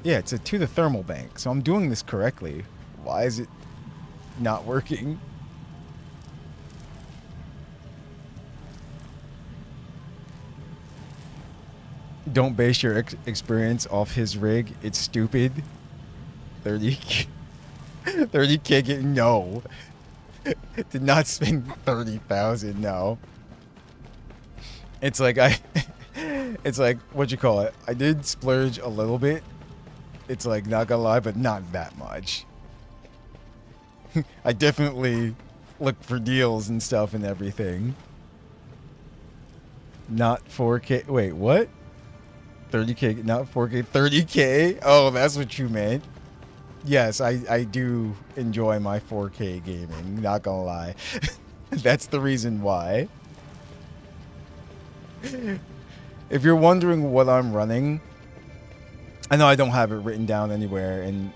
yeah, it's to the thermal bank. So I'm doing this correctly. Why is it not working? Don't base your experience off his rig. It's stupid. 30K. 30K. No. Did not spend 30,000. No. It's like it's like, what you call it? I did splurge a little bit. It's like, not gonna lie, but not that much. I definitely look for deals and stuff and everything. Not 4K. Wait, what? 30K, not 4K, 30K? Oh, that's what you meant. Yes, I do enjoy my 4K gaming, not gonna lie. That's the reason why. If you're wondering what I'm running, I know I don't have it written down anywhere in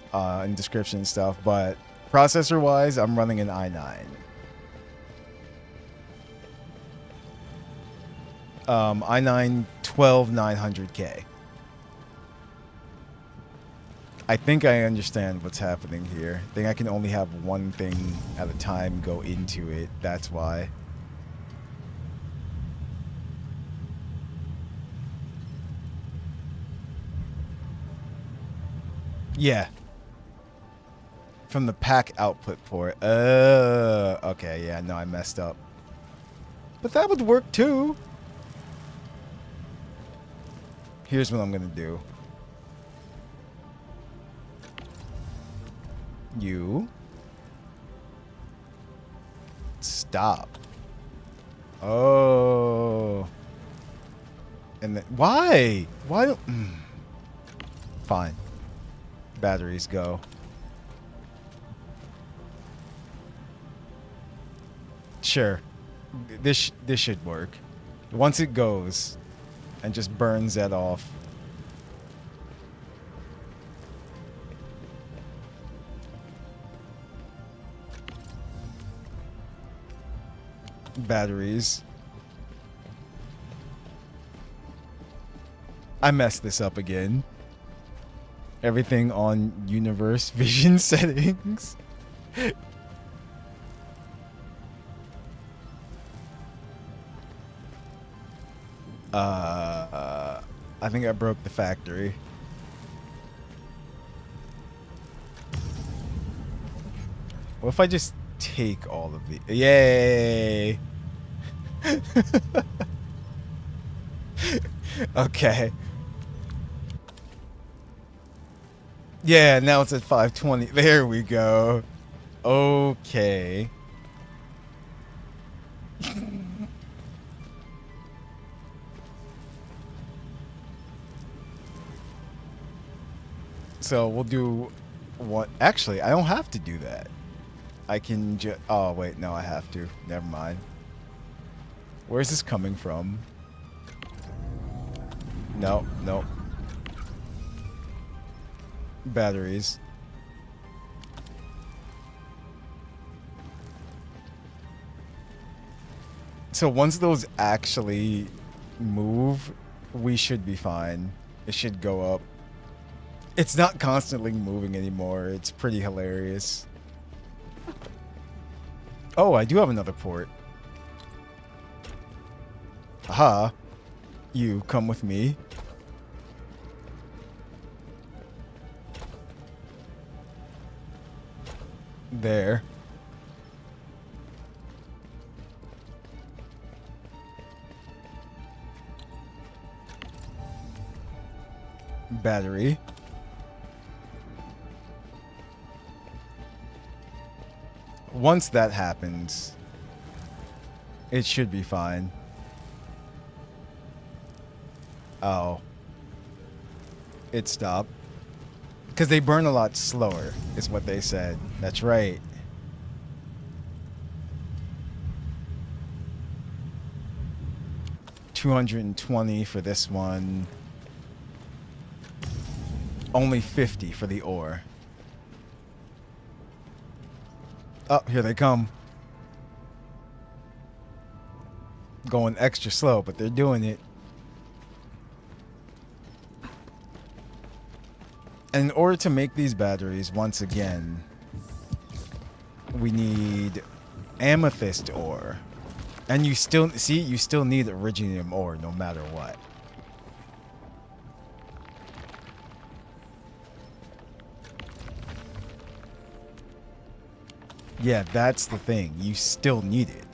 description and stuff, but processor-wise, I'm running an i9. i9 12900K. I think I understand what's happening here. I think I can only have one thing at a time go into it. That's why. Yeah. From the pack output port. Okay, yeah, no, I messed up. But that would work too. Here's what I'm gonna do. You stop. Oh. And then, why? Why don't... Fine. Batteries go. Sure. This should work. Once it goes and just burns that off. Batteries. I messed this up again. Everything on universe vision settings. I think I broke the factory. What if I just take all of the... Yay! Okay. Yeah, now it's at 520. There we go. Okay. So we'll do what? Actually, I don't have to do that. I can just... Oh, wait. No, I have to. Never mind. Where's this coming from? No, no. Batteries. So once those actually move, we should be fine. It should go up. It's not constantly moving anymore. It's pretty hilarious. Oh, I do have another port. Aha. You come with me. There. Battery. Once that happens, it should be fine. Oh. It stopped. Because they burn a lot slower, is what they said. That's right. $220 for this one. Only $50 for the ore. Oh, here they come. Going extra slow, but they're doing it. And in order to make these batteries, once again, we need amethyst ore. And you still, see, you still need iridium ore no matter what. Yeah, that's the thing. You still need it.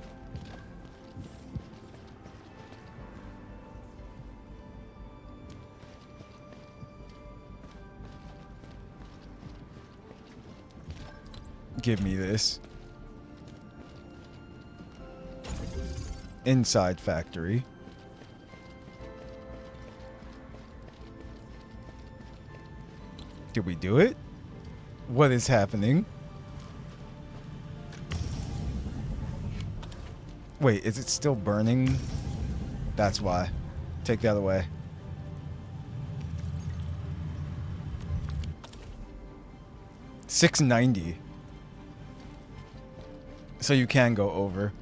Give me this. Inside factory. Did we do it? What is happening? Wait, is it still burning? That's why. Take that away. $690. So you can go over.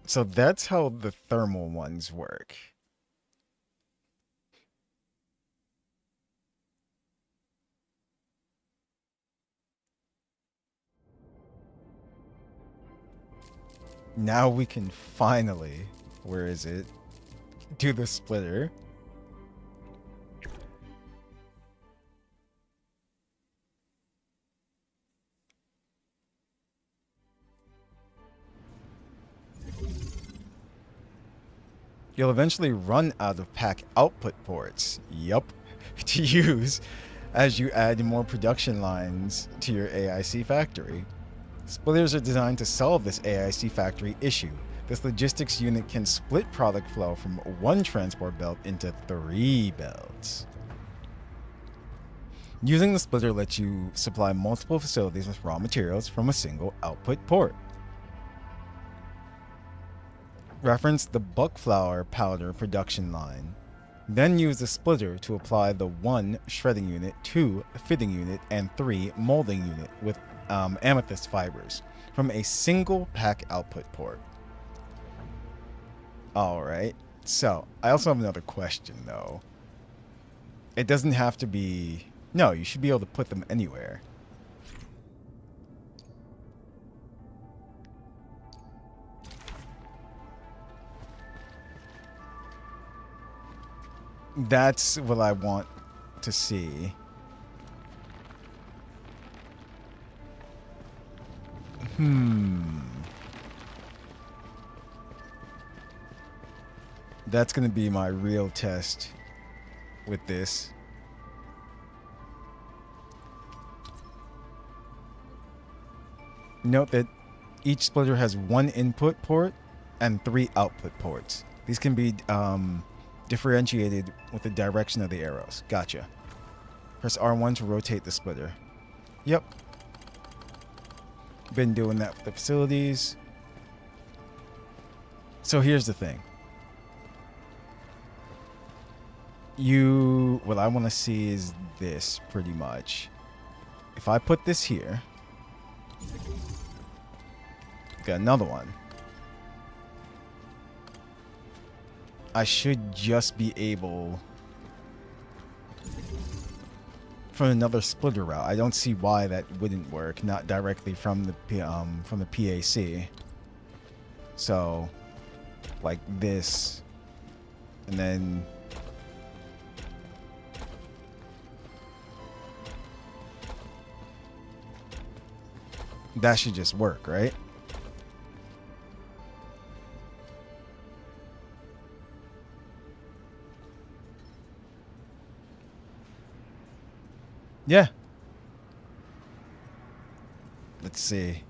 So that's how the thermal ones work. Now we can finally, where is it? Do the splitter. You'll eventually run out of pack output ports, yup, to use as you add more production lines to your AIC factory. Splitters are designed to solve this AIC factory issue. This logistics unit can split product flow from one transport belt into 3 belts. Using the splitter lets you supply multiple facilities with raw materials from a single output port. Reference the buckflower powder production line. Then use the splitter to apply the 1 shredding unit, 2 fitting unit, and 3 molding unit with amethyst fibers from a single pack output port. Alright, so I also have another question though. It doesn't have to be... No, you should be able to put them anywhere. That's what I want to see. That's going to be my real test with this. Note that each splitter has 1 input port and 3 output ports. These can be differentiated with the direction of the arrows. Gotcha. Press R1 to rotate the splitter. Yep. Been doing that for the facilities. So here's the thing. What I want to see is this, pretty much. If I put this here, got another one. I should just be able, from another splitter route. I don't see why that wouldn't work, not directly from the PAC. So, like this, and then that should just work, right? Yeah. Let's see.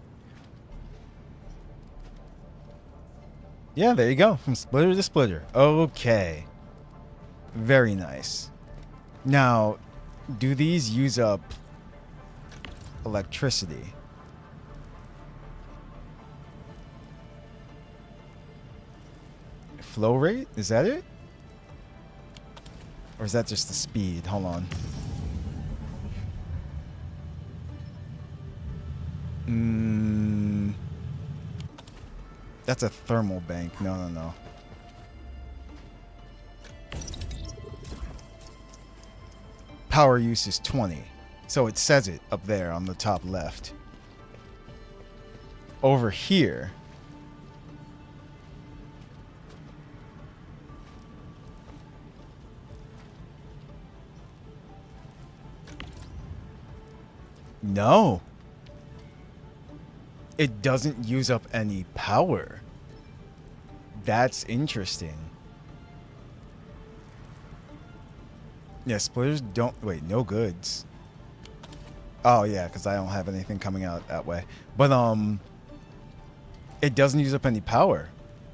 Yeah, there you go. From splitter to splitter. Okay. Very nice. Now, do these use up electricity? Flow rate? Is that it? Or is that just the speed? Hold on. That's a thermal bank. No. Power use is 20. So it says it up there on the top left. Over here, no. It doesn't use up any power. That's interesting. Yeah, splitters don't... Wait, no goods. Oh, yeah, because I don't have anything coming out that way. But, it doesn't use up any power.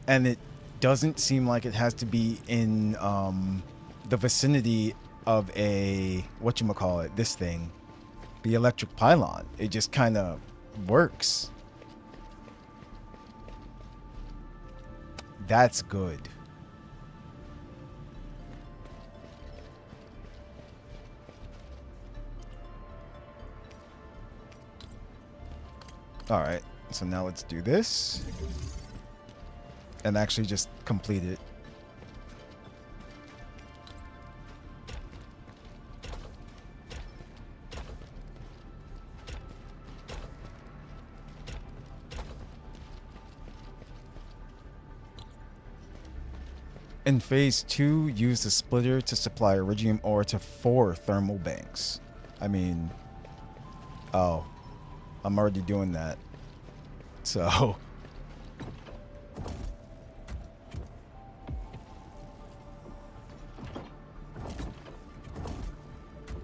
And it doesn't seem like it has to be in, the vicinity of a... Whatchamacallit? This thing. The electric pylon. It just kind of works. That's good. All right, so now let's do this and actually just complete it. In phase 2, use the splitter to supply iridium ore to 4 thermal banks. I mean, oh, I'm already doing that. So,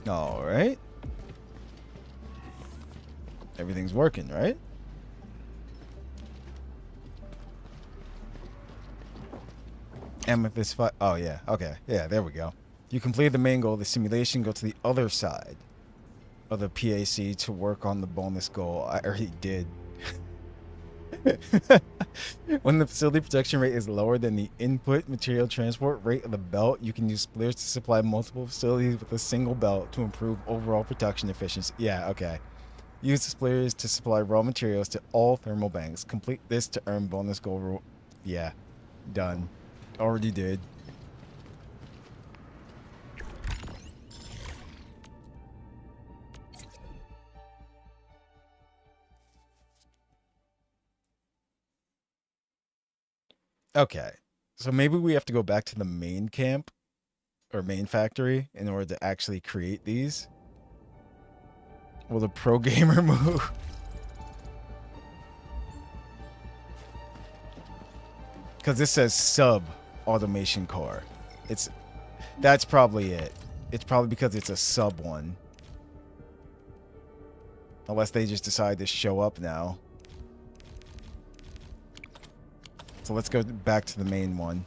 all right. Everything's working, right? Amethyst fight. Oh, yeah. Okay. Yeah, there we go. You completed the main goal of the simulation. Go to the other side of the PAC to work on the bonus goal. I already did. When the facility protection rate is lower than the input material transport rate of the belt, you can use splitters to supply multiple facilities with a single belt to improve overall production efficiency. Yeah, okay. Use the splitters to supply raw materials to all thermal banks. Complete this to earn bonus goal. Yeah, done. Already did. Okay, so maybe we have to go back to the main camp or main factory in order to actually create these. Will the pro gamer move? Because this says sub automation core. That's probably it. It's probably because it's a sub one. Unless they just decide to show up now. So let's go back to the main one.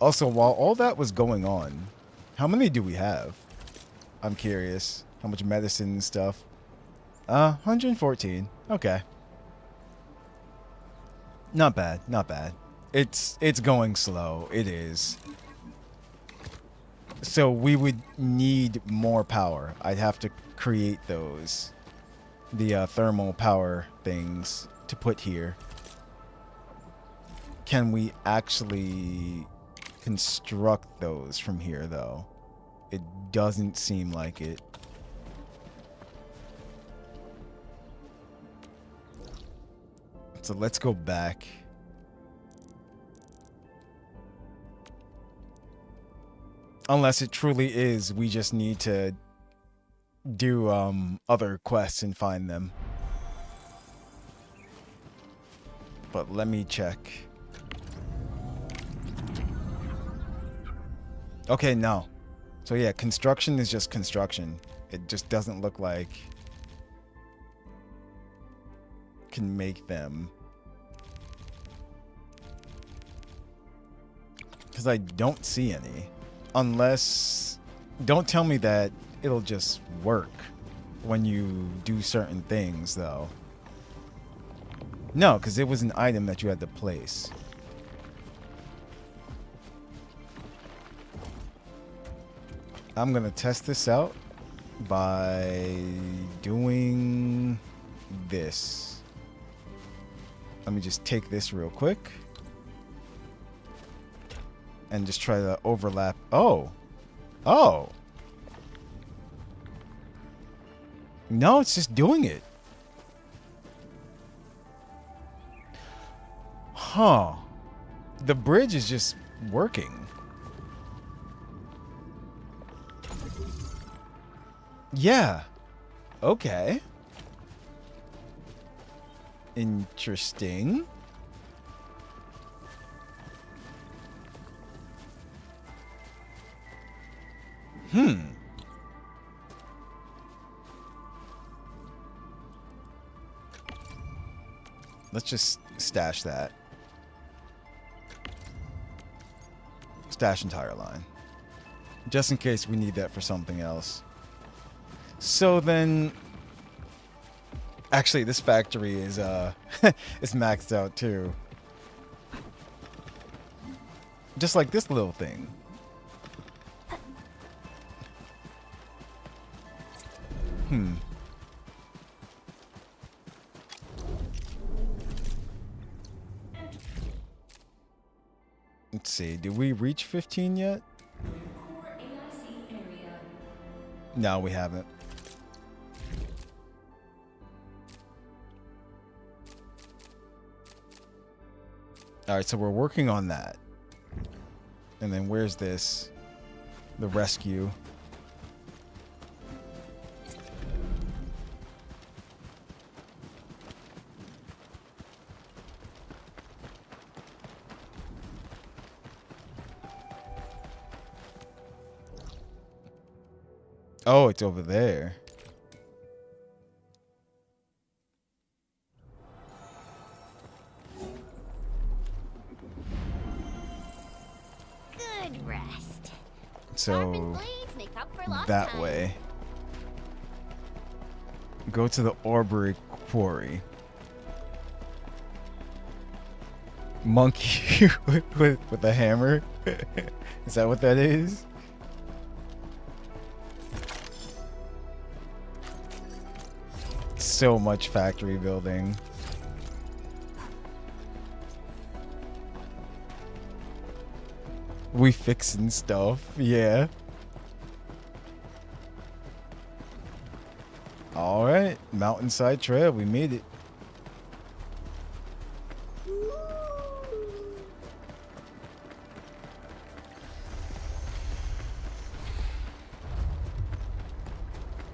Also, while all that was going on, how many do we have? I'm curious. How much medicine and stuff? 114. Okay. Not bad, not bad. It's going slow. It is. So we would need more power. I'd have to create those. The thermal power things to put here. Can we actually construct those from here, though? It doesn't seem like it. So let's go back. Unless it truly is, we just need to do other quests and find them. But let me check. Okay, no. So yeah, construction is just construction. It just doesn't look like can make them. Because I don't see any. Unless, don't tell me that it'll just work when you do certain things, though. No, because it was an item that you had to place. I'm going to test this out by doing this. Let me just take this real quick. And just try to overlap. Oh. Oh. No, it's just doing it. Huh. The bridge is just working. Yeah. Okay. Interesting. Let's just stash that. Stash entire line. Just in case we need that for something else. So then... Actually, this factory is is maxed out too. Just like this little thing. Let's see. Did we reach 15 yet? Core AIC area. No, we haven't. All right, so we're working on that. And then where's this? The rescue. Oh, it's over there. Good rest. So Sharpened blades make up for lost that time. way. Go to the Orbury Quarry. Monkey with a hammer. Is that what that is? So much factory building. We fixing stuff, yeah. Alright, mountainside trail, we made it.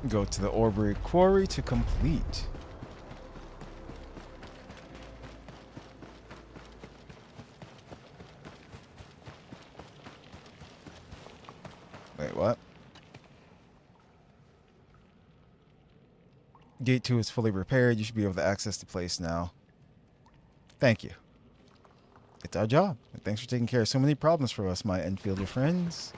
Go to the Orbury Quarry to complete. Wait, what? Gate 2 is fully repaired. You should be able to access the place now. Thank you. It's our job. And thanks for taking care of so many problems for us, my Enfielder friends.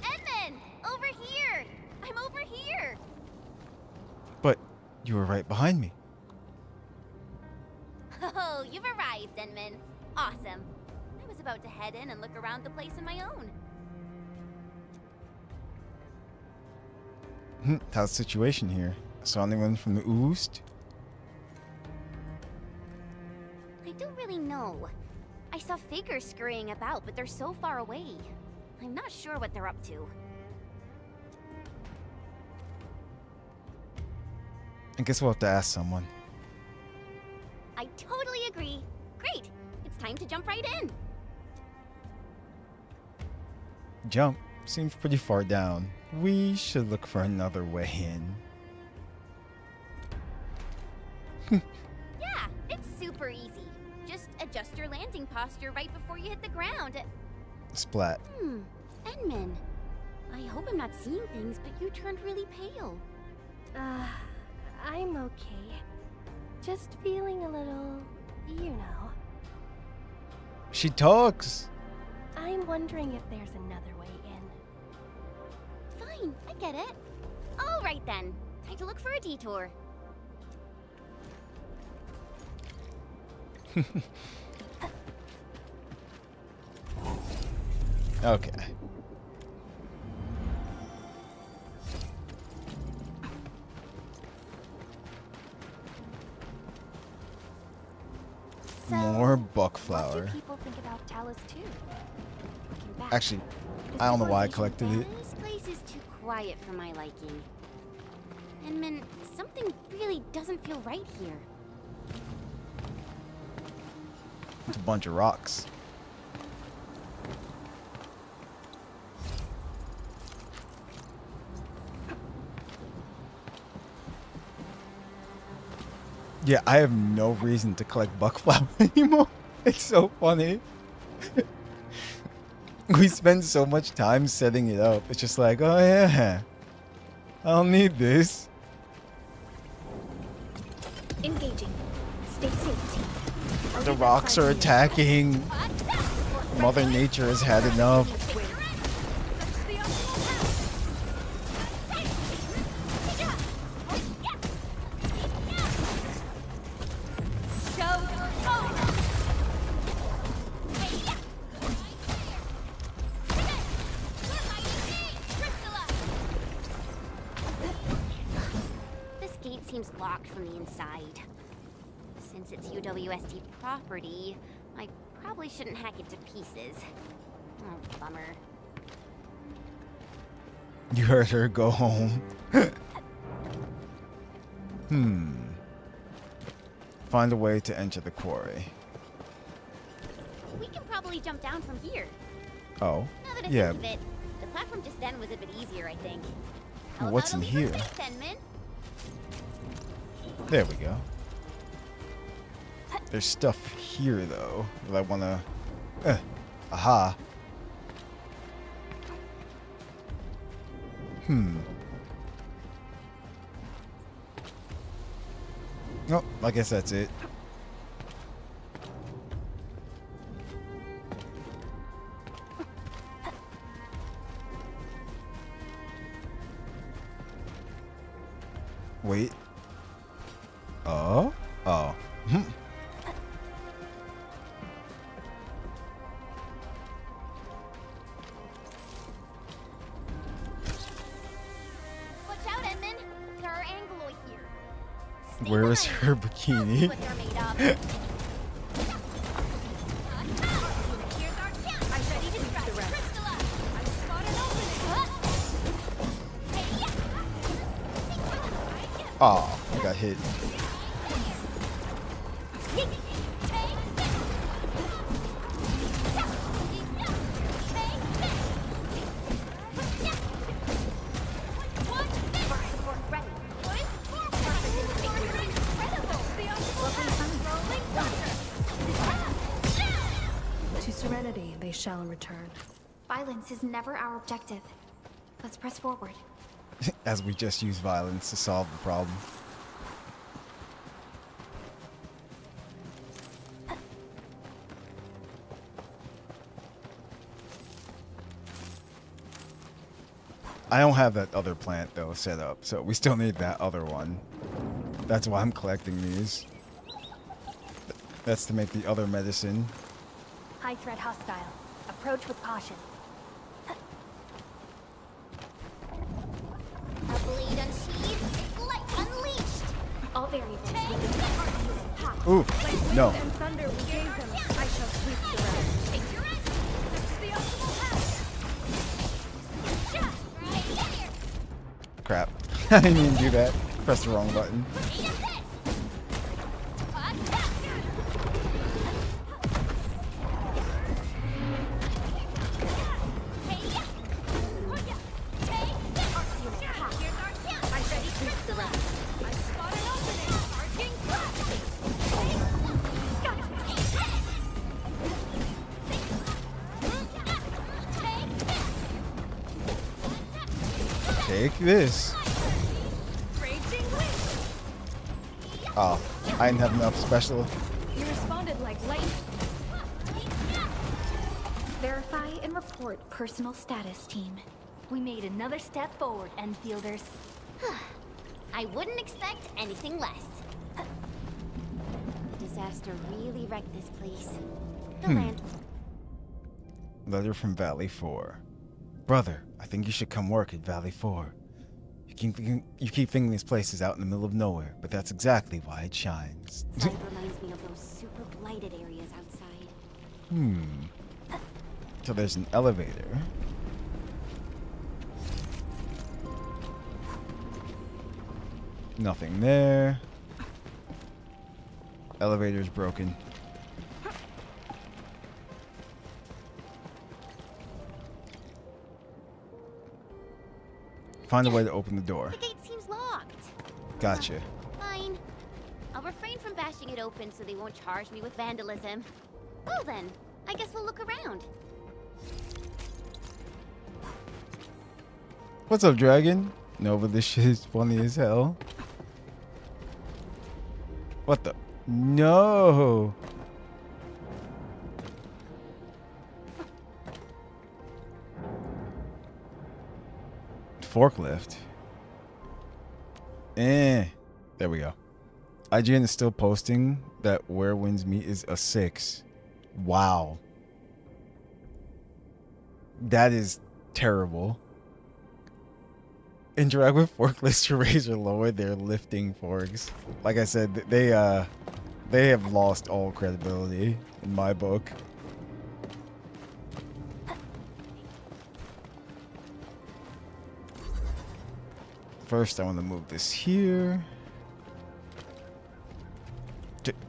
Edmund! Over here! I'm over here! But you were right behind me. Oh, you've arrived, Edmund. Awesome. I was about to head in and look around the place on my own. How's the situation here? Saw anyone from the Oost? I don't really know. I saw figures scurrying about, but they're so far away. I'm not sure what they're up to. I guess we'll have to ask someone. I totally agree. Great. It's time to jump right in. Jump seems pretty far down. We should look for another way in. Yeah, it's super easy. Just adjust your landing posture right before you hit the ground. Splat. Edmund. I hope I'm not seeing things, but you turned really pale. I'm okay. Just feeling a little, you know. She talks. I'm wondering if there's another way in. Fine, I get it. All right then. Time to look for a detour. Okay. So, More buck what flower. do people think about Talus too? Looking back, Actually, the I don't know why I civilization collected it. This place is too quiet for my liking. Edmund, something really doesn't feel right here. It's a bunch of rocks. Yeah, I have no reason to collect buckflower anymore. It's so funny. We spend so much time setting it up. It's just like, oh yeah, I don't need this. Engaging. Stay safe, team. The rocks are attacking. Mother Nature has had enough. This gate seems locked from the inside. Since it's UWST property, I probably shouldn't hack it to pieces. Oh, bummer. You heard her go home. Find a way to enter the quarry. We can probably jump down from here. Oh, Now that I yeah. think of it, the platform just then was a bit easier, I think. Well, what's in here? There we go. There's stuff here, though, that I want to... aha. Oh, I guess that's it. Wait. Oh? Oh. Watch out, Edmund. There are Angloy here. Stay Where is behind. her We'll see bikini? what they're made of. Here's our chance. I'm ready to strike. Crystal up. I spot an opening. Hey, yeah. Oh, I got hit. To serenity, they shall return. Violence is never our objective. Let's press forward. As we just use violence to solve the problem. I don't have that other plant though set up, so we still need that other one. That's why I'm collecting these. That's to make the other medicine. High threat hostile. Approach with caution. A blade unsheathed. It's light unleashed. All variables. Ooh, no. And thunder we gave them. I shall sweep the rest. Take your rest. Search the optimal path. Shot. Right here. Crap. I didn't even do that. Press the wrong button. Eat up this. Take this. Oh, I didn't have enough special. You responded like lightning. Verify and report personal status, team. We made another step forward, Enfielders. I wouldn't expect anything less. The disaster really wrecked this place. The land. Letter from Valley 4. Brother, I think you should come work at Valley 4. You keep thinking this place is out in the middle of nowhere, but that's exactly why it shines. Site reminds me of those super blighted areas outside. So there's an elevator. Nothing there. Elevator's broken. Find a way to open the door. The gate seems locked. Gotcha. Fine. I'll refrain from bashing it open so they won't charge me with vandalism. Well then, I guess we'll look around. What's up, Dragon? Nova, this shit is funny as hell. What the? No! Forklift. There we go. IGN is still posting that Where Winds Meet is a 6. Wow. That is terrible. Interact with forklifts to raise or lower their lifting forks. Like I said, they have lost all credibility in my book. First, I want to move this here.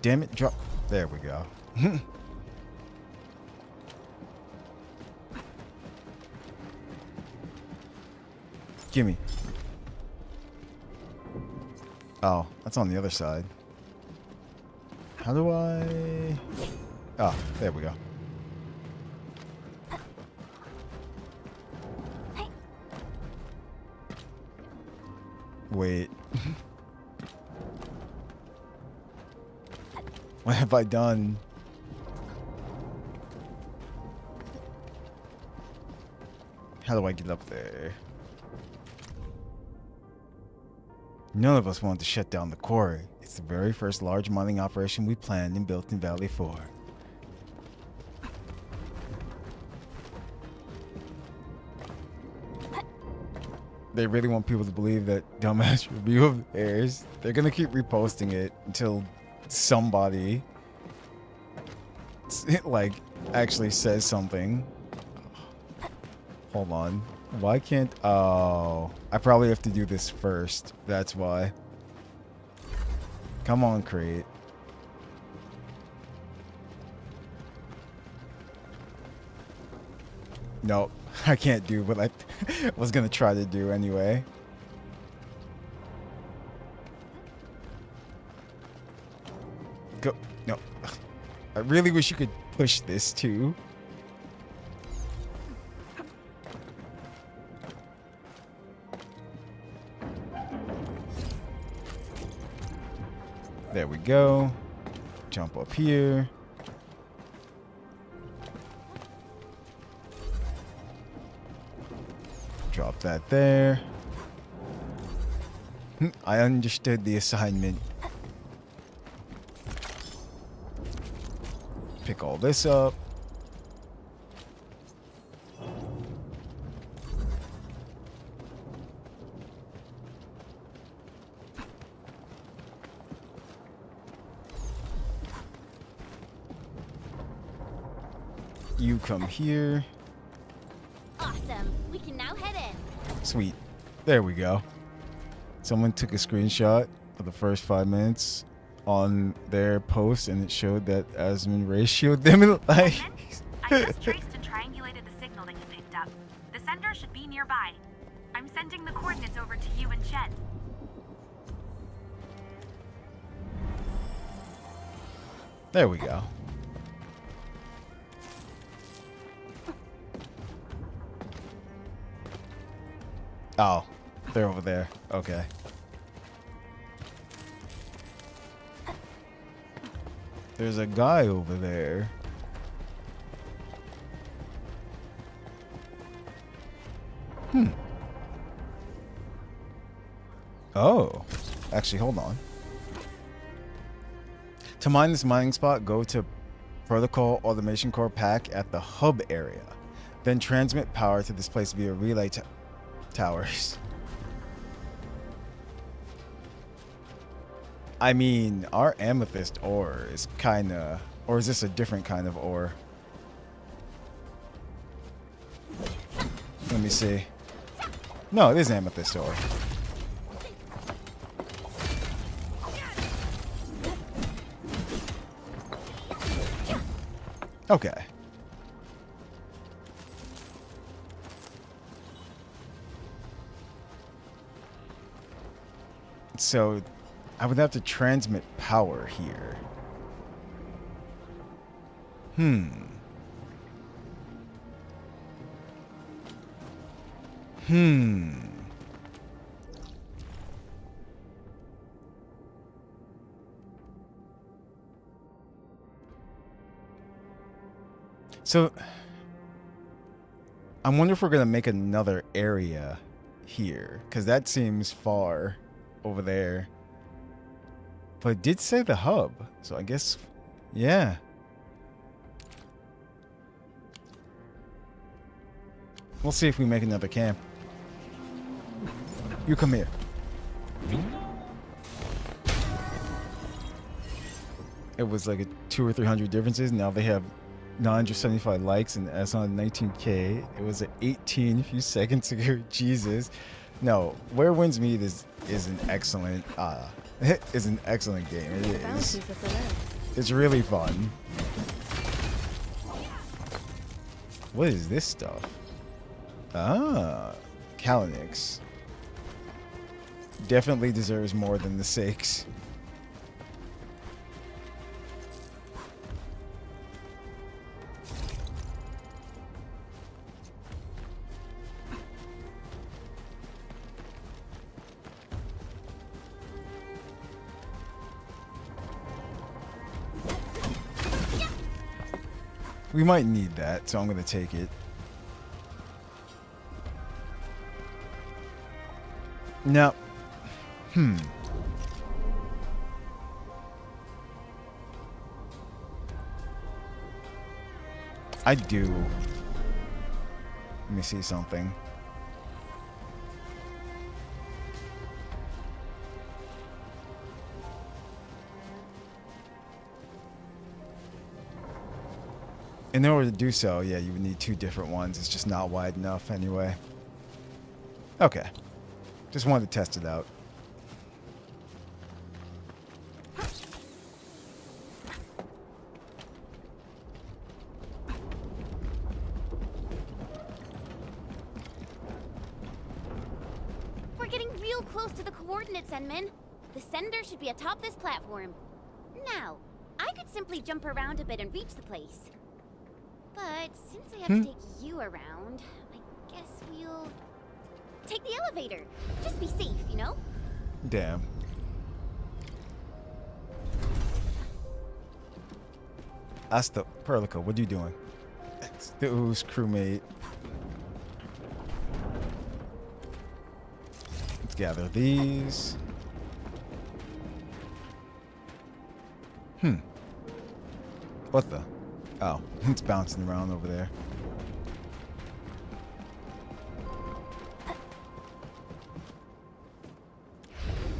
Damn it, drop. There we go. Gimme. Oh, that's on the other side. How do I... Oh, there we go. Wait. What have I done? How do I get up there? None of us wanted to shut down the quarry. It's the very first large mining operation we planned and built in Valley 4. They really want people to believe that dumbass review of theirs. They're gonna keep reposting it until somebody like actually says something. Hold on. Why can't... Oh, I probably have to do this first. That's why. Come on, Crate. Nope. I can't do what I was gonna try to do anyway. Go. No. I really wish you could push this too. There we go. Jump up here. Drop that there. I understood the assignment. Pick all this up. You come here. Awesome. We can now head in. Sweet. There we go. Someone took a screenshot of the first 5 minutes on their post, and it showed that Asmund ratioed them in like. I just traced and triangulated the signal that you picked up. The sender should be nearby. I'm sending the coordinates over to you and Shen. There we go. Oh, they're over there. Okay. There's a guy over there. Oh. Actually, hold on. To mine this mining spot, go to Protocol Automation Core pack at the hub area. Then transmit power to this place via relay towers. I mean, our amethyst ore is kinda... Or is this a different kind of ore? Let me see. No, it is amethyst ore. Okay. So, I would have to transmit power here. So, I wonder if we're going to make another area here, because that seems far over there. But it did say the hub, so I guess, yeah. We'll see if we make another camp. You come here. It was like a 200 or 300 differences. Now they have 975 likes, and that's on 19K. It was at 18 a few seconds ago. Jesus. No, Where Winds Meet is an excellent it is an excellent game. It is. It's really fun. What is this stuff? Ah, Kalinix. Definitely deserves more than the 6. We might need that, so I'm going to take it. No. I do. Let me see something. In order to do so, yeah, you would need 2 different ones. It's just not wide enough anyway. Okay. Just wanted to test it out. We're getting real close to the coordinates, Enmin. The sender should be atop this platform. Now, I could simply jump around a bit and reach the place. But since I have to take you around, I guess we'll take the elevator. Just be safe, you know? Damn. That's the Perlico. What are you doing? It's the Ooze crewmate. Let's gather these. What the? Oh, it's bouncing around over there.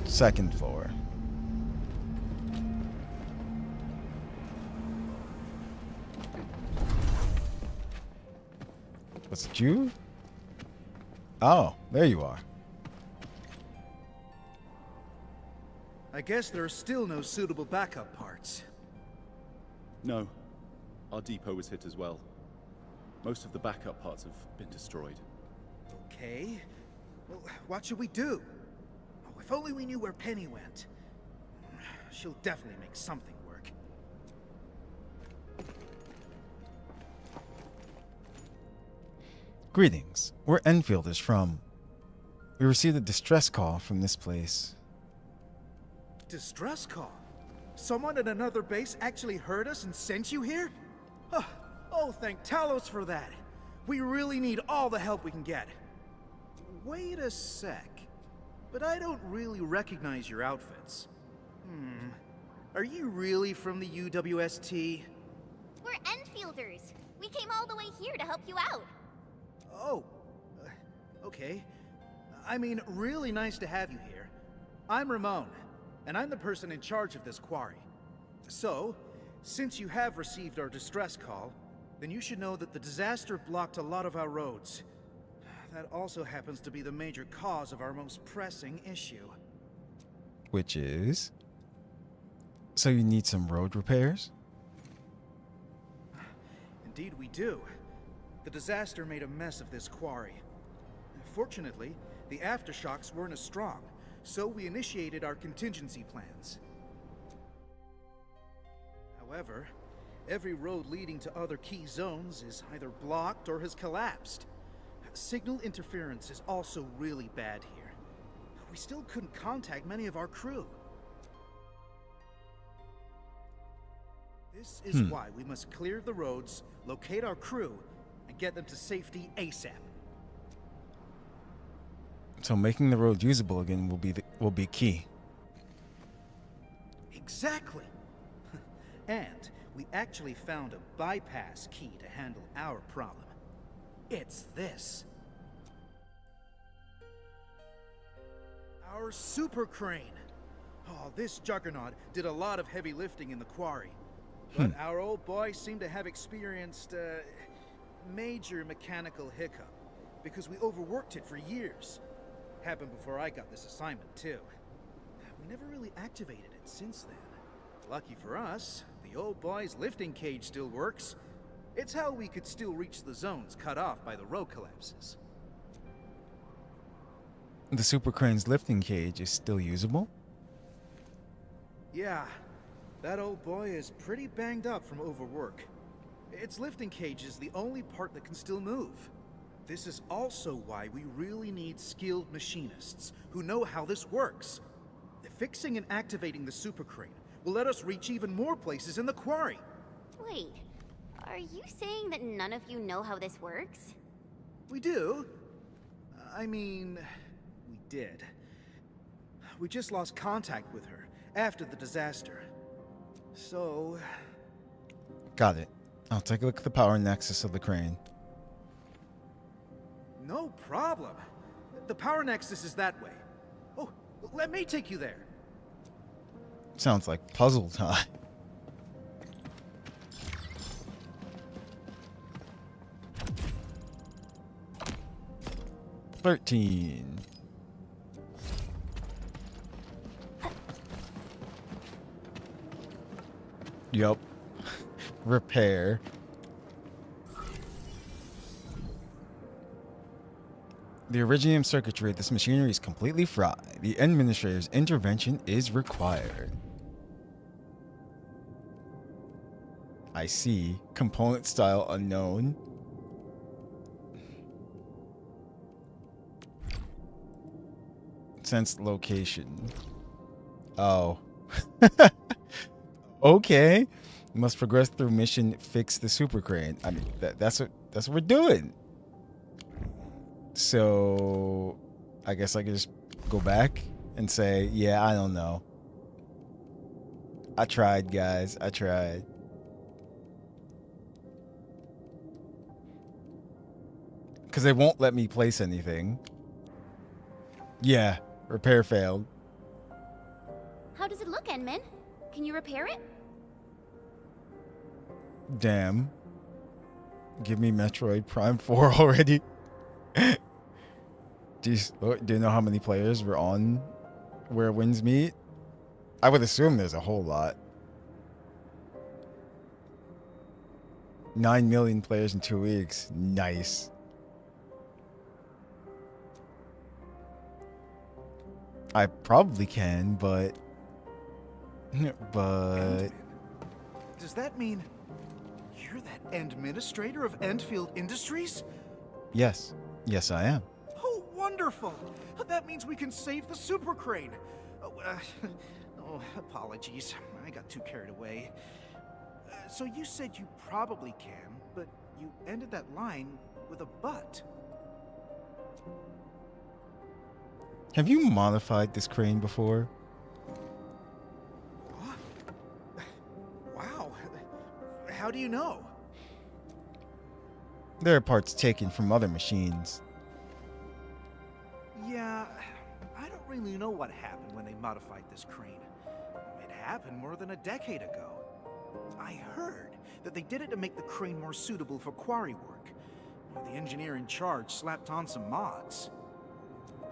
Second floor. Was it you? Oh, there you are. I guess there are still no suitable backup parts. No. Our depot was hit as well. Most of the backup parts have been destroyed. Okay. Well, what should we do? Oh, if only we knew where Penny went. She'll definitely make something work. Greetings. We're Enfielders from... We received a distress call from this place. Distress call? Someone at another base actually heard us and sent you here? Oh, thank Talos for that. We really need all the help we can get. Wait a sec. But I don't really recognize your outfits. Are you really from the UWST? We're Enfielders. We came all the way here to help you out. Oh, okay. I mean, really nice to have you here. I'm Ramon, and I'm the person in charge of this quarry. So, since you have received our distress call, then you should know that the disaster blocked a lot of our roads. That also happens to be the major cause of our most pressing issue. Which is? So you need some road repairs? Indeed we do. The disaster made a mess of this quarry. Fortunately, the aftershocks weren't as strong, so we initiated our contingency plans. However, every road leading to other key zones is either blocked or has collapsed. Signal interference is also really bad here. We still couldn't contact many of our crew. This is why we must clear the roads, locate our crew, and get them to safety ASAP. So making the road usable again will be key. Exactly. And we actually found a bypass key to handle our problem. It's this. Our super crane. Oh, this juggernaut did a lot of heavy lifting in the quarry. But our old boy seemed to have experienced a major mechanical hiccup because we overworked it for years. Happened before I got this assignment, too. We never really activated it since then. Lucky for us, the old boy's lifting cage still works. It's how we could still reach the zones cut off by the road collapses. The super crane's lifting cage is still usable? Yeah, that old boy is pretty banged up from overwork. Its lifting cage is the only part that can still move. This is also why we really need skilled machinists who know how this works. Fixing and activating the super crane will let us reach even more places in the quarry. Wait, are you saying that none of you know how this works? We do. I mean, we did. We just lost contact with her after the disaster. So... Got it. I'll take a look at the power nexus of the crane. No problem. The power nexus is that way. Oh, let me take you there. Sounds like puzzle time. $13. Yup. Repair. The Iridium circuitry of this machinery is completely fried. The Endministrator's intervention is required. I see. Component style unknown. Sense location. Oh. Okay. Must progress through mission, fix the super crane. I mean, that's what we're doing. So, I guess I could just go back and say, yeah, I don't know. I tried, guys. I tried. Because they won't let me place anything. Yeah, repair failed. How does it look, Endman? Can you repair it? Damn. Give me Metroid Prime 4 already. Do you know how many players were on Where Winds Meet? I would assume there's a whole lot. 9 million players in 2 weeks. Nice. I probably can, but... Does that mean you're that Endministrator of Endfield Industries? Yes. Yes, I am. Oh, wonderful! That means we can save the super crane. Oh, apologies. I got too carried away. So you said you probably can, but you ended that line with a but. Have you modified this crane before? What? Wow. How do you know? There are parts taken from other machines. Yeah, I don't really know what happened when they modified this crane. It happened more than a decade ago. I heard that they did it to make the crane more suitable for quarry work. The engineer in charge slapped on some mods.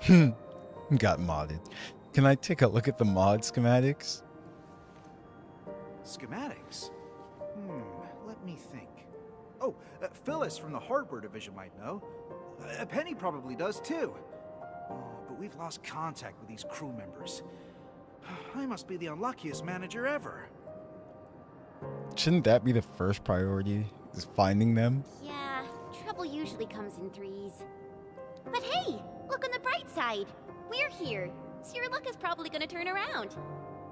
Got modded. Can I take a look at the mod schematics? Schematics? Let me think. Oh, Phyllis from the hardware division might know. Penny probably does too. Oh, but we've lost contact with these crew members. I must be the unluckiest manager ever. Shouldn't that be the first priority? Is finding them? Yeah, trouble usually comes in threes. But hey, look on the bright side. We're here, so your luck is probably gonna turn around.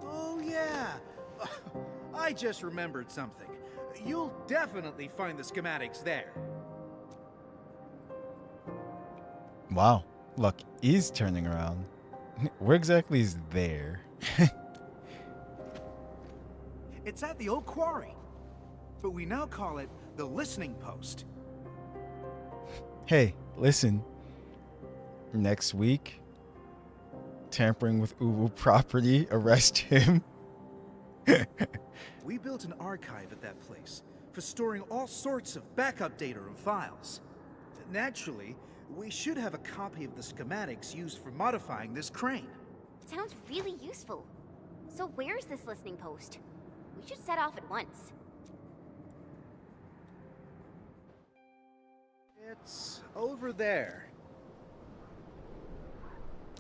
Oh yeah, I just remembered something. You'll definitely find the schematics there. Wow, luck is turning around. Where exactly is there? It's at the old quarry, but we now call it the listening post. Hey, listen. Next week, tampering with Uwu property, arrest him. We built an archive at that place for storing all sorts of backup data and files. Naturally, we should have a copy of the schematics used for modifying this crane. Sounds really useful. So where's this listening post? We should set off at once. It's over there.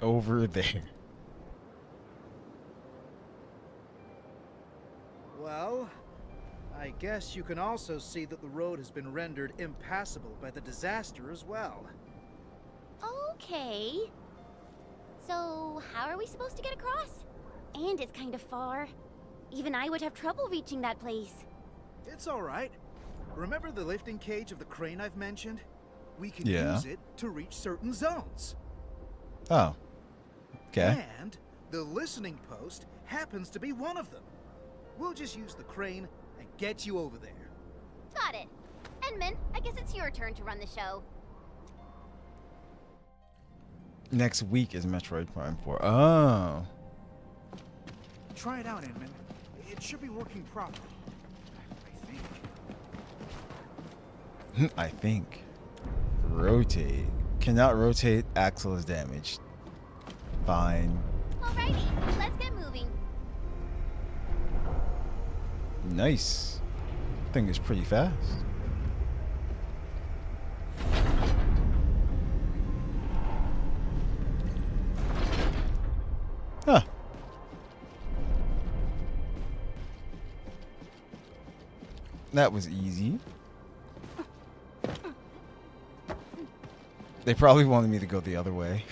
Over there. Well, I guess you can also see that the road has been rendered impassable by the disaster as well. Okay. So, how are we supposed to get across? And it's kind of far. Even I would have trouble reaching that place. It's alright. Remember the lifting cage of the crane I've mentioned? We can Yeah. use it to reach certain zones. Oh. Okay. And The listening post happens to be one of them. We'll just use the crane and get you over there. Got it. Endman, I guess it's your turn to run the show. Next week is Metroid Prime 4. Oh. Try it out, Endman. It should be working properly. I think. Rotate. Cannot rotate. Axle is damaged. Fine. Alrighty, let's get moving. Nice. Thing is pretty fast. Huh. That was easy. They probably wanted me to go the other way.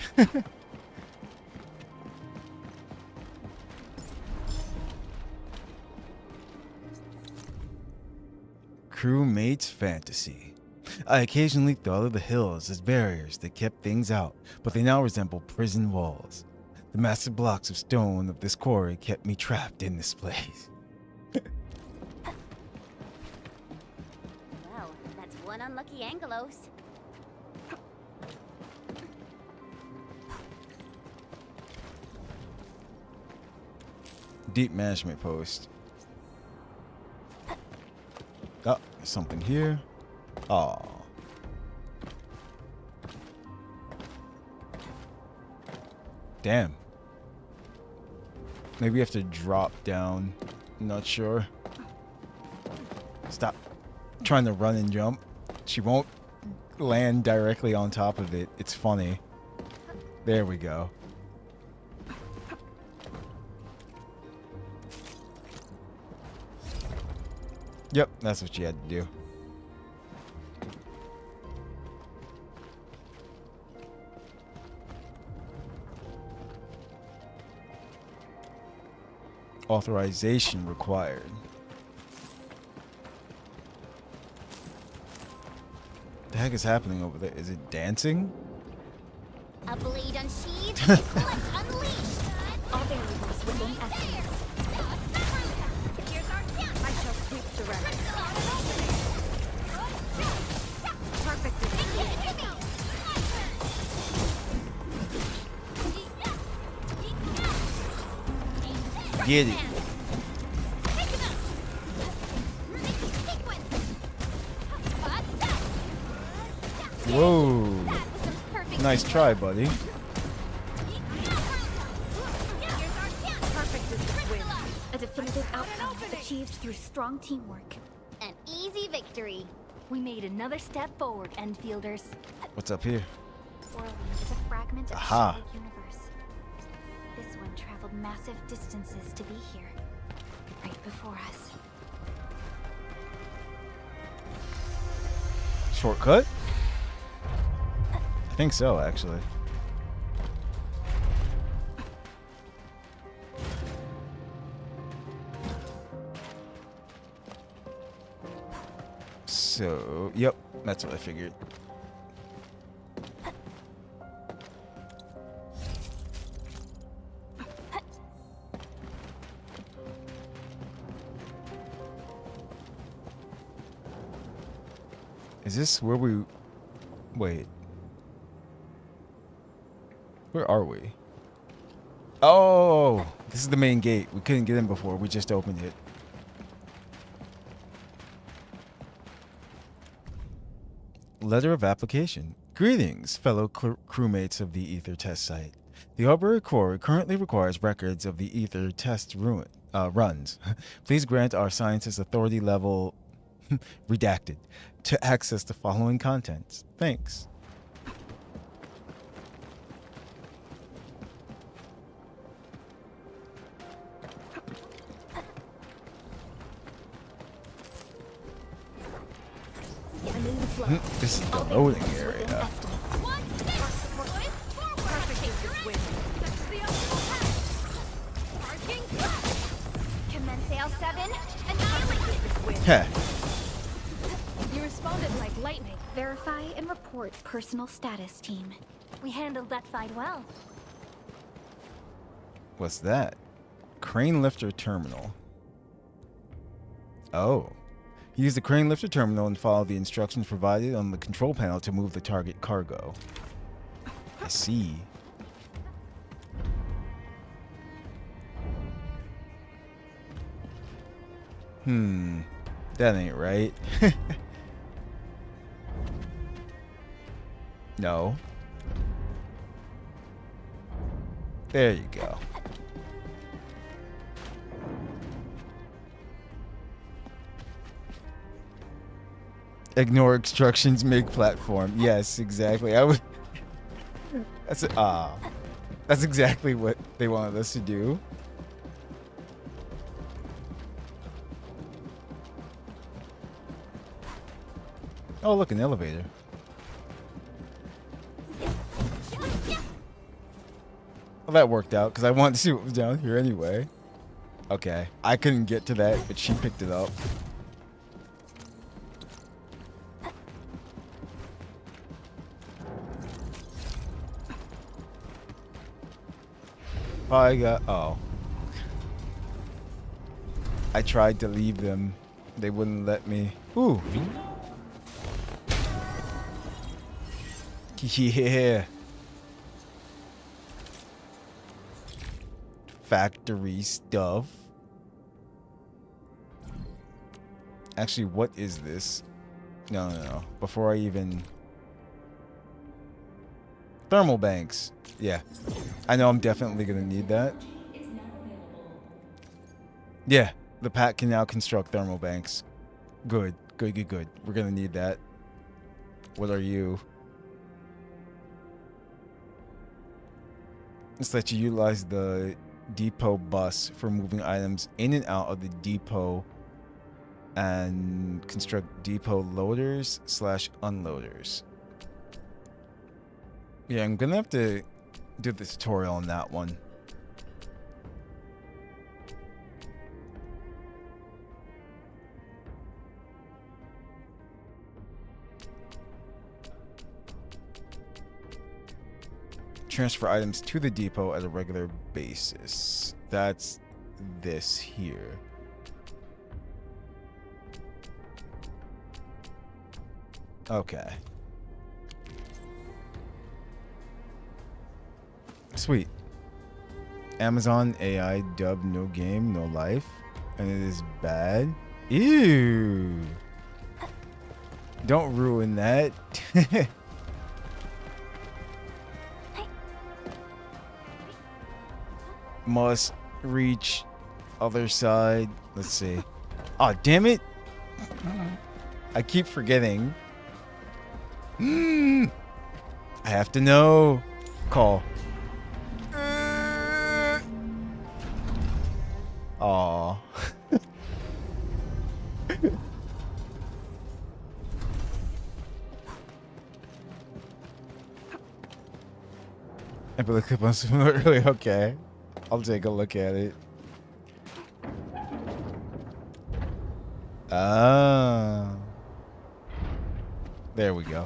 Crewmate's fantasy. I occasionally thought of the hills as barriers that kept things out, but they now resemble prison walls. The massive blocks of stone of this quarry kept me trapped in this place. Well, that's one unlucky Angelos. Deep management post. Oh, there's something here. Aw. Damn. Maybe we have to drop down. Not sure. Stop trying to run and jump. She won't land directly on top of it. It's funny. There we go. Yep, that's what you had to do. Authorization required. The heck is happening over there? Is it dancing? A blade unsheathed, select unleashed. All variables within estimates. Here's our chance. I shall sweep the rest. Perfect. Get it. Whoa. Nice try, buddy. A definitive outcome achieved through strong teamwork. An easy victory. We made another step forward, Endfielders. What's up here? Orlean is a fragment of Aha. the shattered universe. This one traveled massive distances to be here, right before us. Shortcut? I think so, actually. So, yep, that's what I figured. Is this where we... Wait. Where are we? Oh! This is the main gate. We couldn't get in before. We just opened it. Letter of application. Greetings, fellow crewmates of the Ether test site. The Arbor Core currently requires records of the Ether test runs. Please grant our scientist authority level redacted to access the following contents. Thanks. This is the loading area. Commence AL7. Annihilate. Heh. You responded like lightning. Verify and report personal status, team. We handled that fight well. What's that? Crane lifter terminal. Oh. Use the crane lifter terminal and follow the instructions provided on the control panel to move the target cargo. I see. That ain't right. No. There you go. Ignore instructions, make platform. Yes, exactly. I would. That's exactly what they wanted us to do. Oh, look, an elevator. Well, that worked out because I wanted to see what was down here anyway. Okay, I couldn't get to that, but she picked it up. Oh. I tried to leave them. They wouldn't let me. Ooh. Yeah. Factory stuff. Actually, what is this? No. Before I even... Thermal banks. Yeah. I know I'm definitely going to need that. Yeah. The pack can now construct thermal banks. Good. We're going to need that. What are you? Let's let you utilize the depot bus for moving items in and out of the depot and construct depot loaders / unloaders. Yeah, I'm gonna have to do the tutorial on that one. Transfer items to the depot at a regular basis. That's this here. Okay. Sweet. Amazon AI dub no game, no life. And it is bad. Ew. Don't ruin that. Must reach other side. Let's see. Oh, damn it. I keep forgetting. I have to know. Call. Aw. I put the clip on similar earlier. Okay. I'll take a look at it. Ah. There we go.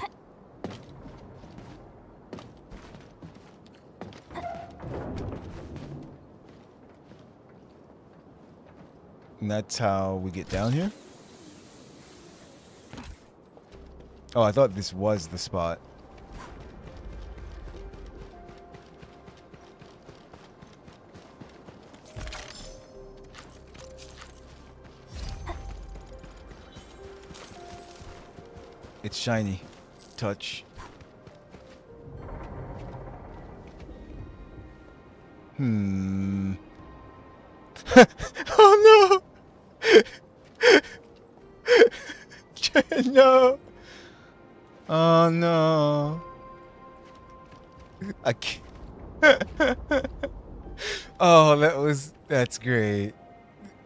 And that's how we get down here? Oh, I thought this was the spot. It's shiny. Touch. Oh no! No! Oh no! I can't. Oh, that's great.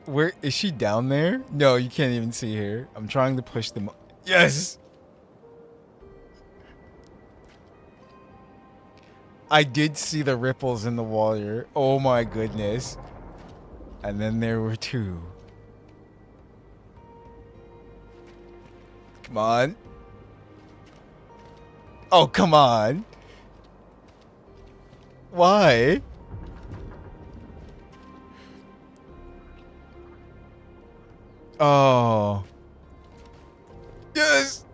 Where is she down there? No, you can't even see her. I'm trying to push them. Yes! I did see the ripples in the water. Oh my goodness. And then there were two. Come on. Oh, come on. Why? Oh. Yes.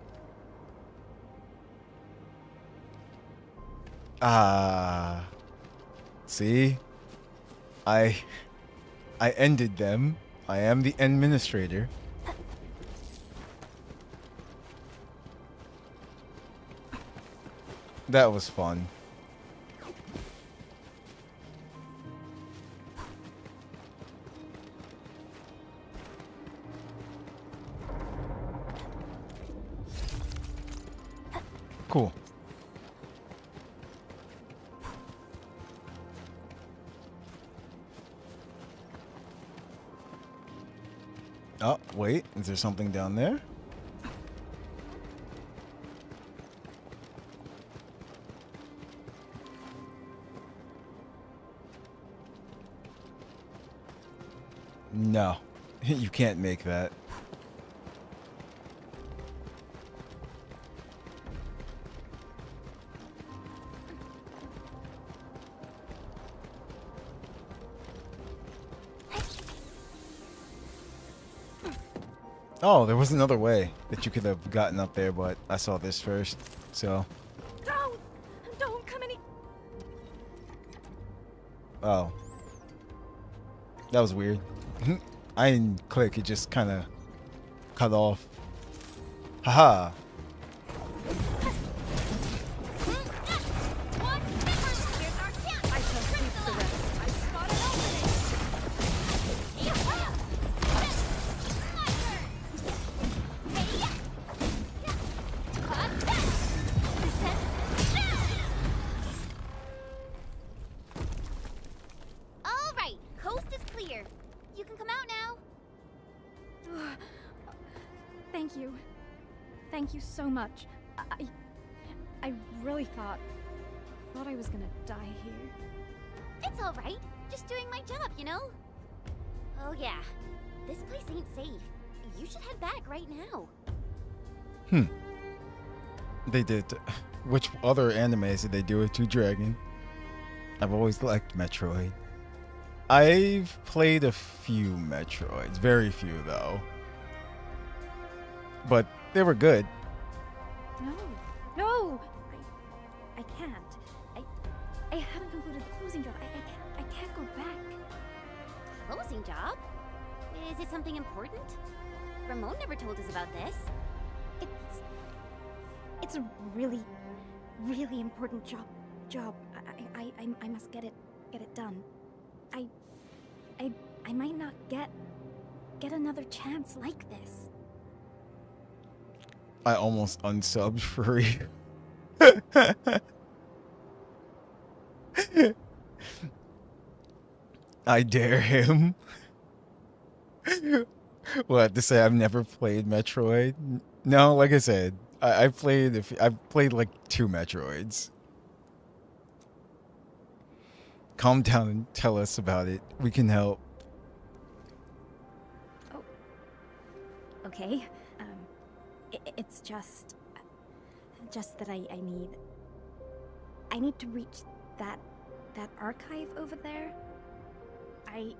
See? I ended them. I am the Endministrator. That was fun. Cool. Oh, wait. Is there something down there? No. You can't make that. Oh, there was another way that you could have gotten up there, but I saw this first, so. Don't come any. Oh. That was weird. I didn't click, it just kind of cut off. Haha. Thank you so much. I really thought I was gonna die here. It's all right. Just doing my job, you know? Oh yeah. This place ain't safe. You should head back right now. They did. Which other animes did they do it to Dragon? I've always liked Metroid. I've played a few Metroids. Very few, though. But they were good. No! I can't. I haven't concluded the closing job. I can't go back. Closing job? Is it something important? Ramon never told us about this. It's a really important job. I must get it done. I might not get another chance like this. I almost unsubbed for you. I dare him. What, to say I've never played Metroid? No, like I said, I've played like 2 Metroids. Calm down and tell us about it. We can help. Oh. Okay. It's just that I need to reach that archive over there. I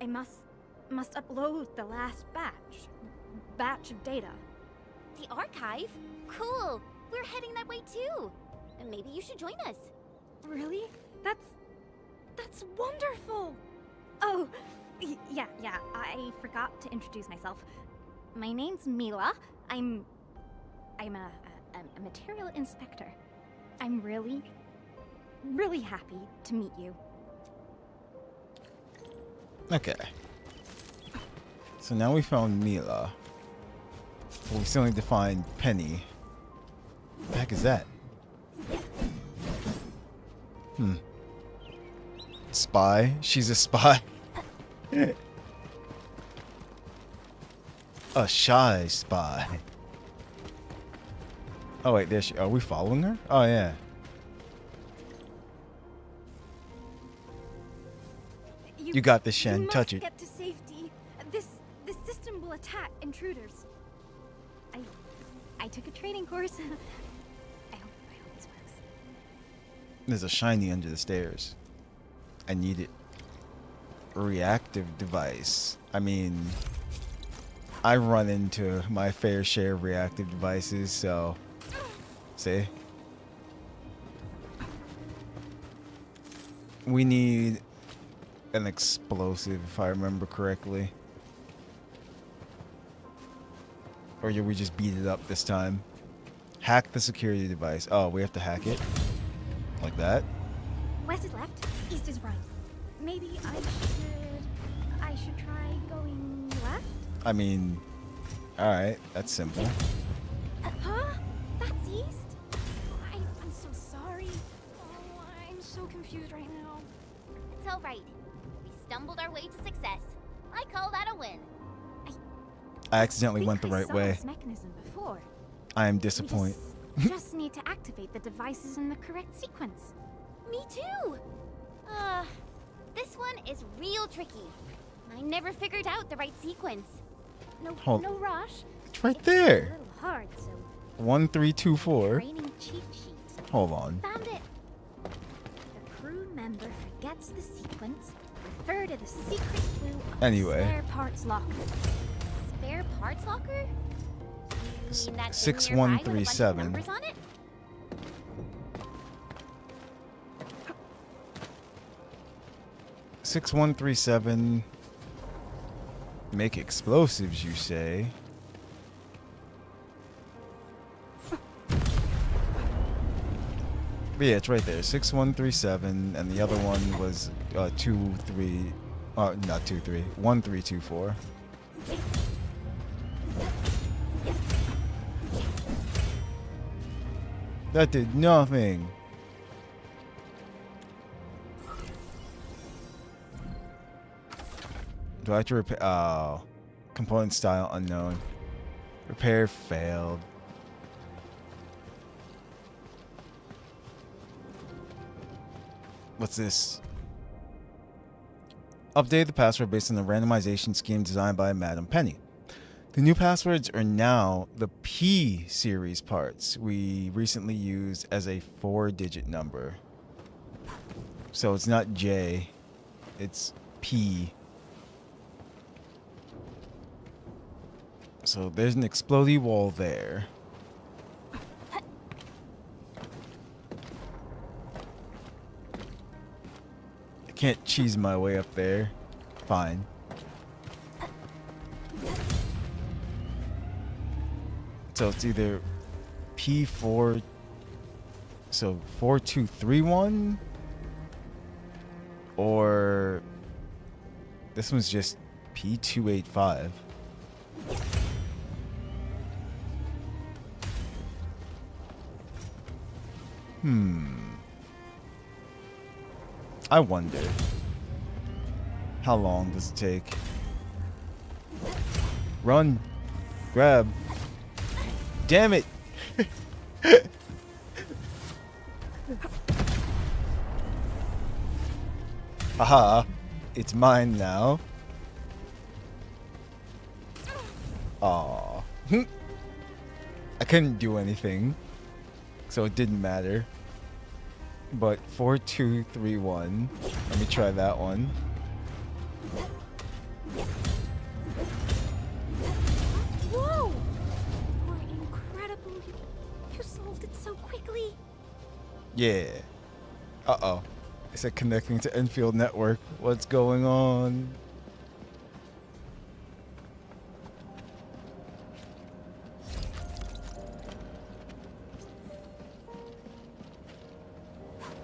must upload the last batch of data. The archive? Cool. We're heading that way too. And maybe you should join us. Really? That's wonderful. Oh, yeah. I forgot to introduce myself. My name's Mila. I'm a material inspector. I'm really happy to meet you. Okay. So now we found Mila. But we still need to find Penny. What the heck is that? Spy? She's a spy. A shy spy. Oh wait, there she. Are we following her? Oh yeah. You got this, Shen. Touch it. Get to safety. This system will attack intruders. I took a training course. I hope this works. There's a shiny under the stairs. I need it. Reactive device. I mean, I run into my fair share of reactive devices, so see? We need an explosive, if I remember correctly. Or did we just beat it up this time? Hack the security device. Oh, we have to hack it? Like that? West is left, east is right. Maybe I should try going left? I mean, alright, that's simple. Huh? That's east? I'm so sorry. Oh, I'm so confused right now. It's all right. We stumbled our way to success. I call that a win. I accidentally went the right way. This mechanism before. I am disappointed. Just need to activate the devices in the correct sequence. Me too. This one is real tricky. I never figured out the right sequence. No rush. It's right there. A little hard, so 1324. training cheat sheet. Hold on. Found it. The crew member forgets the sequence. Refer to the secret clue of Anyway. the spare parts locker. Spare parts locker? You mean that 6137. numbers on it? 6137. Make explosives, you say? But yeah, it's right there. 6137, and the other one was 1324. 1324. That did nothing. Do I have to repair? Oh. Component style unknown. Repair failed. What's this? Update the password based on the randomization scheme designed by Madam Penny. The new passwords are now the P series parts we recently used as a 4-digit number. So it's not J, it's P. So there's an explodey wall there. I can't cheese my way up there. Fine. So it's either P4, so 4231, or this one's just P285. I wonder, how long does it take? Run, grab. Damn it! Aha, it's mine now. Aw. I couldn't do anything, so it didn't matter. But 4231. Let me try that one. Whoa! You're incredible. You solved it so quickly. Yeah. Uh-oh. It said connecting to Endfield network. What's going on?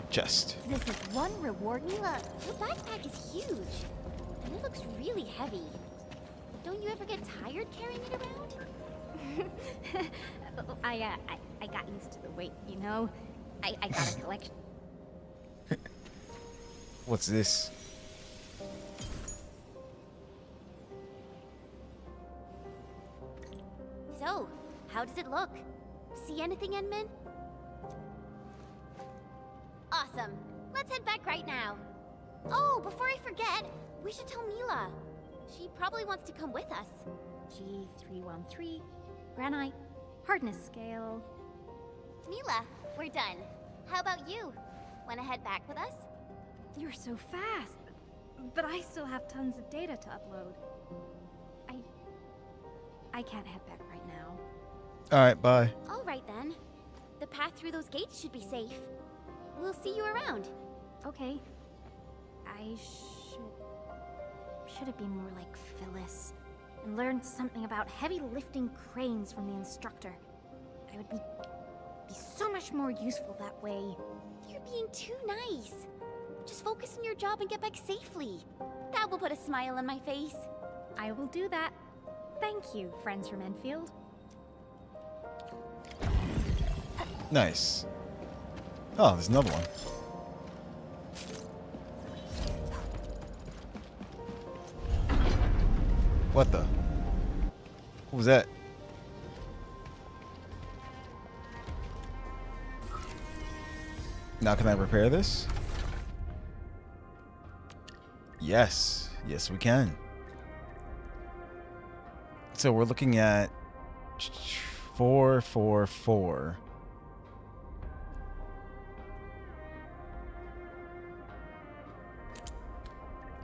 Chest. This is one reward. Mila, your backpack is huge. And it looks really heavy. Don't you ever get tired carrying it around? I got used to the weight, you know? I got a collection. What's this? So, how does it look? See anything, Enmin? Awesome. Let's head back right now. Oh, before I forget, we should tell Mila. She probably wants to come with us. G313, granite, hardness scale. Mila, we're done. How about you? Wanna head back with us? You're so fast, but I still have tons of data to upload. I can't head back right now. Alright, bye. All right then. The path through those gates should be safe. We'll see you around. Okay. I should have been more like Phyllis and learned something about heavy lifting cranes from the instructor. I would be so much more useful that way. You're being too nice. Just focus on your job and get back safely. That will put a smile on my face. I will do that. Thank you, friends from Enfield. Nice. Oh, there's another one. What the? What was that? Now can I repair this? Yes. Yes, we can. So we're looking at 444.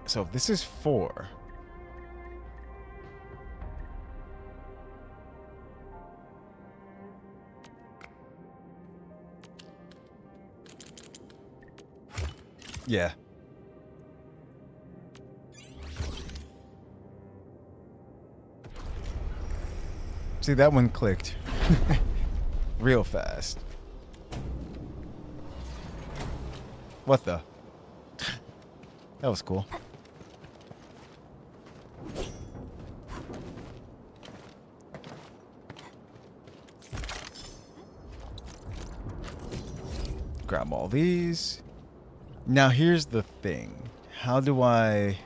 So if this is 4. Yeah. See, that one clicked real fast. What the? That was cool. Grab all these. Now here's the thing. How do I...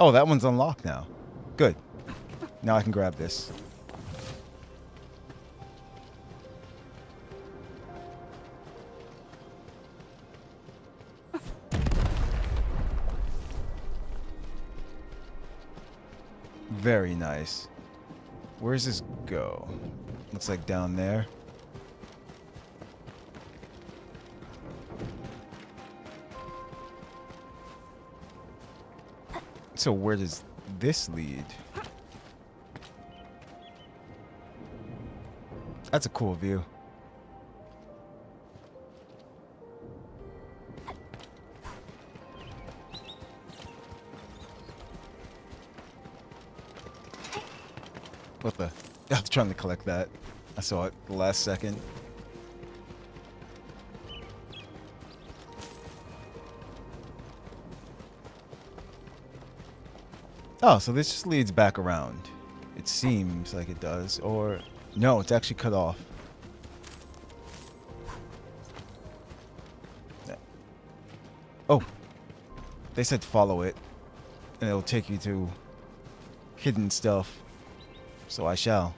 Oh, that one's unlocked now. Good. Now I can grab this. Very nice. Where does this go? Looks like down there. So where does this lead? That's a cool view. What the? I was trying to collect that. I saw it the last second. Oh, so this just leads back around. It seems like it does. Or, no, it's actually cut off. Oh. They said follow it. And it'll take you to hidden stuff. So I shall.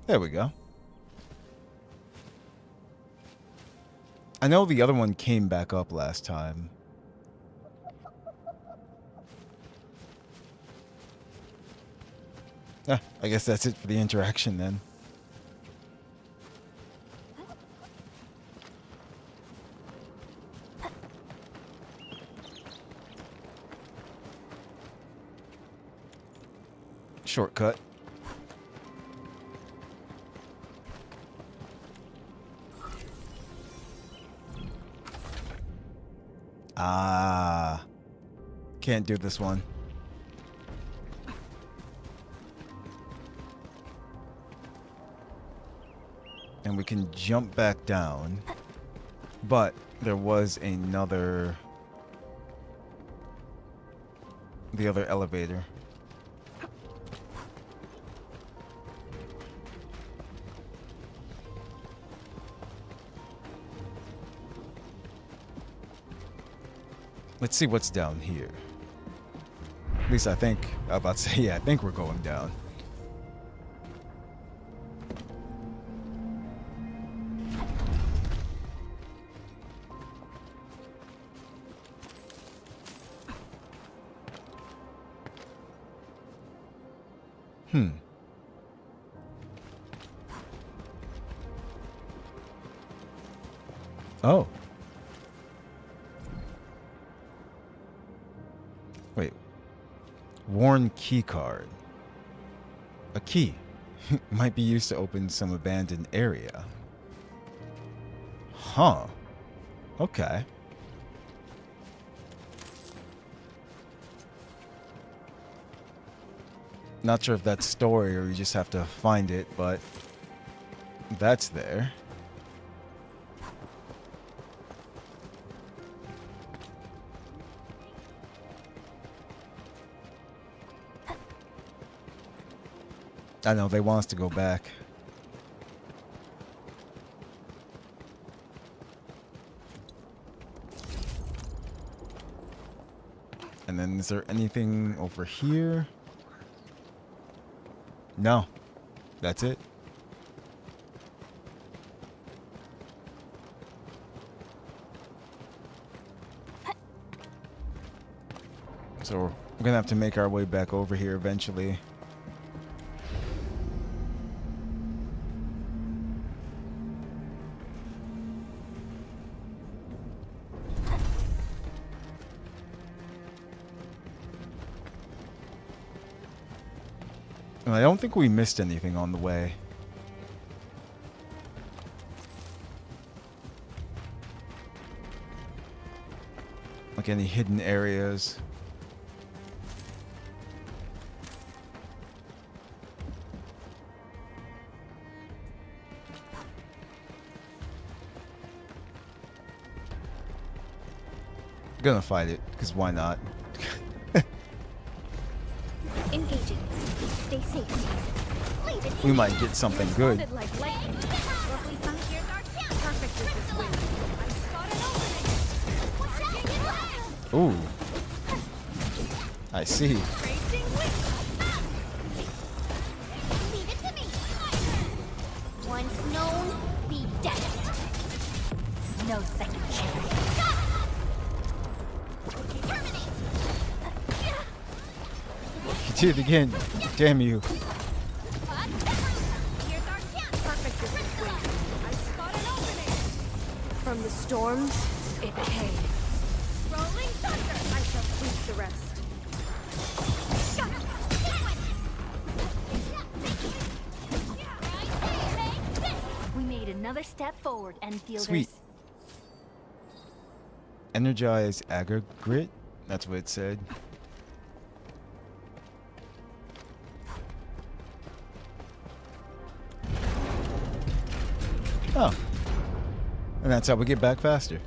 There we go. I know the other one came back up last time. I guess that's it for the interaction then. Shortcut. Ah. Can't do this one. And we can jump back down. But there was another... the other elevator. Let's see what's down here. At least I think, I was about to say, yeah, I think we're going down. Oh. Wait. Worn key card. A key. Might be used to open some abandoned area. Huh. Okay. Not sure if that's story or you just have to find it, but that's there. I know, they want us to go back. And then is there anything over here? No. That's it. So we're gonna have to make our way back over here eventually. I don't think we missed anything on the way. Like any hidden areas. Gonna fight it, because why not? Engaging. Stay safe. Leave it to We me. might get something good. Like lightning. Roughly fun. Here's our chance. Perfect with this wind. I spot an opening. Ooh. I see. Raging wind. Leave it to me. Once known, be destined. No second chance. Terminate. You did it again. Damn you. Here's our chance. Perfect with this wind. I spot an opening. From the storms, it came. Rolling thunder. I shall sweep the rest. We made another step forward, Enfielders. Sweet. Energize aggregate? That's what it said. Oh. And that's how we get back faster.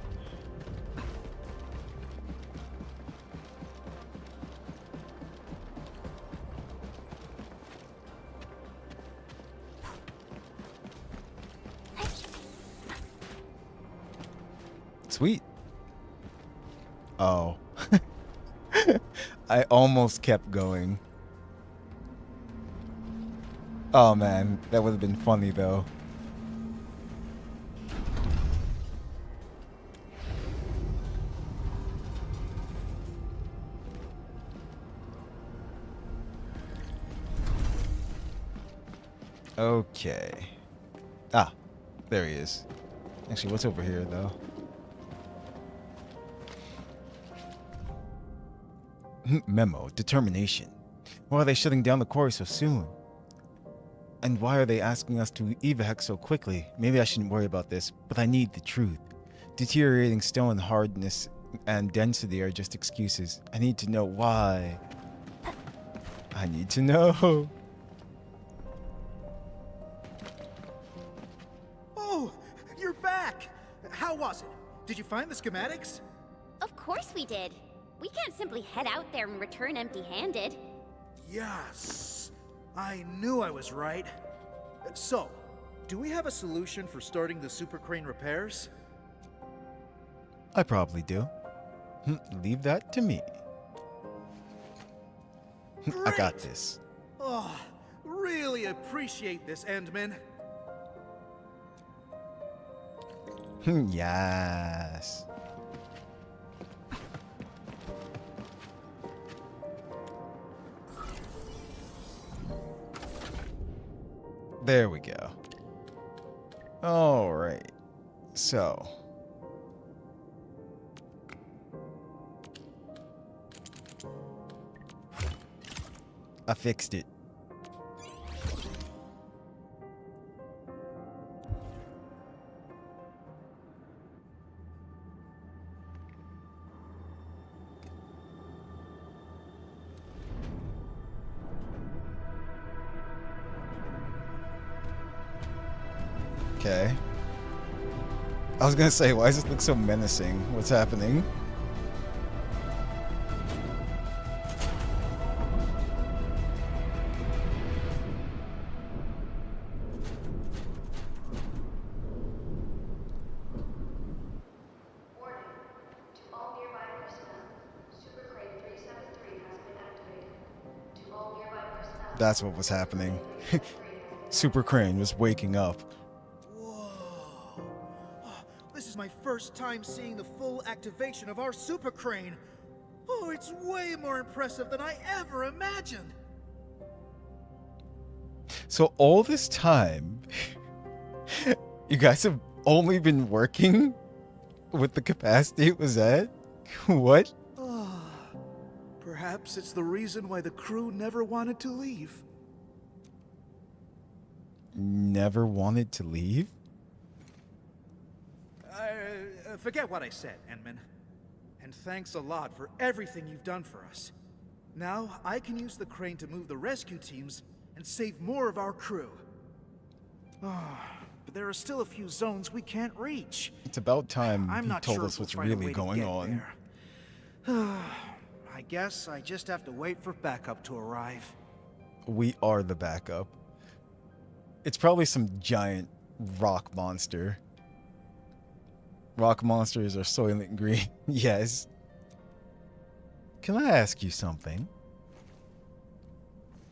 Sweet. Oh. I almost kept going. Oh man, that would have been funny though. Okay. Ah, there he is. Actually, what's over here though? Memo, determination. Why are they shutting down the quarry so soon? And why are they asking us to evac so quickly? Maybe I shouldn't worry about this, but I need the truth. Deteriorating stone hardness and density are just excuses. I need to know why. I need to know. Oh, you're back! How was it? Did you find the schematics? Of course we did. We can't simply head out there and return empty-handed. Yes. I knew I was right. So, do we have a solution for starting the super crane repairs? I probably do. Leave that to me. I got this. Oh, really appreciate this, Endman. Yes. There we go. All right. So, I fixed it. Okay. I was gonna say, why does this look so menacing? What's happening? That's what was happening. Super Crane was waking up. This is my first time seeing the full activation of our super crane. Oh, it's way more impressive than I ever imagined. So all this time, you guys have only been working with the capacity it was at? What? Perhaps it's the reason why the crew never wanted to leave. Never wanted to leave? Forget what I said, Endman. And thanks a lot for everything you've done for us. Now, I can use the crane to move the rescue teams and save more of our crew. But there are still a few zones we can't reach. It's about time I'm you not told sure us what's we'll find a really way to going get on. there. I guess I just have to wait for backup to arrive. We are the backup. It's probably some giant rock monster. Rock monsters are Soylent Green. Yes. Can I ask you something?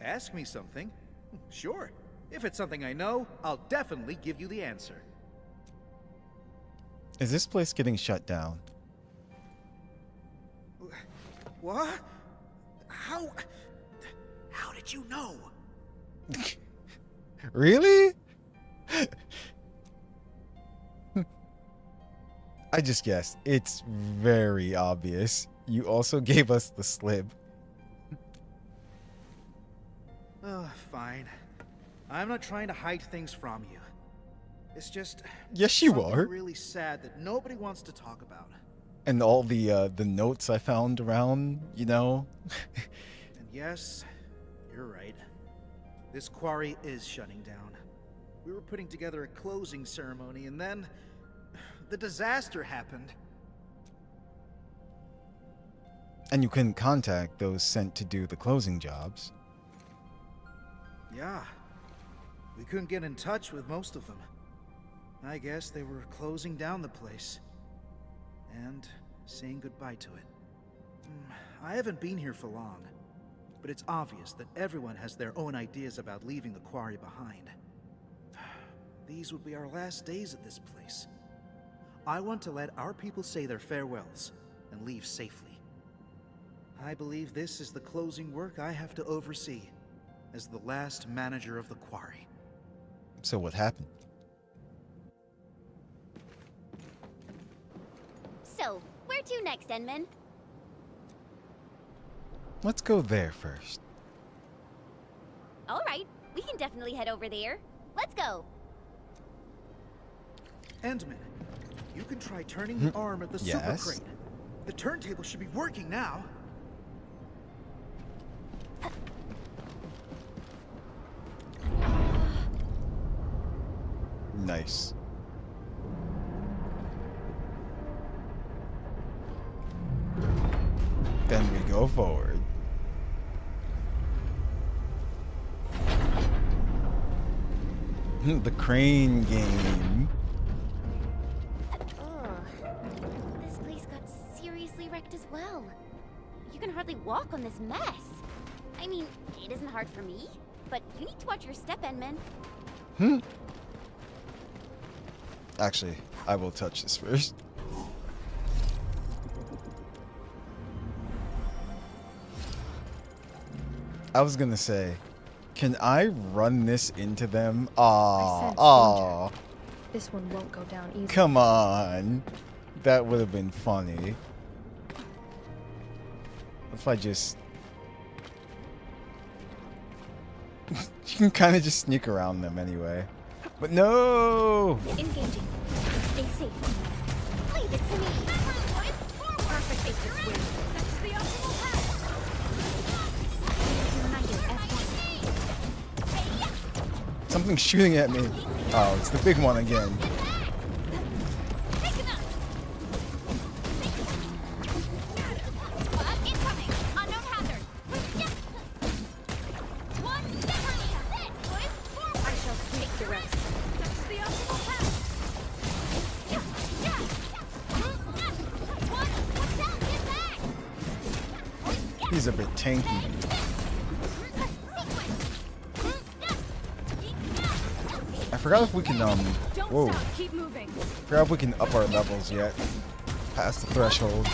Ask me something? Sure. If it's something I know, I'll definitely give you the answer. Is this place getting shut down? What? How did you know? Really? I just guessed. It's very obvious. You also gave us the slip. Oh, fine. I'm not trying to hide things from you. It's just Yes, you something are. really sad that nobody wants to talk about. And all the notes I found around, you know. And yes, you're right. This quarry is shutting down. We were putting together a closing ceremony, and then the disaster happened. And you couldn't contact those sent to do the closing jobs. Yeah. We couldn't get in touch with most of them. I guess they were closing down the place. And saying goodbye to it. I haven't been here for long, but it's obvious that everyone has their own ideas about leaving the quarry behind. These would be our last days at this place. I want to let our people say their farewells and leave safely. I believe this is the closing work I have to oversee as the last manager of the quarry. So what happened? So, where to next, Endman? Let's go there first. All right, we can definitely head over there. Let's go. Endman, you can try turning the arm of the super Yes. crane. The turntable should be working now. Nice. Then we go forward. The crane game. This place got seriously wrecked as well. You can hardly walk on this mess. I mean, it isn't hard for me, but you need to watch your step, Endman. Actually, I will touch this first. I was gonna say, can I run this into them? Aw. This one won't go down easy. Come on. That would have been funny. If I just... can kind of just sneak around them anyway. But no! Engaging. Stay safe. Leave it to me. Perfect basis win. That's the optimal path. Something's shooting at me. Oh, it's the big one again. He's a bit tanky. I forgot if we can whoa. Keep moving. Forgot if we can up our levels yet. Past the threshold.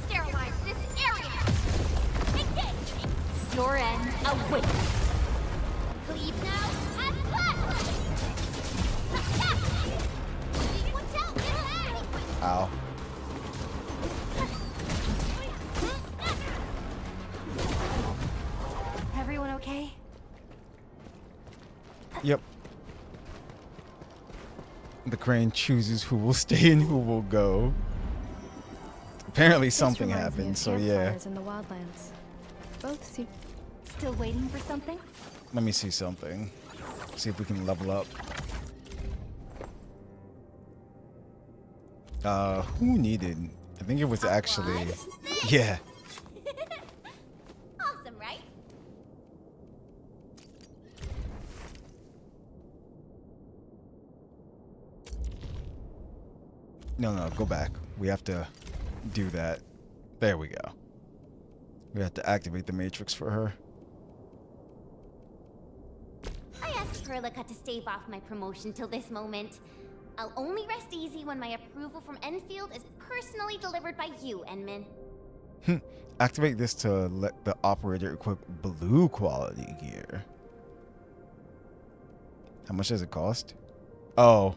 Sterilize this area. Engage. Your end awaits. Leave now and flash. Watch out! Ow. Everyone okay? Yep. The crane chooses who will stay and who will go. Apparently something happened, so yeah. In the wildlands. Both seem Still waiting for something? Let me see something. See if we can level up. Who needed? I think it was actually... Yeah. Awesome, right? No, go back. We have to do that. There we go. We have to activate the matrix for her. I asked Perlica to stave off my promotion till this moment. I'll only rest easy when my approval from Endfield is personally delivered by you, Endman. Activate this to let the operator equip blue quality gear. How much does it cost? Oh.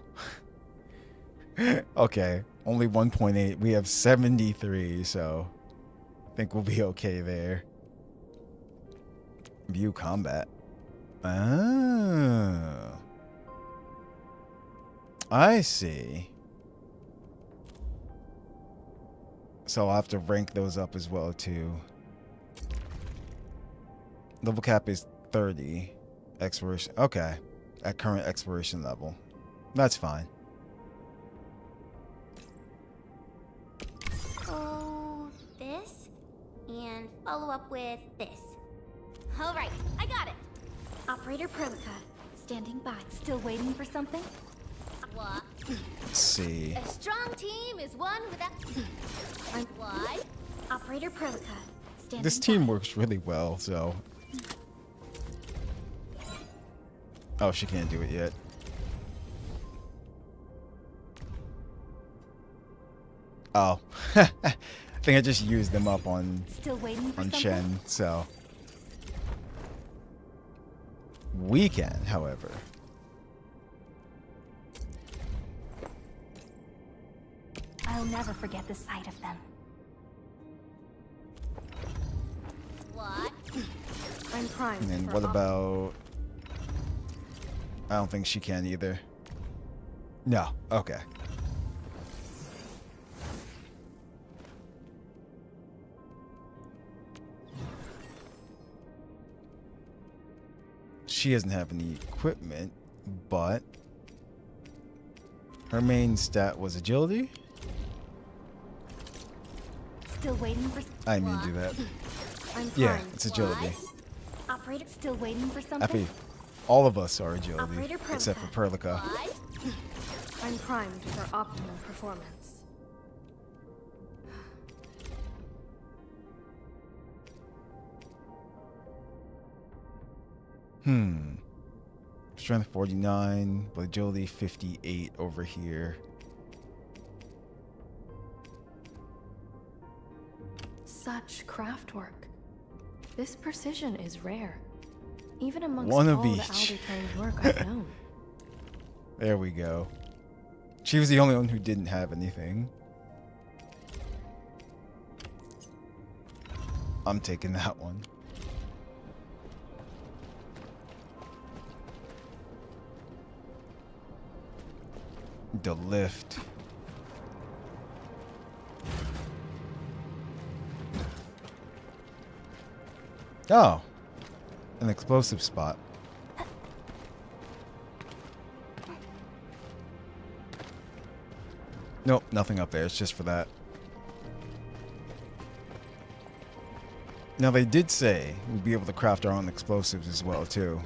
Okay. Only 1.8. We have 73, so I think we'll be okay there. View combat. Oh. I see. So I'll have to rank those up as well too. Level cap is 30. Exploration. Okay. At current exploration level. That's fine. Oh, this? And follow up with this. Alright, I got it. Operator Perlica, standing by. Still waiting for something? What? Let's see. A strong team is one without... What? Operator Perlica, standing This team works really well, so... Oh, she can't do it yet. Oh. I think I just used them up on Still waiting for Shen, so... We can, however. I'll never forget the sight of them. What? I'm primed. And then for what about... I don't think she can either. No. Okay. She doesn't have any equipment, but her main stat was agility. Still waiting for... I didn't mean to do that. I'm Yeah, primed. it's agility. What? Operator still waiting for something? Effie, all of us are agility, Operator except for Perlica. What? I'm primed for optimal performance. Strength 49, but agility 58 over here. Such craft work. This precision is rare. Even amongst One of all the each. Alder-trained work I've known. There we go. She was the only one who didn't have anything. I'm taking that one. The lift. Oh, an explosive spot. Nope, nothing up there. It's just for that. Now, they did say we'd be able to craft our own explosives as well, too.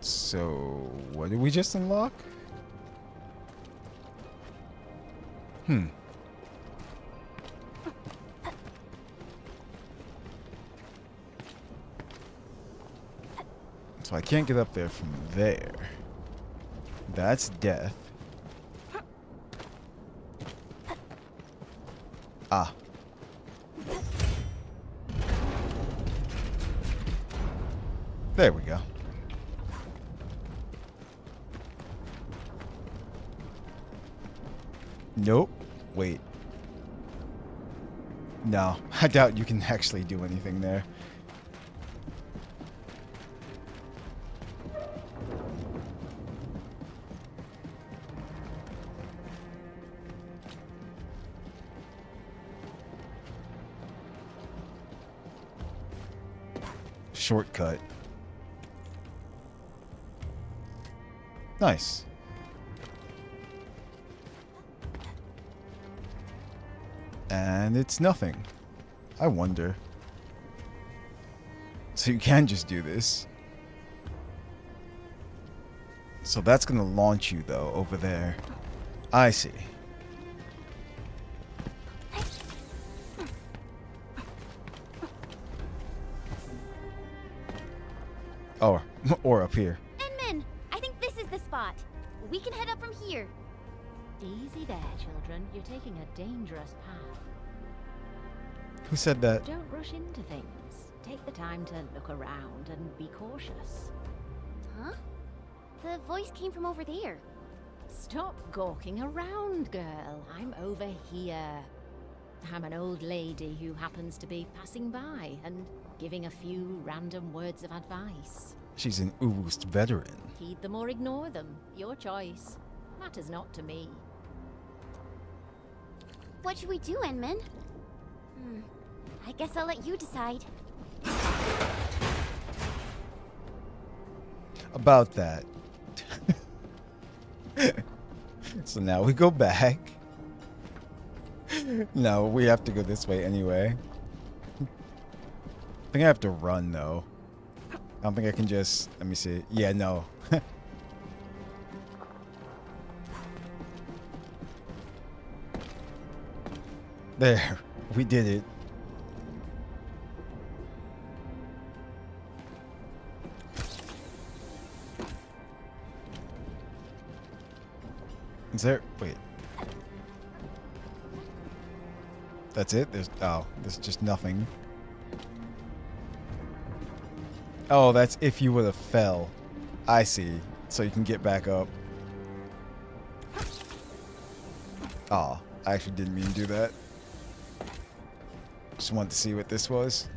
So, what did we just unlock? So I can't get up there from there. That's death. Ah. There we go. Nope. Wait. No, I doubt you can actually do anything there. Shortcut. Nice. And it's nothing. I wonder. So you can just do this. So that's gonna launch you though, over there. I see. Or up here. Inman, I think this is the spot. We can head up from here. Easy there, children. You're taking a dangerous path. Who said that? Don't rush into things. Take the time to look around and be cautious. Huh? The voice came from over there. Stop gawking around, girl. I'm over here. I'm an old lady who happens to be passing by and giving a few random words of advice. She's an Oost veteran. Heed them or ignore them. Your choice. Matters not to me. What should we do, Inman? I guess I'll let you decide. About that. So now we go back. No, we have to go this way anyway. I think I have to run though. I don't think I can just... Let me see. Yeah, no. There. We did it. Is there... Wait. That's it? There's... Oh, there's just nothing. Oh, that's if you would have fell. I see. So you can get back up. Oh, I actually didn't mean to do that. Just wanted to see what this was.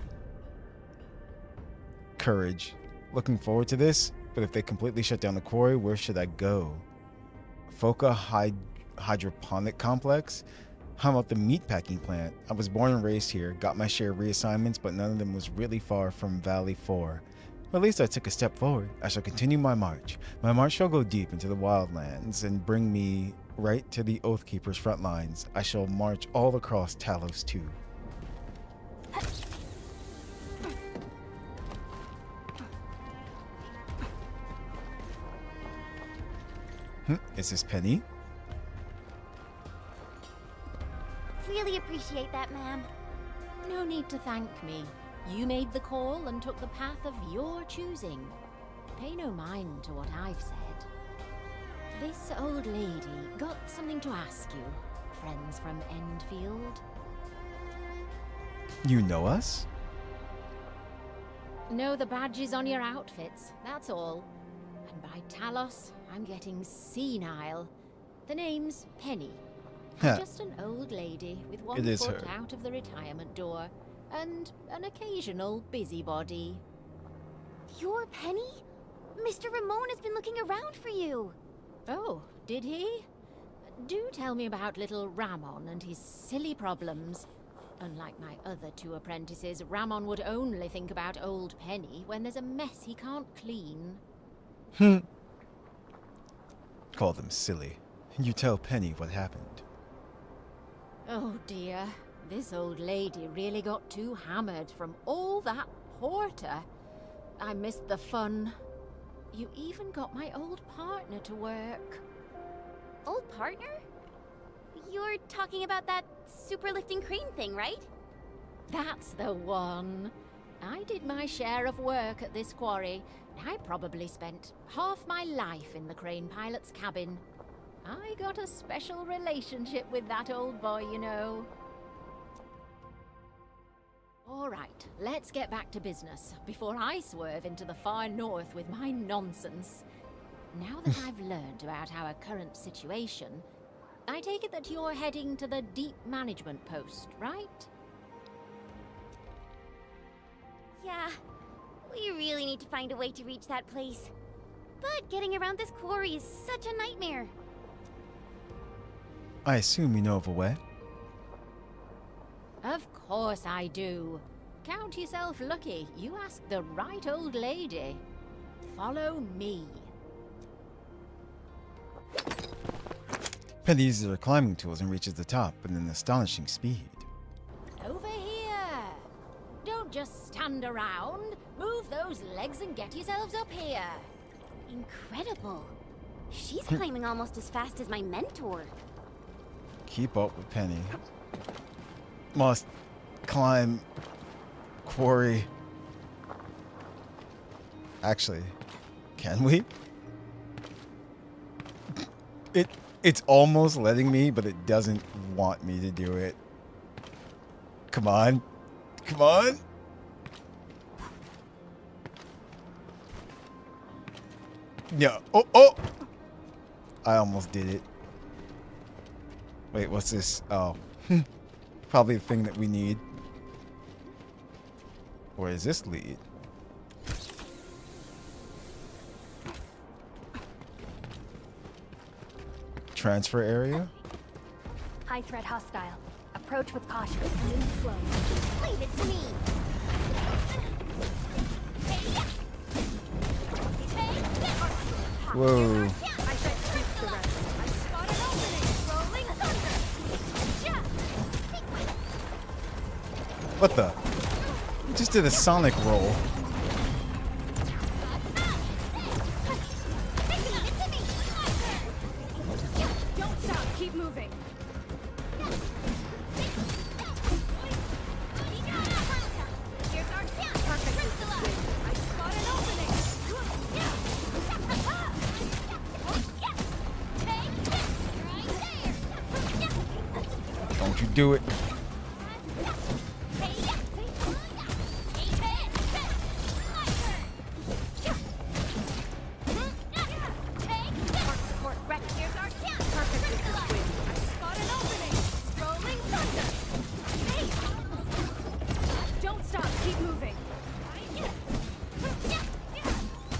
Courage. Looking forward to this, but if they completely shut down the quarry, where should I go? Foca Hydroponic Complex? How about the meatpacking plant? I was born and raised here, got my share of reassignments, but none of them was really far from Valley 4. But at least I took a step forward. I shall continue my march. My march shall go deep into the wildlands and bring me right to the Oathkeeper's front lines. I shall march all across Talos too. Is this Penny? Really appreciate that, ma'am. No need to thank me. You made the call and took the path of your choosing. Pay no mind to what I've said. This old lady got something to ask you, friends from Endfield. You know us? Know the badges on your outfits, that's all. And by Talos, I'm getting senile. The name's Penny. Just an old lady with one foot out of the retirement door, and an occasional busybody. You're Penny? Mr. Ramon has been looking around for you. Oh, did he? Do tell me about little Ramon and his silly problems. Unlike my other two apprentices, Ramon would only think about old Penny when there's a mess he can't clean. Call them silly. You tell Penny what happened. Oh dear, this old lady really got too hammered from all that porter. I missed the fun. You even got my old partner to work. Old partner? You're talking about that super lifting crane thing, right? That's the one. I did my share of work at this quarry. I probably spent half my life in the crane pilot's cabin. I got a special relationship with that old boy, you know. All right, let's get back to business before I swerve into the far north with my nonsense. Now that I've learned about our current situation, I take it that you're heading to the deep management post, right? Yeah, we really need to find a way to reach that place. But getting around this quarry is such a nightmare. I assume you know of a way? Of course I do. Count yourself lucky. You asked the right old lady. Follow me. Penny uses her climbing tools and reaches the top at an astonishing speed. Over here. Don't just stand around. Move those legs and get yourselves up here. Incredible. She's climbing almost as fast as my mentor. Keep up with Penny. Must climb quarry. Actually, can we? It's almost letting me, but it doesn't want me to do it. Come on. Come on. Yeah. Oh. I almost did it. Wait, what's this? Oh. Probably the thing that we need. Where does this lead? Transfer area? High threat hostile. Approach with caution. Move slow. Leave it to me. Whoa. What the? You just did a Sonic roll. Don't stop, keep moving. Don't you do it.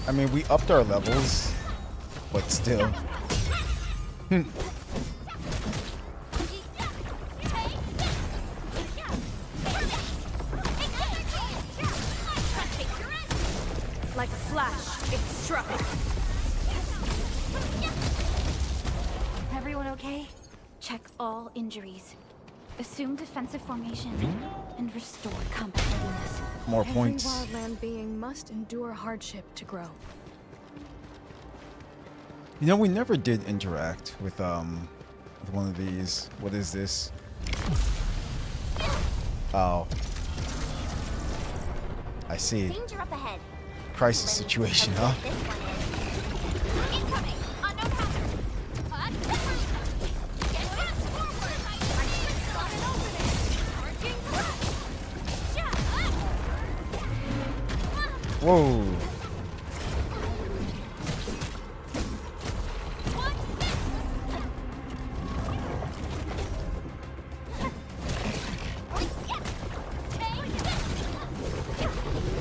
I mean, we upped our levels, but still. Like a flash, it struck. Everyone okay? Check all injuries. Assume defensive formation and restore combat readiness. More points. Every wildland being must endure hardship to grow. You know, we never did interact with one of these. What is this? Oh. I see. Danger up ahead. Crisis situation, huh? This one is. Incoming. Unknown hazard. Get fast forward. Spot an opening. Marking Whoa.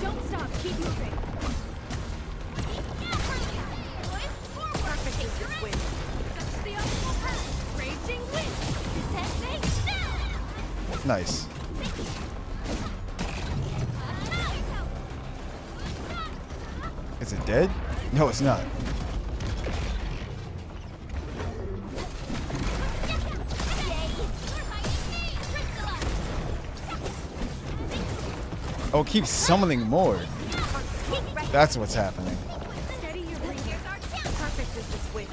Don't stop, keep moving. Nice. Is it dead? No, it's not. Oh, it keeps summoning more. That's what's happening. Steady your breathing. Perfect is this wind.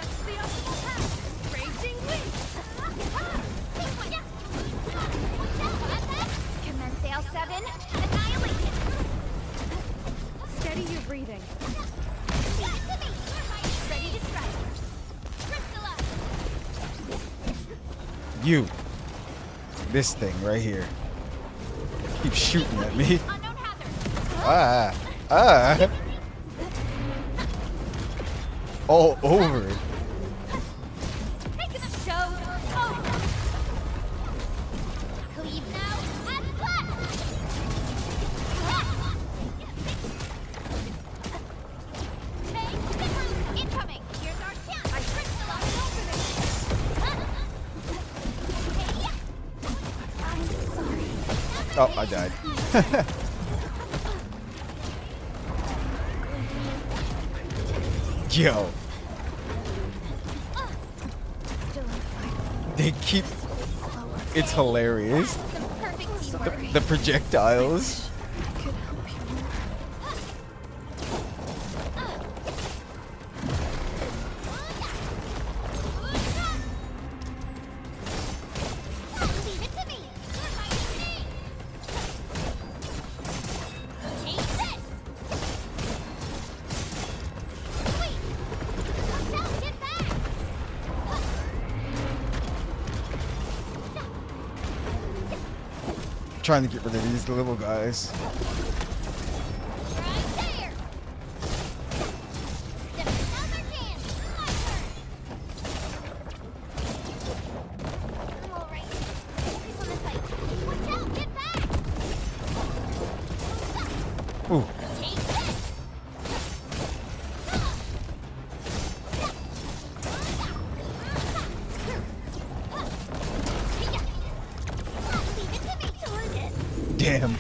Commence sail 7. Annihilation. Steady your breathing. Ready to strike. You. This thing right here. Keeps shooting at me. Ah. Ah. All over it. Making a show. Oh. Cleave now. And cut. Incoming. Here's our chance. I tricked the lock opening. Oh, I died. Yo. They keep... It's hilarious. The projectiles. Trying to get rid of these little guys. Ooh. Damn.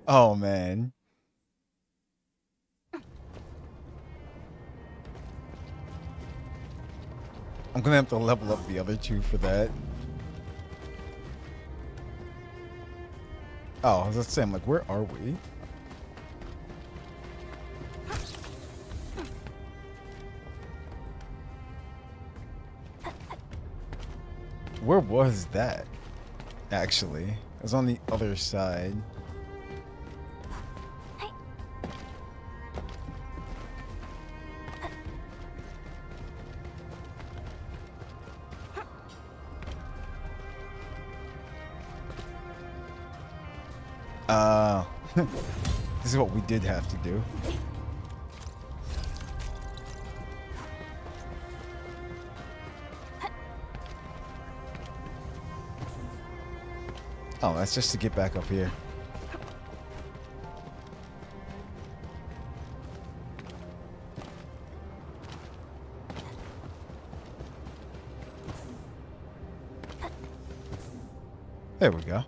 Oh man. I'm gonna have to level up the other two for that. Oh, I was just saying, like, where are we? Where was that? Actually, it was on the other side. This is what we did have to do. Oh, that's just to get back up here. There we go.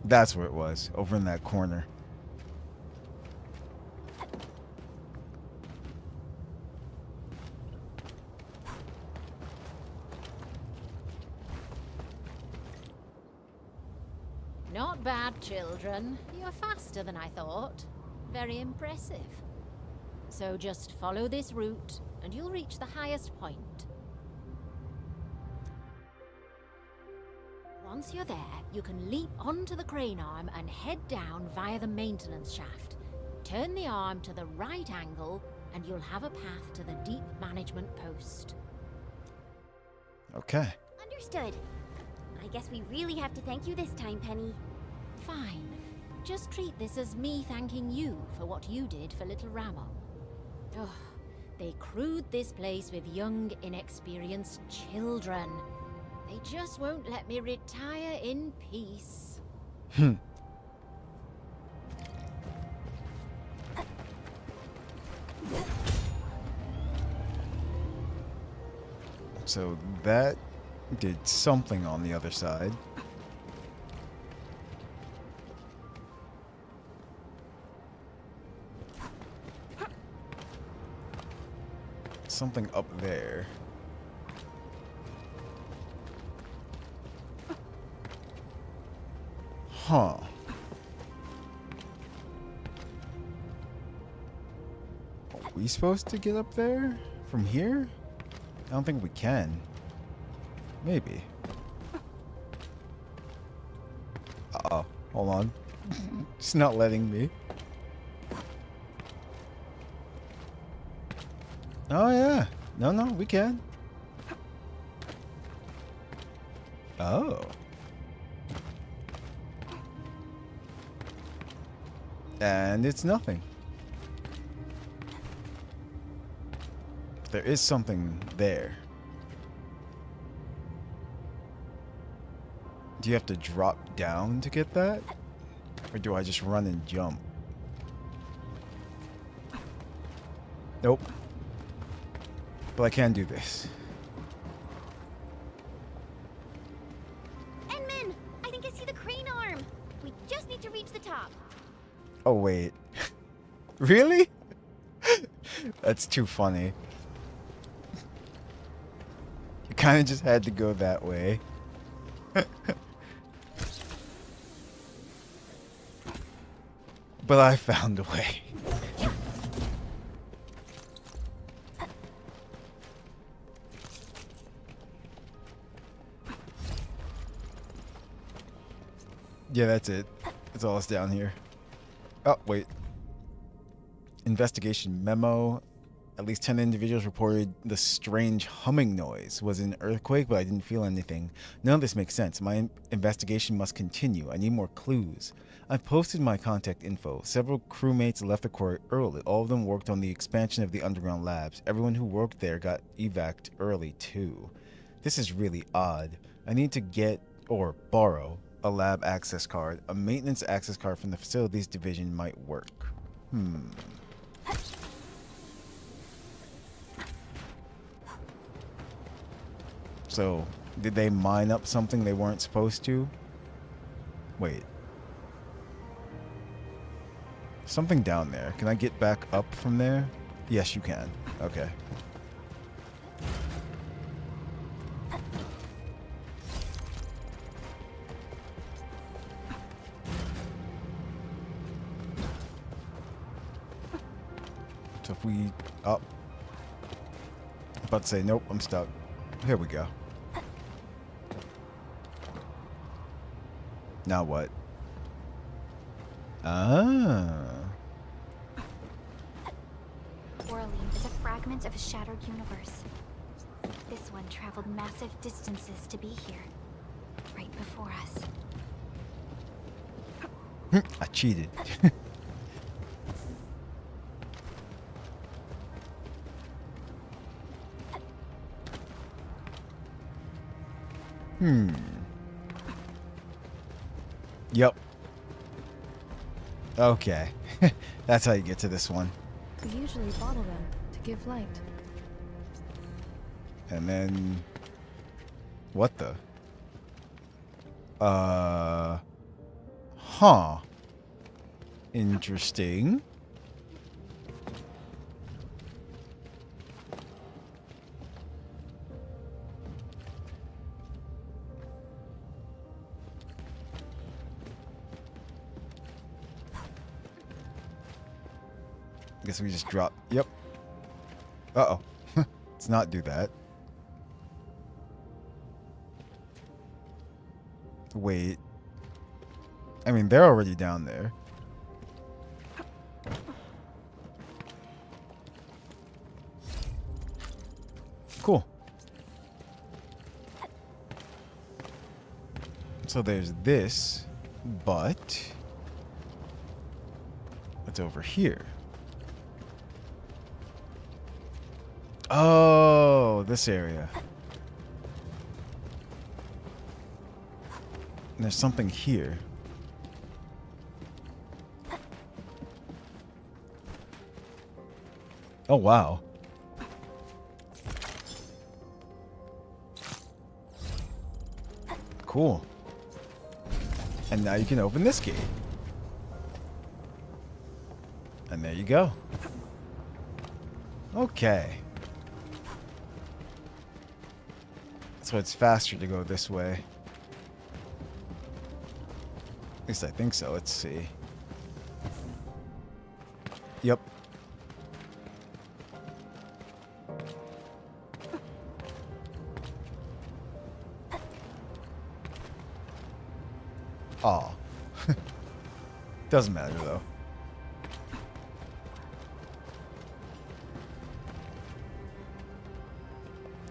That's where it was, over in that corner. Not bad, children. You're faster than I thought. Very impressive. So just follow this route, and you'll reach the highest point. Once you're there, you can leap onto the crane arm and head down via the maintenance shaft. Turn the arm to the right angle, and you'll have a path to the deep management post. Okay. Understood. I I guess we really have to thank you this time, Penny. Fine. Just treat this as me thanking you for what you did for little Ramo. Ugh, they crewed this place with young, inexperienced children. They just won't let me retire in peace. So that did something on the other side. Something up there. Huh. Are we supposed to get up there? From here? I don't think we can. Maybe. Uh-oh. Hold on. It's not letting me. Oh, yeah. No, we can. Oh. And it's nothing. There is something there. Do you have to drop down to get that? Or do I just run and jump? Nope. But I can do this. Enmin! I think I see the crane arm! We just need to reach the top. Oh, wait. Really? That's too funny. You kind of just had to go that way. But I found a way. Yeah, that's it. That's all that's down here. Oh, wait. Investigation memo. At least 10 individuals reported the strange humming noise was an earthquake, but I didn't feel anything. None of this makes sense. My investigation must continue. I need more clues. I've posted my contact info. Several crewmates left the quarry early. All of them worked on the expansion of the underground labs. Everyone who worked there got evac'd early, too. This is really odd. I need to get, or borrow, a lab access card. A maintenance access card from the facilities division might work. So, did they mine up something they weren't supposed to? Wait. Something down there. Can I get back up from there? Yes, you can. Okay. So if we up, about to say nope, I'm stuck. Here we go. Now what? Ah. Orlean is a fragment of a shattered universe. This one traveled massive distances to be here, right before us. I cheated. Yep. Okay. That's how you get to this one. We usually bottle them to give light. And then... What the? Huh. Interesting. Guess we just drop. Yep. Uh-oh. Let's not do that. Wait. I mean, they're already down there. Cool. So there's this, but what's over here? Oh, this area. And there's something here. Oh, wow. Cool. And now you can open this gate. And there you go. Okay. So it's faster to go this way. At least I think so. Let's see. Yep. Aw. Doesn't matter though.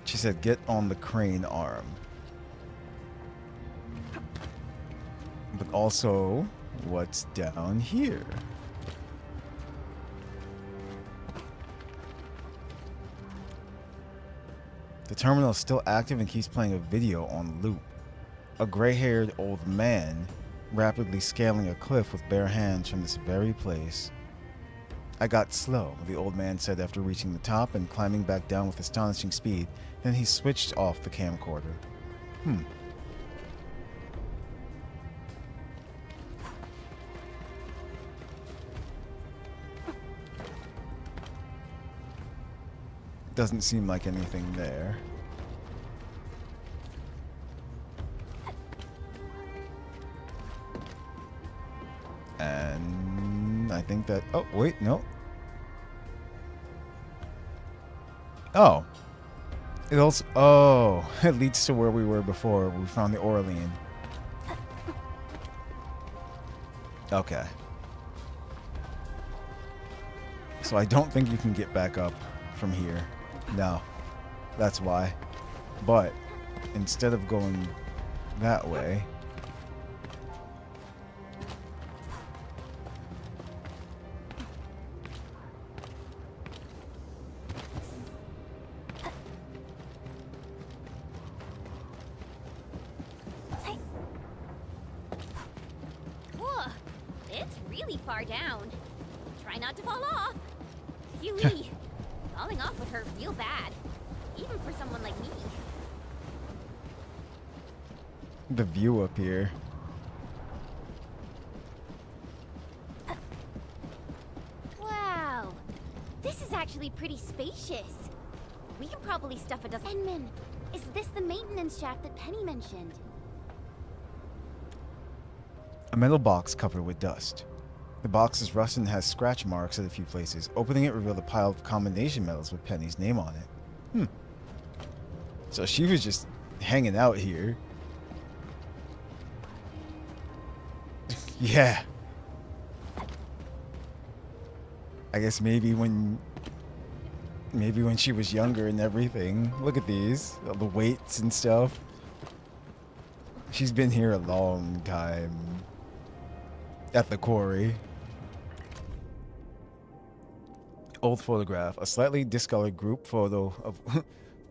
She said, get on the crane arm. But also, what's down here? The terminal is still active and keeps playing a video on loop. A gray-haired old man rapidly scaling a cliff with bare hands from this very place. I got slow, the old man said after reaching the top and climbing back down with astonishing speed. Then he switched off the camcorder. Doesn't seem like anything there. And I think that... Oh, wait, no. Oh. It also... Oh, it leads to where we were before. We found the Orlean. Okay. So I don't think you can get back up from here. No. That's why. But instead of going that way... Whoa, it's really far down. Try not to fall off. Yui, falling off would hurt real bad, even for someone like me. The view up here. Wow, this is actually pretty spacious. We can probably stuff a dozen. Enman, is this the maintenance shaft that Penny mentioned? A metal box covered with dust. The box is rusted and has scratch marks at a few places. Opening it revealed a pile of combination medals with Penny's name on it. So she was just hanging out here. Yeah. I guess maybe when she was younger and everything. Look at these. All the weights and stuff. She's been here a long time. At the quarry. Old photograph. A slightly discolored group photo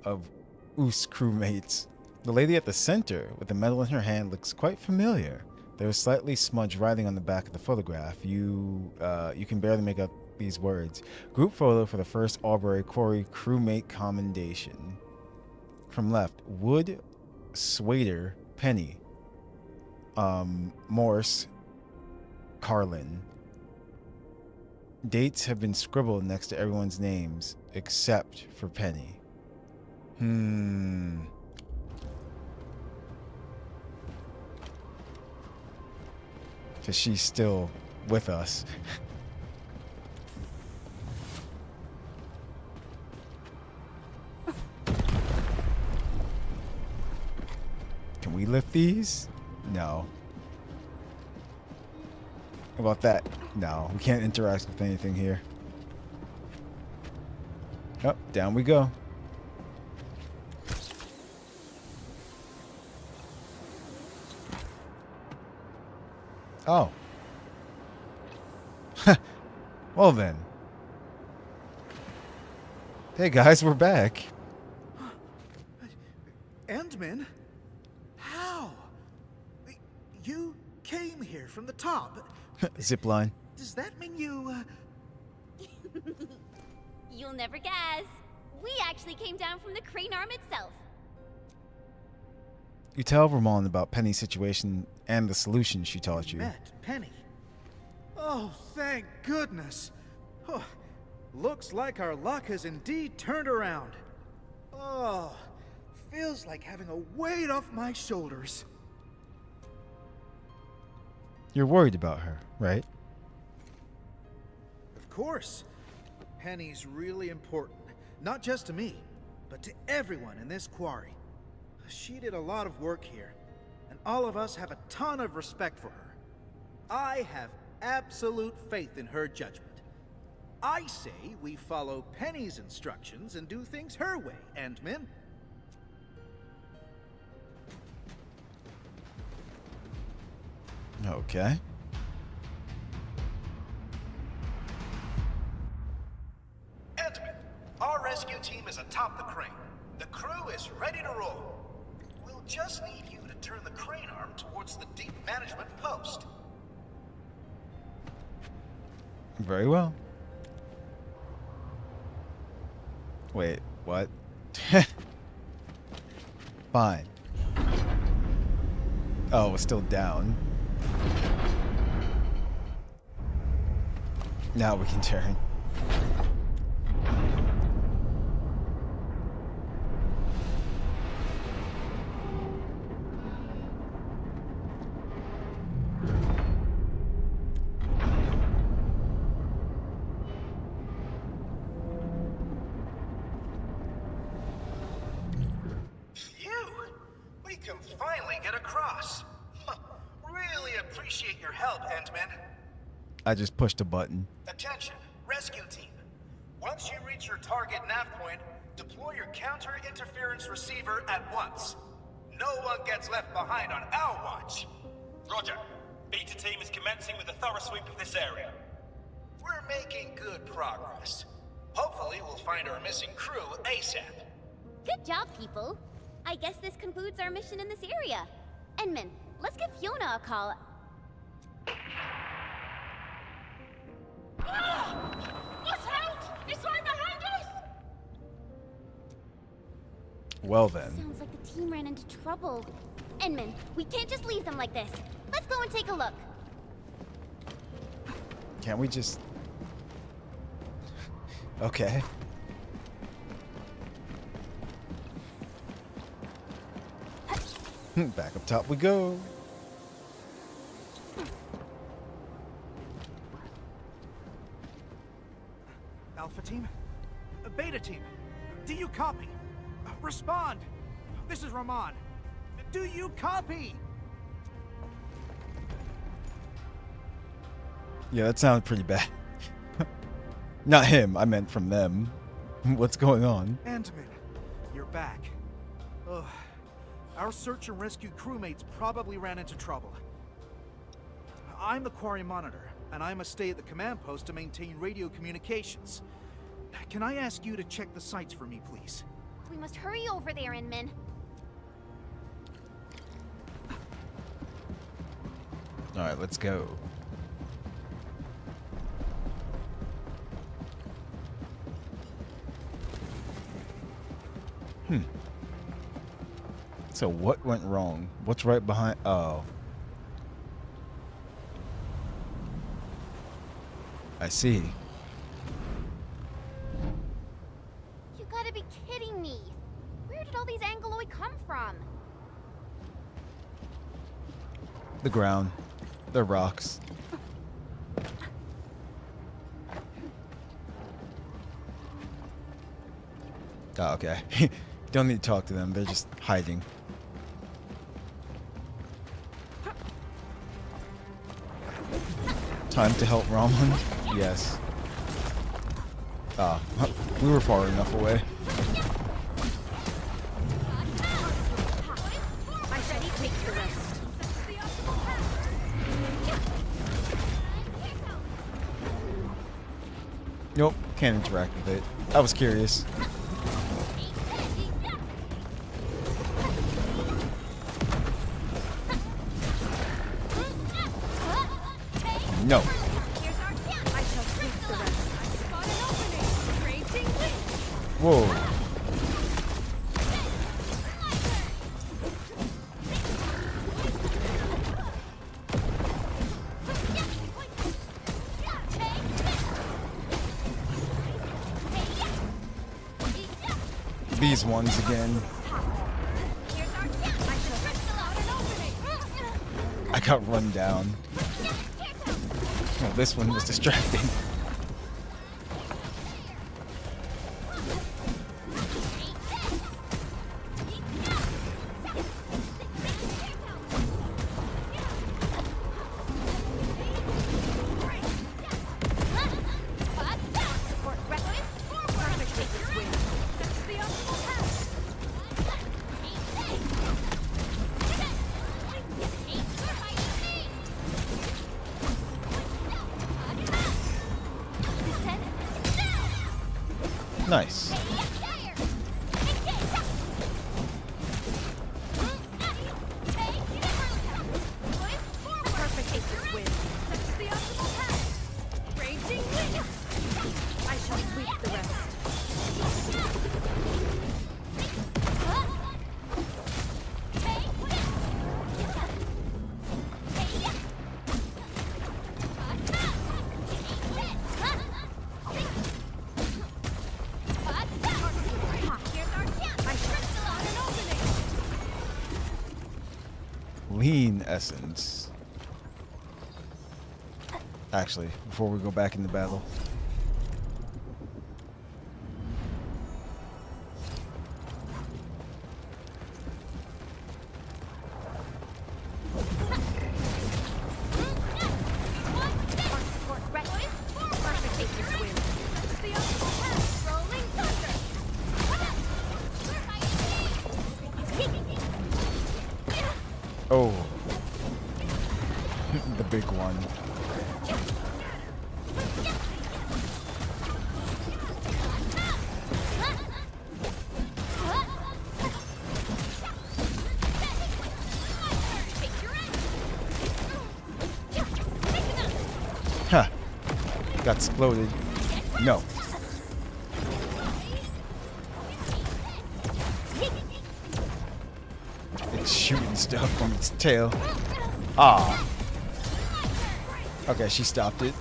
of Oos crewmates. The lady at the center with the medal in her hand looks quite familiar. There was slightly smudged writing on the back of the photograph. You can barely make out these words. Group photo for the first Aubrey Quarry crewmate commendation. From left, Wood, Swader, Penny, Morse, Carlin. Dates have been scribbled next to everyone's names except for Penny. Because she's still with us. Can we lift these? No. How about that? No, we can't interact with anything here. Oh, down we go. Oh. Well then. Hey guys, we're back. Endman? How? You came here from the top. Zipline. Does that mean you, You'll never guess. We actually came down from the crane arm itself. You tell Ramon about Penny's situation and the solution she taught you. met Penny? Oh, thank goodness. Oh, looks like our luck has indeed turned around. Oh, feels like having a weight off my shoulders. You're worried about her, right? Of course. Penny's really important. Not just to me, but to everyone in this quarry. She did a lot of work here, and all of us have a ton of respect for her. I have absolute faith in her judgment. I say we follow Penny's instructions and do things her way, Endman. Okay. Endman, our rescue team is atop the crane. The crew is ready to roll. We'll just need you to turn the crane arm towards the deep management post. Very well. Wait, what? Fine. Oh, it's still down. Now we can turn. We can finally get across. Really appreciate your help, Endman. I just pushed a button. Attention, rescue team. Once you reach your target nav point, deploy your counter-interference receiver at once. No one gets left behind on our watch. Roger. Beta team is commencing with a thorough sweep of this area. We're making good progress. Hopefully we'll find our missing crew ASAP. Good job, people. I guess this concludes our mission in this area. Endman, let's give Fiona a call. Watch out! It's right behind us! Well then. Sounds like the team ran into trouble. Endman, we can't just leave them like this. Let's go and take a look. Can't we just... Okay. Back up top we go. Alpha team? Beta team? Do you copy? Respond! This is Ramon. Do you copy? Yeah, that sounded pretty bad. Not him, I meant from them. What's going on? Endman, you're back. Ugh. Our search and rescue crewmates probably ran into trouble. I'm the quarry monitor, and I must stay at the command post to maintain radio communications. Can I ask you to check the sites for me, please? We must hurry over there, Endman. Alright, let's go. So what went wrong? What's right behind? Oh. I see. You gotta be kidding me. Where did all these Angoloi come from? The ground. They're rocks. Oh, okay. Don't need to talk to them. They're just hiding. Time to help Ramon? Yes. Ah, we were far enough away. I said he takes the rest. Nope, can't interact with it. I was curious. No. Whoa. These ones again. I got run down. Oh, this one was distracting. Nice. Lean essence. Actually, before we go back into battle. Oh, the big one. Huh. Got exploded. No. It's shooting stuff from its tail. Ah. Okay, she stopped it.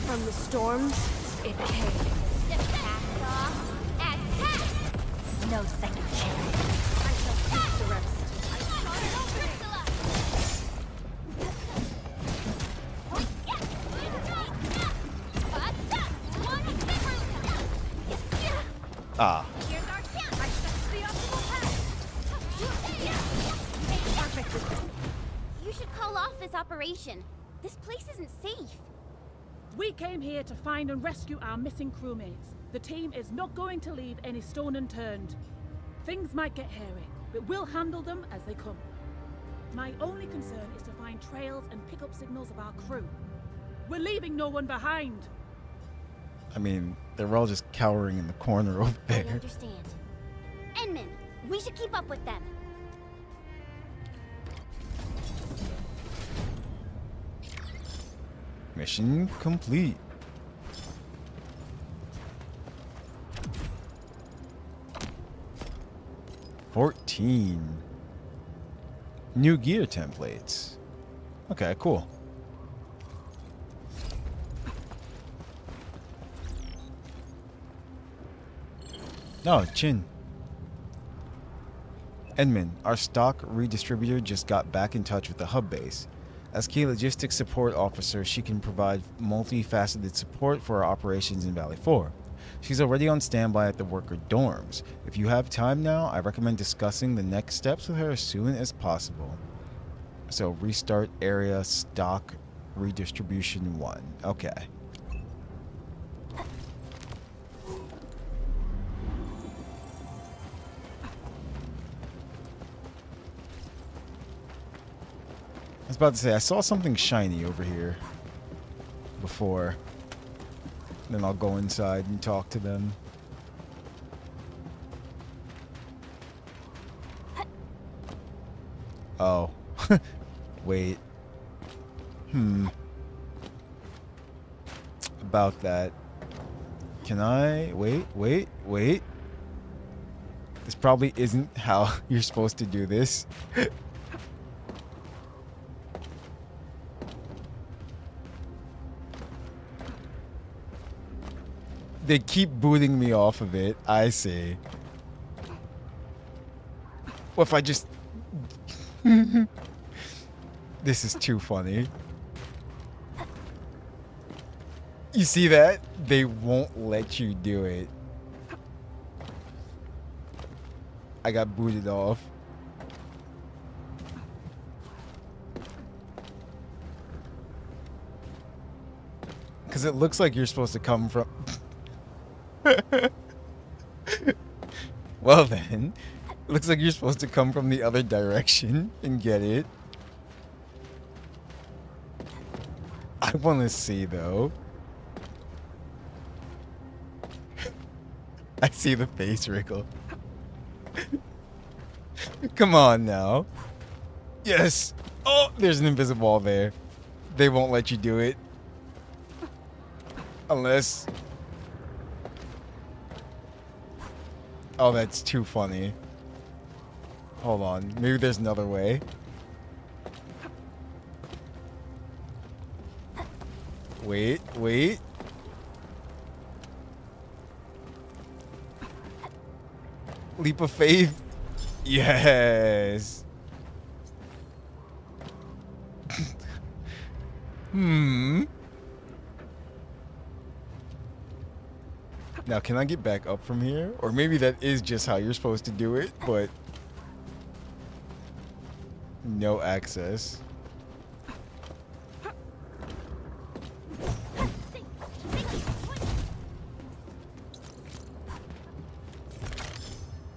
From the storms, it came. No second chance. I shall keep the rest. Ah. You should call off this operation. This place isn't safe. We came here to find and rescue our missing crewmates. The team is not going to leave any stone unturned. Things might get hairy, but we'll handle them as they come. My only concern is to find trails and pick up signals of our crew. We're leaving no one behind. I mean, they're all just cowering in the corner over I there. understand. Enman, we should keep up with them. Mission complete. New gear templates. Okay, cool. Oh, Chin. Edmund, our stock redistributor just got back in touch with the hub base. As key logistics support officer, she can provide multifaceted support for our operations in Valley 4. She's already on standby at the worker dorms. If you have time now, I recommend discussing the next steps with her as soon as possible. So restart area stock redistribution 1. Okay. I was about to say, I saw something shiny over here before. Then I'll go inside and talk to them. Oh. Wait. About that. Can I... Wait. This probably isn't how you're supposed to do this. They keep booting me off of it. I see. What if I just... This is too funny. You see that? They won't let you do it. I got booted off. Because it looks like you're supposed to come from... Well then, it looks like you're supposed to come from the other direction and get it. I want to see though. I see the face wrinkle. Come on now. Yes. Oh, there's an invisible wall there. They won't let you do it. Unless... Oh, that's too funny. Hold on. Maybe there's another way. Wait. Leap of faith. Yes. Now, can I get back up from here? Or maybe that is just how you're supposed to do it, but... No access.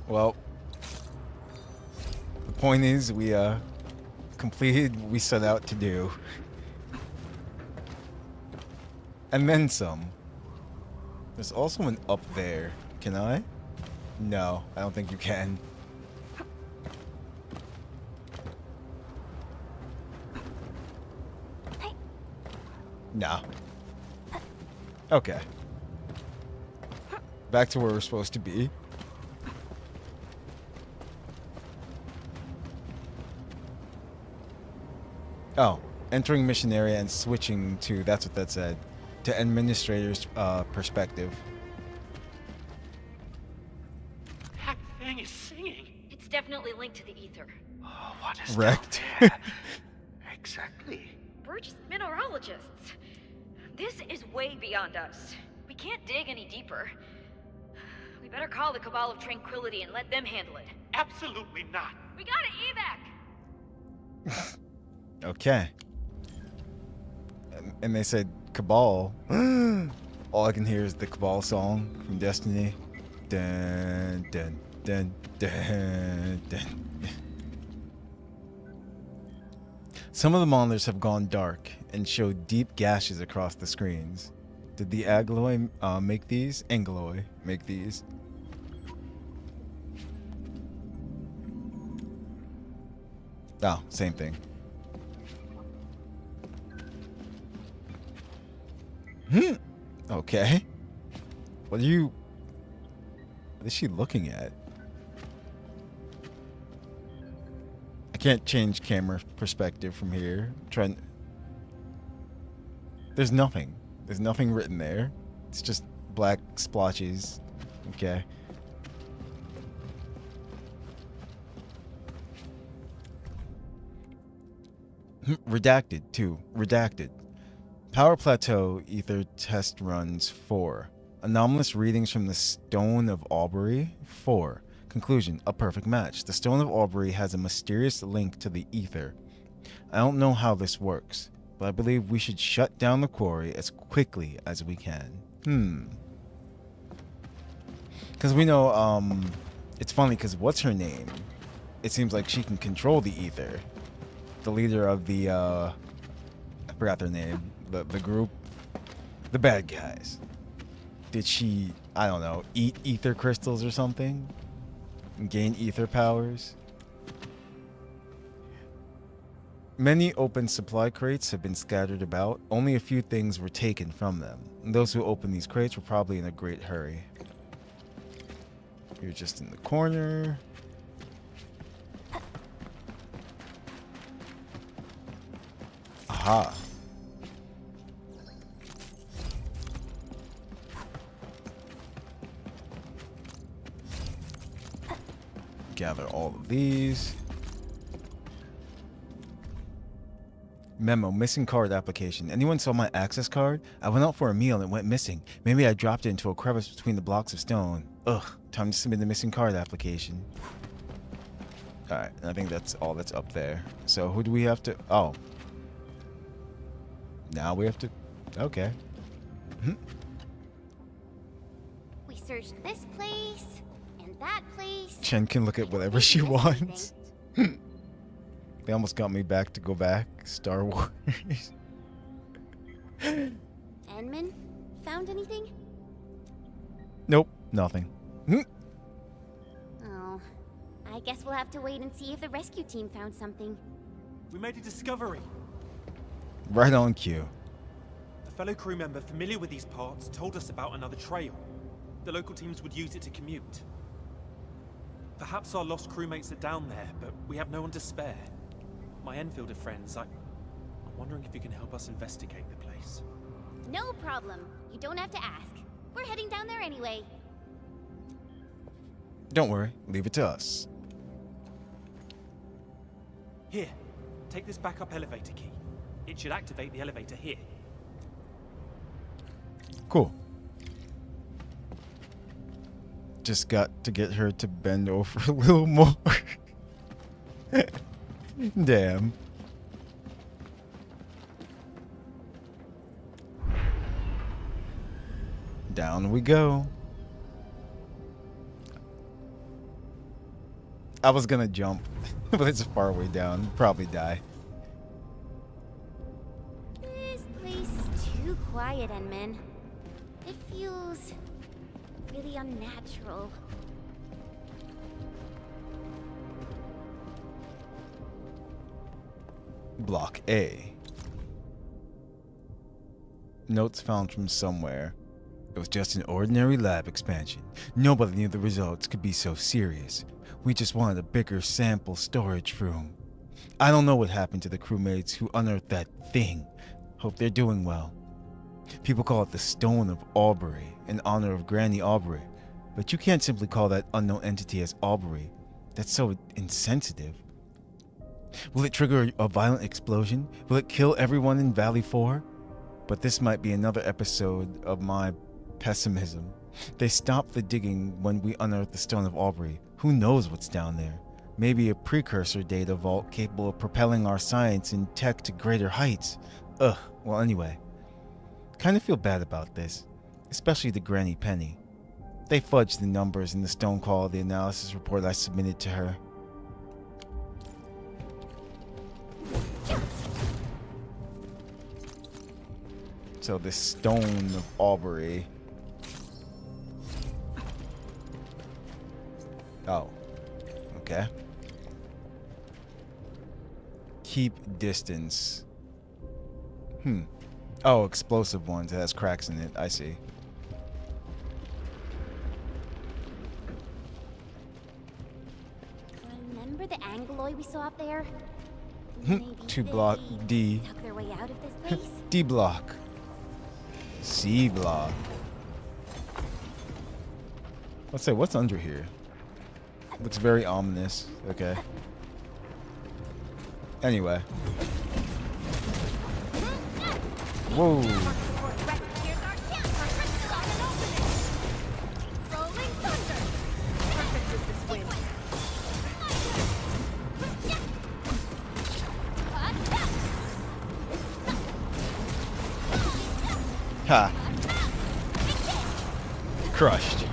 Well... The point is, we, completed what we set out to do. And then some. There's also an up there. Can I? No, I don't think you can. No. Okay. Back to where we're supposed to be. Oh, entering mission area and switching to, that's what that said, to Administrator's perspective. That thing is singing. It's definitely linked to the ether. Oh, what is Wrecked. down there? Exactly. We're just mineralogists. This is way beyond us. We can't dig any deeper. We better call the Cabal of Tranquility and let them handle it. Absolutely not. We gotta evac! Okay. And they said Cabal. All I can hear is the Cabal song from Destiny. Dun, dun, dun, dun, dun. Some of the monitors have gone dark and show deep gashes across the screens. Did the Agloy make these? Angloy make these? Oh, same thing. Okay. What is she looking at? I can't change camera perspective from here. There's nothing. There's nothing written there. It's just black splotches. Okay. Redacted, too. Redacted. Power Plateau Ether Test Runs 4. Anomalous readings from the Stone of Aubrey. 4. Conclusion, a perfect match. The Stone of Aubrey has a mysterious link to the ether. I don't know how this works, but I believe we should shut down the quarry as quickly as we can. Because we know, it's funny because what's her name? It seems like she can control the ether. The leader of the, I forgot their name, the group, the bad guys. Did she, I don't know, eat ether crystals or something? Gain ether powers? Many open supply crates have been scattered about. Only a few things were taken from them. And those who opened these crates were probably in a great hurry. You're just in the corner. Aha. Gather all of these. Memo, missing card application. Anyone saw my access card? I went out for a meal and it went missing. Maybe I dropped it into a crevice between the blocks of stone. Ugh, time to submit the missing card application. Alright, I think that's all that's up there. So who do we have to... Oh. Now we have to... Okay. We searched this place and that place. Chen can look at whatever she wants. They almost got me back to go back. Star Wars. Enman, found anything? Nope, nothing. Oh, I guess we'll have to wait and see if the rescue team found something. We made a discovery. Right on cue. A fellow crew member familiar with these parts told us about another trail. The local teams would use it to commute. Perhaps our lost crewmates are down there, but we have no one to spare. My Enfielder friends, I'm wondering if you can help us investigate the place. No problem. You don't have to ask. We're heading down there anyway. Don't worry, leave it to us. Here, take this backup elevator key. It should activate the elevator here. Cool. Just got to get her to bend over a little more. Damn. Down we go. I was gonna jump, but it's far way down. Probably die. This place is too quiet, Enman. It feels really unnatural. Block A. Notes found from somewhere. It was just an ordinary lab expansion. Nobody knew the results could be so serious. We just wanted a bigger sample storage room. I don't know what happened to the crewmates who unearthed that thing. Hope they're doing well. People call it the Stone of Aubrey, in honor of Granny Aubrey. But you can't simply call that unknown entity as Aubrey. That's so insensitive. Will it trigger a violent explosion? Will it kill everyone in Valley 4? But this might be another episode of my pessimism. They stopped the digging when we unearthed the Stone of Aubrey. Who knows what's down there? Maybe a precursor data vault capable of propelling our science and tech to greater heights. Ugh, well anyway. Kinda feel bad about this. Especially the Granny Penny. They fudged the numbers in the stone quality analysis report I submitted to her. So the Stone of Aubrey. Oh. Okay. Keep distance. Oh, explosive ones. It has cracks in it. I see. Remember the Angloid we saw up there? 2 block D. Tuck their way out of this place? D block. C block. Let's say, what's under here? Looks very ominous. Okay. Anyway. Whoa. Ha. Crushed.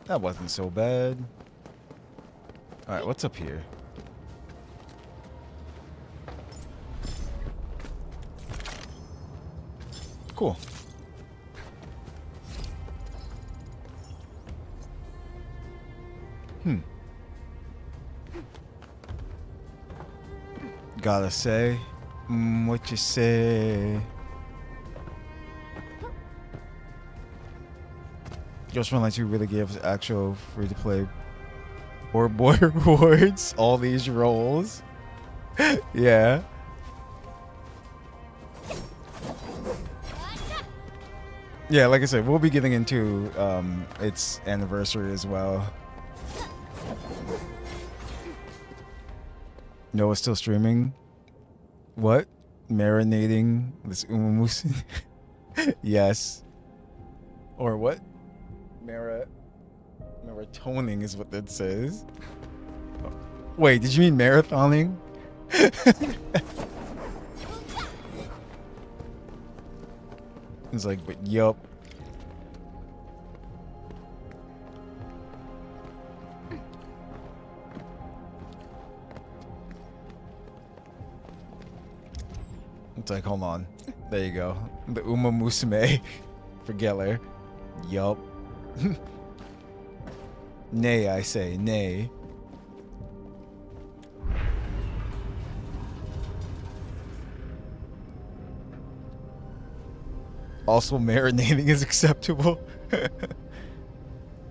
That wasn't so bad. Alright, what's up here? Cool. Gotta say, what you say? Just One Like You really gives actual free-to-play boy rewards. All these roles. Yeah. Yeah, like I said, we'll be getting into its anniversary as well. Noah's still streaming. What? Marinating this umamusi? Yes. Or what? Maratoning is what that says. Wait, did you mean marathoning? It's like, but yup. It's like, hold on. There you go. The Uma Musume for Geller. Yup. Nay, I say, nay. Also, marinating is acceptable.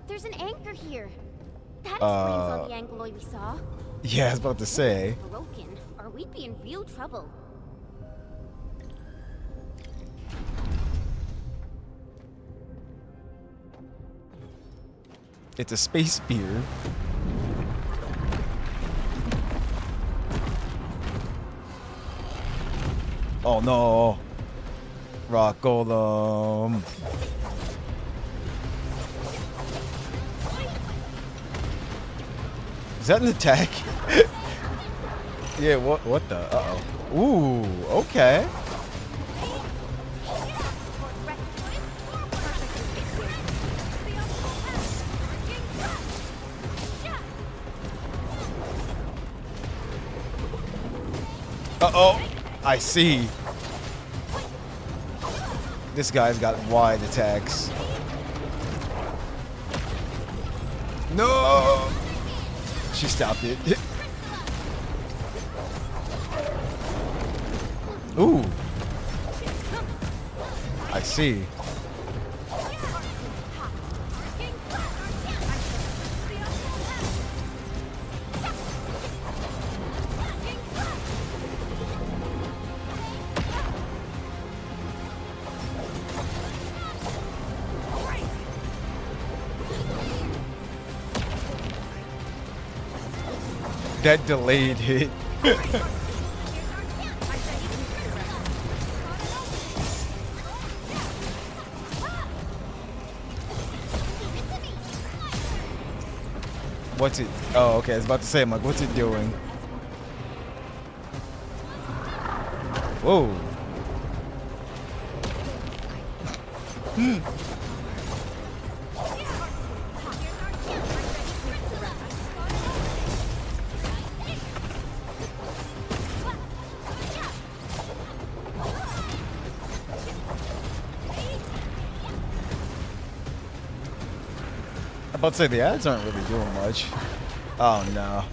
There's an anchor here. That explains all the angloi we saw. Yeah, I was about to say. If it's broken, or we'd be in real trouble. It's a space spear. Oh no. Rock Golem. Is that an attack? Yeah, what the? Uh-oh. Ooh, okay. Uh-oh. I see. This guy's got wide attacks. No! She stopped it. Ooh. I see. That delayed hit. What's it? Oh, okay. I was about to say, I'm like, what's it doing? Whoa. I was about to say, the ads aren't really doing much. Oh no.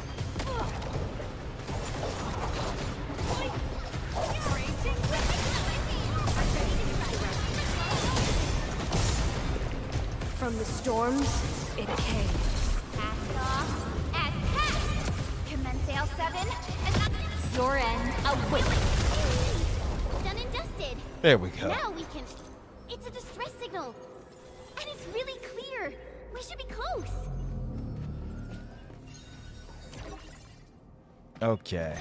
From the storms, it came. Cast off as cast. Commence sail 7, and your end awaits. Done and dusted. There we go. Now we can. It's a distress signal, and it's really clear. We should be close. Okay.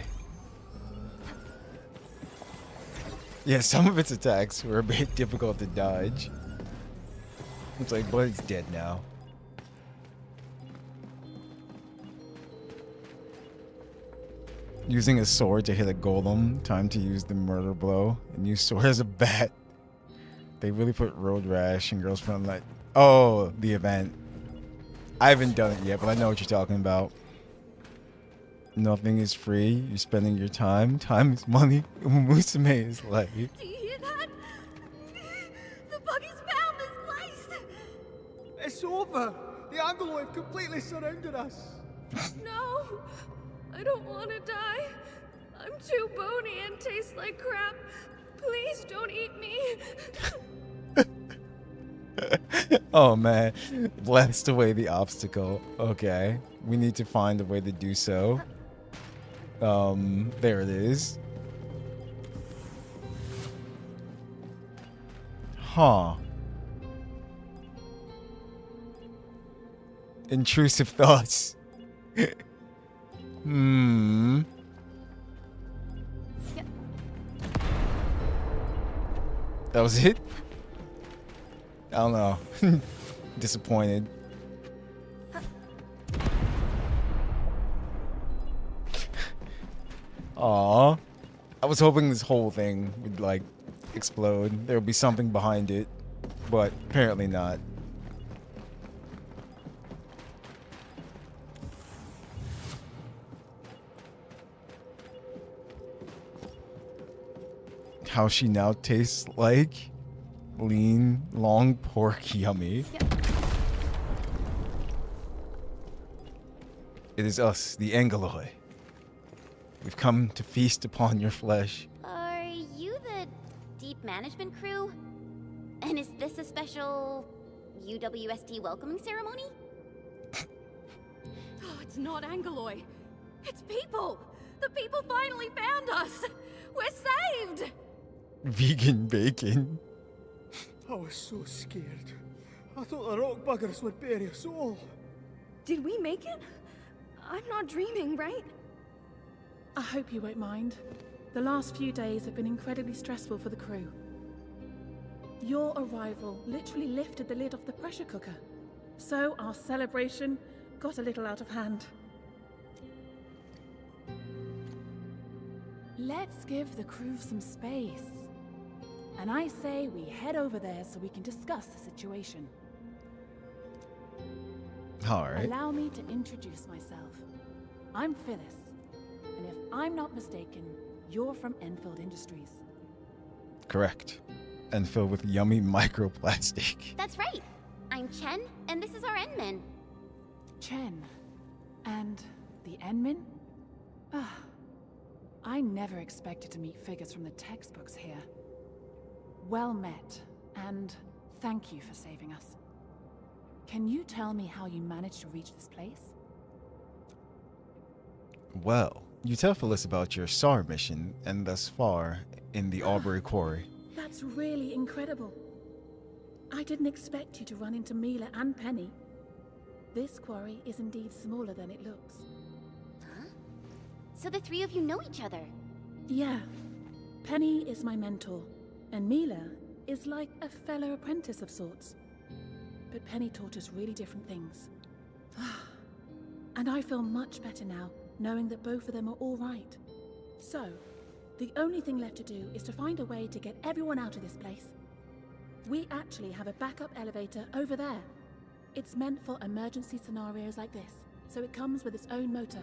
Yeah, some of its attacks were a bit difficult to dodge. It's like, but it's dead now. Using a sword to hit a golem. Time to use the murder blow. And use sword as a bat. They really put Road Rash and Girls Front Light. Oh, the event. I haven't done it yet, but I know what you're talking about. Nothing is free. You're spending your time. Time is money. Musume is life. Do you hear that? The buggies found this place! It's over! The Anglo have completely surrounded us! No! I don't want to die. I'm too bony and taste like crap. Please don't eat me. Oh man. Blast away the obstacle. Okay. We need to find a way to do so. There it is. Huh. Intrusive thoughts. Hmm. That was it? I don't know. Disappointed. Aw. I was hoping this whole thing would, like, explode. There would be something behind it. But apparently not. How she now tastes like lean, long pork, yummy. It is us, the Angoloi. We've come to feast upon your flesh. Are you the deep management crew? And is this a special UWSD welcoming ceremony? Oh, it's not Angoloi. It's people. The people finally found us. We're saved. Vegan bacon. I was so scared. I thought the rock buggers would bury us all. Did we make it? I'm not dreaming, right? I hope you won't mind. The last few days have been incredibly stressful for the crew. Your arrival literally lifted the lid off the pressure cooker. So our celebration got a little out of hand. Let's give the crew some space. And I say we head over there so we can discuss the situation. Alright. Allow me to introduce myself. I'm Phyllis. And if I'm not mistaken, you're from Endfield Industries. Correct. And filled with yummy microplastic. That's right. I'm Chen, and this is our Endmin. Chen. And the Endmin? Ah, I never expected to meet figures from the textbooks here. Well met, and thank you for saving us. Can you tell me how you managed to reach this place? Well, you tell Phyllis about your SAR mission, and thus far, in the Aubrey Quarry. That's really incredible. I didn't expect you to run into Mila and Penny. This quarry is indeed smaller than it looks. Huh? So the three of you know each other? Yeah. Penny is my mentor, and Mila is like a fellow apprentice of sorts. But Penny taught us really different things. And I feel much better now, knowing that both of them are all right. So, the only thing left to do is to find a way to get everyone out of this place. We actually have a backup elevator over there. It's meant for emergency scenarios like this, so it comes with its own motor.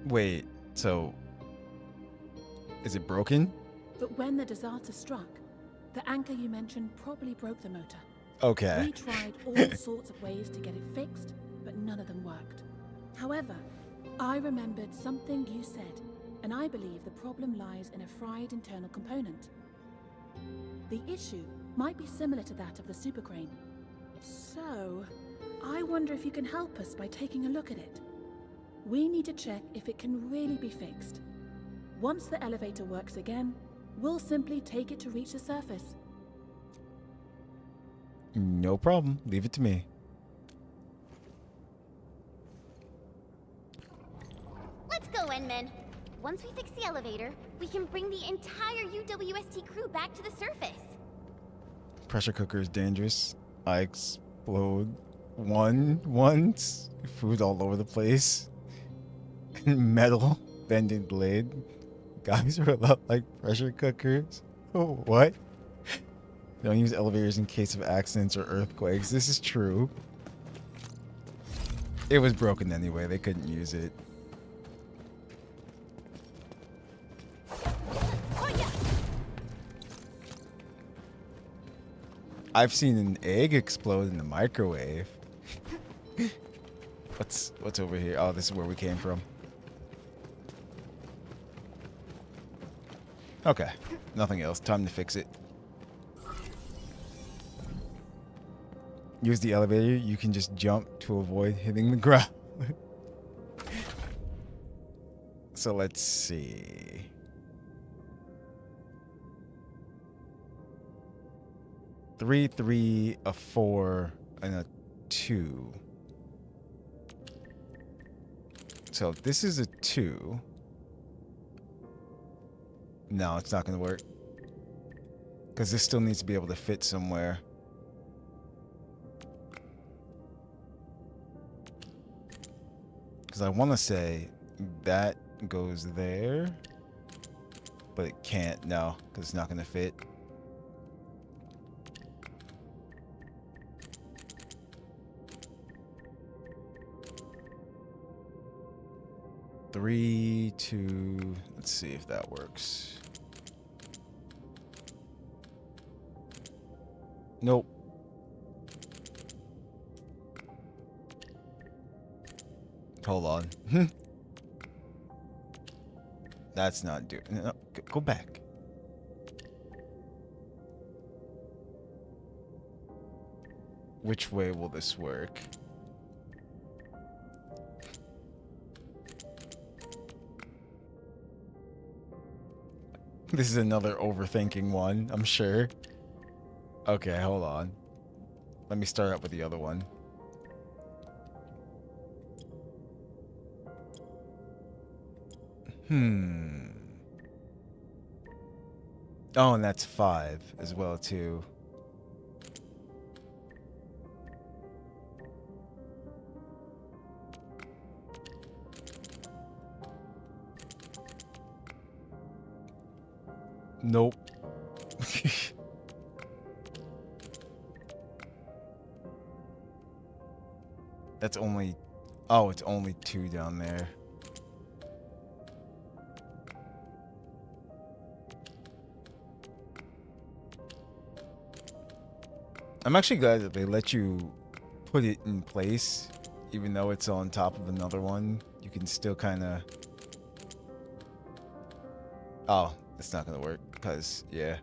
Wait, so... is it broken? But when the disaster struck, the anchor you mentioned probably broke the motor. Okay. We tried all sorts of ways to get it fixed, but none of them worked. However, I remembered something you said, and I believe the problem lies in a fried internal component. The issue might be similar to that of the super crane. So, I wonder if you can help us by taking a look at it. We need to check if it can really be fixed. Once the elevator works again, we'll simply take it to reach the surface. No problem. Leave it to me. once we fix the elevator, we can bring the entire UWST crew back to the surface. Pressure cooker is dangerous. I explode once. Food all over the place. Metal bending lid. Guys are a lot like pressure cookers. Oh, what? Don't use elevators in case of accidents or earthquakes. This is true. It was broken anyway. They couldn't use it. I've seen an egg explode in the microwave. What's over here? Oh, this is where we came from. Okay, nothing else. Time to fix it. Use the elevator. You can just jump to avoid hitting the ground. So let's see. Three, 3, a 4, and a 2. So if this is a 2. No, it's not going to work. Because this still needs to be able to fit somewhere. Because I want to say that goes there. But it can't, no. Because it's not going to fit. Three, 2. Let's see if that works. Nope. Hold on. That's not doing. No, go back. Which way will this work? This is another overthinking one, I'm sure. Okay, hold on. Let me start up with the other one. Oh, and that's 5 as well, too. Nope. That's only... Oh, it's only 2 down there. I'm actually glad that they let you put it in place. Even though it's on top of another one, you can still kind of... Oh, it's not going to work because, yeah.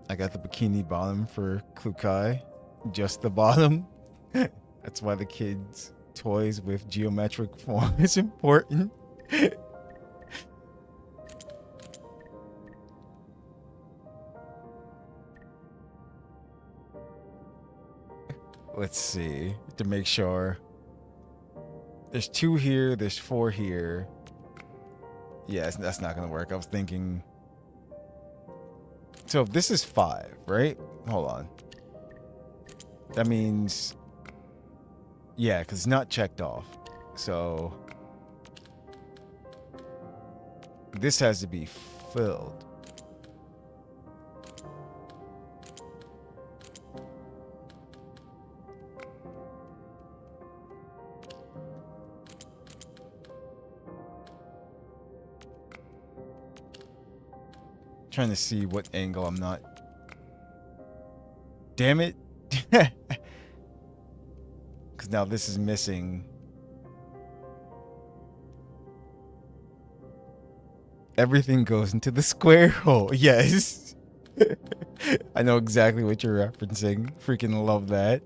I got the bikini bottom for Klukai. Just the bottom. That's why the kids' toys with geometric form is important. Let's see to make sure. There's 2 here. There's 4 here. Yes, that's not gonna work. I was thinking. So if this is 5, right? Hold on. That means. Yeah, because it's not checked off. So this has to be filled. Trying to see what angle I'm not. Damn it. Because now this is missing. Everything goes into the square hole. Yes. I know exactly what you're referencing. Freaking love that.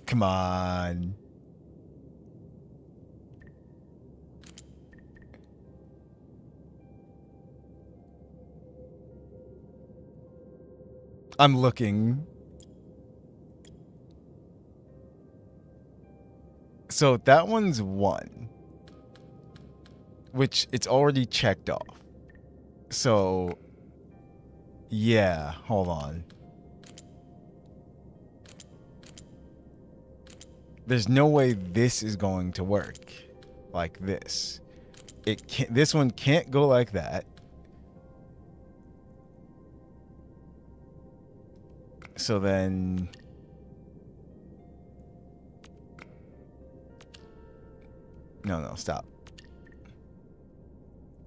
Come on. I'm looking. So that one's 1. Which it's already checked off. So, yeah, hold on. There's no way this is going to work like this. It can't, this one can't go like that. So then no, stop.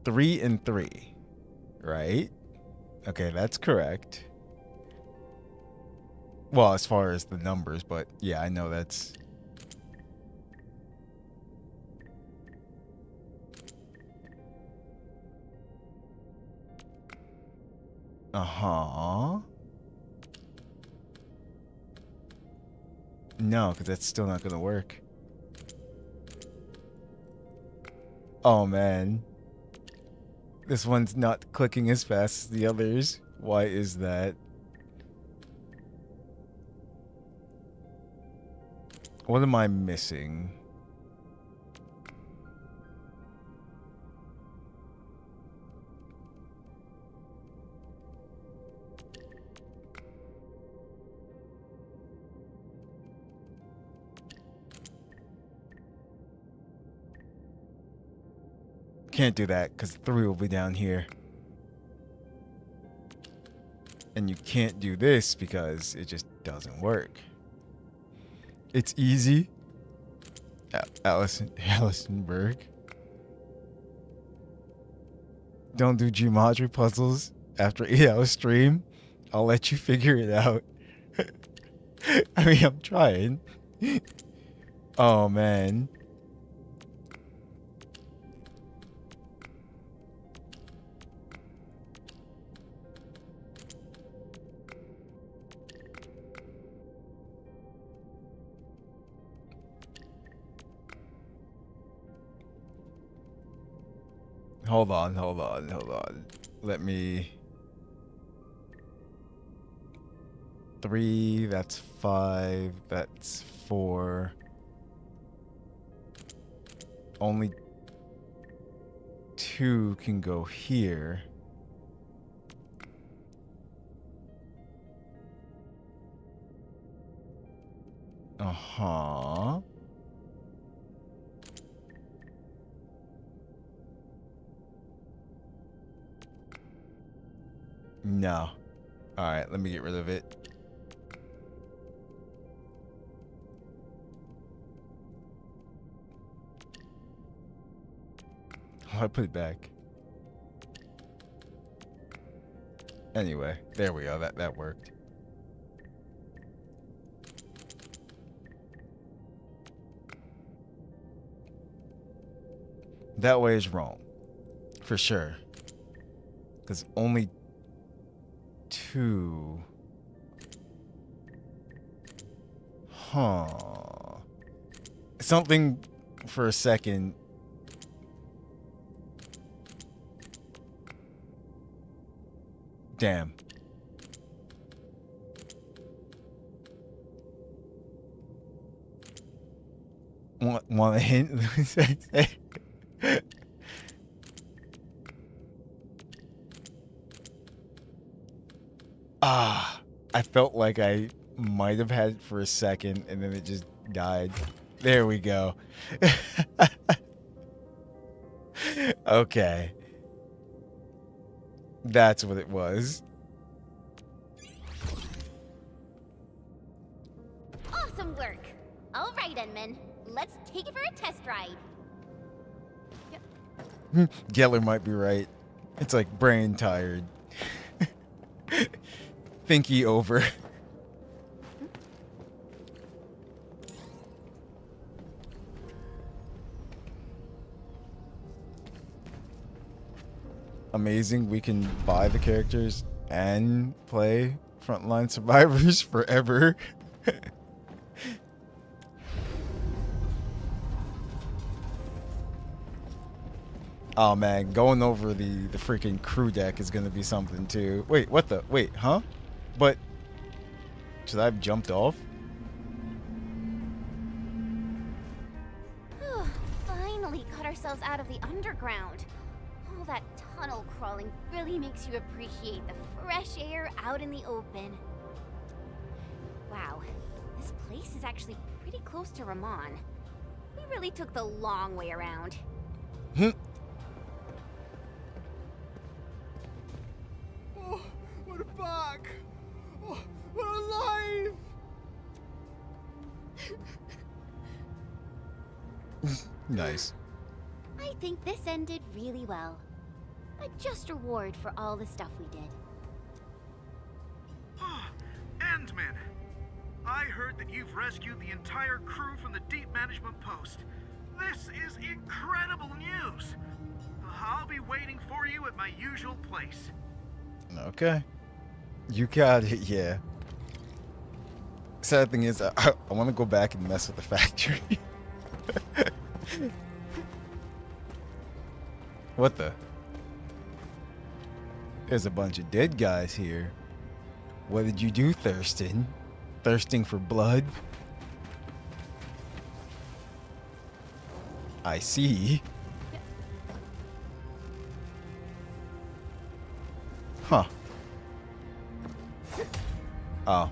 3 and 3, right? Okay, that's correct. Well, as far as the numbers, but yeah, I know that's... Uh-huh. No, because that's still not going to work. Oh, man. This one's not clicking as fast as the others. Why is that? What am I missing? Can't do that because 3 will be down here. And you can't do this because it just doesn't work. It's easy. Allison Berg. Don't do geometry puzzles after 8-hour stream. I'll let you figure it out. I mean, I'm trying. Oh, man. Hold on. Let me... 3, that's 5, that's 4. Only 2 can go here. Uh-huh. No. Alright, let me get rid of it. Oh, I put it back. Anyway, there we go. That worked. That way is wrong. For sure. Because only 2. Huh. Something for a second. Damn. Want a hint? I felt like I might have had it for a second and then it just died. There we go. Okay. That's what it was. Awesome work. All right, Enman. Let's take it for a test ride. Geller might be right. It's like brain tired. Thinky over. Amazing, we can buy the characters and play Frontline Survivors forever. Oh man, going over the freaking crew deck is gonna be something too. Wait, what the? Wait, huh? But Should I have jumped off? Finally got ourselves out of the underground. All that tunnel crawling really makes you appreciate the fresh air out in the open. Wow, this place is actually pretty close to Ramon. We really took the long way around. Oh, we're back! Oh, we're alive! Nice. I think this ended really well. A just reward for all the stuff we did. Endman! I heard that you've rescued the entire crew from the deep management post. This is incredible news! I'll be waiting for you at my usual place. Okay. You got it, yeah. Sad thing is, I want to go back and mess with the factory. What the? There's a bunch of dead guys here. What did you do, Thurston? Thirsting for blood? I see. Huh. Oh.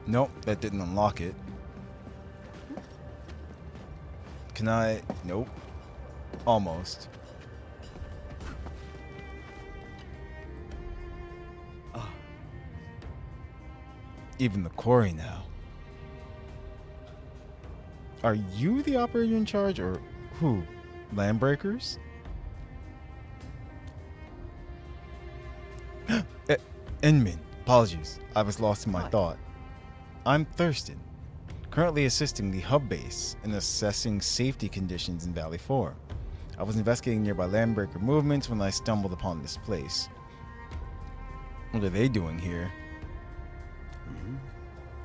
Nope, that didn't unlock it. Can I? Nope. Almost. Even the quarry now. Are you the operator in charge, or who? Landbreakers? Enmin, apologies. I was lost in my thought. I'm Thurston, currently assisting the hub base in assessing safety conditions in Valley 4. I was investigating nearby landbreaker movements when I stumbled upon this place. What are they doing here?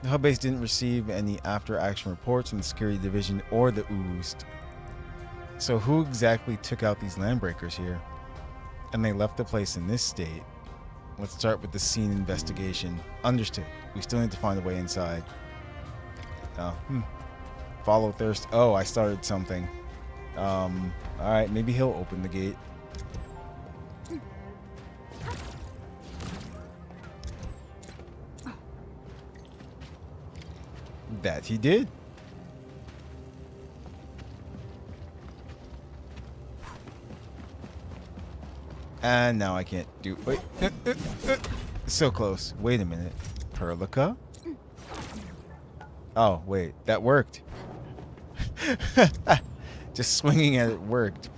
The hub base didn't receive any after-action reports from the security division or the Ooze. So who exactly took out these landbreakers here? And they left the place in this state. Let's start with the scene investigation. Understood. We still need to find a way inside. Follow Thirst. Oh, I started something. Alright, maybe he'll open the gate. That he did. And now I can't do. Wait. So close. Wait a minute. Perlica? Oh, wait. That worked. Just swinging at it worked.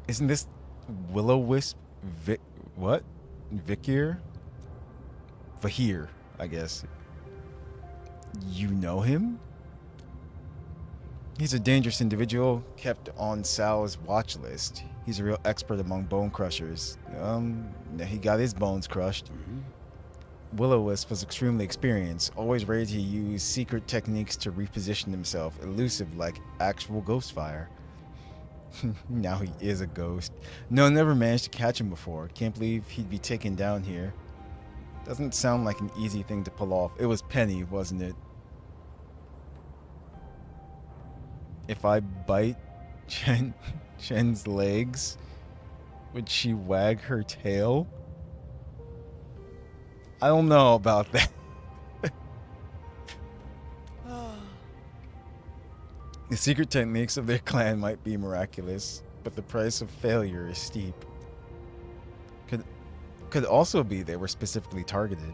Isn't this Will-O-Wisp what? Vahir, I guess. You know him? He's a dangerous individual kept on Sal's watch list. He's a real expert among bone crushers. He got his bones crushed. Will-O-Wisp was extremely experienced, always ready to use secret techniques to reposition himself, elusive like actual ghost fire. Now he is a ghost. No, never managed to catch him before. Can't believe he'd be taken down here. Doesn't sound like an easy thing to pull off. It was Penny, wasn't it? If I bite Chen's legs, would she wag her tail? I don't know about that. The secret techniques of their clan might be miraculous, but the price of failure is steep. Could also be they were specifically targeted.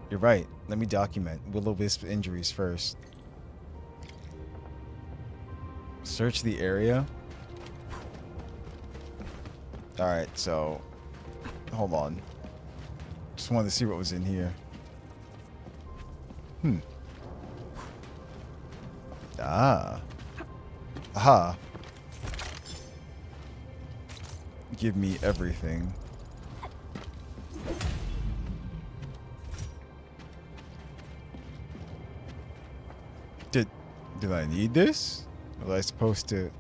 You're right. Let me document Will-O-Wisp's injuries first. Search the area. Alright, so hold on. Just wanted to see what was in here. Aha. Give me everything. Did I need this? Was I supposed to...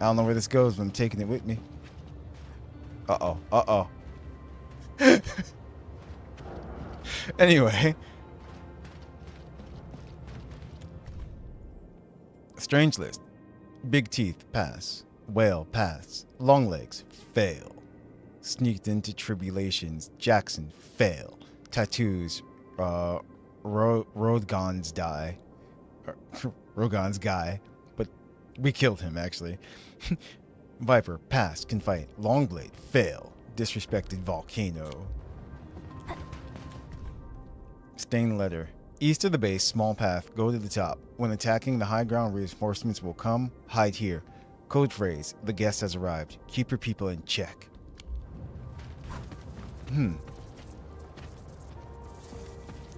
I don't know where this goes, but I'm taking it with me. Uh-oh. Uh-oh. Anyway. Strange list. Big teeth, pass. Whale, pass. Long legs, fail. Sneaked into tribulations, Jackson, fail. Tattoos, Rodgon's die. Rodgon's guy. But we killed him, actually. Viper, pass, can fight. Longblade, fail. Disrespected volcano. Stained letter. East of the base, small path, go to the top. When attacking the high ground, reinforcements will come. Hide here. Code phrase, the guest has arrived. Keep your people in check.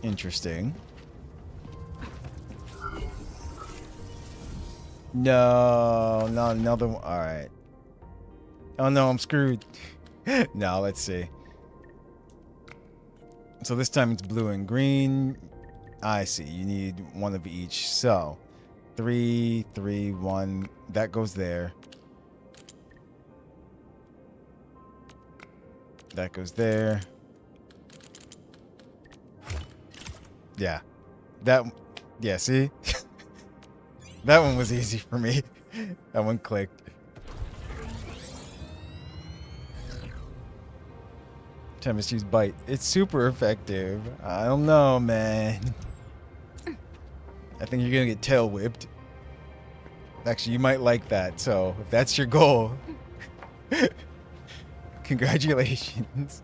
Interesting. No, not another one. Alright. Oh no, I'm screwed. Now, let's see. So this time it's blue and green. I see. You need one of each. So 3, 3, 1. That goes there. That goes there. Yeah. Yeah, see? That one was easy for me. That one clicked. Tempest's bite. It's super effective. I don't know, man. I think you're gonna get tail whipped. Actually, you might like that. So, if that's your goal, congratulations.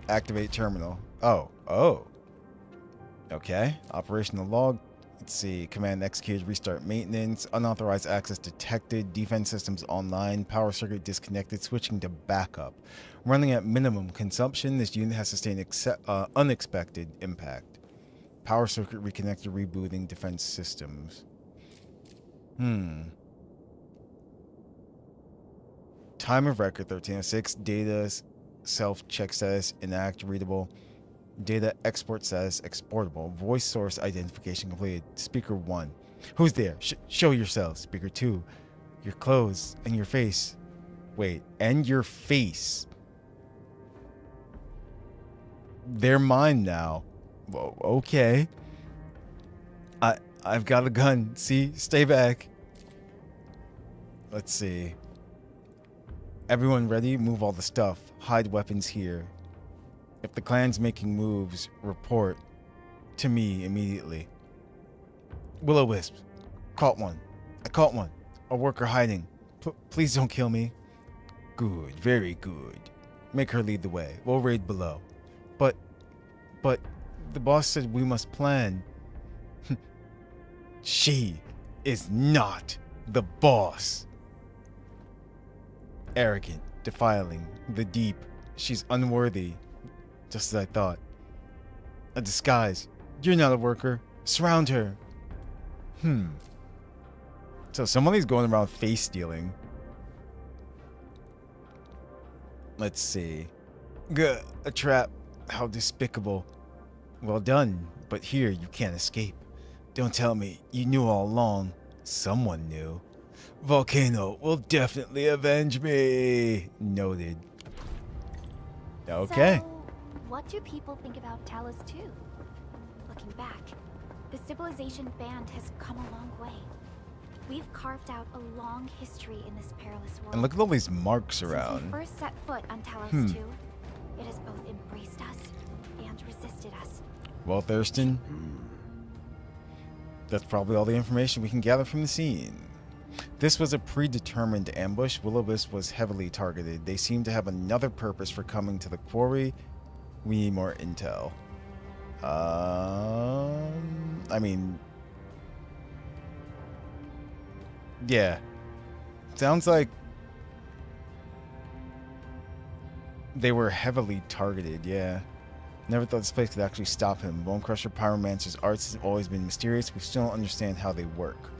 Activate terminal. Oh. Okay. Operational log. Let's see. Command executed. Restart maintenance. Unauthorized access detected. Defense systems online. Power circuit disconnected. Switching to backup. Running at minimum consumption. This unit has sustained unexpected impact. Power circuit reconnected. Rebooting defense systems. Time of record 1306. Data self-check status inact readable. Data export status exportable. Voice source identification completed. Speaker 1. Who's there? Show yourself. Speaker 2. Your clothes and your face. Wait, and your face. They're mine now. Whoa, okay. I've got a gun. See? Stay back. Let's see. Everyone ready? Move all the stuff. Hide weapons here. If the clan's making moves, report to me immediately. Will-O-Wisp. Caught one. I caught one. A worker hiding. Please don't kill me. Good. Very good. Make her lead the way. We'll raid below. But the boss said we must plan. She is not the boss. Arrogant, defiling, the deep. She's unworthy. Just as I thought. A disguise. You're not a worker. Surround her. So somebody's going around face stealing. Let's see. A trap. How despicable. Well done, but here you can't escape. Don't tell me you knew all along. Someone knew. Volcano will definitely avenge me. Noted. Okay. So, what do people think about Talos 2? Looking back, the civilization band has come a long way. We've carved out a long history in this perilous world. And look at all these marks around. Since we first set foot on Talos 2, it has both embraced us and resisted us. Well, Thurston, that's probably all the information we can gather from the scene. This was a predetermined ambush. Will-O-Wisp was heavily targeted. They seem to have another purpose for coming to the quarry. We need more intel. I mean, yeah. Sounds like they were heavily targeted, yeah. Never thought this place could actually stop him. Bone Crusher Pyromancer's arts have always been mysterious. We still don't understand how they work.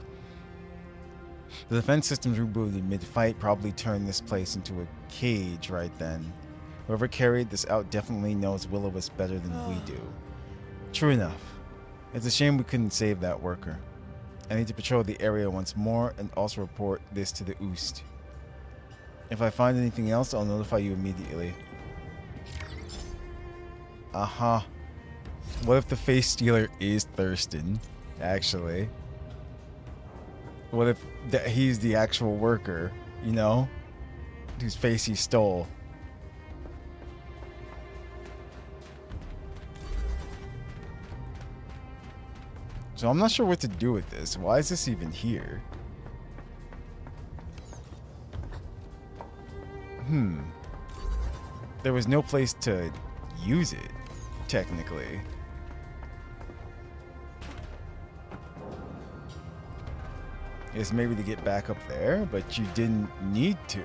The defense systems rebooted mid-fight probably turned this place into a cage right then. Whoever carried this out definitely knows Will-O-Wisp better than we do. True enough. It's a shame we couldn't save that worker. I need to patrol the area once more and also report this to the Oost. If I find anything else, I'll notify you immediately. What if the face stealer is Thurston, actually? What if he's the actual worker, you know? Whose face he stole. So I'm not sure what to do with this. Why is this even here? There was no place to use it, technically. It's maybe to get back up there, but you didn't need to.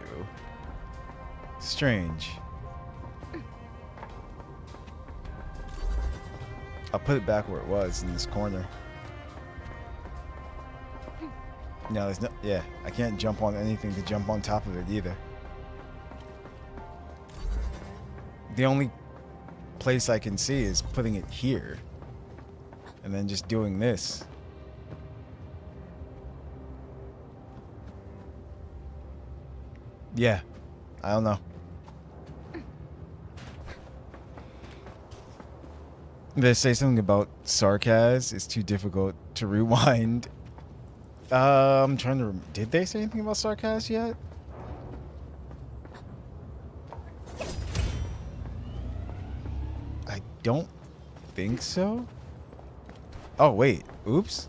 Strange. I'll put it back where it was, in this corner. No, there's no... Yeah, I can't jump on anything to jump on top of it either. The only place I can see is putting it here. And then just doing this. Yeah, I don't know. They say something about sarcasm. It's too difficult to rewind. I'm trying to... Did they say anything about sarcasm yet? I don't think so. Oh, wait. Oops.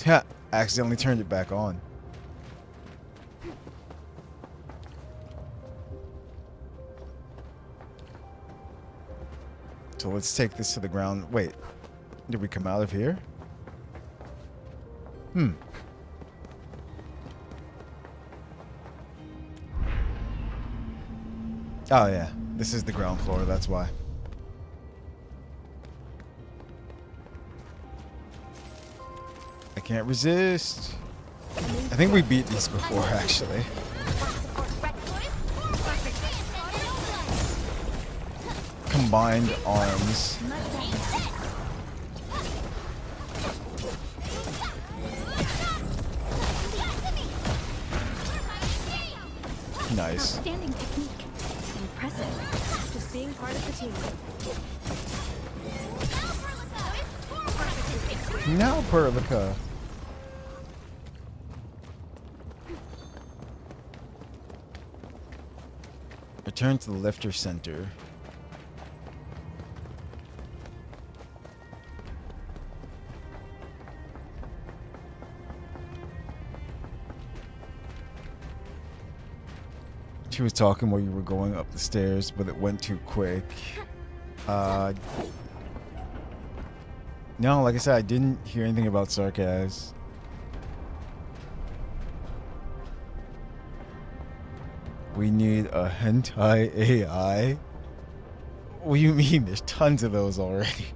Yeah, accidentally turned it back on. So let's take this to the ground. Wait, did we come out of here? Oh yeah, this is the ground floor, that's why. I can't resist. I think we beat these before, actually. Combined arms. Nice. Standing technique. Impressive. Just being part of the team. Now, Perlica. Return to the lifter center. She was talking while you were going up the stairs, but it went too quick. No, like I said, I didn't hear anything about sarcasm. We need a hentai AI? What do you mean? There's tons of those already.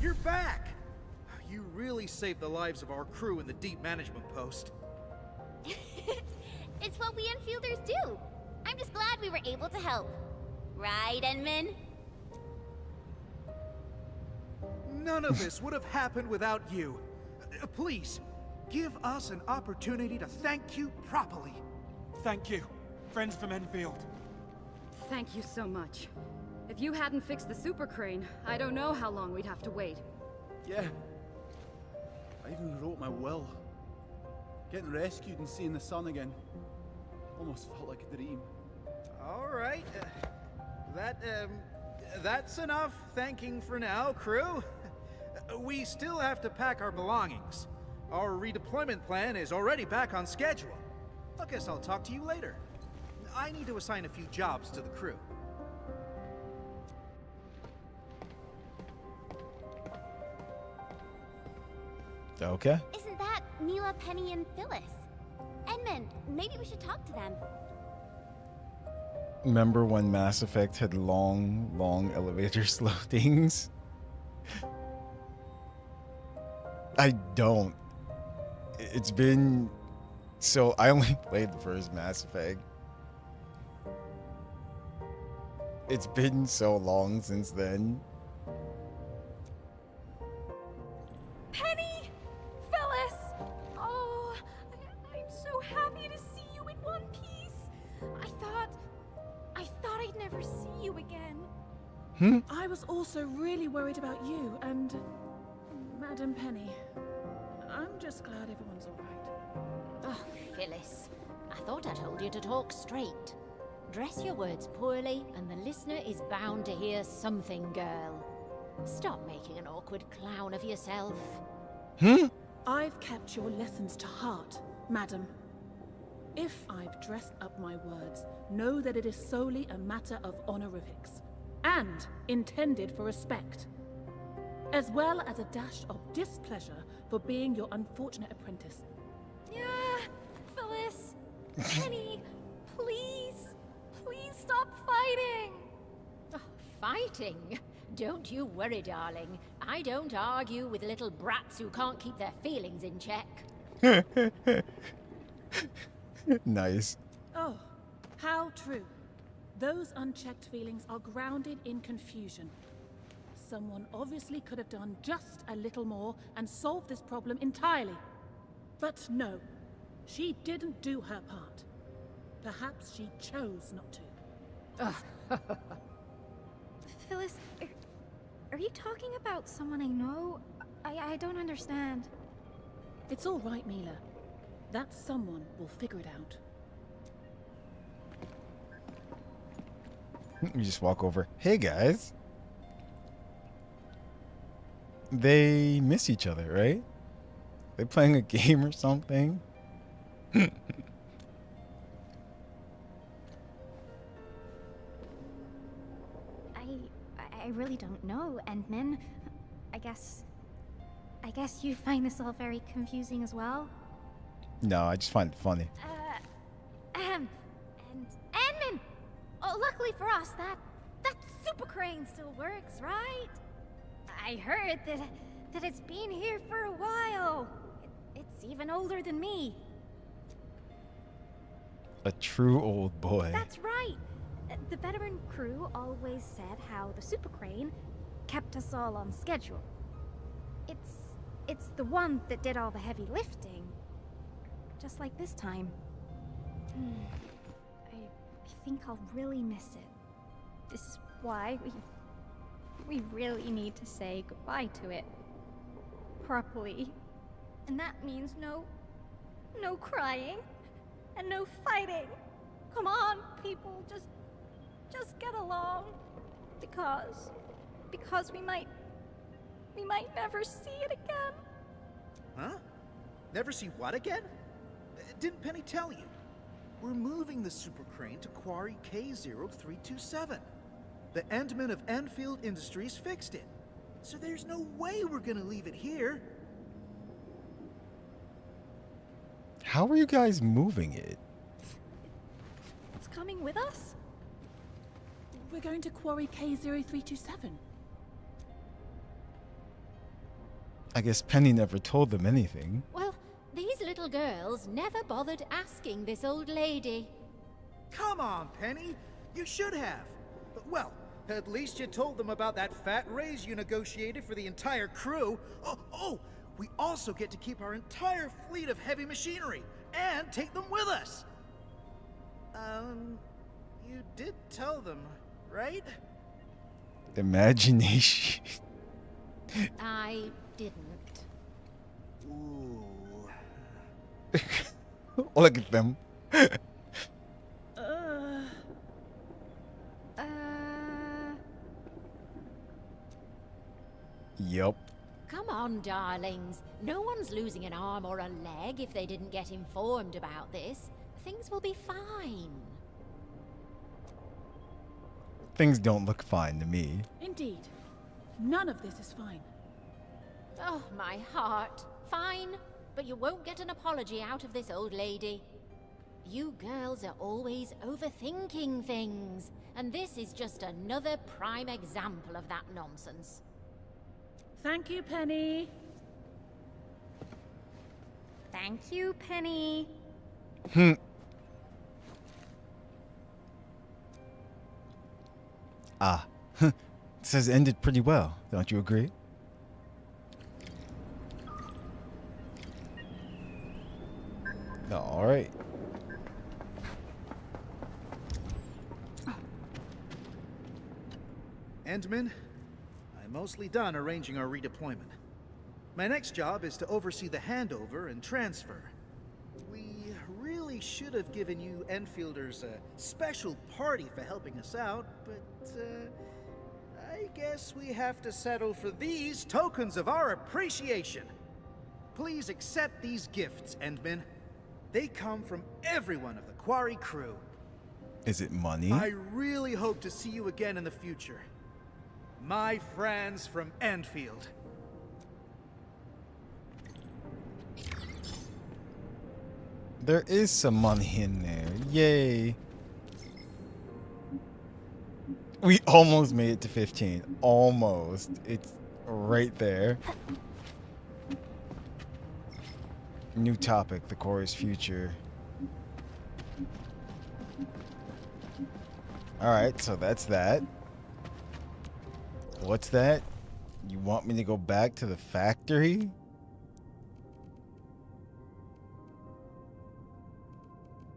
You're back! You really saved the lives of our crew in the deep management post. It's what we Enfielders do. I'm just glad we were able to help. Right, Enman? None of this would have happened without you. Please, give us an opportunity to thank you properly. Thank you, friends from Enfield. Thank you so much. If you hadn't fixed the super crane, I don't know how long we'd have to wait. Yeah. I even wrote my will. Getting rescued and seeing the sun again. Almost felt like a dream. Alright. That's enough thanking for now, crew. We still have to pack our belongings. Our redeployment plan is already back on schedule. I guess I'll talk to you later. I need to assign a few jobs to the crew. Okay. Isn't that Mila, Penny, and Phyllis. Edmund, maybe we should talk to them. Remember when Mass Effect had long elevator slow things? I don't. It's been so I only played the first Mass Effect. It's been so long since then. Penny! Phyllis! Oh, I'm so happy to see you in one piece. I thought I'd never see you again. I was also really worried about you and Madam Penny. I'm just glad everyone's all right. Oh, Phyllis. I thought I told you to talk straight. Dress your words poorly, and the listener is bound to hear something, girl. Stop making an awkward clown of yourself. I've kept your lessons to heart, madam. If I've dressed up my words, know that it is solely a matter of honorifics, and intended for respect, as well as a dash of displeasure for being your unfortunate apprentice. Yeah, Phyllis. Penny, please stop fighting. Oh, fighting? Don't you worry, darling. I don't argue with little brats who can't keep their feelings in check. Nice. Oh, how true. Those unchecked feelings are grounded in confusion. Someone obviously could have done just a little more and solved this problem entirely. But no, she didn't do her part. Perhaps she chose not to. Phyllis, are you talking about someone I know? I don't understand. It's all right, Mila. That someone will figure it out. You just walk over. Hey guys. They miss each other, right? They playing a game or something? I really don't know, Endman. I guess you find this all very confusing as well? No, I just find it funny. And Endman! Oh, luckily for us, that super crane still works, right? I heard that it's been here for a while. It's even older than me. A true old boy. That's right. The veteran crew always said how the super crane kept us all on schedule. It's the one that did all the heavy lifting. Just like this time. I think I'll really miss it. This is why we really need to say goodbye to it. Properly. And that means no crying and no fighting. Come on, people, just get along. Because we might never see it again. Huh? Never see what again? Didn't Penny tell you? We're moving the super crane to Quarry K0327. The Endmen of Endfield Industries fixed it. So there's no way we're gonna leave it here. How are you guys moving it? It's coming with us? We're going to Quarry K0327. I guess Penny never told them anything. Well, these little girls never bothered asking this old lady. Come on, Penny. You should have. Well, at least you told them about that fat raise you negotiated for the entire crew. Oh, we also get to keep our entire fleet of heavy machinery and take them with us. You did tell them, right? Imagination. I didn't. Ooh. Look at them. Yup. Come on, darlings. No one's losing an arm or a leg if they didn't get informed about this. Things will be fine. Things don't look fine to me. Indeed. None of this is fine. Oh, my heart. Fine. but you won't get an apology out of this old lady. You girls are always overthinking things, and this is just another prime example of that nonsense. Thank you, Penny. Thank you, Penny. This has ended pretty well, don't you agree? Alright. Endman, I'm mostly done arranging our redeployment. My next job is to oversee the handover and transfer. We really should have given you Enfielders a special party for helping us out, but I guess we have to settle for these tokens of our appreciation. Please accept these gifts, Endman. They come from everyone of the Quarry crew. Is it money? I really hope to see you again in the future. My friends from Endfield. There is some money in there. Yay. We almost made it to 15. Almost. It's right there. New topic, the Quarry's future. Alright, so that's that. What's that? You want me to go back to the factory?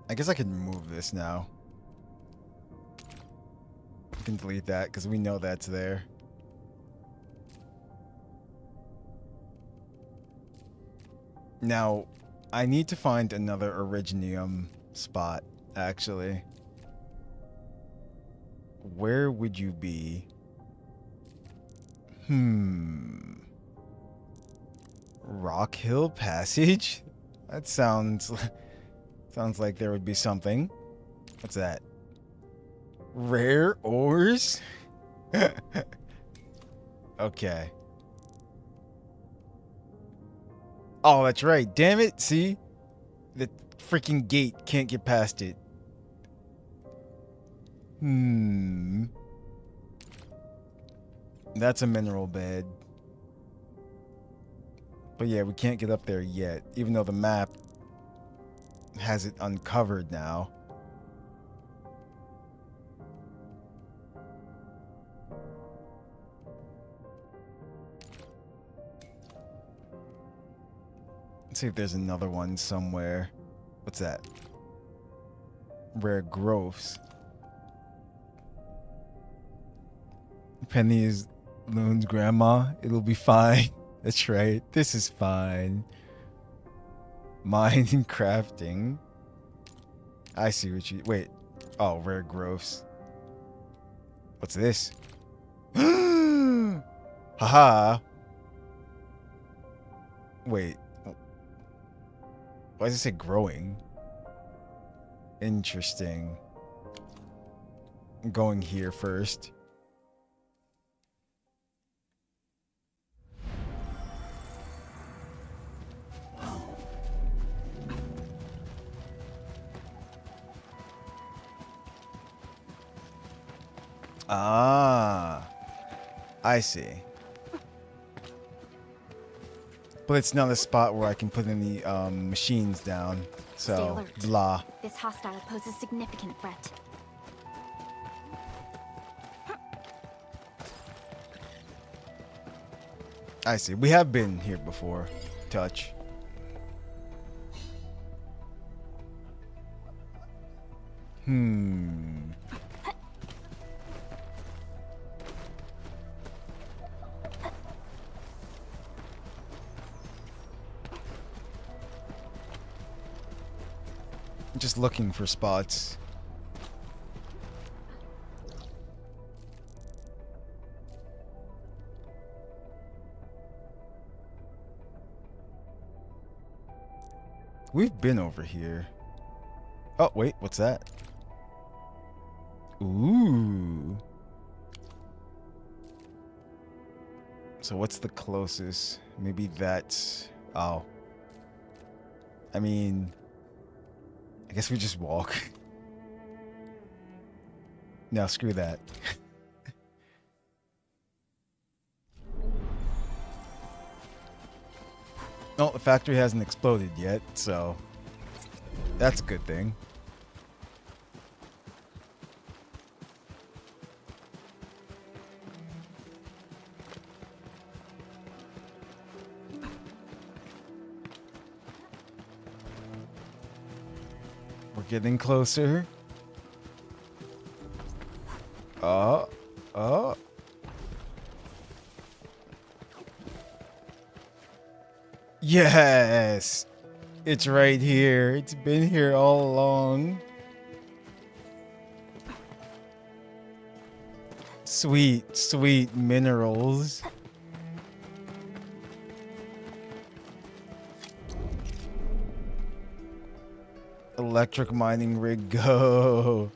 I guess I can remove this now. We can delete that because we know that's there. Now, I need to find another Originium spot, actually. Where would you be? Rock Hill Passage? That sounds like there would be something. What's that? Rare ores? Okay. Oh, that's right. Damn it. See? The freaking gate can't get past it. That's a mineral bed. But yeah, we can't get up there yet, even though the map has it uncovered now. Let's see if there's another one somewhere. What's that? Rare growths. Penny is Loon's grandma. It'll be fine. That's right. This is fine. Mining and crafting. I see what you... Wait. Oh, rare growths. What's this? Haha. Wait. Why does it say growing? Interesting. I'm going here first. Ah, I see. But it's not a spot where I can put any machines down. Stay So, alert. blah. This hostile poses significant threat. I see. We have been here before. Touch. Just looking for spots. We've been over here. Oh, wait, what's that? Ooh. So what's the closest? Maybe that's... Oh. I mean, I guess we just walk. No, screw that. Oh, the factory hasn't exploded yet, so that's a good thing. We're getting closer. Oh. Yes! It's right here. It's been here all along. Sweet, sweet minerals. Electric mining rig, go.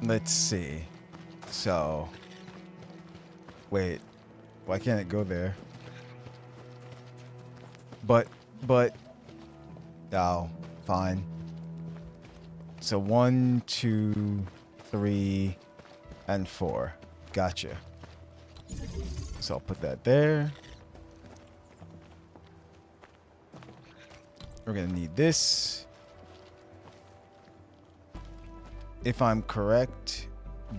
Let's see. So, wait, why can't it go there? But, oh, fine. So 1, 2, 3, and 4. Gotcha. So I'll put that there. We're gonna need this. If I'm correct,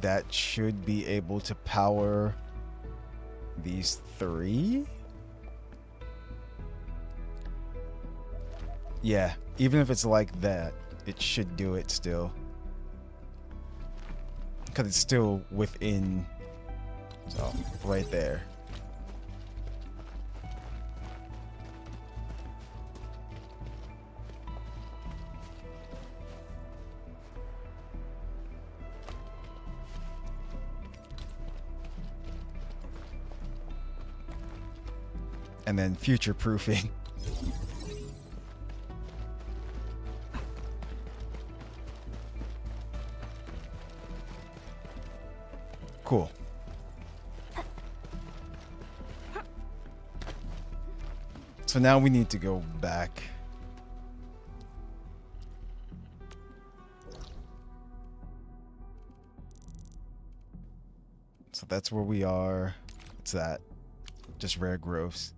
that should be able to power these 3. Yeah, even if it's like that, it should do it still. Because it's still within, so right there. And then future proofing. Cool. So now we need to go back. So that's where we are. What's that? Just rare growths.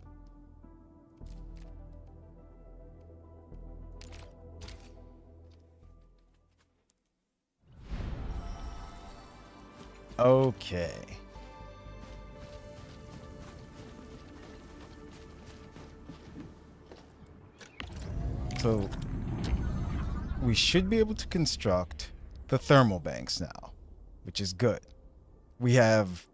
Okay. So we should be able to construct the thermal banks now, which is good. We have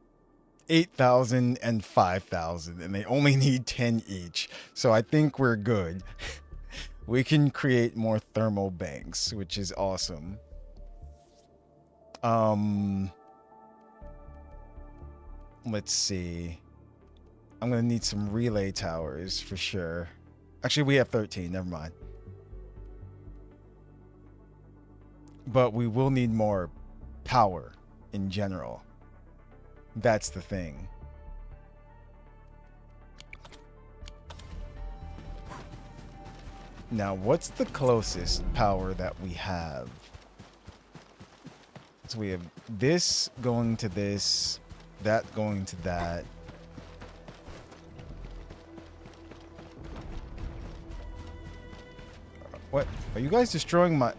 8,000 and 5,000, and they only need 10 each. So I think we're good. We can create more thermal banks, which is awesome. Let's see. I'm gonna need some relay towers for sure. Actually, we have 13. Never mind. But we will need more power in general. That's the thing. Now, what's the closest power that we have? So we have this going to this, that going to that. What? Are you guys destroying my...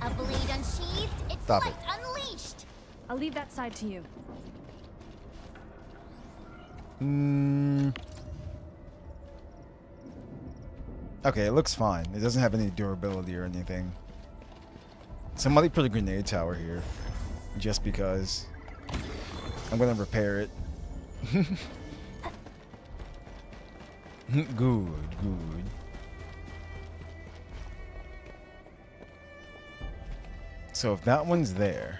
A blade unsheathed, its Stop light it. unleashed. I'll leave that side to you. Okay, it looks fine. It doesn't have any durability or anything. Somebody put a grenade tower here. Just because. I'm gonna repair it. Good, good. So if that one's there...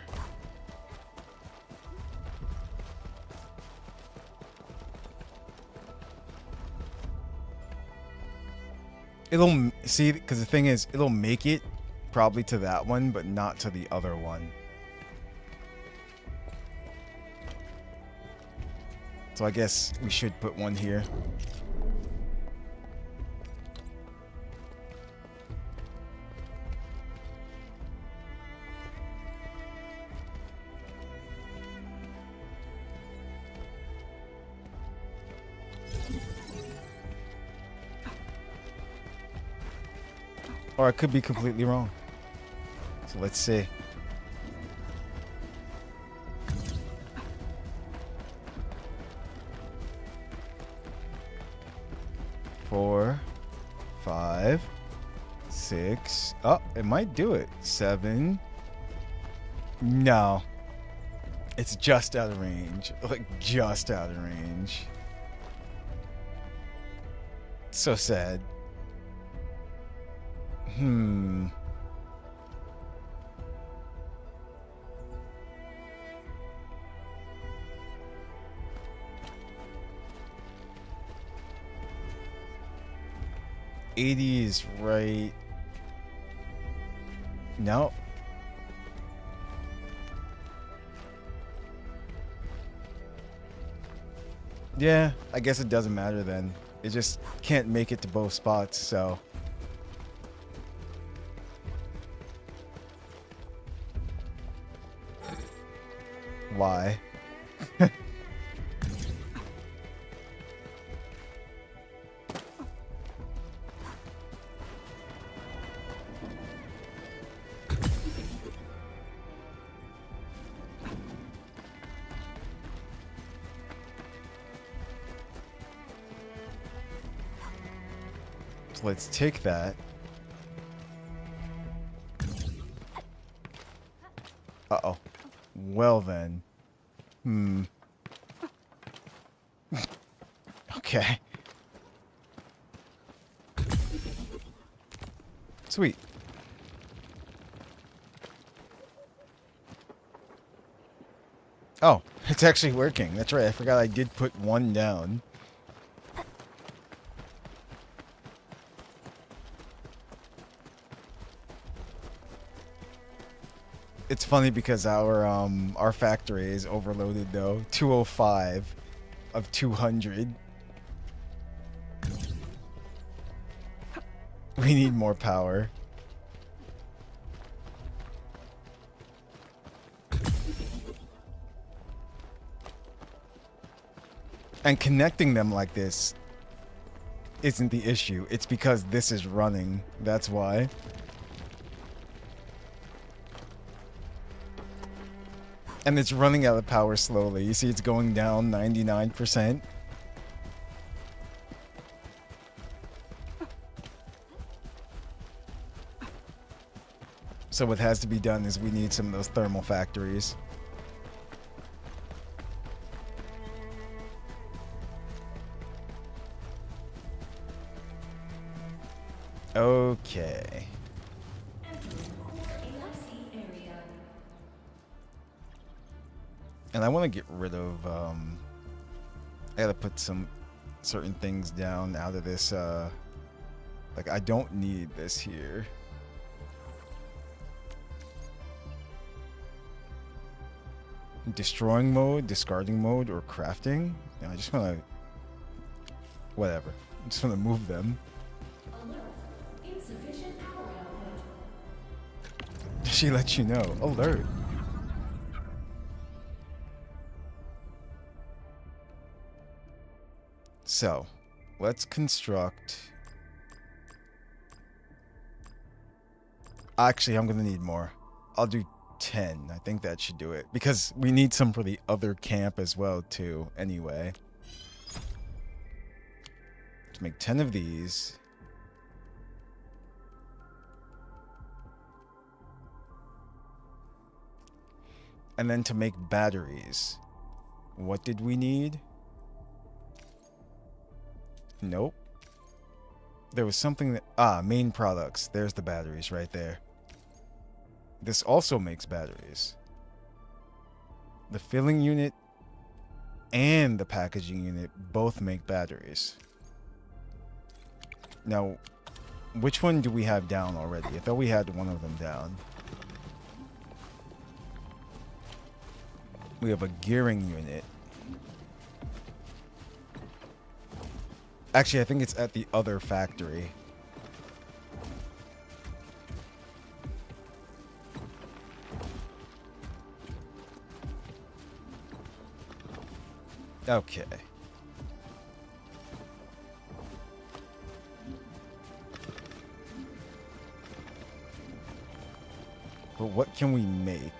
It'll... See, because the thing is, it'll make it probably to that one, but not to the other one. So I guess we should put one here. Or I could be completely wrong. So let's see. Four, 5, 6. Oh, it might do it. 7. No. It's just out of range. Like, just out of range. So sad. Hmm. $80 is right. No. Yeah, I guess it doesn't matter then. It just can't make it to both spots, so. Why? So let's take that. Uh-oh. Well then. Okay. Sweet. Oh, it's actually working. That's right. I forgot I did put one down. It's funny because our factory is overloaded though. 205 of 200. We need more power. And connecting them like this isn't the issue. It's because this is running. That's why. And it's running out of power slowly. You see it's going down 99%. So what has to be done is we need some of those thermal factories. Okay. And I want to get rid of, I gotta put some certain things down out of this, like I don't need this here. Destroying mode, discarding mode, or crafting? I just want to, whatever. I just want to move them. Alert. Insufficient power output. She lets you know. Alert. So, let's construct. Actually, I'm going to need more. I'll do 10. I think that should do it. Because we need some for the other camp as well, too, anyway. Let's make 10 of these. And then to make batteries. What did we need? Nope. There was something that... main products. There's the batteries right there. This also makes batteries. The filling unit and the packaging unit both make batteries. Now, which one do we have down already? I thought we had one of them down. We have a gearing unit. Actually, I think it's at the other factory. Okay. But what can we make?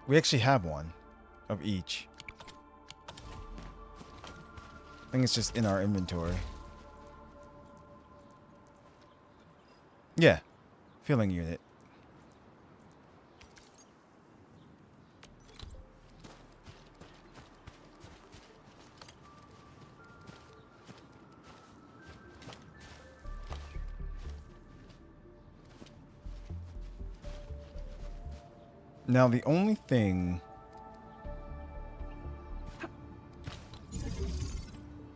We actually have one of each. I think it's just in our inventory. Yeah. Filling unit. Now, the only thing...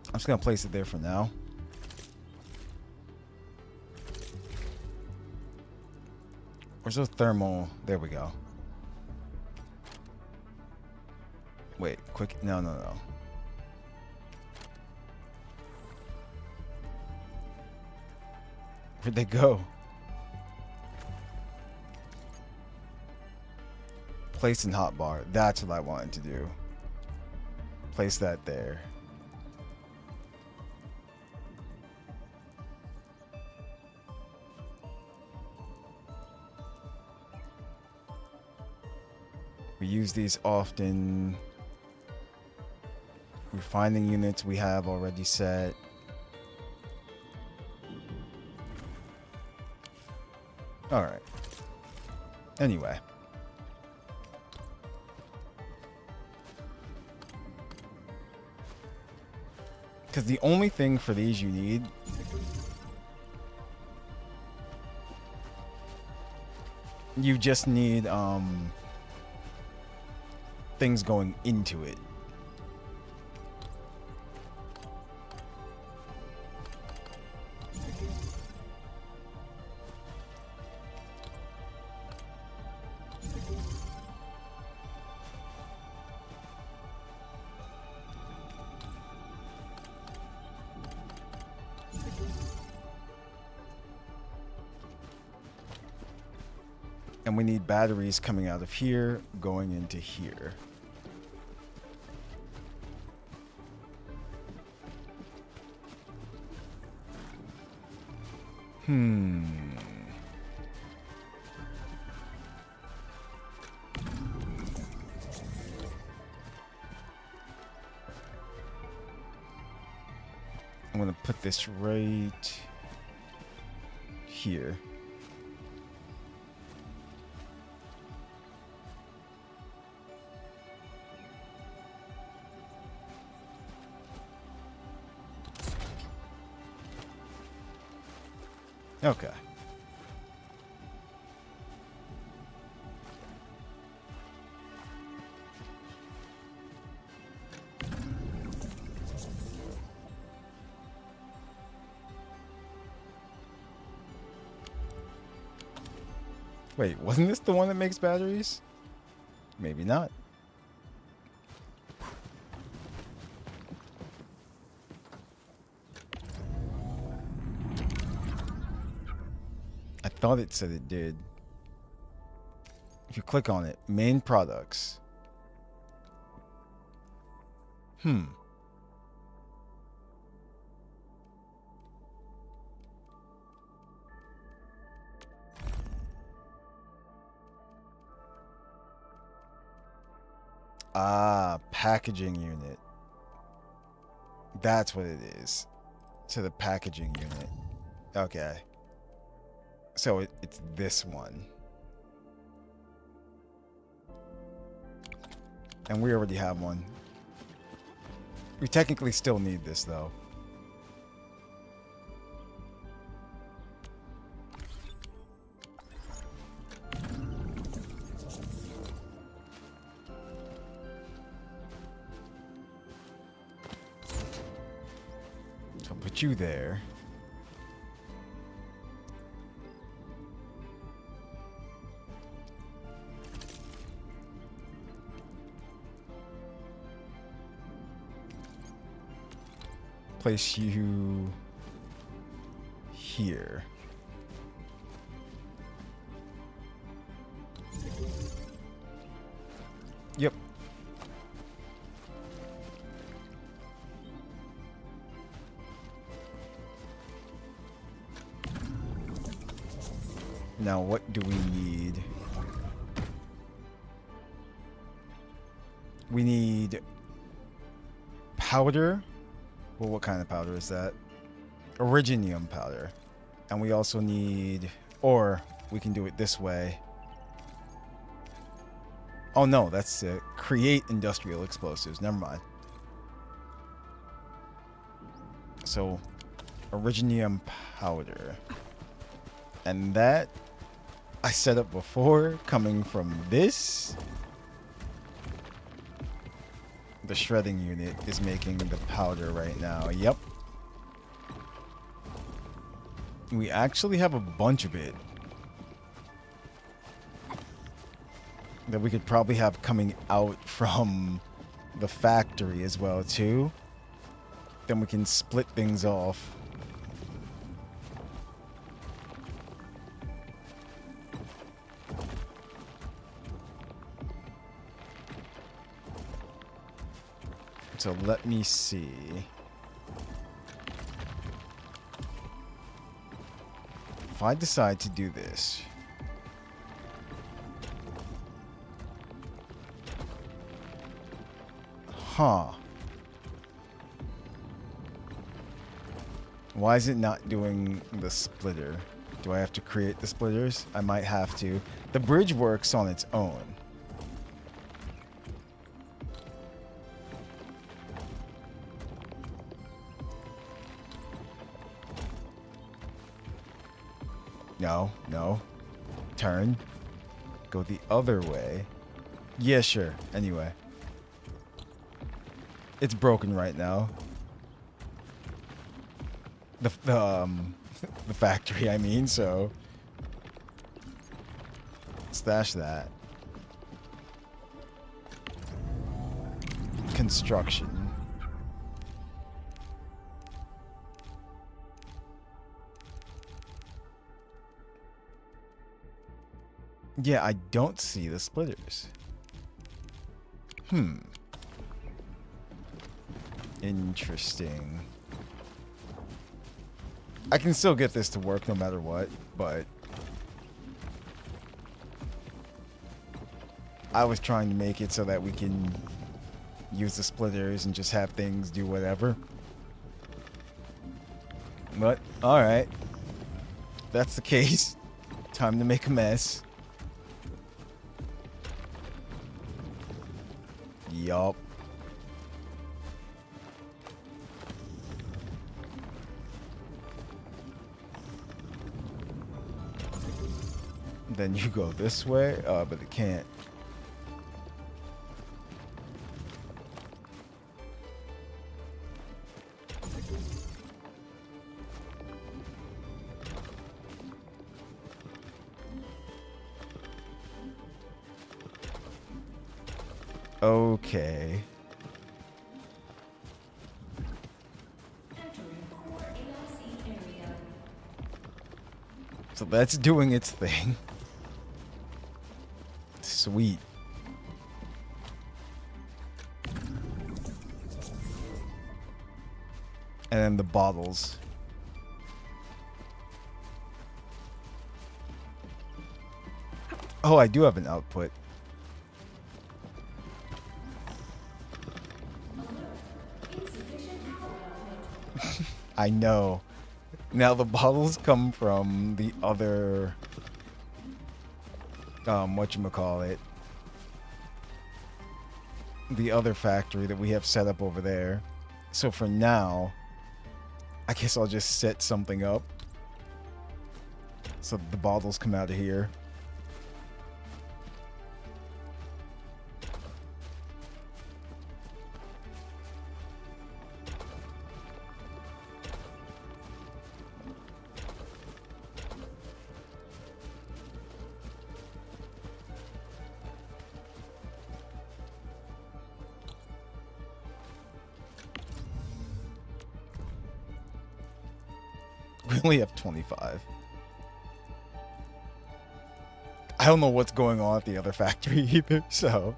I'm just going to place it there for now. Where's the thermal? There we go. Wait, quick. No. Where'd they go? Place in hotbar. That's what I wanted to do. Place that there. We use these often. Refining units we have already set. Alright. Anyway. Because the only thing for these you need you just need things going into it. And we need batteries coming out of here, going into here. I'm gonna put this right here. Okay. Wait, wasn't this the one that makes batteries? Maybe not. I thought it said it did. If you click on it, main products. Ah, packaging unit. That's what it is. To the packaging unit. Okay. So it's this one. And we already have one. We technically still need this, though. So I'll put you there. place you here. Yep. Now, what do we need? We need powder. Well, what kind of powder is that? Originium powder. And we also need, or we can do it this way. Oh no, that's to create industrial explosives. Never mind. So, originium powder. And that I set up before, coming from this. The shredding unit is making the powder right now. Yep. We actually have a bunch of it that we could probably have coming out from the factory as well too. Then we can split things off. So let me see. If I decide to do this. Huh. Why is it not doing the splitter? Do I have to create the splitters? I might have to. The bridge works on its own. No, no. Turn. Go the other way. Yeah, sure. Anyway. It's broken right now. The factory, I mean, so. Stash that. Construction. Yeah, I don't see the splitters. Interesting. I can still get this to work no matter what, but I was trying to make it so that we can use the splitters and just have things do whatever. But, alright. If that's the case. Time to make a mess. Yup. Then you go this way, but it can't. Okay. So that's doing its thing. Sweet. And then the bottles. Oh, I do have an output. I know. Now the bottles come from the other whatchamacallit. The other factory that we have set up over there. So for now, I guess I'll just set something up so the bottles come out of here. We only have 25. I don't know what's going on at the other factory either, so...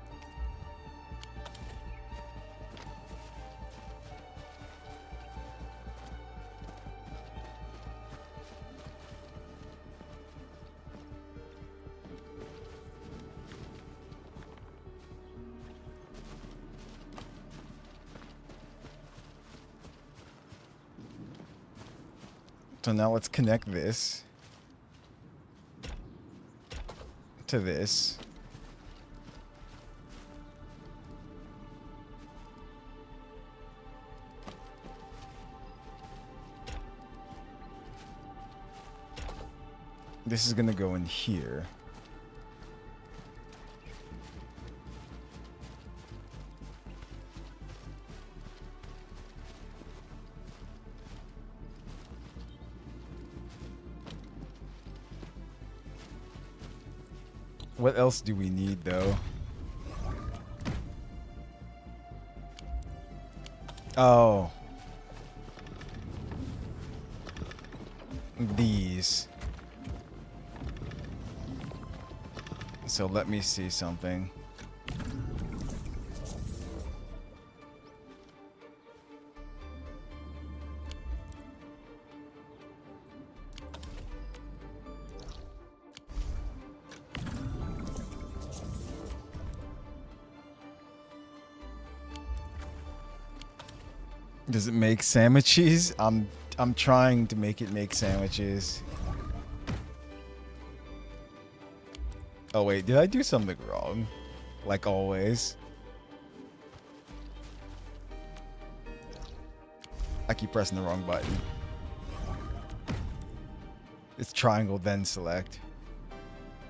So now let's connect this to this. This is gonna go in here. What else do we need, though? Oh. These. So let me see something. Does it make sandwiches? I'm trying to make it make sandwiches. Oh wait, did I do something wrong? Like always. I keep pressing the wrong button. It's triangle then select.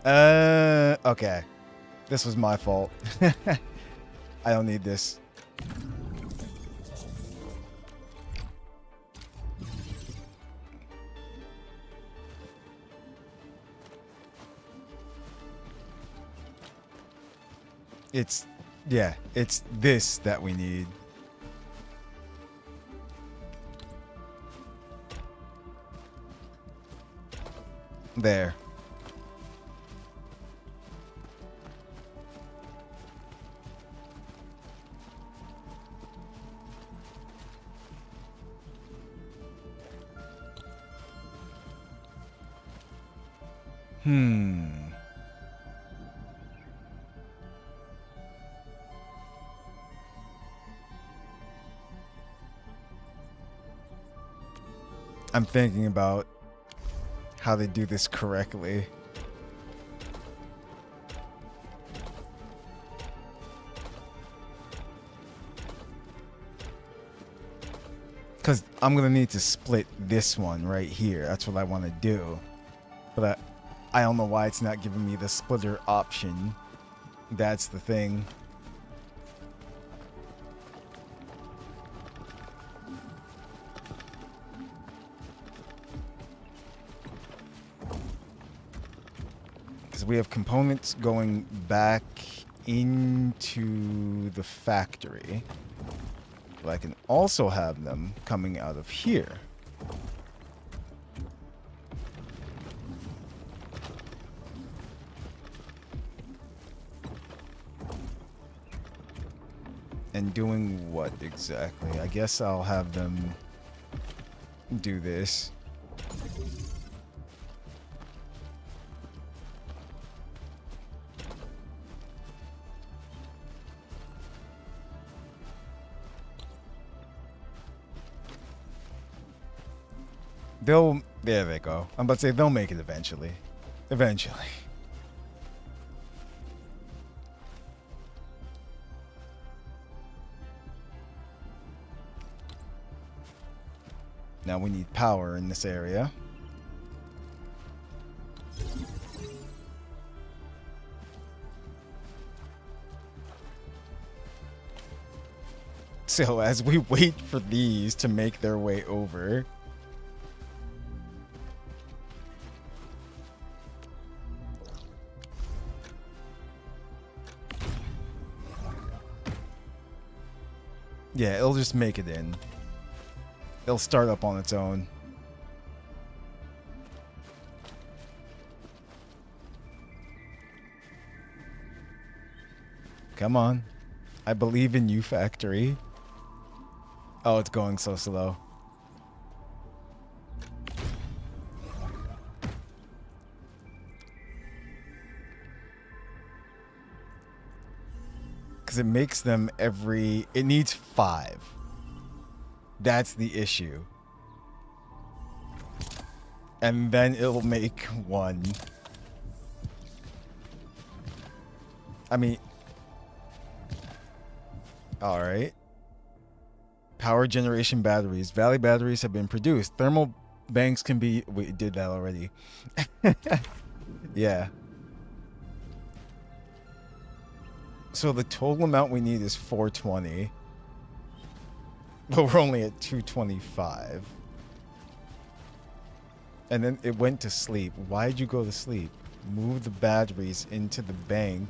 Okay. This was my fault. I don't need this. It's this that we need. There. I'm thinking about how they do this correctly. Because I'm going to need to split this one right here. That's what I want to do. But I don't know why it's not giving me the splitter option. That's the thing. We have components going back into the factory, but I can also have them coming out of here. And doing what exactly? I guess I'll have them do this. There they go. I'm about to say they'll make it eventually. Eventually. Now we need power in this area. So as we wait for these to make their way over, yeah, it'll just make it in. It'll start up on its own. Come on. I believe in you, factory. Oh, it's going so slow. Because it makes them every... It needs 5. That's the issue. And then it'll make 1. I mean... Alright. Power generation batteries. Valley batteries have been produced. Thermal banks can be... We did that already. Yeah. So the total amount we need is 420. But we're only at 225. And then it went to sleep. Why'd you go to sleep? Move the batteries into the bank.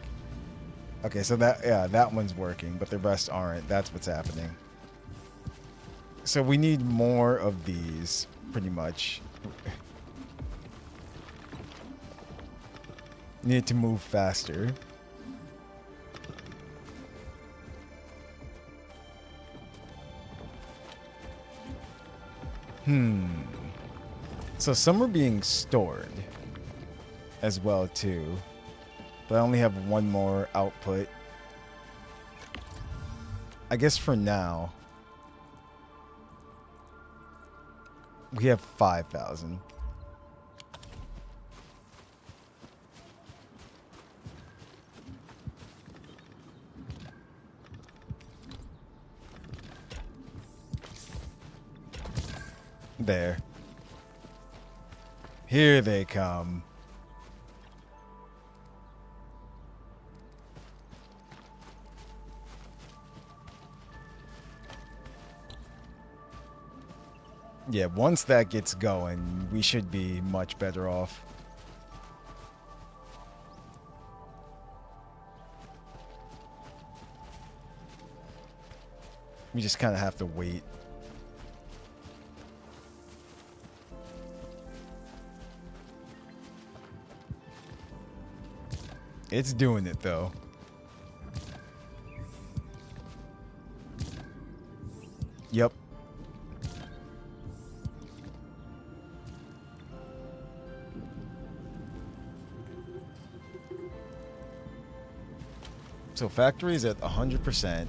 Okay, so that, yeah, that one's working, but the rest aren't. That's what's happening. So we need more of these, pretty much. Need to move faster. So some are being stored as well too. But I only have one more output. I guess for now we have 5,000. There. Here they come. Yeah, once that gets going, we should be much better off. We just kind of have to wait. It's doing it, though. Yep. So factory's at 100%.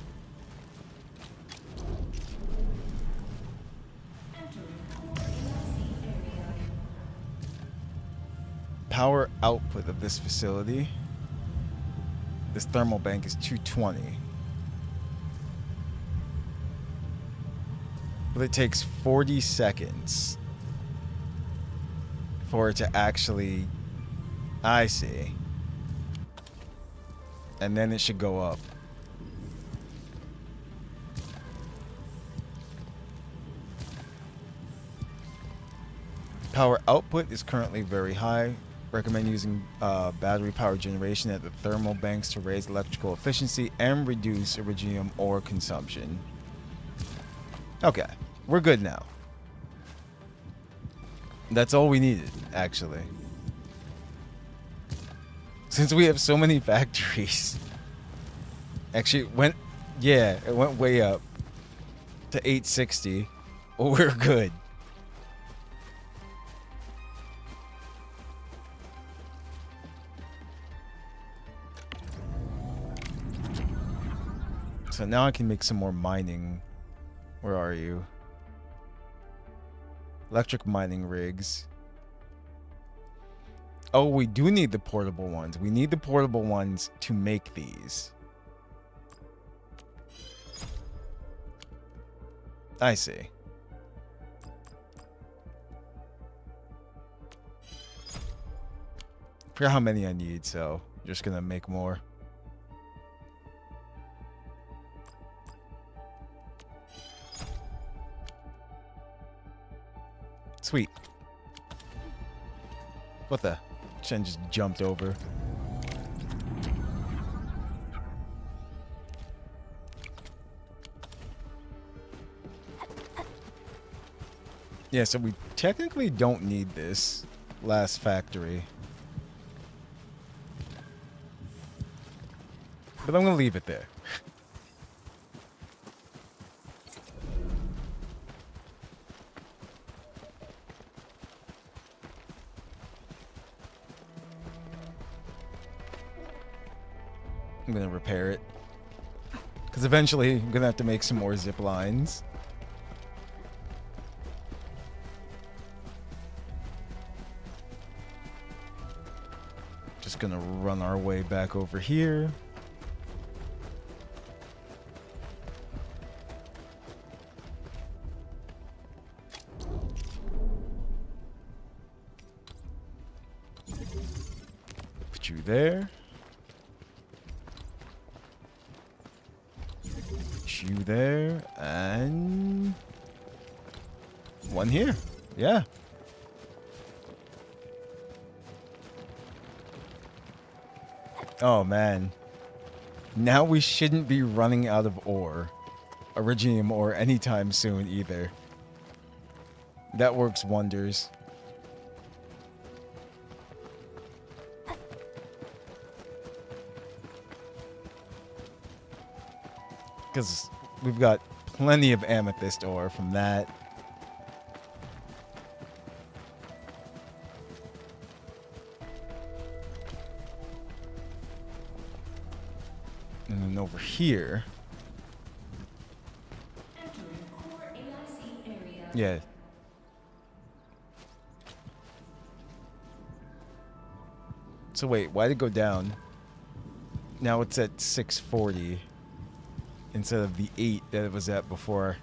Power output of this facility. This thermal bank is 220. But it takes 40 seconds for it to actually... I see. And then it should go up. Power output is currently very high. Recommend using battery power generation at the thermal banks to raise electrical efficiency and reduce iridium ore consumption. Okay, we're good now. That's all we needed, actually. Since we have so many factories. Actually, it went way up to 860. Well, we're good. So now I can make some more mining. Where are you? Electric mining rigs. Oh, we do need the portable ones. We need the portable ones to make these. I see. Forget how many I need, so I'm just gonna make more. Sweet. What the? Shen just jumped over. Yeah, so we technically don't need this last factory. But I'm going to leave it there. I'm going to repair it. Because eventually I'm going to have to make some more zip lines. Just going to run our way back over here. Put you there. You there, and one here. Yeah. Oh man. Now we shouldn't be running out of ore. Iridium ore anytime soon either. That works wonders. Because we've got plenty of amethyst ore from that. And then over here. Yeah. So wait, why'd it go down? Now it's at 640. Instead of the 8 that it was at before.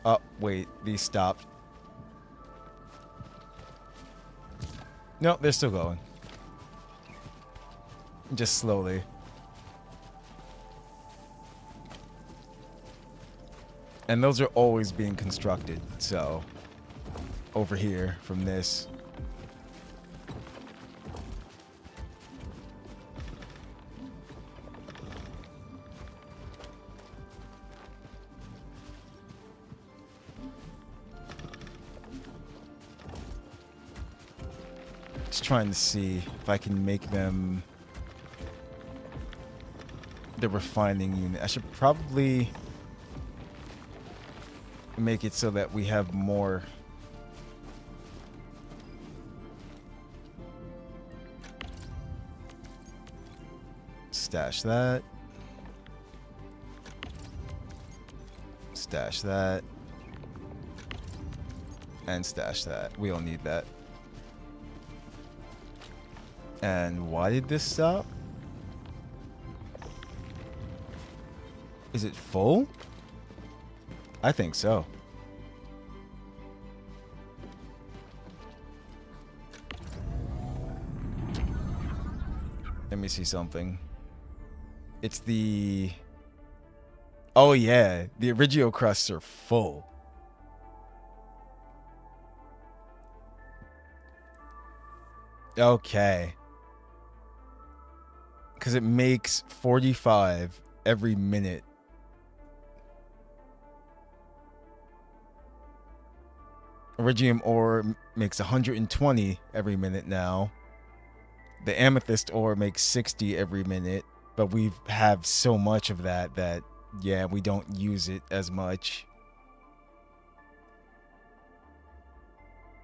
Oh, wait. These stopped. No, they're still going. Just slowly. And those are always being constructed, so... Over here, from this. Just trying to see if I can make them the refining unit. I should probably make it so that we have more. Stash that. Stash that. And stash that. We don't need that. And why did this stop? Is it full? I think so. Let me see something. It's the... Oh yeah, the Origio crusts are full. Okay. Because it makes 45 every minute. Iridium ore makes 120 every minute now. The amethyst ore makes 60 every minute. But we have so much of that, yeah, we don't use it as much.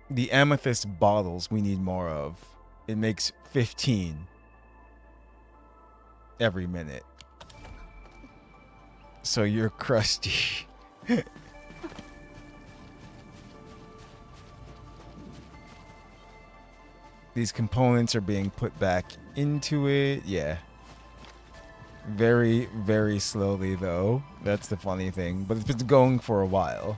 The amethyst bottles we need more of. It makes 15 every minute. So you're crusty. These components are being put back into it. Yeah. Very, very slowly, though. That's the funny thing. But it's been going for a while.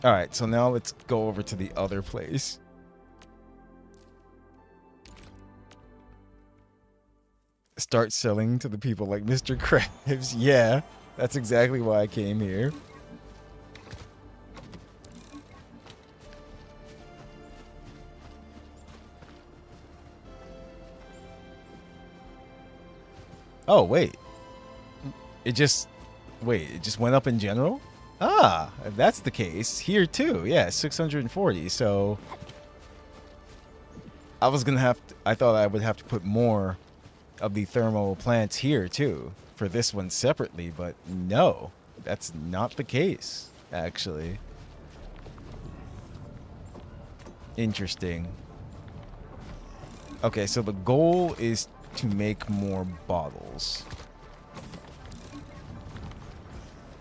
Alright, so now let's go over to the other place. Start selling to the people like Mr. Krabs. Yeah, that's exactly why I came here. Oh, wait. It just went up in general? Ah, if that's the case, here too. Yeah, 640. So I thought I would have to put more of the thermal plants here too for this one separately, but no, that's not the case, actually. Interesting. Okay, so the goal is to make more bottles.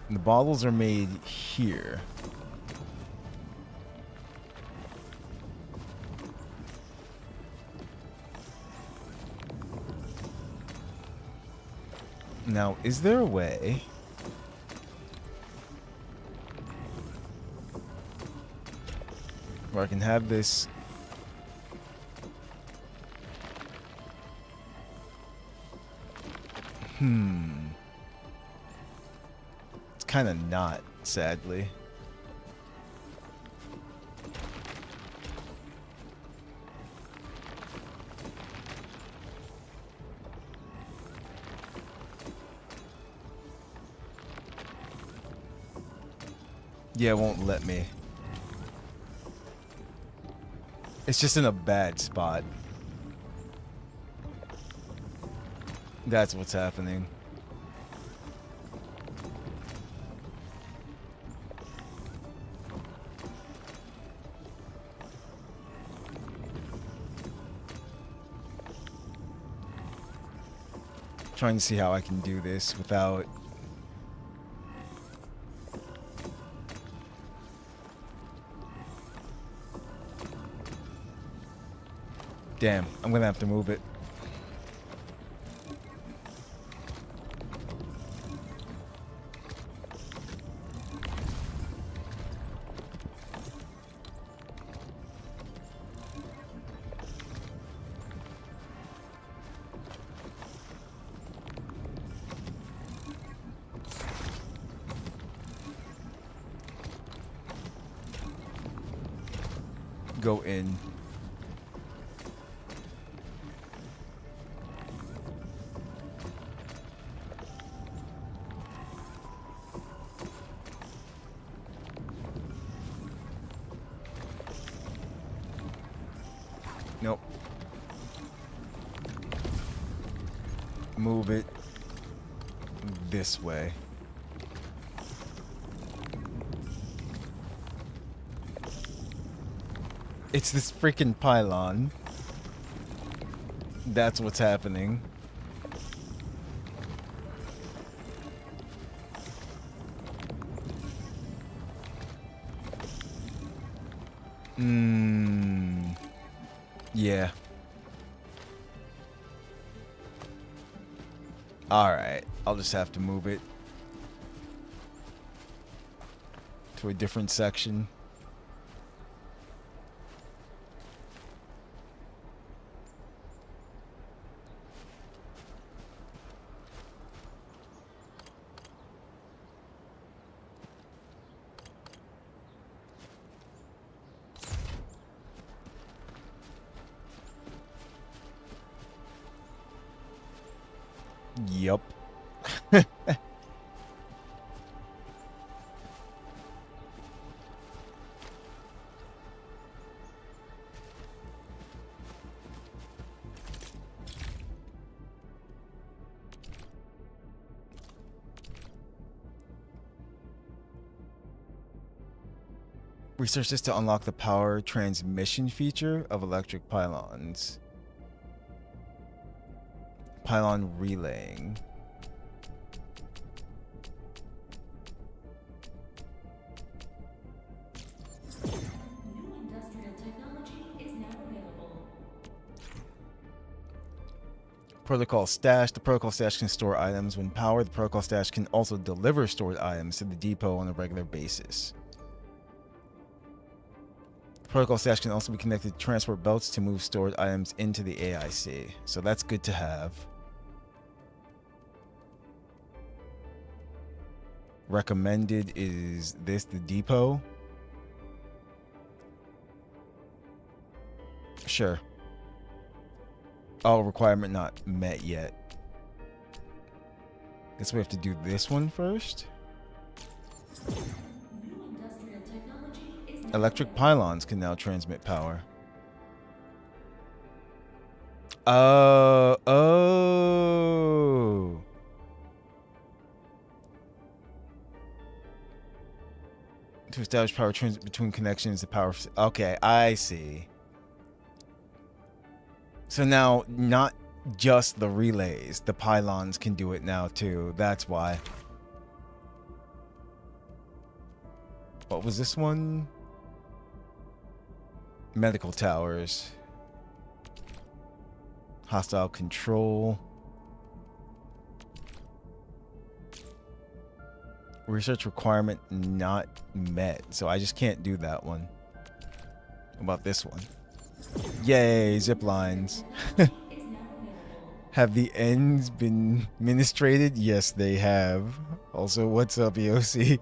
And the bottles are made here. Now, is there a way where I can have this It's kind of not, sadly. Yeah, it won't let me. It's just in a bad spot. That's what's happening. Trying to see how I can do this without... Damn, I'm gonna have to move it. Go in. Nope. Move it this way. It's this freaking pylon. That's what's happening. Yeah. Alright. I'll just have to move it to a different section. Yup. Research this to unlock the power transmission feature of electric pylons. Pylon relaying. New industrial technology is now available. Protocol stash. The protocol stash can store items when powered. The protocol stash can also deliver stored items to the depot on a regular basis. The protocol stash can also be connected to transport belts to move stored items into the AIC. So that's good to have. Recommended is this, the depot? Sure. Oh, requirement not met yet. Guess we have to do this one first. Electric pylons can now transmit power. Oh. To establish power between connections, the power. Okay, I see. So now, not just the relays, the pylons can do it now too. That's why. What was this one? Medical towers. Hostile control. Research requirement not met. So I just can't do that one. What about this one? Yay, zip lines. Have the ends been administrated? Yes, they have. Also, what's up, EOC?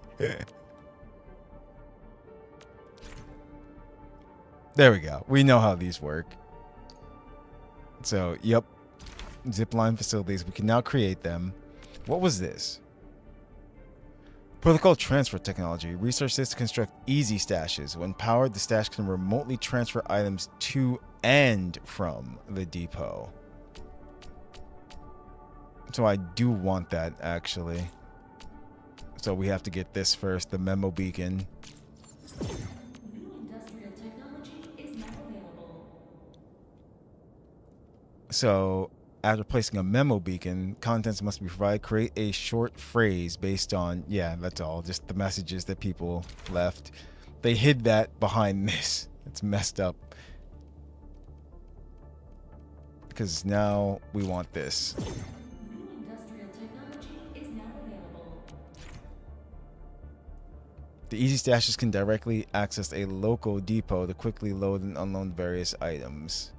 There we go. We know how these work. So, yep. Zipline facilities. We can now create them. What was this? Protocol transfer technology. Research this to construct easy stashes. When powered, the stash can remotely transfer items to and from the depot. So I do want that, actually. So we have to get this first, the memo beacon. So, after placing a memo beacon, contents must be provided. Create a short phrase based on, yeah, that's all, just the messages that people left. They hid that behind this. It's messed up. Because now we want this. The easy stashes can directly access a local depot to quickly load and unload various items.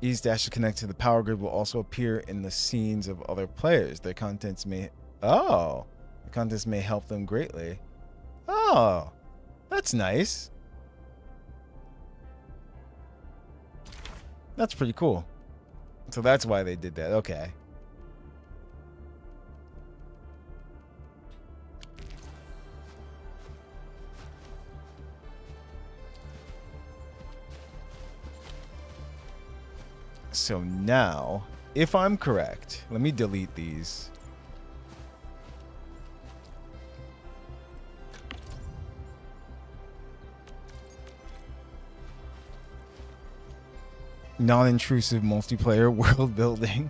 Easy stashes connected to the power grid will also appear in the scenes of other players. Their contents may... Oh! The contents may help them greatly. Oh! That's nice. That's pretty cool. So that's why they did that. Okay. So now, if I'm correct, let me delete these. Non-intrusive multiplayer world building.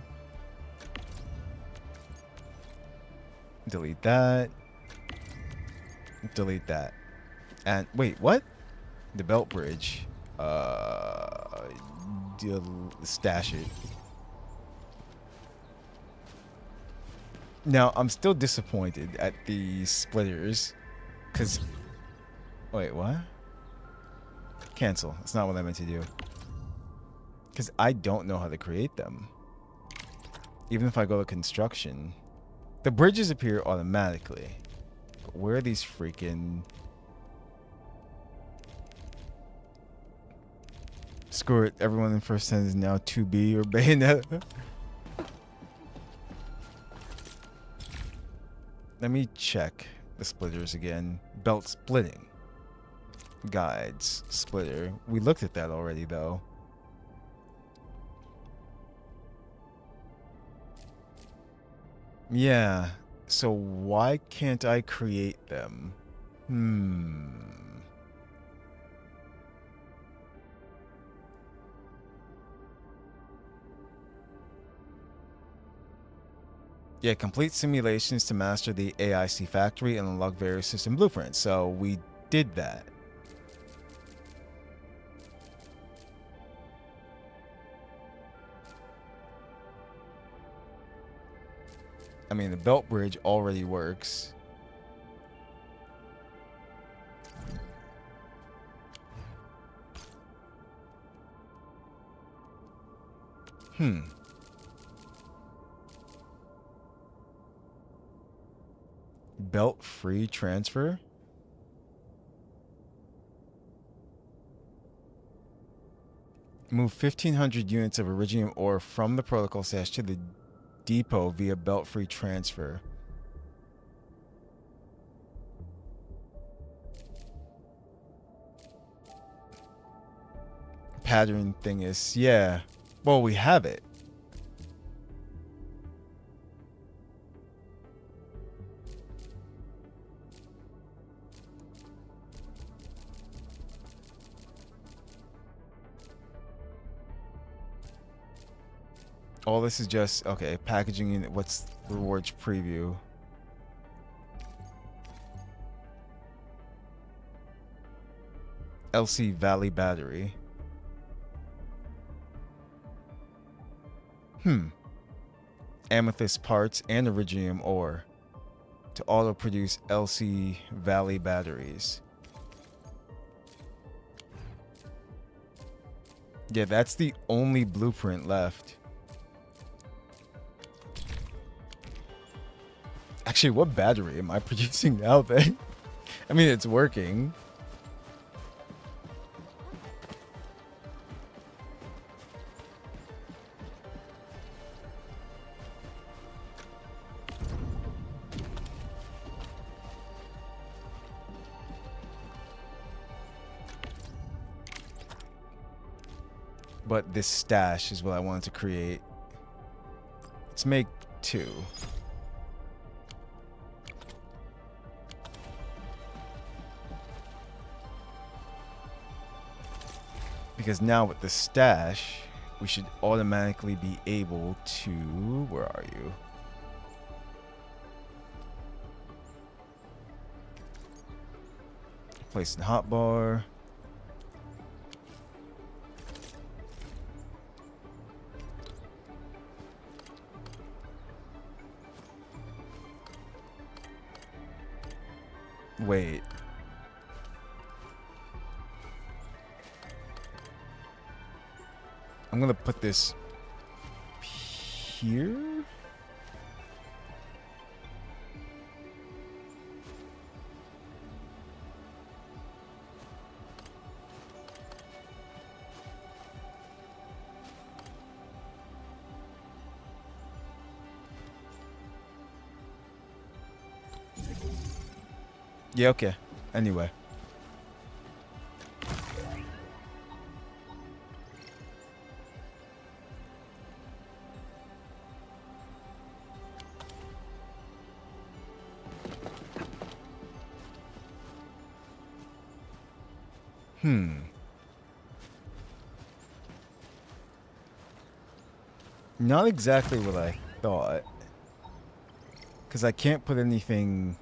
Delete that. Delete that. And wait, what? The belt bridge. Stash it. Now, I'm still disappointed at the splitters. Because... Wait, what? Cancel. That's not what I meant to do. Because I don't know how to create them. Even if I go to construction. The bridges appear automatically. But where are these freaking... Screw it. Everyone in first 10 is now 2B or Bayonetta. Let me check the splitters again. Belt splitting. Guides. Splitter. We looked at that already, though. Yeah. So why can't I create them? Yeah, complete simulations to master the AIC factory and unlock various system blueprints. So we did that. I mean, the belt bridge already works. Belt free transfer? Move 1,500 units of iridium ore from the protocol stash to the depot via belt free transfer. pattern thing is. Yeah. Well, we have it. All this is just, okay, packaging in, what's the rewards preview? LC Valley Battery. Amethyst parts and iridium ore to auto produce LC Valley batteries. Yeah, that's the only blueprint left. Actually, what battery am I producing now then? I mean, it's working. But this stash is what I wanted to create. Let's make 2. Because now with the stash, we should automatically be able to... Where are you? Place in hotbar. Wait. I'm gonna put this here. Yeah, okay. Anyway. Not exactly what I thought. Because I can't put anything...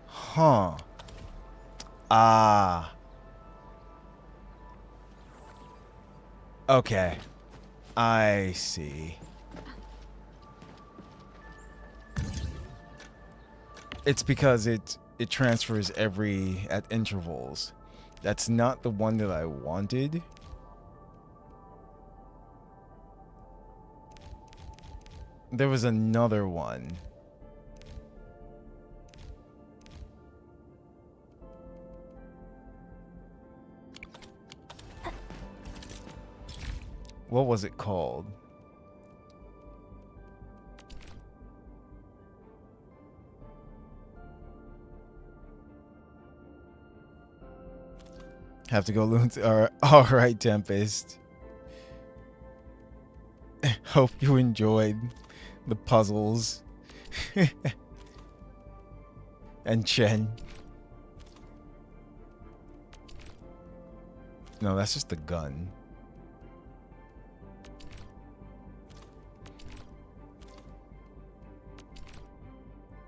Huh. Ah. Okay. I see. It's because it transfers at intervals. That's not the one that I wanted. There was another one. What was it called? Have to go loot. All right, Tempest. Hope you enjoyed the puzzles. And Chen. No, that's just the gun.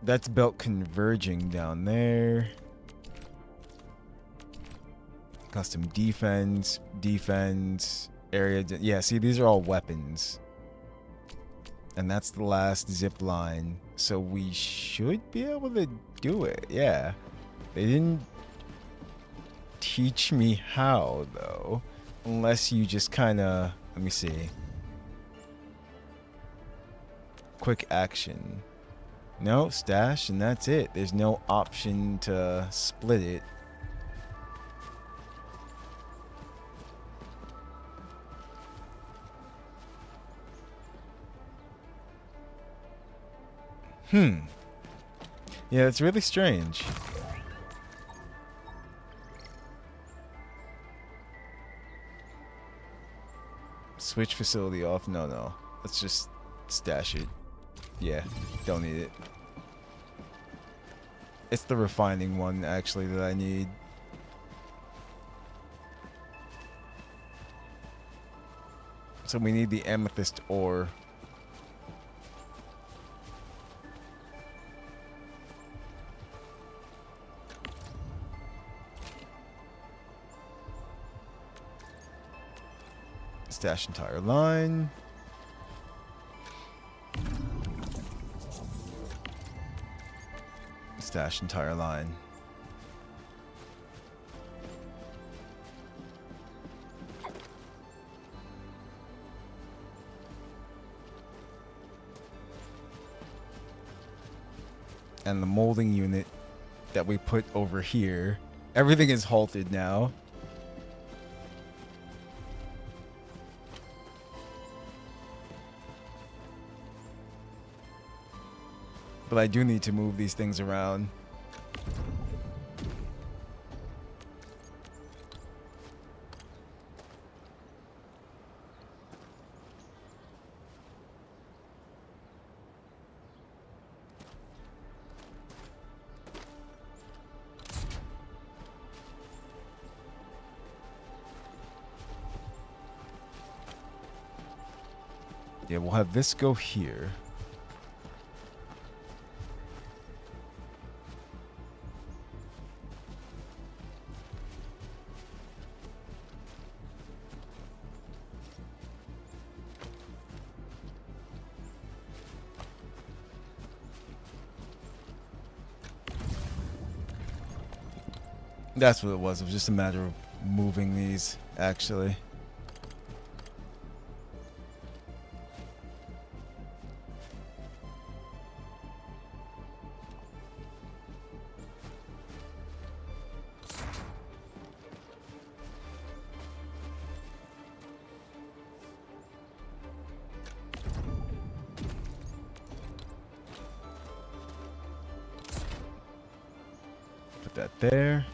That's belt converging down there. Custom defense, area. Yeah, see, these are all weapons. And that's the last zip line. So we should be able to do it. Yeah. They didn't teach me how, though. Unless you just kind of... Let me see. Quick action. No, stash, and that's it. There's no option to split it. Yeah, it's really strange. Switch facility off. No. Let's just stash it. Yeah, don't need it. It's the refining one, actually, that I need. So we need the amethyst ore. Stash entire line. Stash entire line. And the molding unit that we put over here, everything is halted now. But I do need to move these things around. Yeah, we'll have this go here. That's what it was. It was just a matter of moving these, actually. Put that there.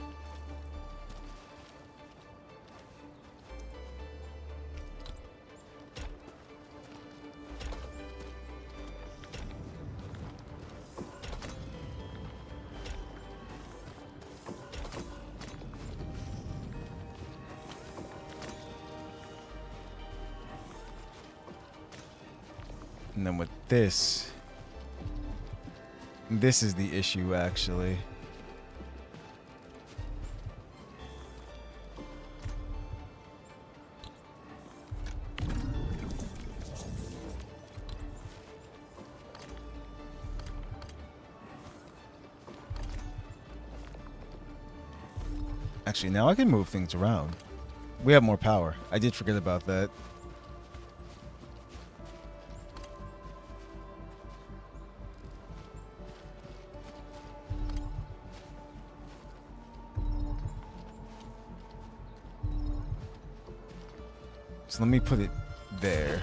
And then with this is the issue, actually. Actually, now I can move things around. We have more power. I did forget about that. So let me put it there.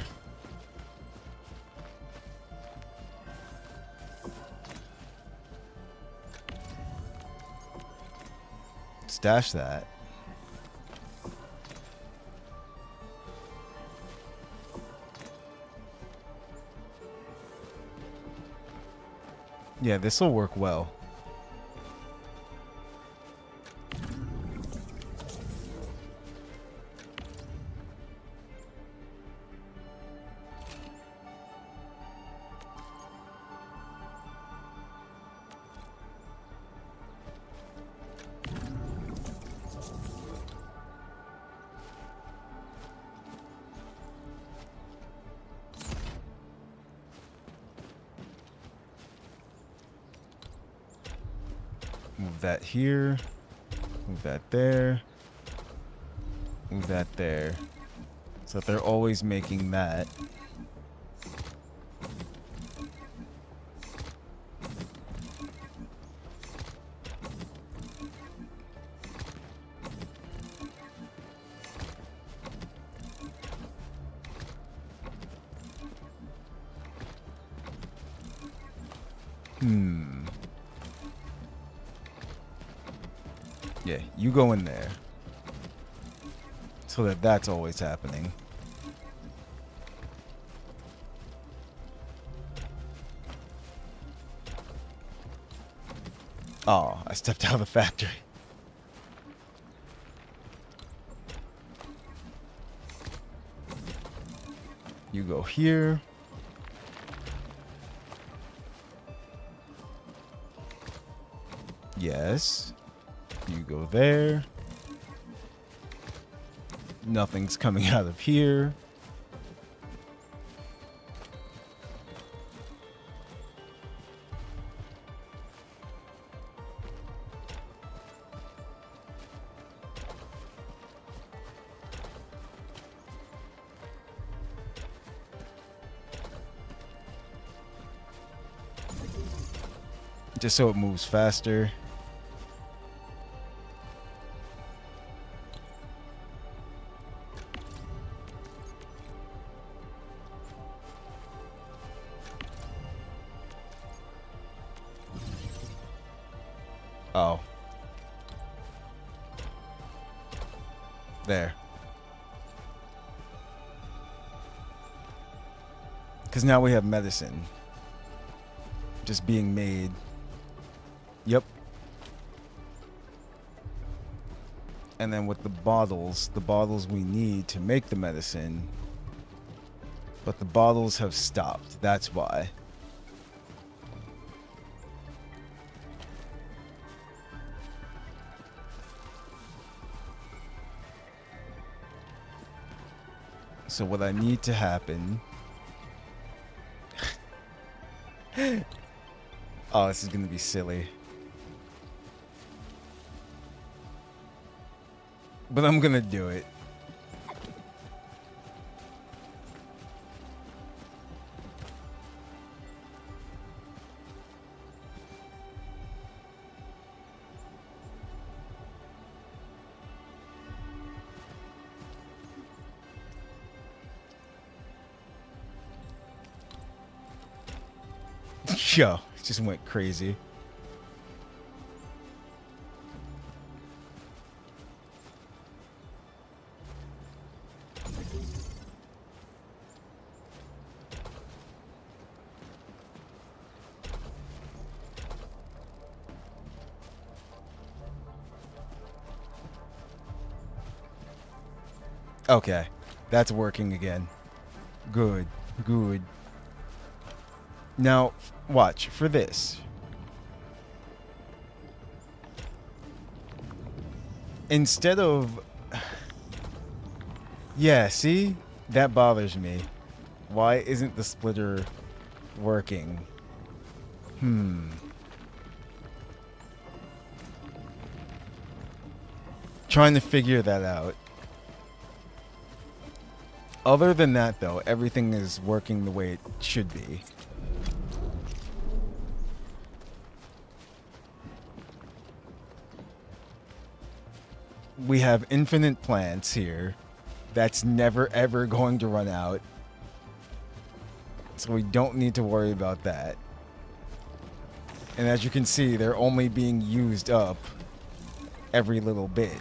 Stash that. Yeah, this will work well. Move that here. Move that there. Move that there. So that they're always making that. Yeah, you go in there. So that that's always happening. Oh, I stepped out of the factory. You go here. Yes. You go there. Nothing's coming out of here. Just so it moves faster. Oh. There. Because now we have medicine just being made. Yep. And then with the bottles we need to make the medicine. But the bottles have stopped. That's why. So what I need to happen... Oh, this is gonna be silly. But I'm gonna do it. Yo, it just went crazy. Okay, that's working again. Good, good. Now, watch for this. Instead of... Yeah, see? That bothers me. Why isn't the splitter working? Trying to figure that out. Other than that, though, everything is working the way it should be. We have infinite plants here. That's never ever going to run out. So we don't need to worry about that. And as you can see, they're only being used up every little bit.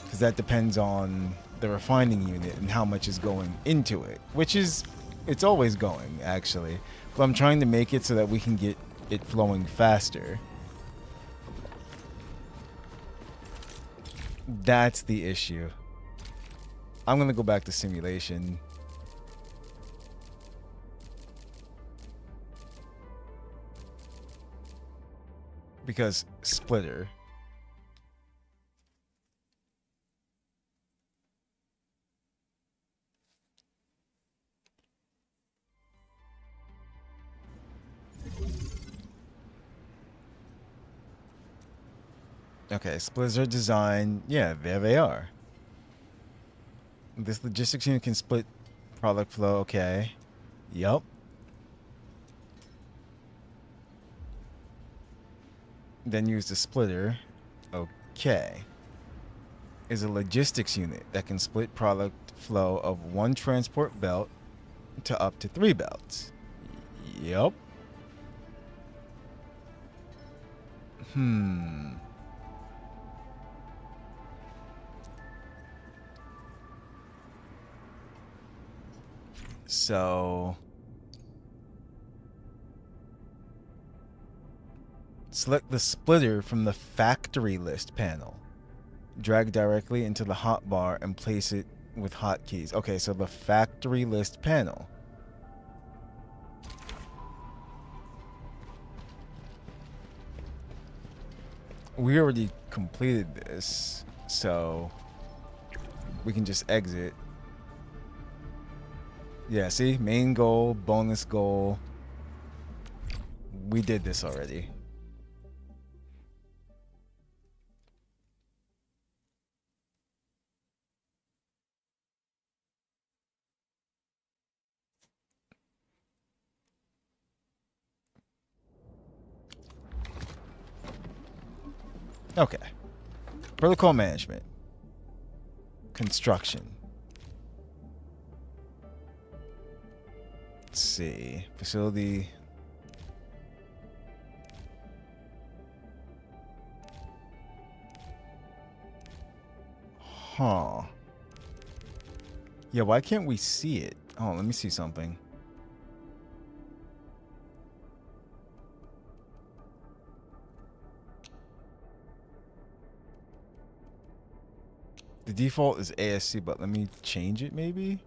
Because that depends on the refining unit and how much is going into it. Which is, it's always going, actually. But I'm trying to make it so that we can get it flowing faster. That's the issue. I'm going to go back to simulation. Because splitter. Okay, splitter design. Yeah, there they are. This logistics unit can split product flow. Okay. Yup. Then use the splitter. Okay. Is a logistics unit that can split product flow of one transport belt to up to 3 belts. Yup. So Select the splitter from the factory list panel. Drag directly into the hotbar and place it with hotkeys. Okay, so the factory list panel. We already completed this, so we can just exit. Yeah, see? Main goal, bonus goal. We did this already. Okay. Protocol management. Construction. Let's see. Facility. Huh. Yeah, why can't we see it? Oh, let me see something. The default is ASC, but let me change it maybe?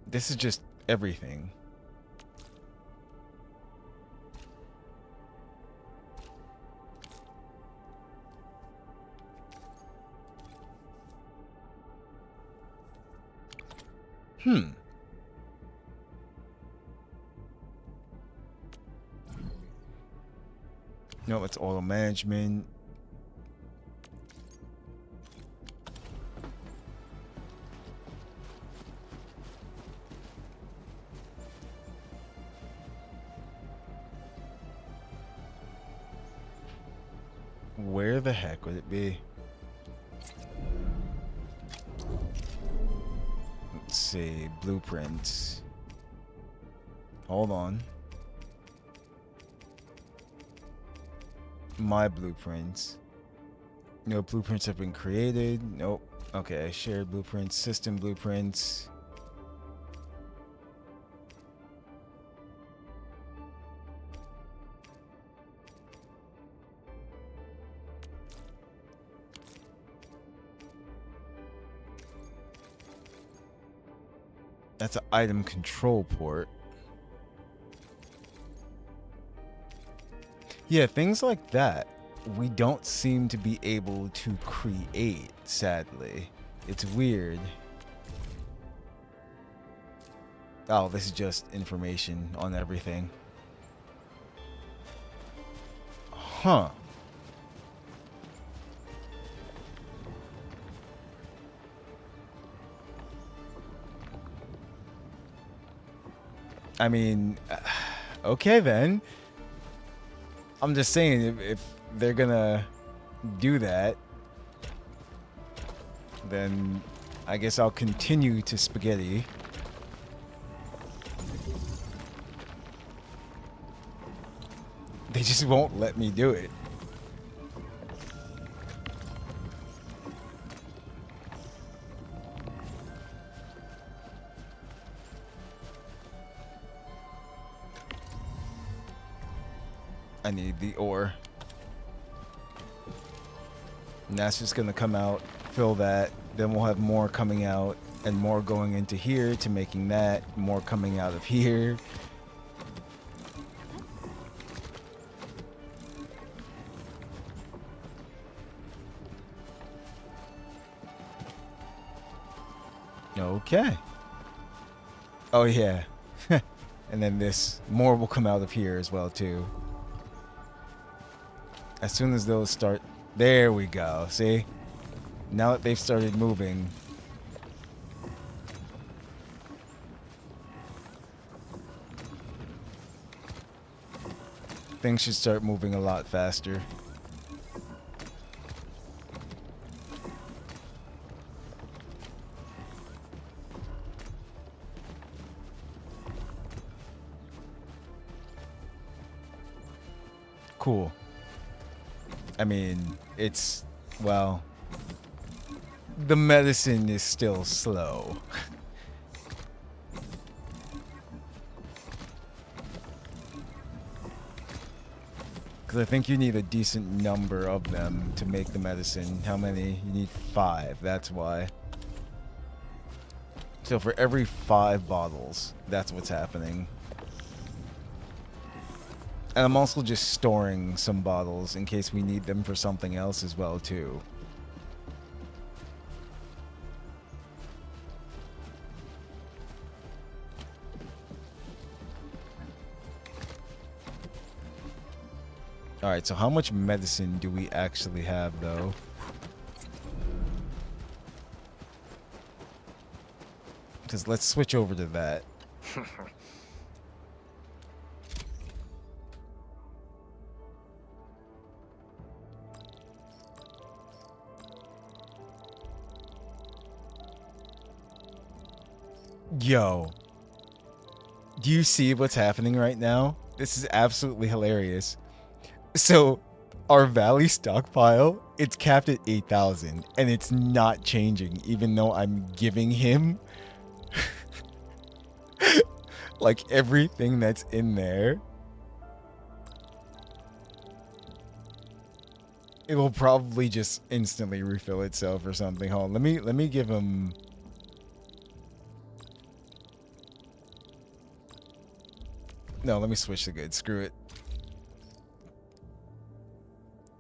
This is just everything. No, it's auto management. Where the heck would it be? Let's see, blueprints. Hold on. My blueprints. No blueprints have been created. Nope. Okay, shared blueprints, system blueprints. That's an item control port. Yeah, things like that we don't seem to be able to create, sadly. It's weird. Oh, this is just information on everything. Huh. I mean, okay then. I'm just saying, if they're gonna do that, then I guess I'll continue to spaghetti. They just won't let me do it. I need the ore. And that's just gonna come out, fill that, then we'll have more coming out and more going into here to making that, more coming out of here. Okay. Oh yeah. And then this, more will come out of here as well too. As soon as those start, there we go, see? Now that they've started moving. Things should start moving a lot faster. Cool. I mean, it's, well, the medicine is still slow. Because I think you need a decent number of them to make the medicine. How many? You need 5. That's why. So for every 5 bottles, that's what's happening. And I'm also just storing some bottles in case we need them for something else as well, too. Alright, so how much medicine do we actually have, though? Because let's switch over to that. Yo. Do you see what's happening right now? This is absolutely hilarious. So, our Valley stockpile, it's capped at 8,000, and it's not changing, even though I'm giving him like everything that's in there. It will probably just instantly refill itself or something. Hold on, let me give him. No, let me switch the goods. Screw it.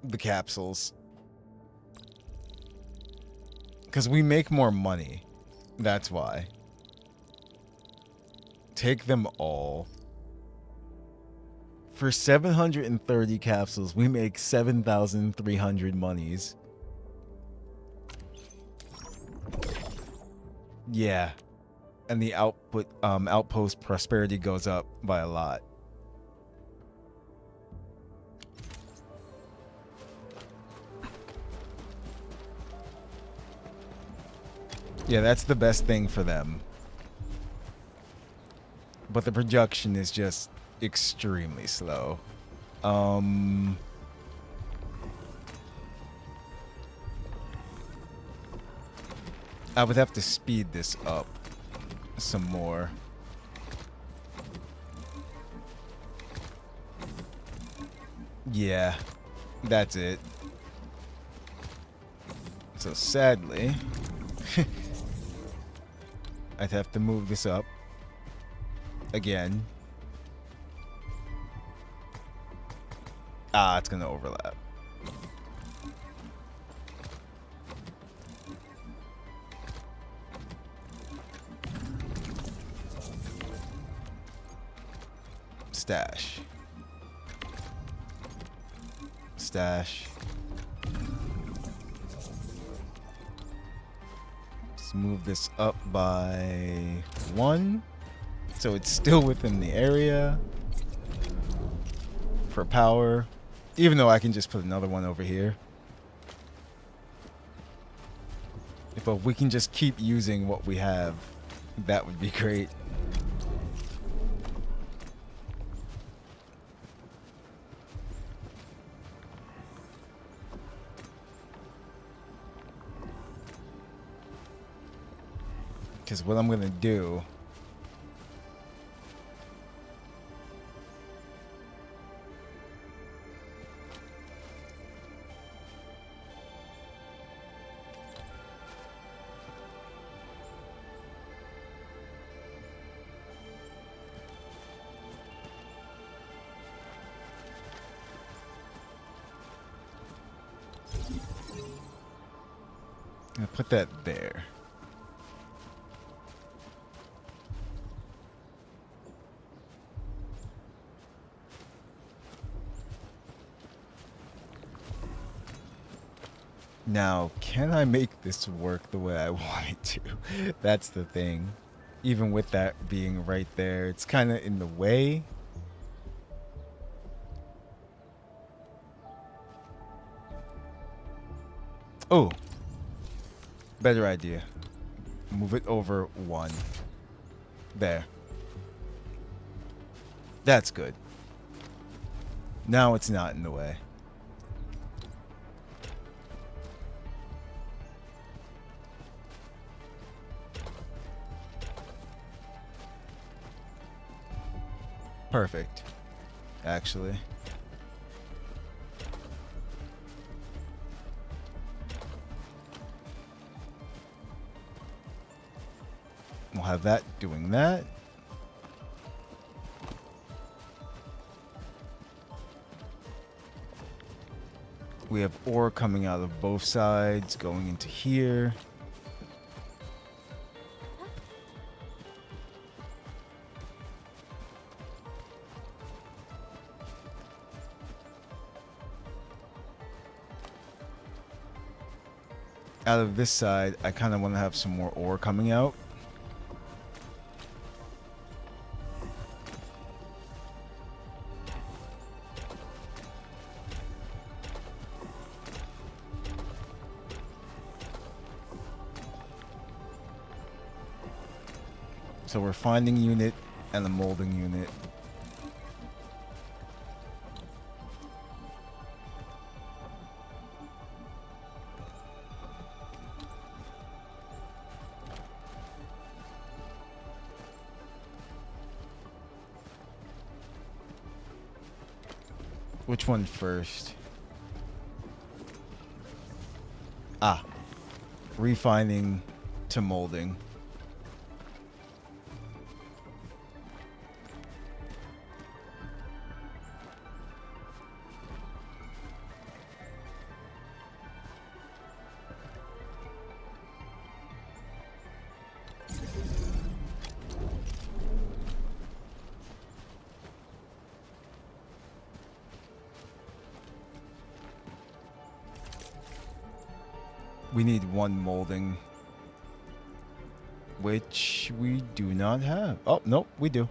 The capsules. Because we make more money. That's why. Take them all. For 730 capsules, we make 7,300 monies. Yeah. And the outpost prosperity goes up by a lot. Yeah, that's the best thing for them. But the production is just extremely slow. I would have to speed this up some more. Yeah, that's it. So sadly, I'd have to move this up again. Ah, it's gonna overlap. Stash. Stash. Let's move this up by 1. So it's still within the area. For power. Even though I can just put another one over here. But if we can just keep using what we have, that would be great. Because what I'm going to do... I'm going to put that there. Now, can I make this work the way I want it to? That's the thing. Even with that being right there, it's kind of in the way. Oh, better idea. Move it over 1. There. That's good. Now it's not in the way. Perfect. Actually. We'll have that doing that. We have ore coming out of both sides, going into here. Out of this side, I kind of want to have some more ore coming out. So we're finding unit and the molding unit. Which one first? Ah, refining to molding. We need one molding, which we do not have. Oh, nope, we do.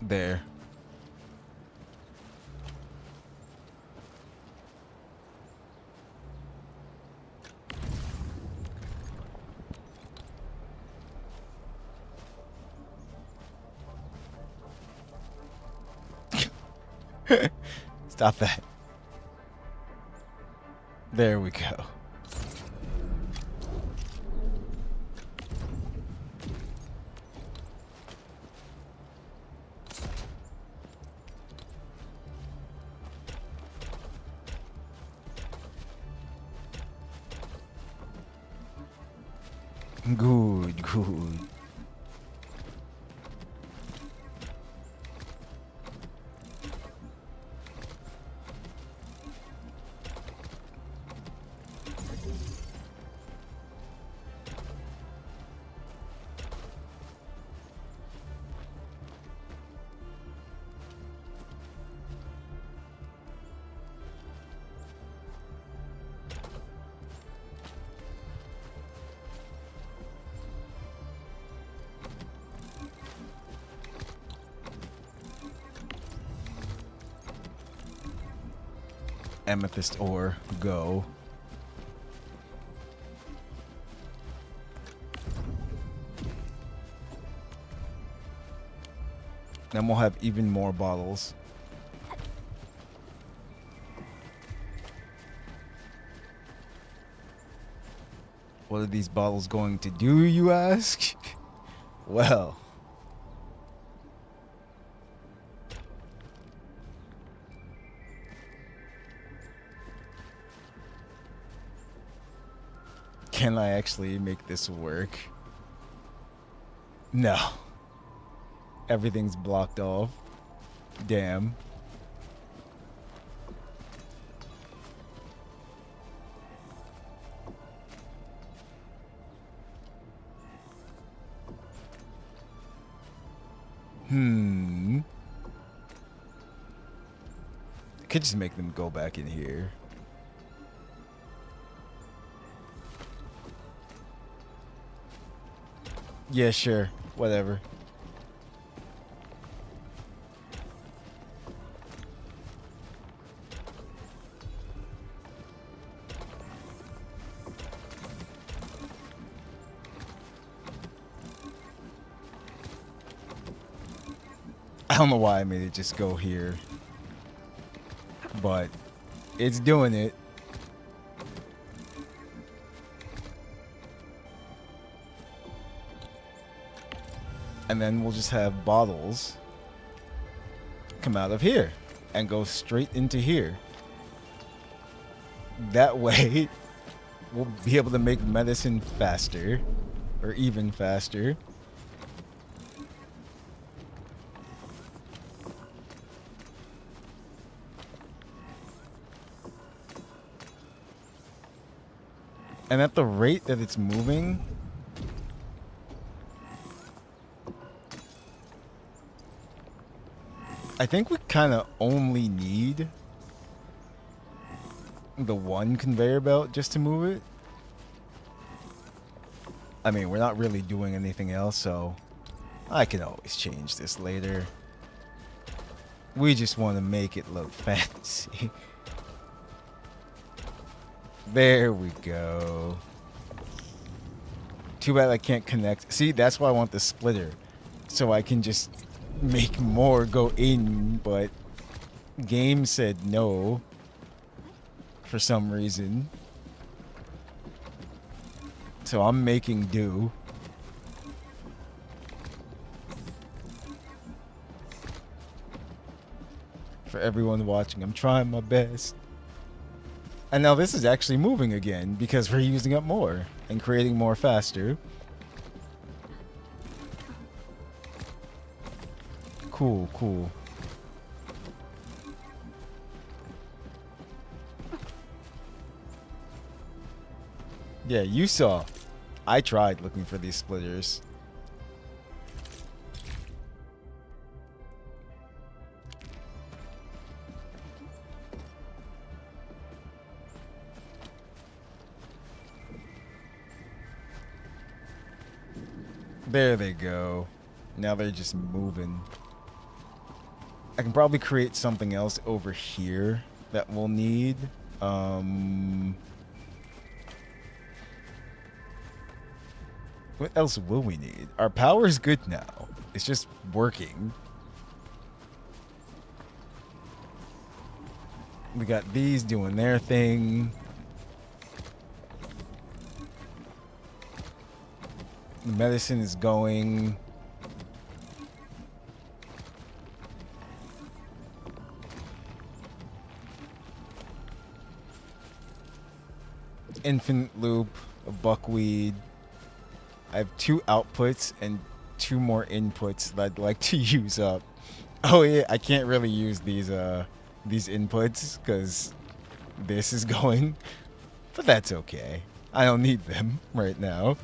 There. Stop that. There we go. Good, good. Amethyst ore, go. Then we'll have even more bottles. What are these bottles going to do, you ask? Well, can I actually make this work? No. Everything's blocked off. Damn. Could just make them go back in here. Yeah, sure. Whatever. I don't know why I made it just go here. But it's doing it. And then we'll just have bottles come out of here and go straight into here. That way, we'll be able to make medicine faster, or even faster. And at the rate that it's moving, I think we kind of only need the one conveyor belt just to move it. I mean, we're not really doing anything else, so I can always change this later. We just want to make it look fancy. There we go. Too bad I can't connect. See, that's why I want the splitter. So I can just make more go in, but game said no for some reason. So I'm making do. For everyone watching, I'm trying my best. And now this is actually moving again because we're using up more and creating more faster. Cool, cool. Yeah, you saw. I tried looking for these splitters. There they go. Now they're just moving. I can probably create something else over here that we'll need. What else will we need? Our power's good now. It's just working. We got these doing their thing. The medicine is going. Infinite loop of buckwheat. I have 2 outputs and 2 more inputs that I'd like to use up. Oh yeah, I can't really use these inputs because this is going, but that's okay. I don't need them right now.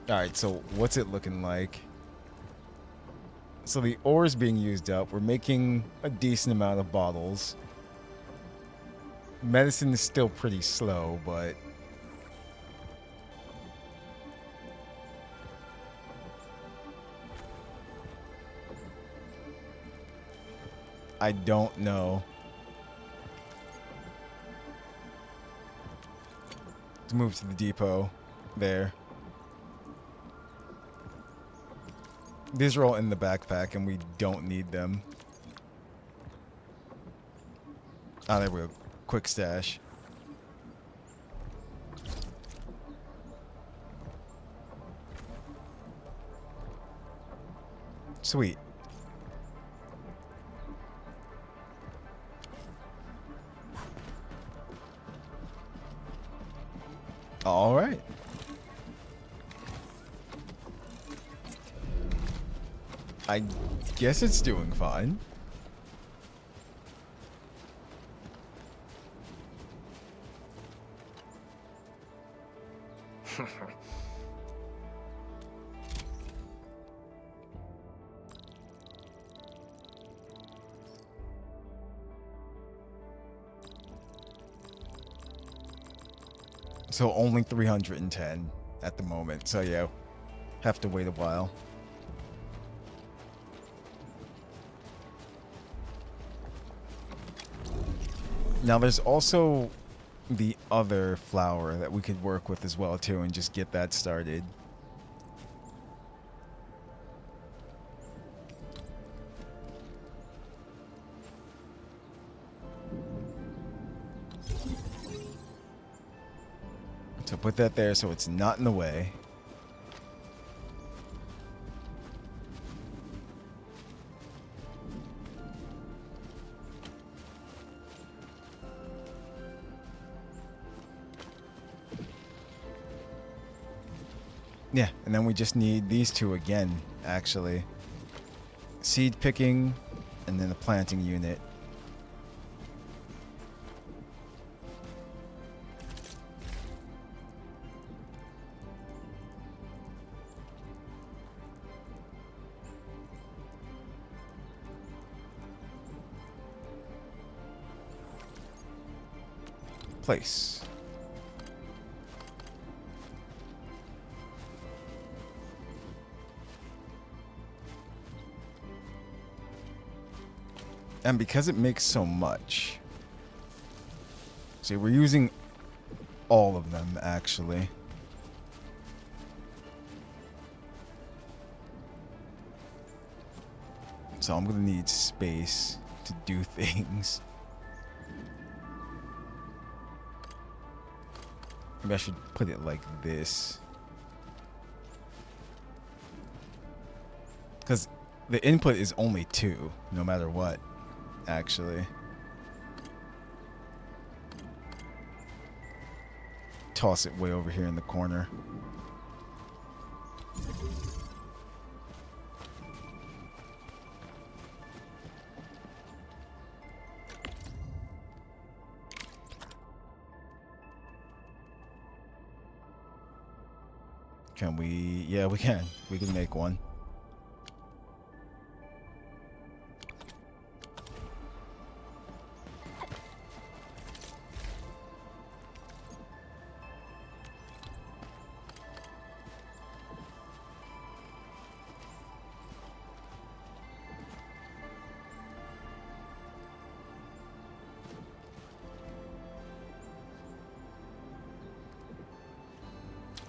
Alright, so what's it looking like? So the ore is being used up. We're making a decent amount of bottles. Medicine is still pretty slow, but I don't know. Let's move to the depot there. These are all in the backpack and we don't need them. Ah, there we go. Quick stash. Sweet. All right. I guess it's doing fine. So only 310 at the moment. So yeah, have to wait a while. Now there's also the other flower that we could work with as well too and just get that started. So put that there so it's not in the way. Yeah, and then we just need these two again, actually. Seed picking, and then the planting unit. Place. And because it makes so much, see, we're using all of them actually. So I'm gonna need space to do things. Maybe I should put it like this. Because the input is only 2, no matter what, actually. Toss it way over here in the corner. Can we? Yeah, we can. We can make one.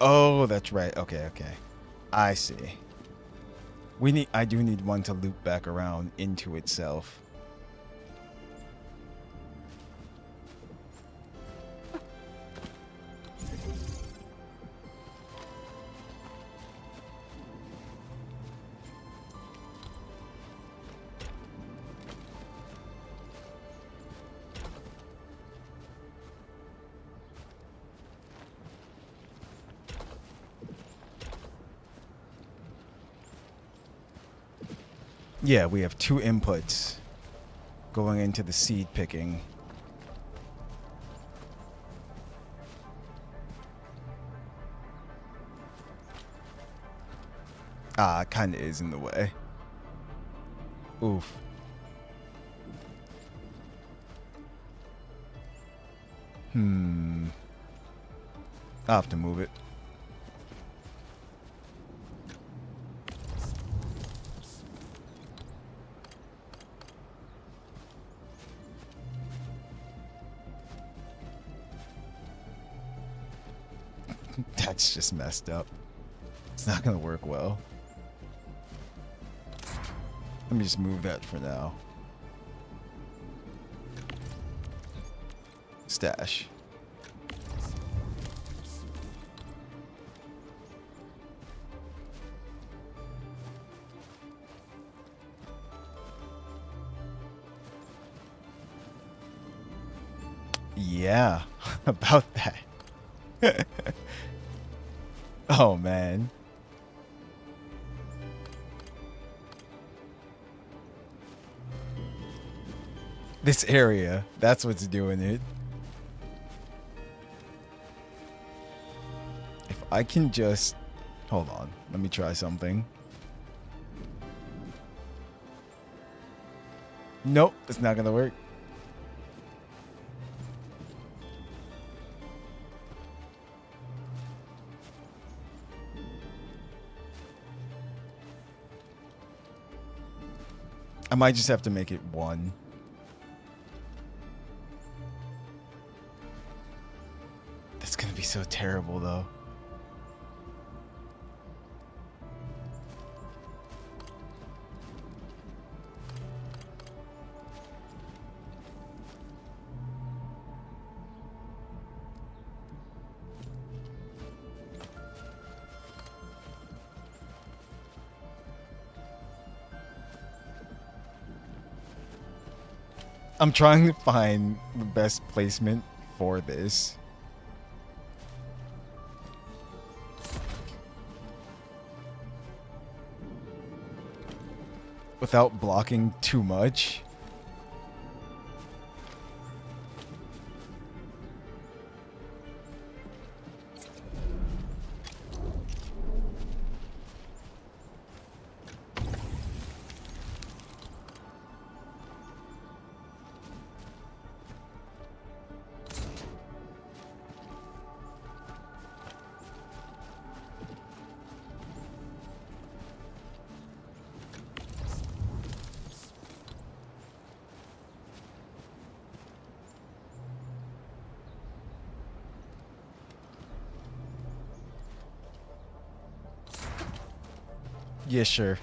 Oh, that's right. Okay, okay. I see. I do need one to loop back around into itself. Yeah, we have 2 inputs going into the seed picking. Ah, it kind of is in the way. Oof. I'll have to move it. That's just messed up. It's not gonna work well. Let me just move that for now. Stash. Yeah, about that. Oh, man. This area, that's what's doing it. If I can just... Hold on, let me try something. Nope, it's not gonna work. I might just have to make it 1. so terrible though. I'm trying to find the best placement for this. Without blocking too much. Yeah, sure.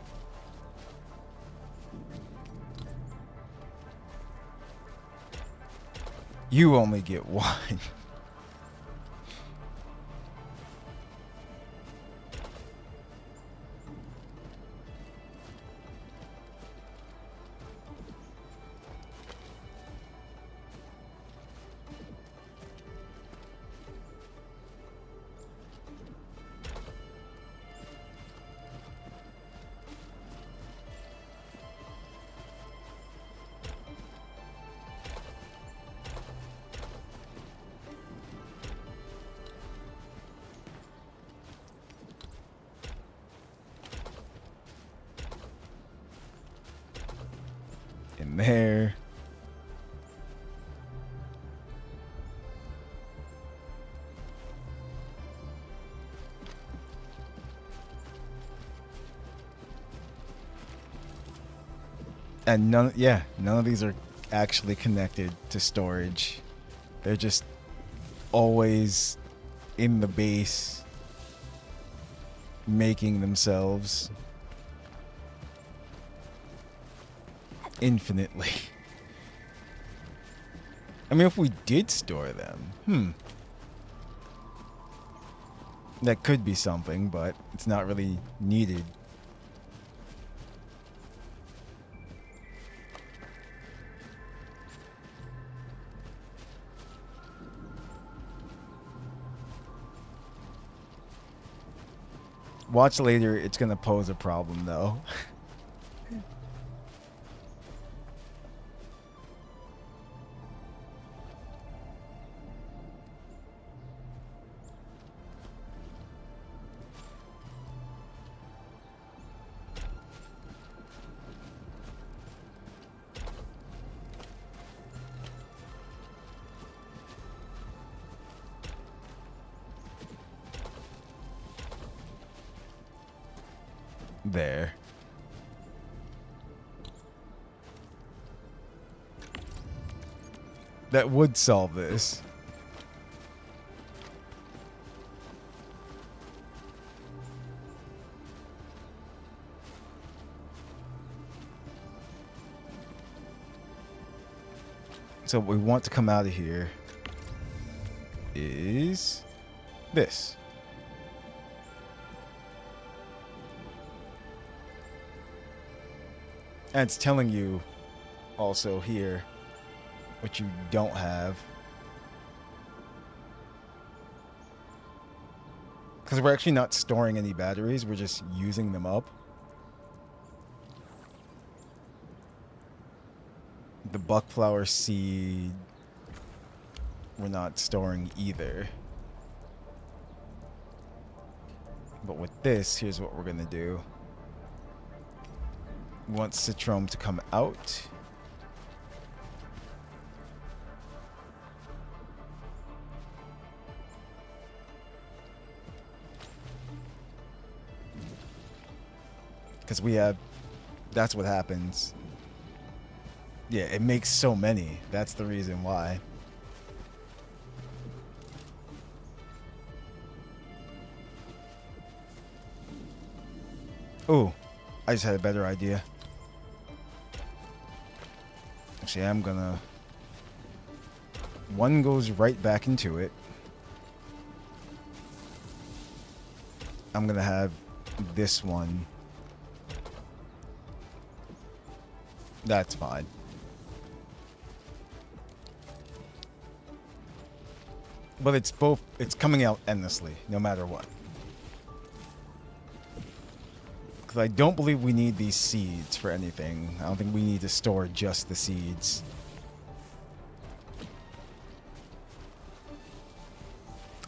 You only get one. In there. And none of these are actually connected to storage. They're just always in the base making themselves infinitely. I mean, if we did store them, that could be something, but it's not really needed. Watch later, it's gonna pose a problem though. There. That would solve this. So what we want to come out of here is this. And it's telling you also here what you don't have. Because we're actually not storing any batteries, we're just using them up. The buckflower seed, we're not storing either. But with this, here's what we're going to do. We want Citrome to come out. Because we have, that's what happens. Yeah, it makes so many. That's the reason why. Oh, I just had a better idea. Actually, I'm gonna... One goes right back into it. I'm gonna have this one. That's fine. But it's both, it's coming out endlessly, no matter what. Because I don't believe we need these seeds for anything. I don't think we need to store just the seeds.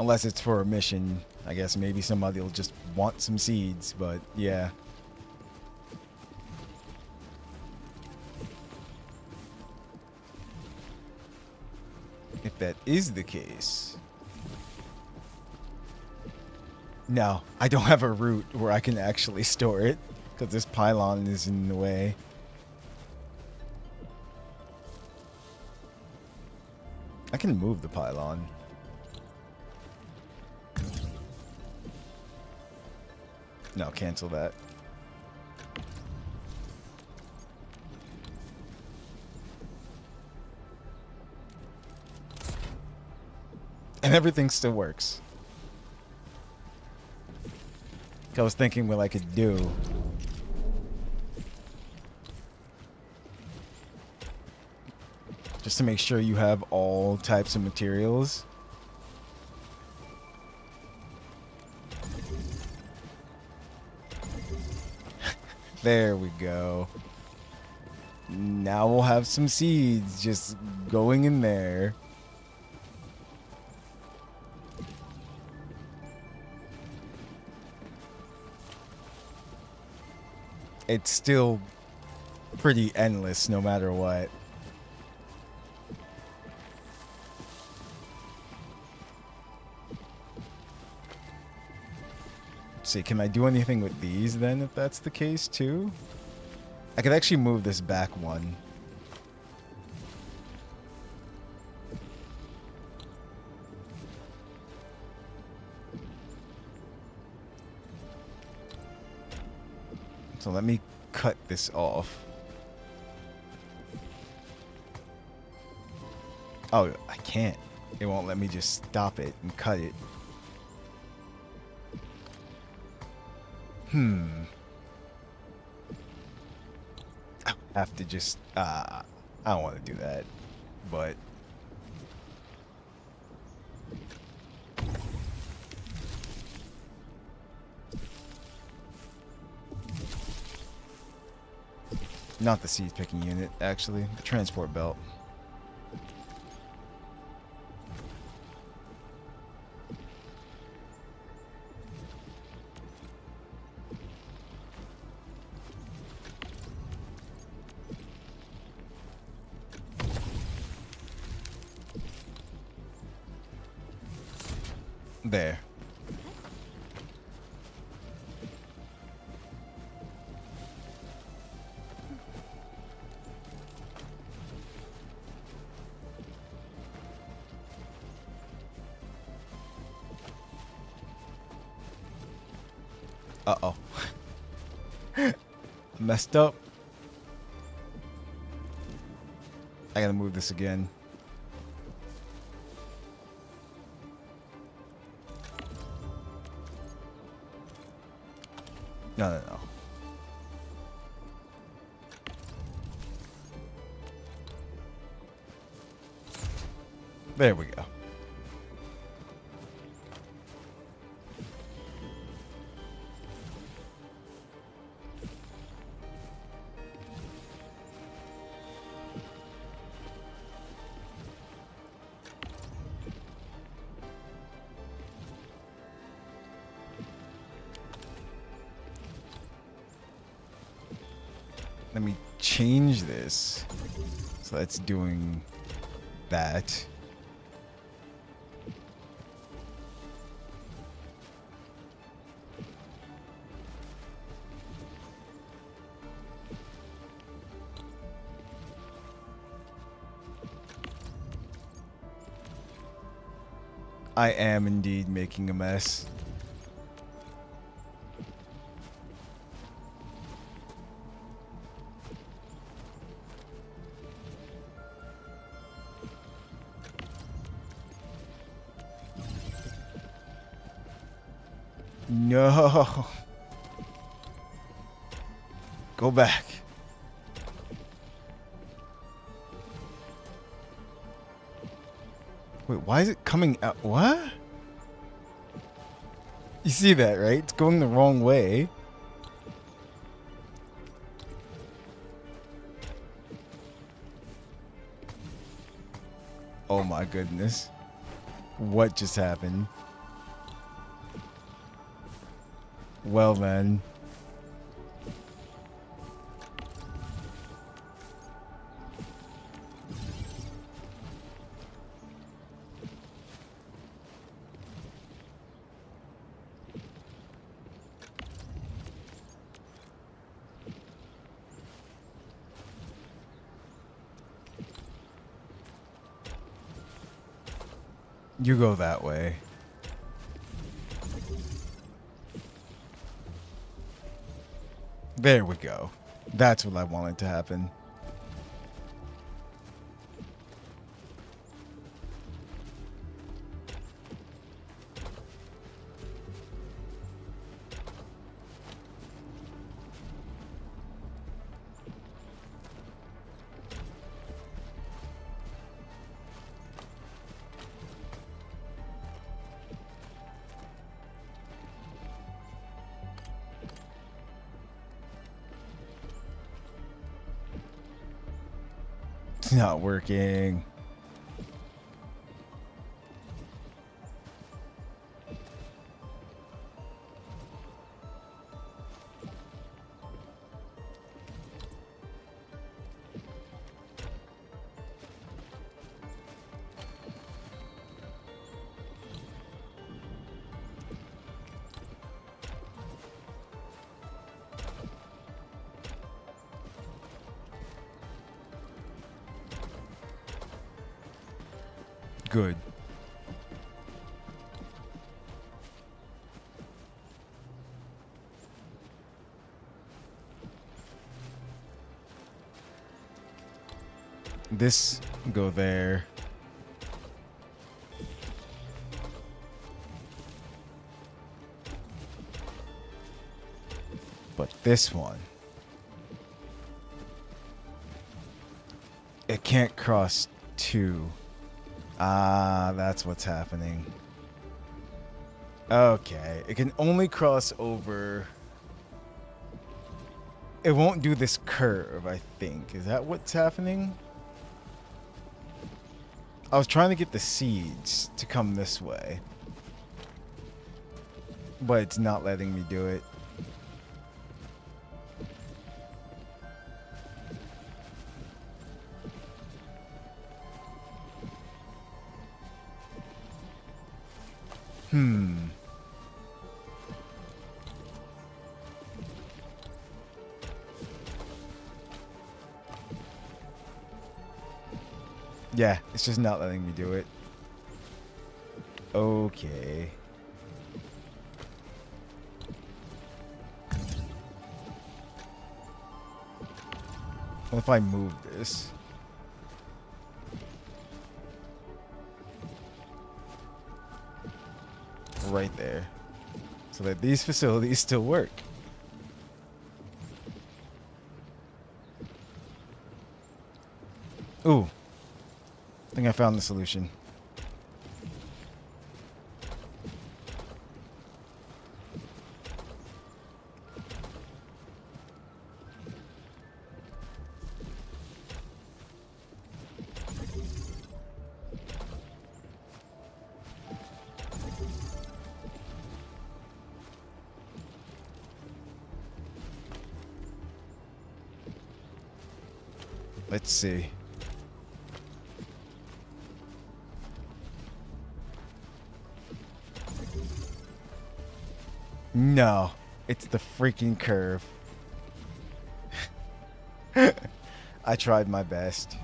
Unless it's for a mission. I guess maybe somebody will just want some seeds, but yeah. If that is the case... No, I don't have a route where I can actually store it, because this pylon is in the way. I can move the pylon. No, cancel that. And everything still works. I was thinking what I could do. Just to make sure you have all types of materials. There we go. Now we'll have some seeds just going in there. It's still pretty endless no matter what. Let's see, can I do anything with these then if that's the case too? I could actually move this back one. So let me cut this off. Oh, I can't. It won't let me just stop it and cut it. I have to just, I don't want to do that, but... Not the seed picking unit, actually. The transport belt. There. Uh-oh. Messed up. I gotta move this again. No. There we go. Let me change this. So that's doing that. I am indeed making a mess. No. Go back. Wait, why is it coming out? What? You see that, right? It's going the wrong way. Oh my goodness. What just happened? Well then. You go that way. There we go. That's what I wanted to happen. It's not working. Good. This go there. But this one, it can't cross two. Ah, that's what's happening. Okay, it can only cross over. It won't do this curve, I think. Is that what's happening? I was trying to get the seeds to come this way, but it's not letting me do it. Yeah, it's just not letting me do it. Okay. What if I move this? Right there. So that these facilities still work. Ooh. I think I found the solution. Let's see. No, it's the freaking curve. I tried my best.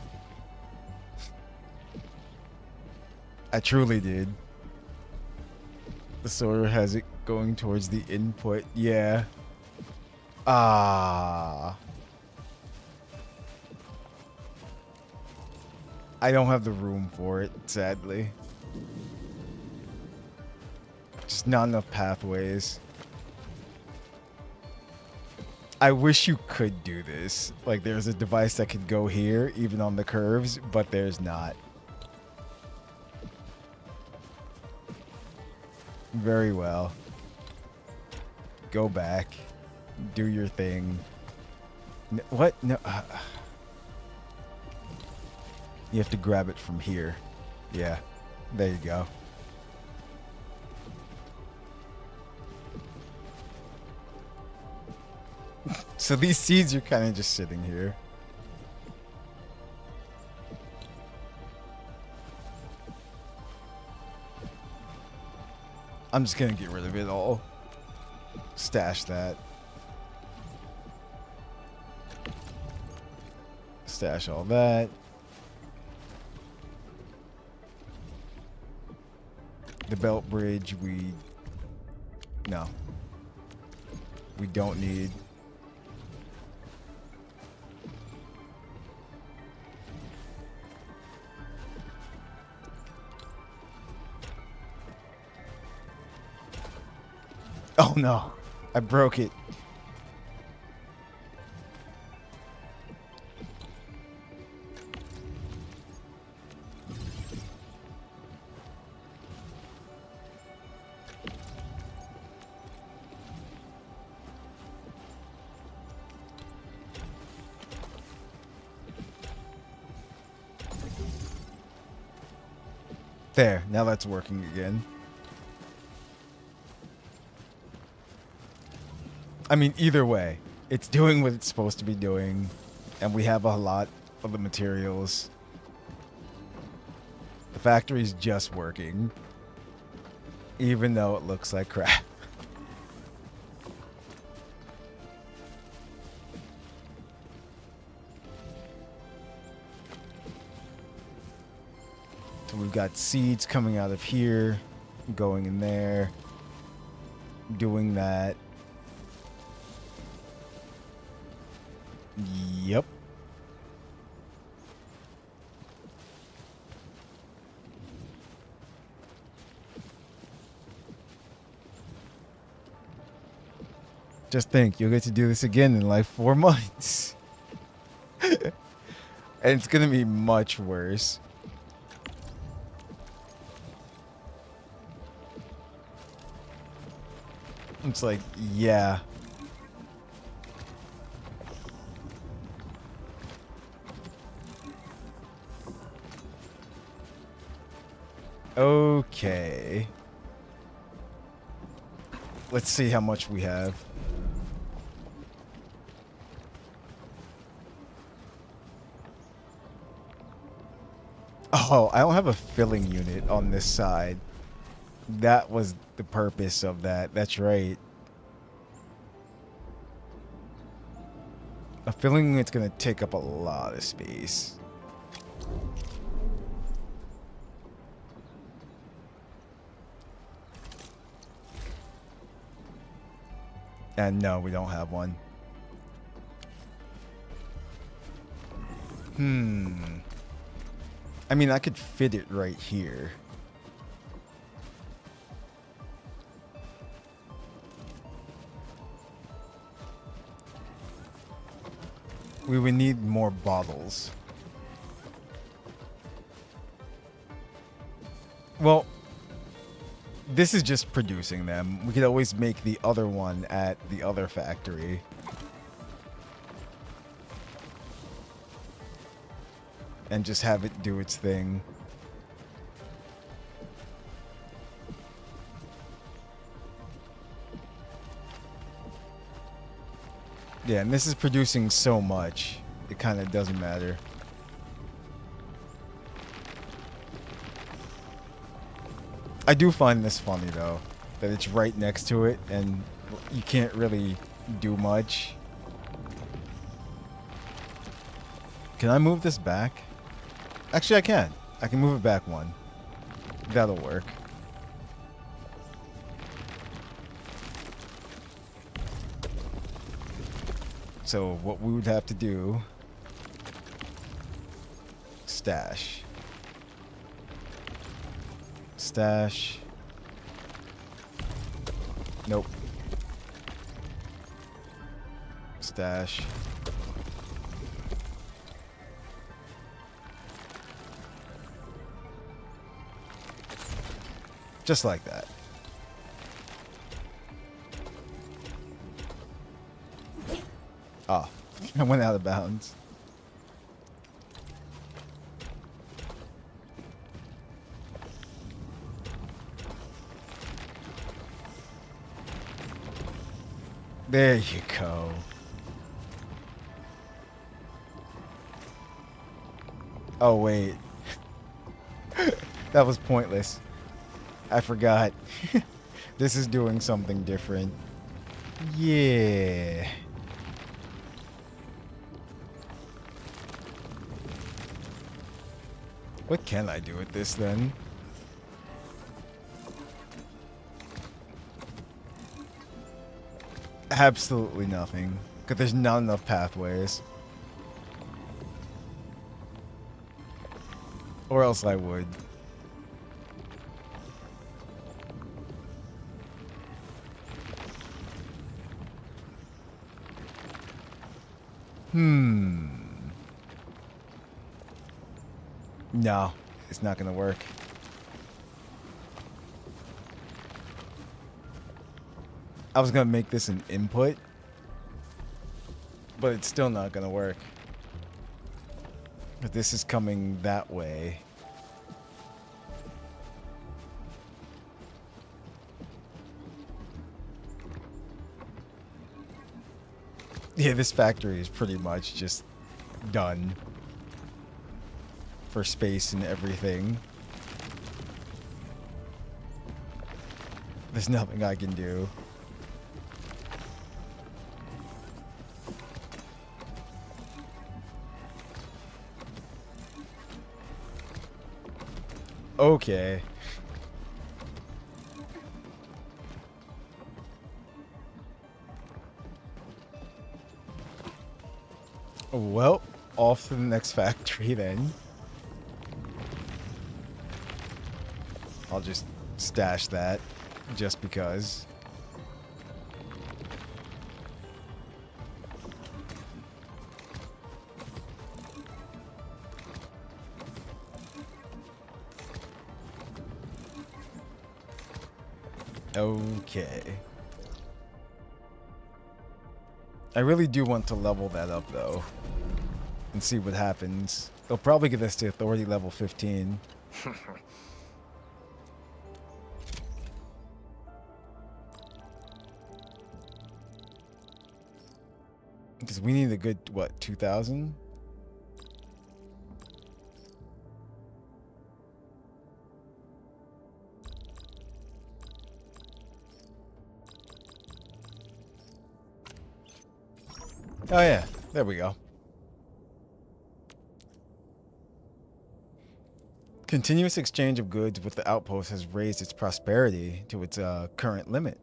I truly did. The sorter has it going towards the input. Yeah. Ah. I don't have the room for it, sadly. Just not enough pathways. I wish you could do this. Like, there's a device that could go here, even on the curves, but there's not. Very well. Go back. Do your thing. What? No. You have to grab it from here. Yeah. There you go. So these seeds are kind of just sitting here. I'm just gonna get rid of it all. Stash that. Stash all that. The belt bridge, no. We don't need. Oh no, I broke it. There, now that's working again. I mean, either way, it's doing what it's supposed to be doing, and we have a lot of the materials. The factory's just working, even though it looks like crap. So we've got seeds coming out of here, going in there, doing that. Yep. Just think, you'll get to do this again in like 4 months. And it's gonna be much worse. It's like, yeah. Okay. Let's see how much we have. Oh, I don't have a filling unit on this side. That was the purpose of that. That's right. A filling unit's gonna take up a lot of space. And no, we don't have one. I mean, I could fit it right here. We would need more bottles. Well, this is just producing them. We could always make the other one at the other factory. And just have it do its thing. Yeah, and this is producing so much, it kind of doesn't matter. I do find this funny, though, that it's right next to it, and you can't really do much. Can I move this back? Actually, I can. I can move it back one. That'll work. So what we would have to do, stash. Stash. Nope. stash. Just like that. Ah, I went out of bounds. There you go. Oh, wait. That was pointless. I forgot. This is doing something different. Yeah. What can I do with this then? Absolutely nothing. Because there's not enough pathways. Or else I would. No, it's not gonna work. I was gonna make this an input, but it's still not gonna work. But this is coming that way. Yeah, this factory is pretty much just done for space and everything. There's nothing I can do. Okay. Well, off to the next factory then. I'll just stash that just because. Okay. I really do want to level that up though and see what happens. They'll probably get us to authority level 15. Because we need a good, what, 2,000? Oh yeah, there we go. Continuous exchange of goods with the outpost has raised its prosperity to its current limit.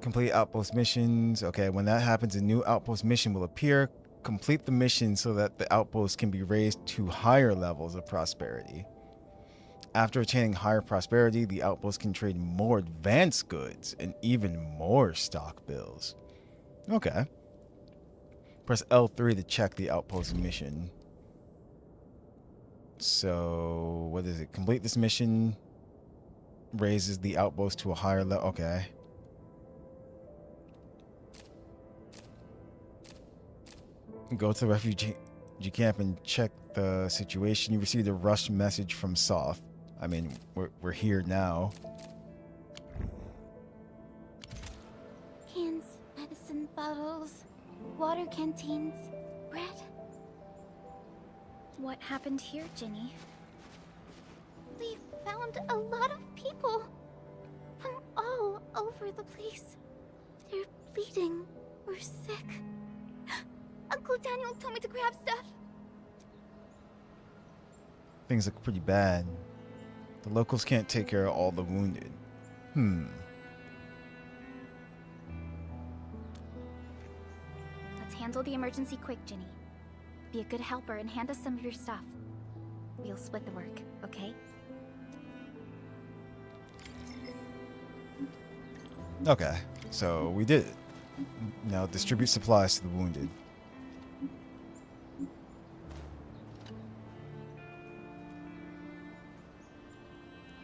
Complete outpost missions. Okay, when that happens, a new outpost mission will appear. Complete the mission so that the outpost can be raised to higher levels of prosperity. After attaining higher prosperity, the outpost can trade more advanced goods and even more stock bills. Okay. Press L3 to check the outpost mission. So, what is it? Complete this mission. Raises the outpost to a higher level. Okay. Go to the refugee camp and check the situation. You received a rush message from Soft. I mean, we're here now. Cans, medicine bottles, water canteens, bread. What happened here, Ginny? We found a lot of people from all over the place. They're bleeding or sick. Uncle Daniel told me to grab stuff. Things look pretty bad. The locals can't take care of all the wounded. Let's handle the emergency quick, Ginny. Be a good helper and hand us some of your stuff. We'll split the work, okay? Okay, so we did it. Now distribute supplies to the wounded.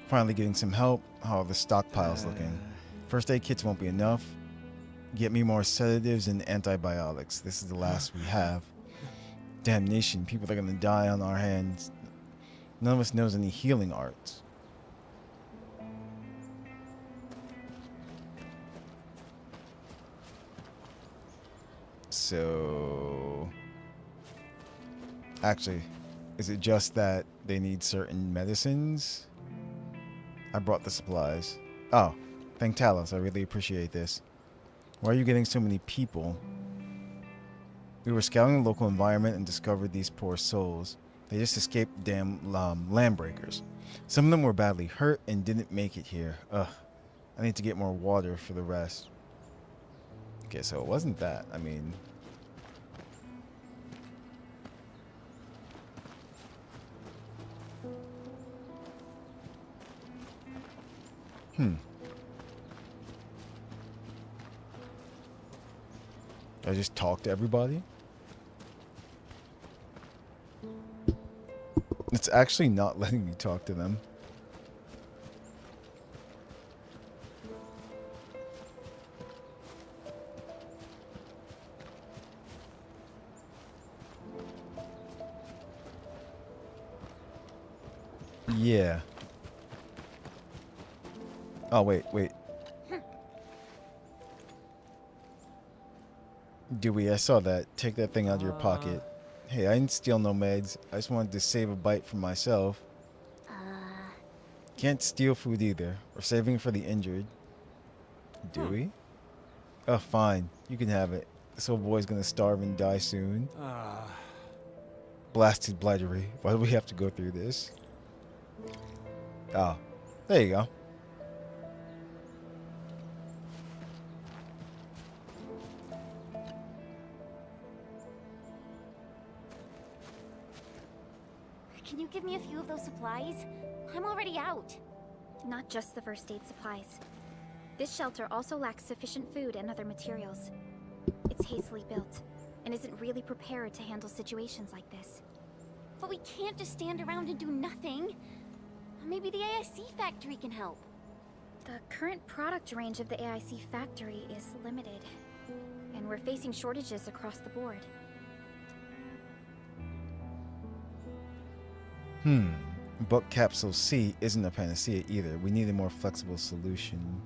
Finally getting some help. How are the stockpiles looking? First aid kits won't be enough. Get me more sedatives and antibiotics. This is the last we have. Damnation, people are gonna die on our hands. None of us knows any healing arts. So... Actually, is it just that they need certain medicines? I brought the supplies. Oh, thank Talos. I really appreciate this. Why are you getting so many people? We were scouting the local environment and discovered these poor souls. They just escaped damn landbreakers. Some of them were badly hurt and didn't make it here. Ugh. I need to get more water for the rest. Okay, so it wasn't that. I mean... I just talk to everybody? It's actually not letting me talk to them. Yeah. Oh, wait. Dewey, I saw that. Take that thing out of your pocket. Hey, I didn't steal no meds. I just wanted to save a bite for myself. Can't steal food either. We're saving for the injured. Dewey? Oh, fine. You can have it. This old boy's gonna starve and die soon. Blasted blightery. Why do we have to go through this? Oh, there you go. Can you give me a few of those supplies? I'm already out. Not just the first aid supplies. This shelter also lacks sufficient food and other materials. It's hastily built, and isn't really prepared to handle situations like this. But we can't just stand around and do nothing. Maybe the AIC factory can help. The current product range of the AIC factory is limited, and we're facing shortages across the board. Book Capsule C isn't a panacea either. We need a more flexible solution.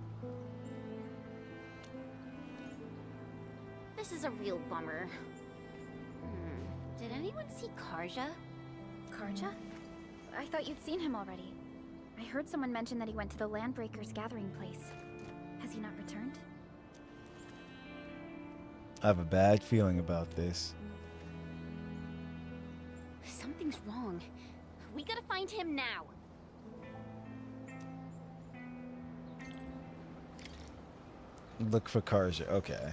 This is a real bummer. Did anyone see Karja? Karja? I thought you'd seen him already. I heard someone mention that he went to the Landbreakers gathering place. Has he not returned? I have a bad feeling about this. Something's wrong. We gotta find him now. Look for Karja. Okay.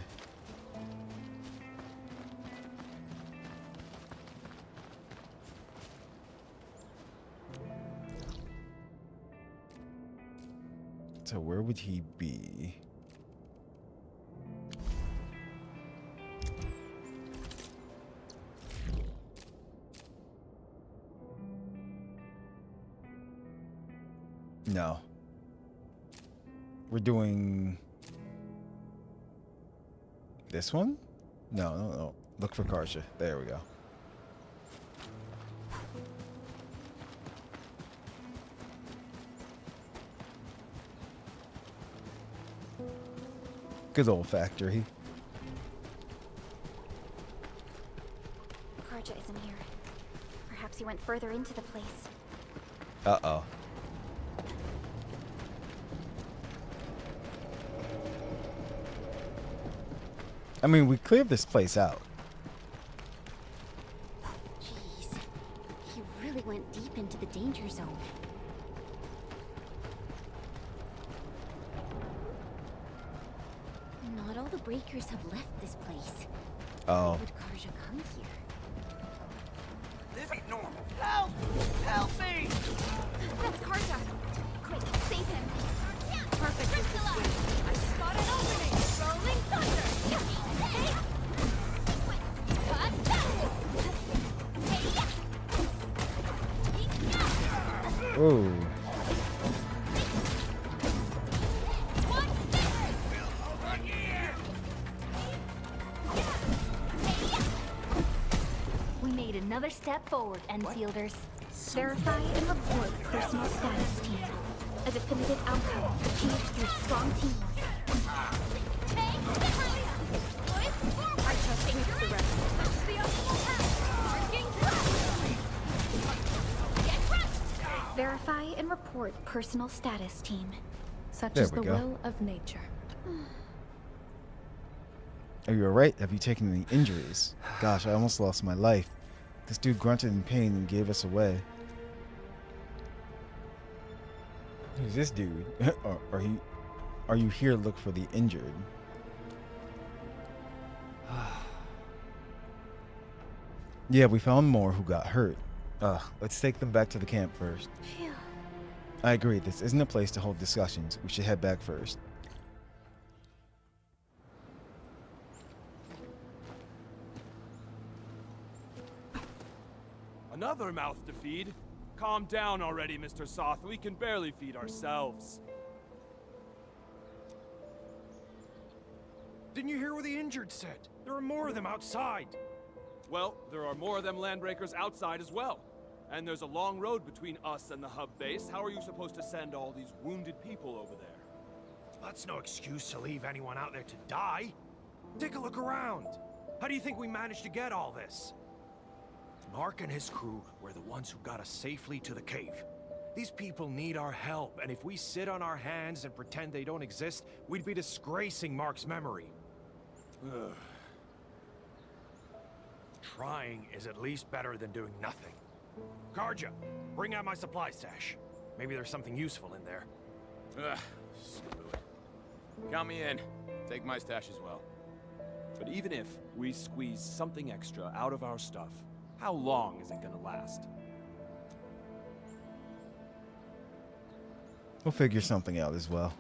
So where would he be? No. We're doing this one? No. Look for Karja. There we go. Good old factory. Karja isn't here. Perhaps he went further into the place. Uh-oh. I mean, we cleared this place out. Jeez. He really went deep into the danger zone. Not all the breakers have left this place. Oh. Why would Karja come here? This ain't normal. Help! Help me! That's Karja! Quick, save him! Perfect with this swing. I spot an opening! Rolling thunder! Oh. We made another step forward, Enfielders. Verify and report personal status team. A definitive outcome achieved through strong teamwork. I trust you with the rest. Verify and report personal status team. Such There is we the go. will of nature. Are you alright? Have you taken any injuries? Gosh, I almost lost my life. This dude grunted in pain and gave us away. Who's this dude? Are you here to look for the injured? Yeah, we found more who got hurt. Let's take them back to the camp first. Phew. I agree, this isn't a place to hold discussions. We should head back first. Another mouth to feed? Calm down already, Mr. Soth. We can barely feed ourselves. Didn't you hear what the injured said? There are more of them outside. Well, there are more of them landbreakers outside as well. And there's a long road between us and the hub base. How are you supposed to send all these wounded people over there? That's no excuse to leave anyone out there to die. Take a look around. How do you think we managed to get all this? Mark and his crew were the ones who got us safely to the cave. These people need our help, and if we sit on our hands and pretend they don't exist, we'd be disgracing Mark's memory. Ugh. Trying is at least better than doing nothing. Karja, bring out my supply stash. Maybe there's something useful in there. Ugh, screw it. Count me in. Take my stash as well. But even if we squeeze something extra out of our stuff, how long is it gonna last? We'll figure something out as well.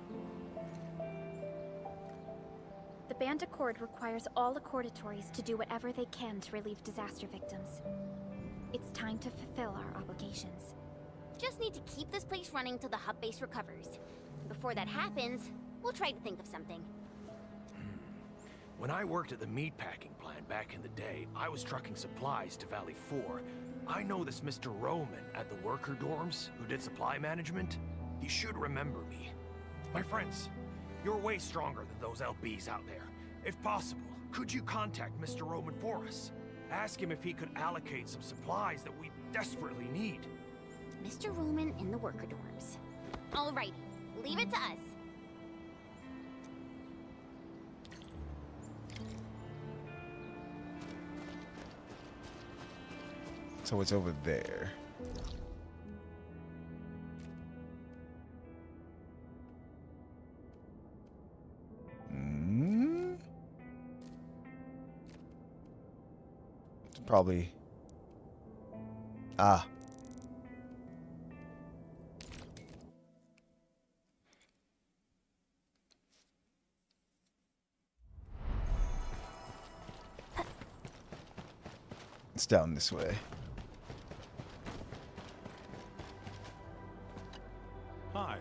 The Band Accord requires all Accordatories to do whatever they can to relieve disaster victims. It's time to fulfill our obligations. Just need to keep this place running till the hub base recovers. Before that happens, we'll try to think of something. When I worked at the meatpacking plant back in the day, I was trucking supplies to Valley 4. I know this Mr. Roman at the worker dorms who did supply management. He should remember me. My friends, you're way stronger than those LBs out there. If possible, could you contact Mr. Roman for us? Ask him if he could allocate some supplies that we desperately need. Mr. Roman in the worker dorms. Alrighty, leave it to us. So it's over there. It's probably... Ah. It's down this way. Hi.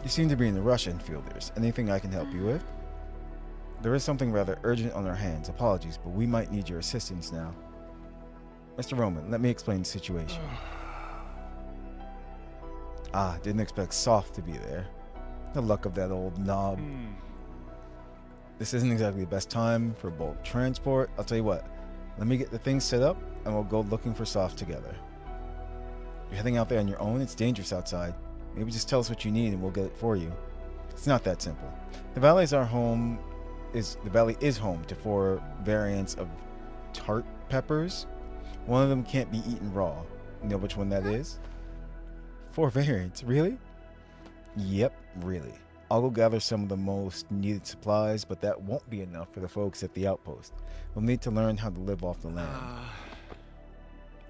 You seem to be in a rush, Enfielders. Anything I can help you with? There is something rather urgent on our hands. Apologies, but we might need your assistance now. Mr. Roman, let me explain the situation. Ah, didn't expect Soft to be there. The luck of that old knob. This isn't exactly the best time for bulk transport. I'll tell you what, let me get the things set up and we'll go looking for Soft together. You're heading out there on your own? It's dangerous outside. Maybe just tell us what you need and we'll get it for you. It's not that simple. The valley is home to 4 variants of tart peppers. One of them can't be eaten raw. You know which one that is? 4 variants, really? Yep, really. I'll go gather some of the most needed supplies, but that won't be enough for the folks at the outpost. We'll need to learn how to live off the land.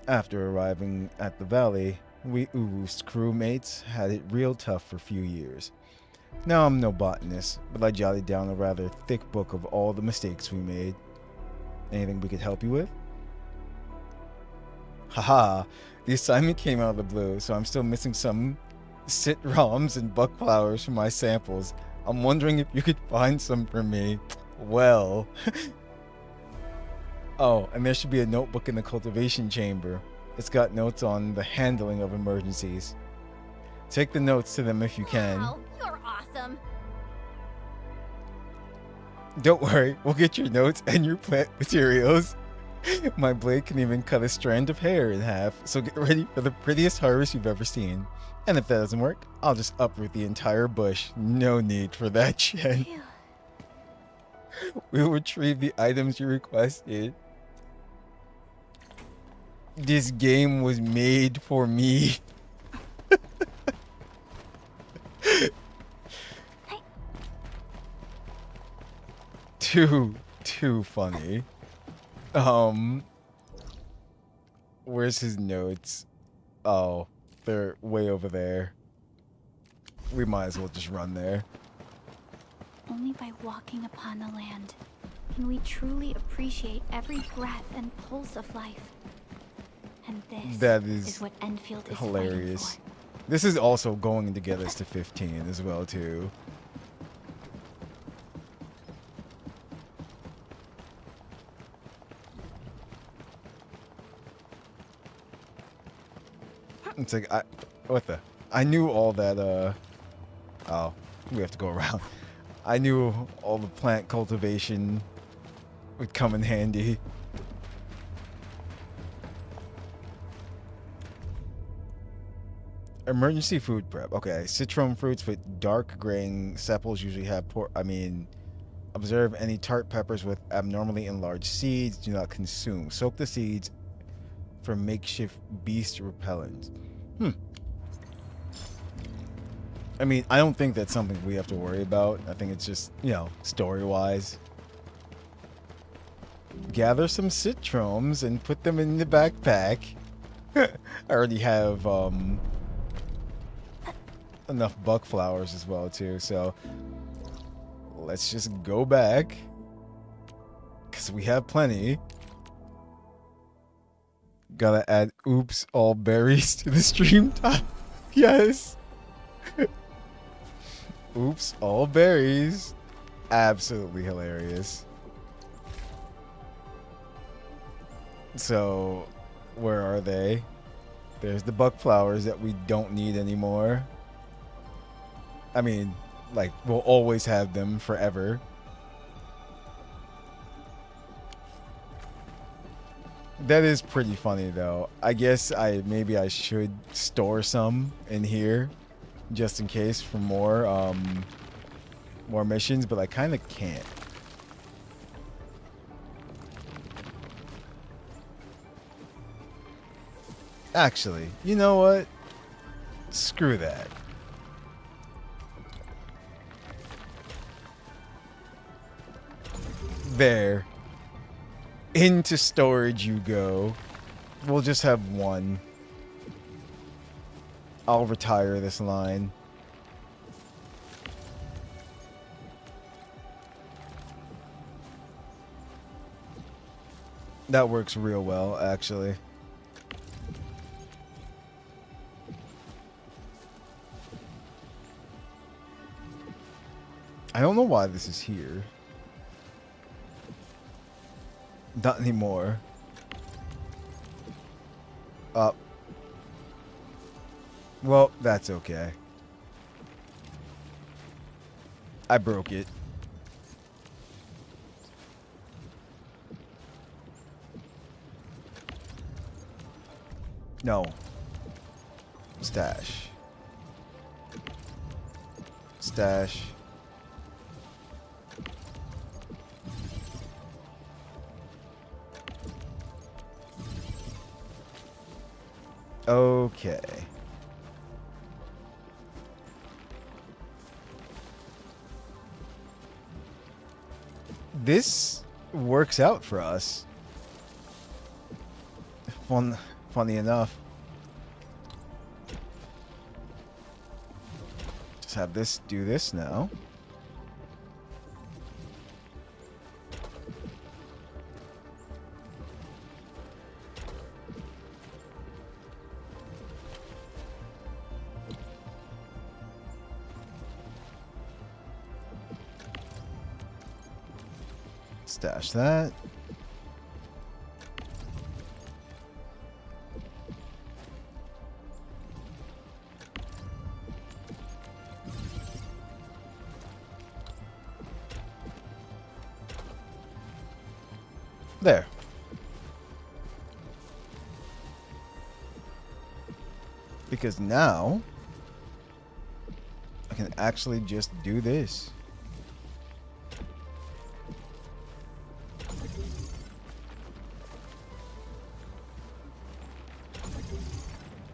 After arriving at the valley, we Uru's crewmates had it real tough for a few years. Now I'm no botanist, but I jotted down a rather thick book of all the mistakes we made. Anything we could help you with? Haha, the assignment came out of the blue, so I'm still missing some sit ROMs and buck flowers from my samples. I'm wondering if you could find some for me. Well. Oh, and there should be a notebook in the cultivation chamber. It's got notes on the handling of emergencies. Take the notes to them if you can. Wow, you're awesome. Don't worry, we'll get your notes and your plant materials. My blade can even cut a strand of hair in half, so get ready for the prettiest harvest you've ever seen. And if that doesn't work, I'll just uproot the entire bush. No need for that, Jen. We'll retrieve the items you requested. This game was made for me. Too funny. Where's his notes? Oh, they're way over there. We might as well just run there. Only by walking upon the land can we truly appreciate every breath and pulse of life. And this is what Endfield is hilarious. fighting for. This is also going to get us to 15 as well, too. It's like, I knew all that, oh, we have to go around. I knew all the plant cultivation would come in handy. Emergency food prep. Okay, citron fruits with dark graying sepals usually have observe any tart peppers with abnormally enlarged seeds. Do not consume. Soak the seeds for makeshift beast repellent. I mean, I don't think that's something we have to worry about. I think it's just, story-wise. Gather some citrons and put them in the backpack. I already have enough buck flowers as well, too. So let's just go back, because we have plenty. Gotta add oops all berries to the stream time. Yes. Oops all berries. Absolutely hilarious. So, where are they? There's the buck flowers that we don't need anymore. I mean, like, we'll always have them forever. That is pretty funny, though. I guess maybe I should store some in here, just in case for more missions, but I kind of can't. Actually, you know what? Screw that. There. Into storage you go. We'll just have one. I'll retire this line. That works real well, actually. I don't know why this is here. Not anymore. Well, that's okay. I broke it. No. Stash. Stash. Okay. This works out for us. Funny enough. Just have this do this now. Stash that. There. Because now I can actually just do this.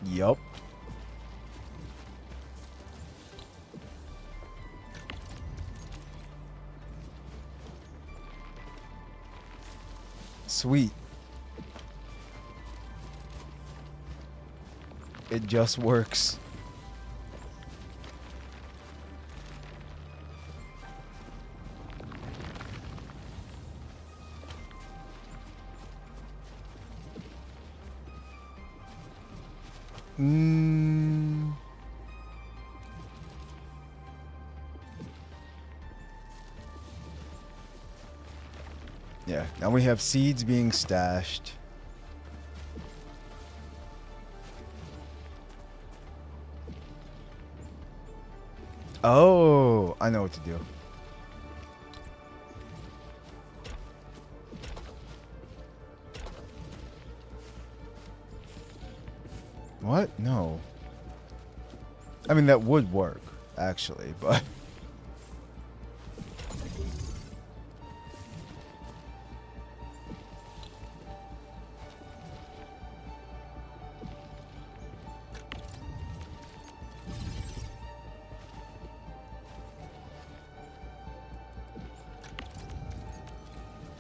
Yup. Sweet. It just works. Yeah, now we have seeds being stashed. Oh, I know what to do. What? No. I mean, that would work, actually, but...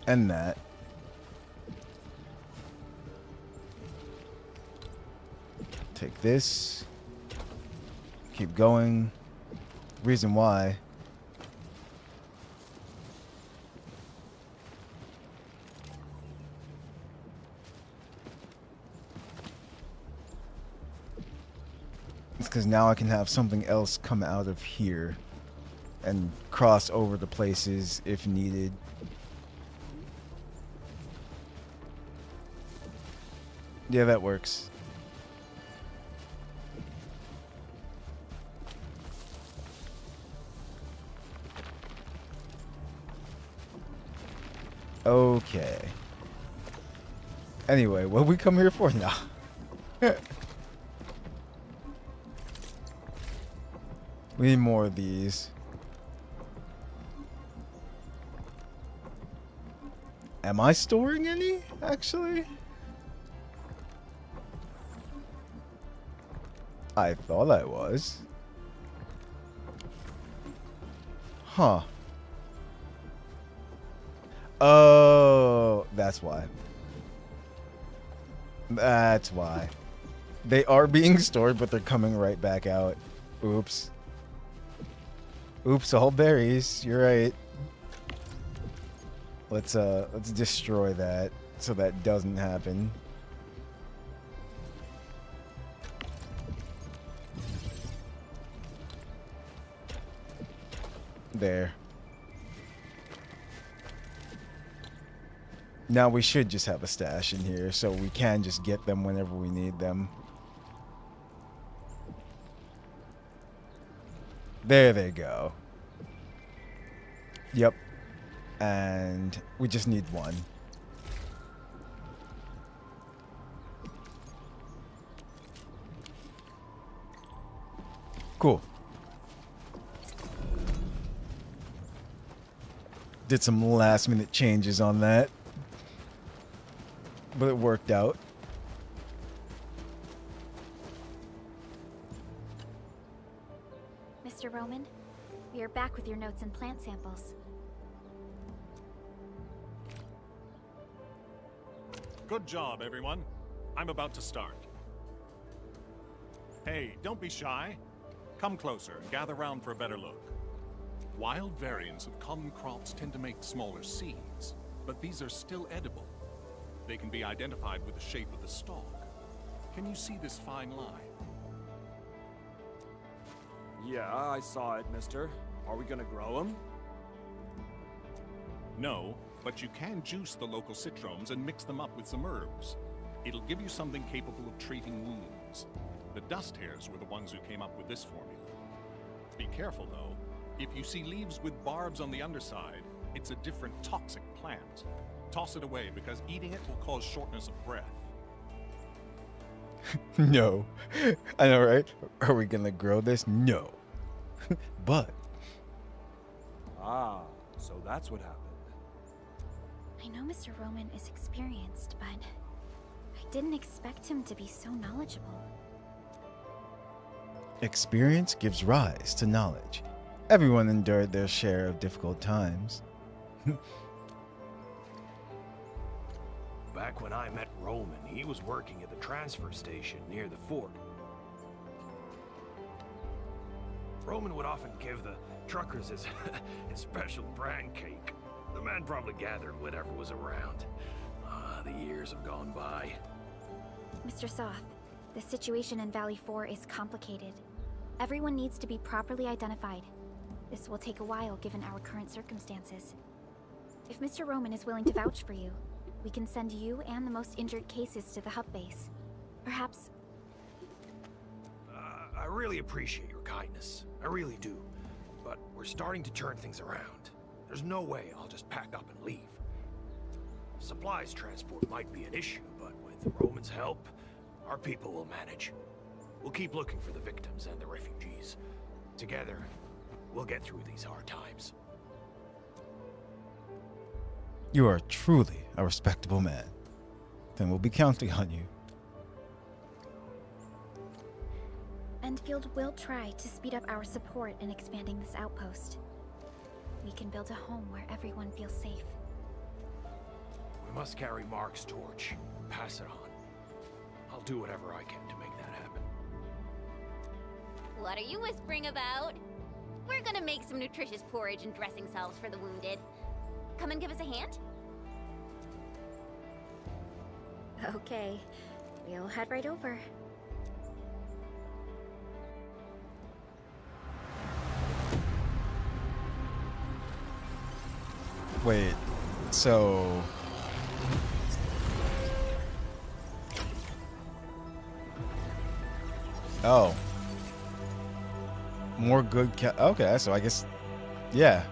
And that. Take this. Keep going. Reason why. It's because now I can have something else come out of here and cross over the places if needed. Yeah, that works. Okay. Anyway, what we come here for now? We need more of these. Am I storing any, actually? I thought I was. Huh. Oh, that's why. That's why. They are being stored, but they're coming right back out. Oops. Oops, all berries. You're right. Let's destroy that so that doesn't happen. There. Now we should just have a stash in here so we can just get them whenever we need them. There they go. Yep. And we just need one. Cool. Did some last minute changes on that, but it worked out. Mr. Roman, we are back with your notes and plant samples. Good job, everyone. I'm about to start. Hey, don't be shy. Come closer and gather round for a better look. Wild variants of common crops tend to make smaller seeds, but these are still edible. They can be identified with the shape of the stalk. Can you see this fine line? Yeah, I saw it, mister. Are we gonna grow them? No, but you can juice the local citrons and mix them up with some herbs. It'll give you something capable of treating wounds. The dust hares were the ones who came up with this formula. Be careful, though. If you see leaves with barbs on the underside, it's a different toxic plant. Toss it away, because eating it will cause shortness of breath. No. I know, right? Are we gonna grow this? No. But. Ah, so that's what happened. I know Mr. Roman is experienced, but I didn't expect him to be so knowledgeable. Experience gives rise to knowledge. Everyone endured their share of difficult times. Back when I met Roman, he was working at the transfer station near the fort. Roman would often give the truckers his special bran cake. The man probably gathered whatever was around. The years have gone by. Mr. Soth, the situation in Valley 4 is complicated. Everyone needs to be properly identified. This will take a while given our current circumstances. If Mr. Roman is willing to vouch for you, we can send you and the most injured cases to the hub base. Perhaps... I really appreciate your kindness. I really do. But we're starting to turn things around. There's no way I'll just pack up and leave. Supplies transport might be an issue, but with Roman's help, our people will manage. We'll keep looking for the victims and the refugees. Together, we'll get through these hard times. You are truly a respectable man. Then we'll be counting on you. Endfield will try to speed up our support in expanding this outpost. We can build a home where everyone feels safe. We must carry Mark's torch and pass it on. I'll do whatever I can to make that happen. What are you whispering about? We're gonna make some nutritious porridge and dressing salves for the wounded. Come and give us a hand? Okay, we'll head right over. Wait, so... Oh. More good okay, so I guess... Yeah.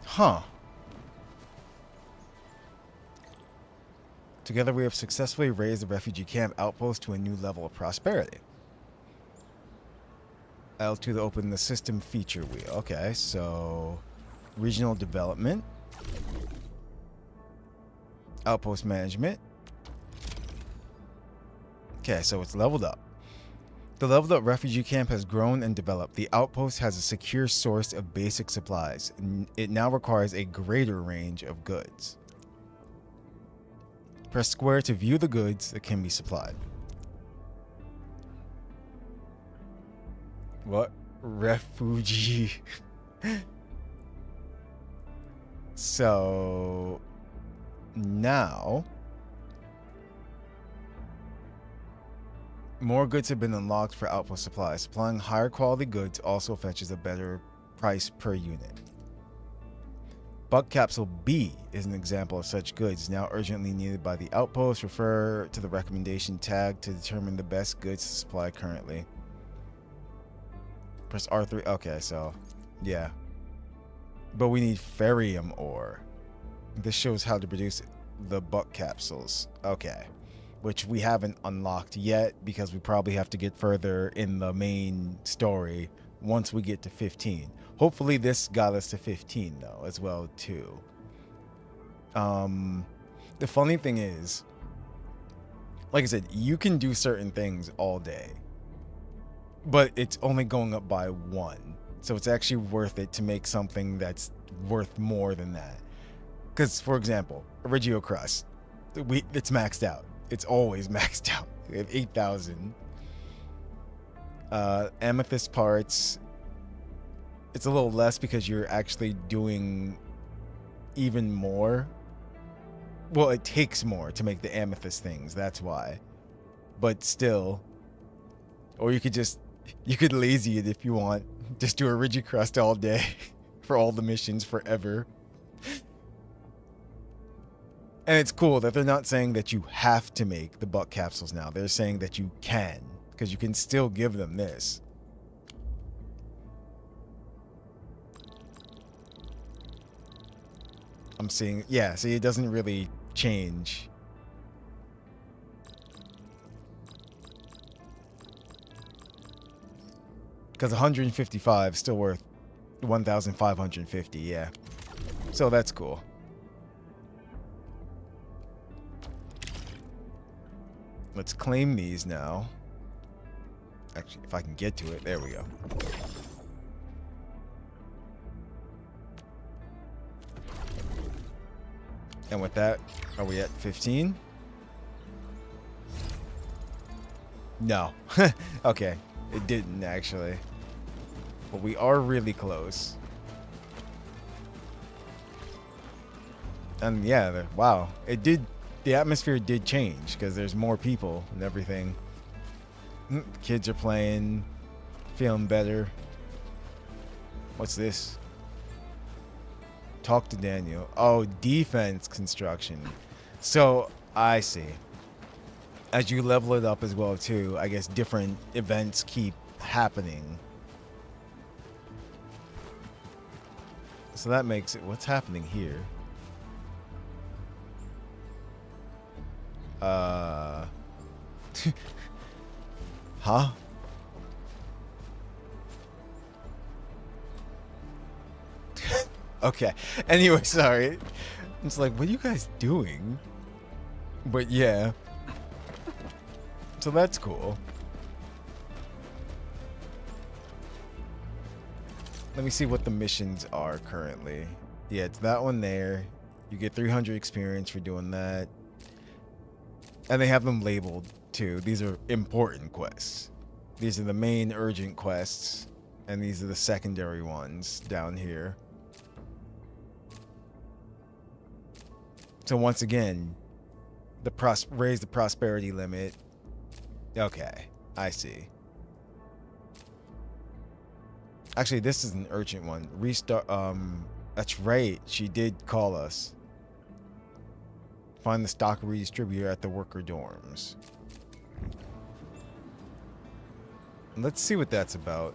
Huh. Together we have successfully raised the refugee camp outpost to a new level of prosperity. L2 to open the system feature wheel. Okay, so regional development, outpost management. Okay, so it's leveled up. The leveled up refugee camp has grown and developed. The outpost has a secure source of basic supplies. It now requires a greater range of goods. Press square to view the goods that can be supplied. What? Refugee. So now more goods have been unlocked for outpost supplies. Supplying higher quality goods also fetches a better price per unit. Buck Capsule B is an example of such goods now urgently needed by the outpost. Refer to the recommendation tag to determine the best goods to supply currently. Press R3. Okay, so yeah. But we need ferrium ore. This shows how to produce the buck capsules. Okay. Which we haven't unlocked yet because we probably have to get further in the main story once we get to 15. Hopefully this got us to 15 though as well too. The funny thing is, like I said, you can do certain things all day, but it's only going up by 1. So it's actually worth it to make something that's worth more than that. Because, for example, Origio Crust, it's maxed out. It's always maxed out. We have 8,000. Amethyst parts. It's a little less because you're actually doing even more. Well, it takes more to make the amethyst things. That's why. But still. Or you could lazy it if you want. Just do a rigid crust all day for all the missions forever. And it's cool that they're not saying that you have to make the buck capsules now. They're saying that you can, because you can still give them this. I'm seeing, yeah, see, it doesn't really change. Because 155 is still worth 1,550, yeah. So that's cool. Let's claim these now. Actually, if I can get to it, there we go. And with that, are we at 15? No. Okay, it didn't actually. But we are really close. And yeah, wow, it did. The atmosphere did change because there's more people and everything. Kids are playing, feeling better. What's this? Talk to Daniel. Oh, defense construction. So I see. As you level it up as well too, I guess different events keep happening. So that makes it. What's happening here? Huh? Okay. Anyway, sorry. It's like, what are you guys doing? But yeah. So that's cool. Let me see what the missions are currently. Yeah, it's that one there. You get 300 experience for doing that. And they have them labeled too. These are important quests. These are the main urgent quests. And these are the secondary ones down here. So once again, raise the prosperity limit. Okay, I see. Actually, this is an urgent one. Restart. That's right. She did call us. Find the stock redistributor at the worker dorms. Let's see what that's about.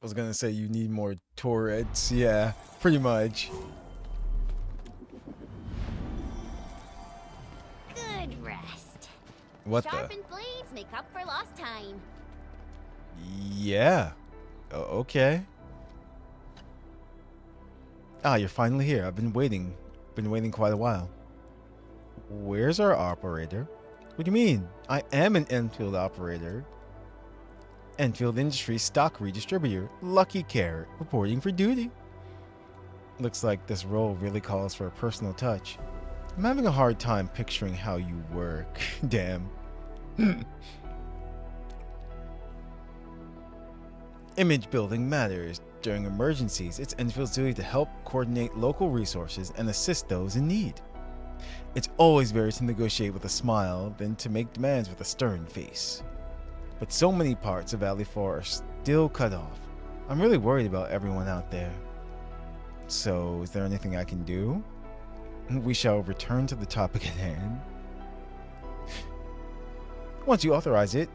I was gonna say you need more turrets. Yeah, pretty much. Good rest. What Sharpened blades make up for lost time. Yeah. Okay. Ah, you're finally here. I've been waiting. Been waiting quite a while. Where's our operator? What do you mean? I am an Enfield operator. Enfield Industries stock redistributor. Lucky Carrot reporting for duty. Looks like this role really calls for a personal touch. I'm having a hard time picturing how you work. Damn. Image building matters. During emergencies, it's Enfield's duty to help coordinate local resources and assist those in need. It's always better to negotiate with a smile than to make demands with a stern face. But so many parts of Valley 4 are still cut off. I'm really worried about everyone out there. So, is there anything I can do? We shall return to the topic at hand. Once you authorize it,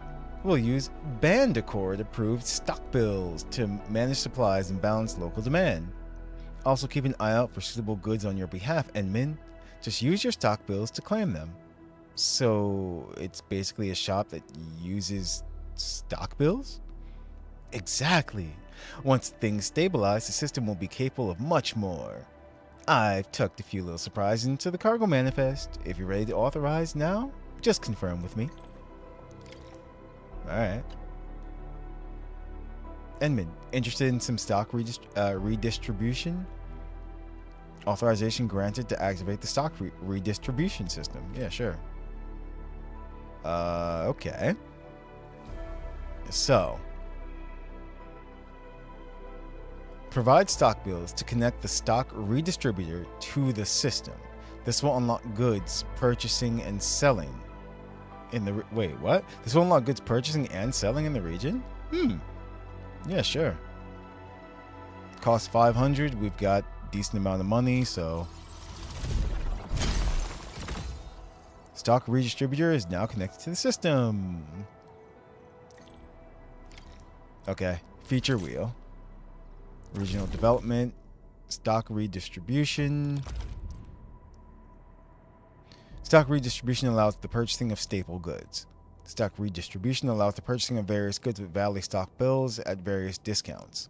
we'll use Band Accord-approved stock bills to manage supplies and balance local demand. Also keep an eye out for suitable goods on your behalf, Endmin. Just use your stock bills to claim them. So, it's basically a shop that uses stock bills? Exactly. Once things stabilize, the system will be capable of much more. I've tucked a few little surprises into the cargo manifest. If you're ready to authorize now, just confirm with me. Alright. Edmund, interested in some stock redistribution? Authorization granted to activate the stock redistribution system. Yeah, sure. Okay. So, provide stock bills to connect the stock redistributor to the system. This will unlock goods purchasing and selling in the wait, what? This will unlock goods purchasing and selling in the region? Yeah, sure. Cost 500. We've got decent amount of money, so stock redistributor is now connected to the system. Okay, feature wheel, regional development, stock redistribution. Stock redistribution allows the purchasing of staple goods. Stock redistribution allows the purchasing of various goods with Valley stock bills at various discounts.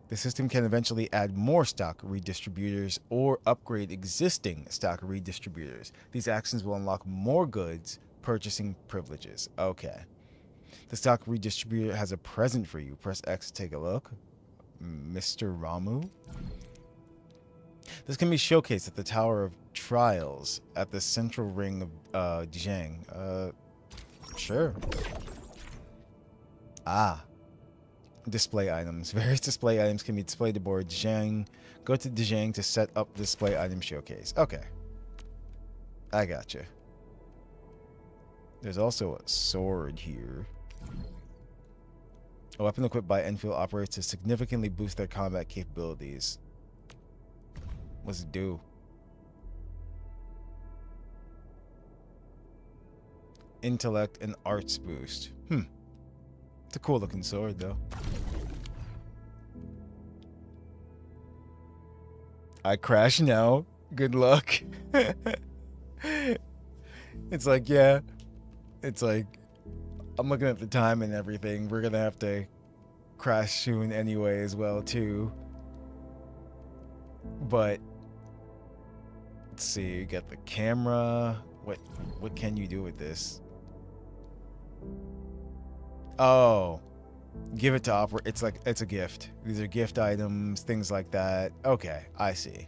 The system can eventually add more stock redistributors or upgrade existing stock redistributors. These actions will unlock more goods purchasing privileges. Okay. The stock redistributor has a present for you. Press X to take a look. Mr. Ramu. This can be showcased at the Tower of Trials at the central ring of Dijang. Sure. Display items. Various display items can be displayed aboard Dijang. Go to Dijang to set up the display item showcase. Okay. I gotcha. There's also a sword here. A weapon equipped by Enfield operates to significantly boost their combat capabilities. What's it do? Intellect and arts boost. It's a cool looking sword though. I crash now. Good luck. It's like, yeah. It's like, I'm looking at the time and everything. We're gonna have to crash soon anyway as well too. But let's see, you got the camera. What can you do with this? Oh, give it to operate. It's like, it's a gift. These are gift items, things like that. Okay, I see.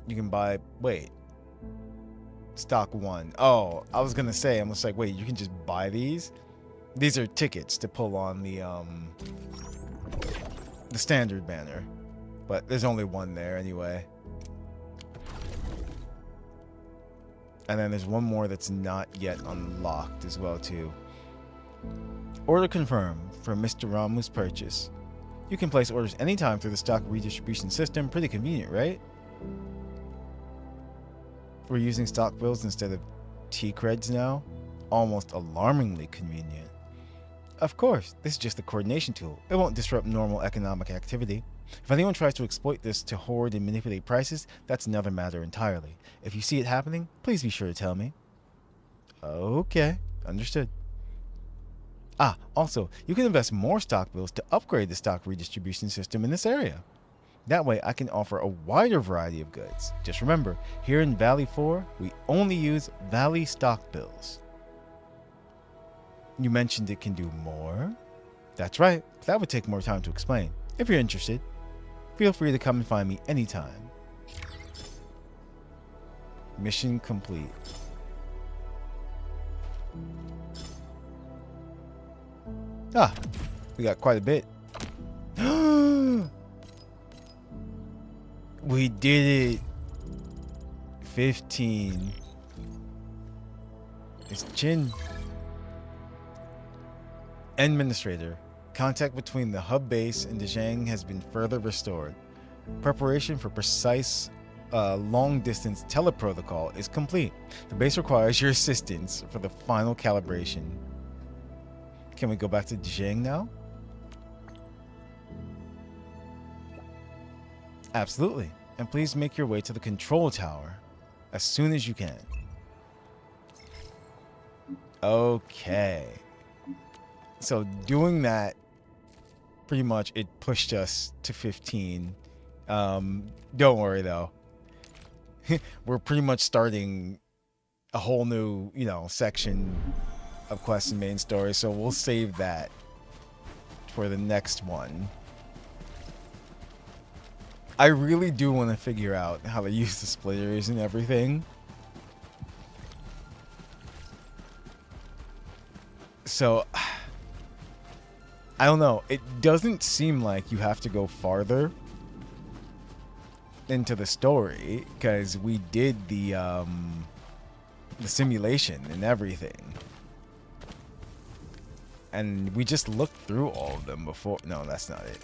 You can buy, wait. Stock 1. Oh, I was gonna say, I'm just like, wait, you can just buy these? These are tickets to pull on the standard banner. But there's only one there anyway. And then there's one more that's not yet unlocked as well too. Order confirmed for Mr. Ramu's purchase. You can place orders anytime through the stock redistribution system. Pretty convenient, right? We're using stock bills instead of T-creds now. Almost alarmingly convenient. Of course, this is just a coordination tool. It won't disrupt normal economic activity. If anyone tries to exploit this to hoard and manipulate prices, that's another matter entirely. If you see it happening, please be sure to tell me. Okay, understood. Also, you can invest more stock bills to upgrade the stock redistribution system in this area. That way, I can offer a wider variety of goods. Just remember, here in Valley 4, we only use Valley stock bills. You mentioned it can do more? That's right, that would take more time to explain. If you're interested, feel free to come and find me anytime. Mission complete. We got quite a bit. We did it. 15. It's Jin. Endministrator. Contact between the hub base and Dijang has been further restored. Preparation for precise long-distance teleprotocol is complete. The base requires your assistance for the final calibration. Can we go back to Dijang now? Absolutely. And please make your way to the control tower as soon as you can. Okay. So doing that, pretty much it pushed us to 15. Don't worry though. We're pretty much starting a whole new, section of quests and main story, so we'll save that for the next one. I really do want to figure out how to use the splitters and everything. So, I don't know. It doesn't seem like you have to go farther into the story, because we did the simulation and everything. And we just looked through all of them before. No, that's not it.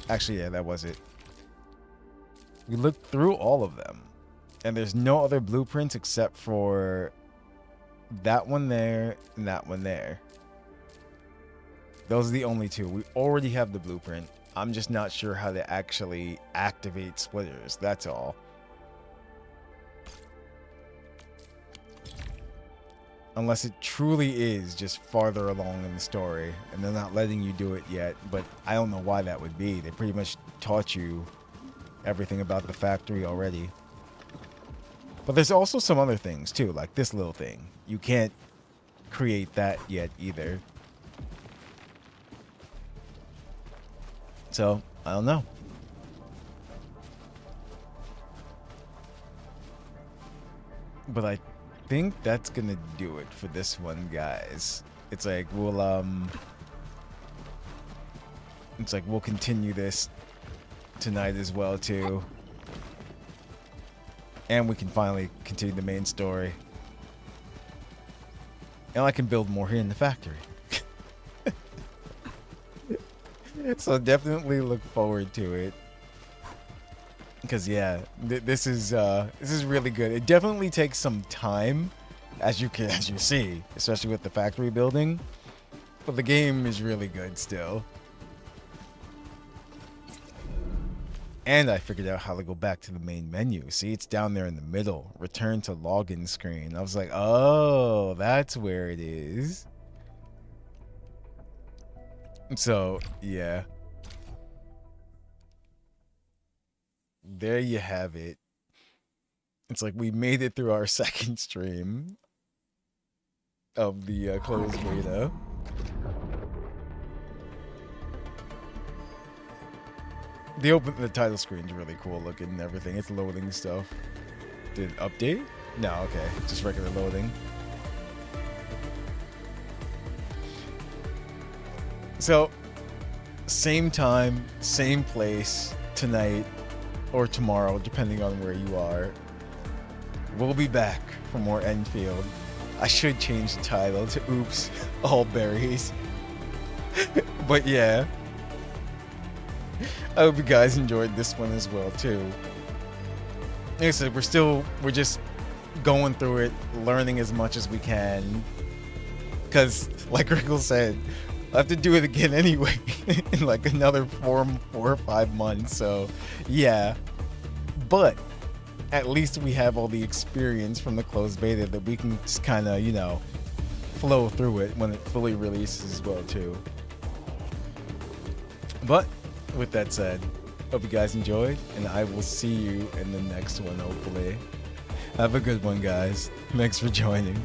Actually, yeah, that was it. We looked through all of them. And there's no other blueprints except for that one there and that one there. Those are the only two. We already have the blueprint. I'm just not sure how to actually activate splitters. That's all. Unless it truly is just farther along in the story and they're not letting you do it yet. But I don't know why that would be. They pretty much taught you everything about the factory already. But there's also some other things too, like this little thing. You can't create that yet either. So, I don't know. But I think that's gonna do it for this one, guys. It's like we'll continue this tonight as well too. And we can finally continue the main story. And I can build more here in the factory. So definitely look forward to it. Because yeah, this is really good. It definitely takes some time, as you see, especially with the factory building. But the game is really good still. And I figured out how to go back to the main menu. See, it's down there in the middle. Return to login screen. I was like, oh, that's where it is. So, yeah. There you have it. It's like we made it through our second stream of the closed beta. The title screen's really cool looking and everything. It's loading stuff. Did it update? No, okay. Just regular loading. So, same time, same place tonight or tomorrow, depending on where you are. We'll be back for more Endfield. I should change the title to Oops, All Berries. But yeah. I hope you guys enjoyed this one as well too. Like I said, we're just going through it, learning as much as we can. Cause like Rickle said, I have to do it again anyway in like another 4 or 5 months. So yeah, but at least we have all the experience from the closed beta that we can just kind of, you know, flow through it when it fully releases as well too. But with that said, hope you guys enjoyed, and I will see you in the next one, hopefully. Have a good one, guys. Thanks for joining.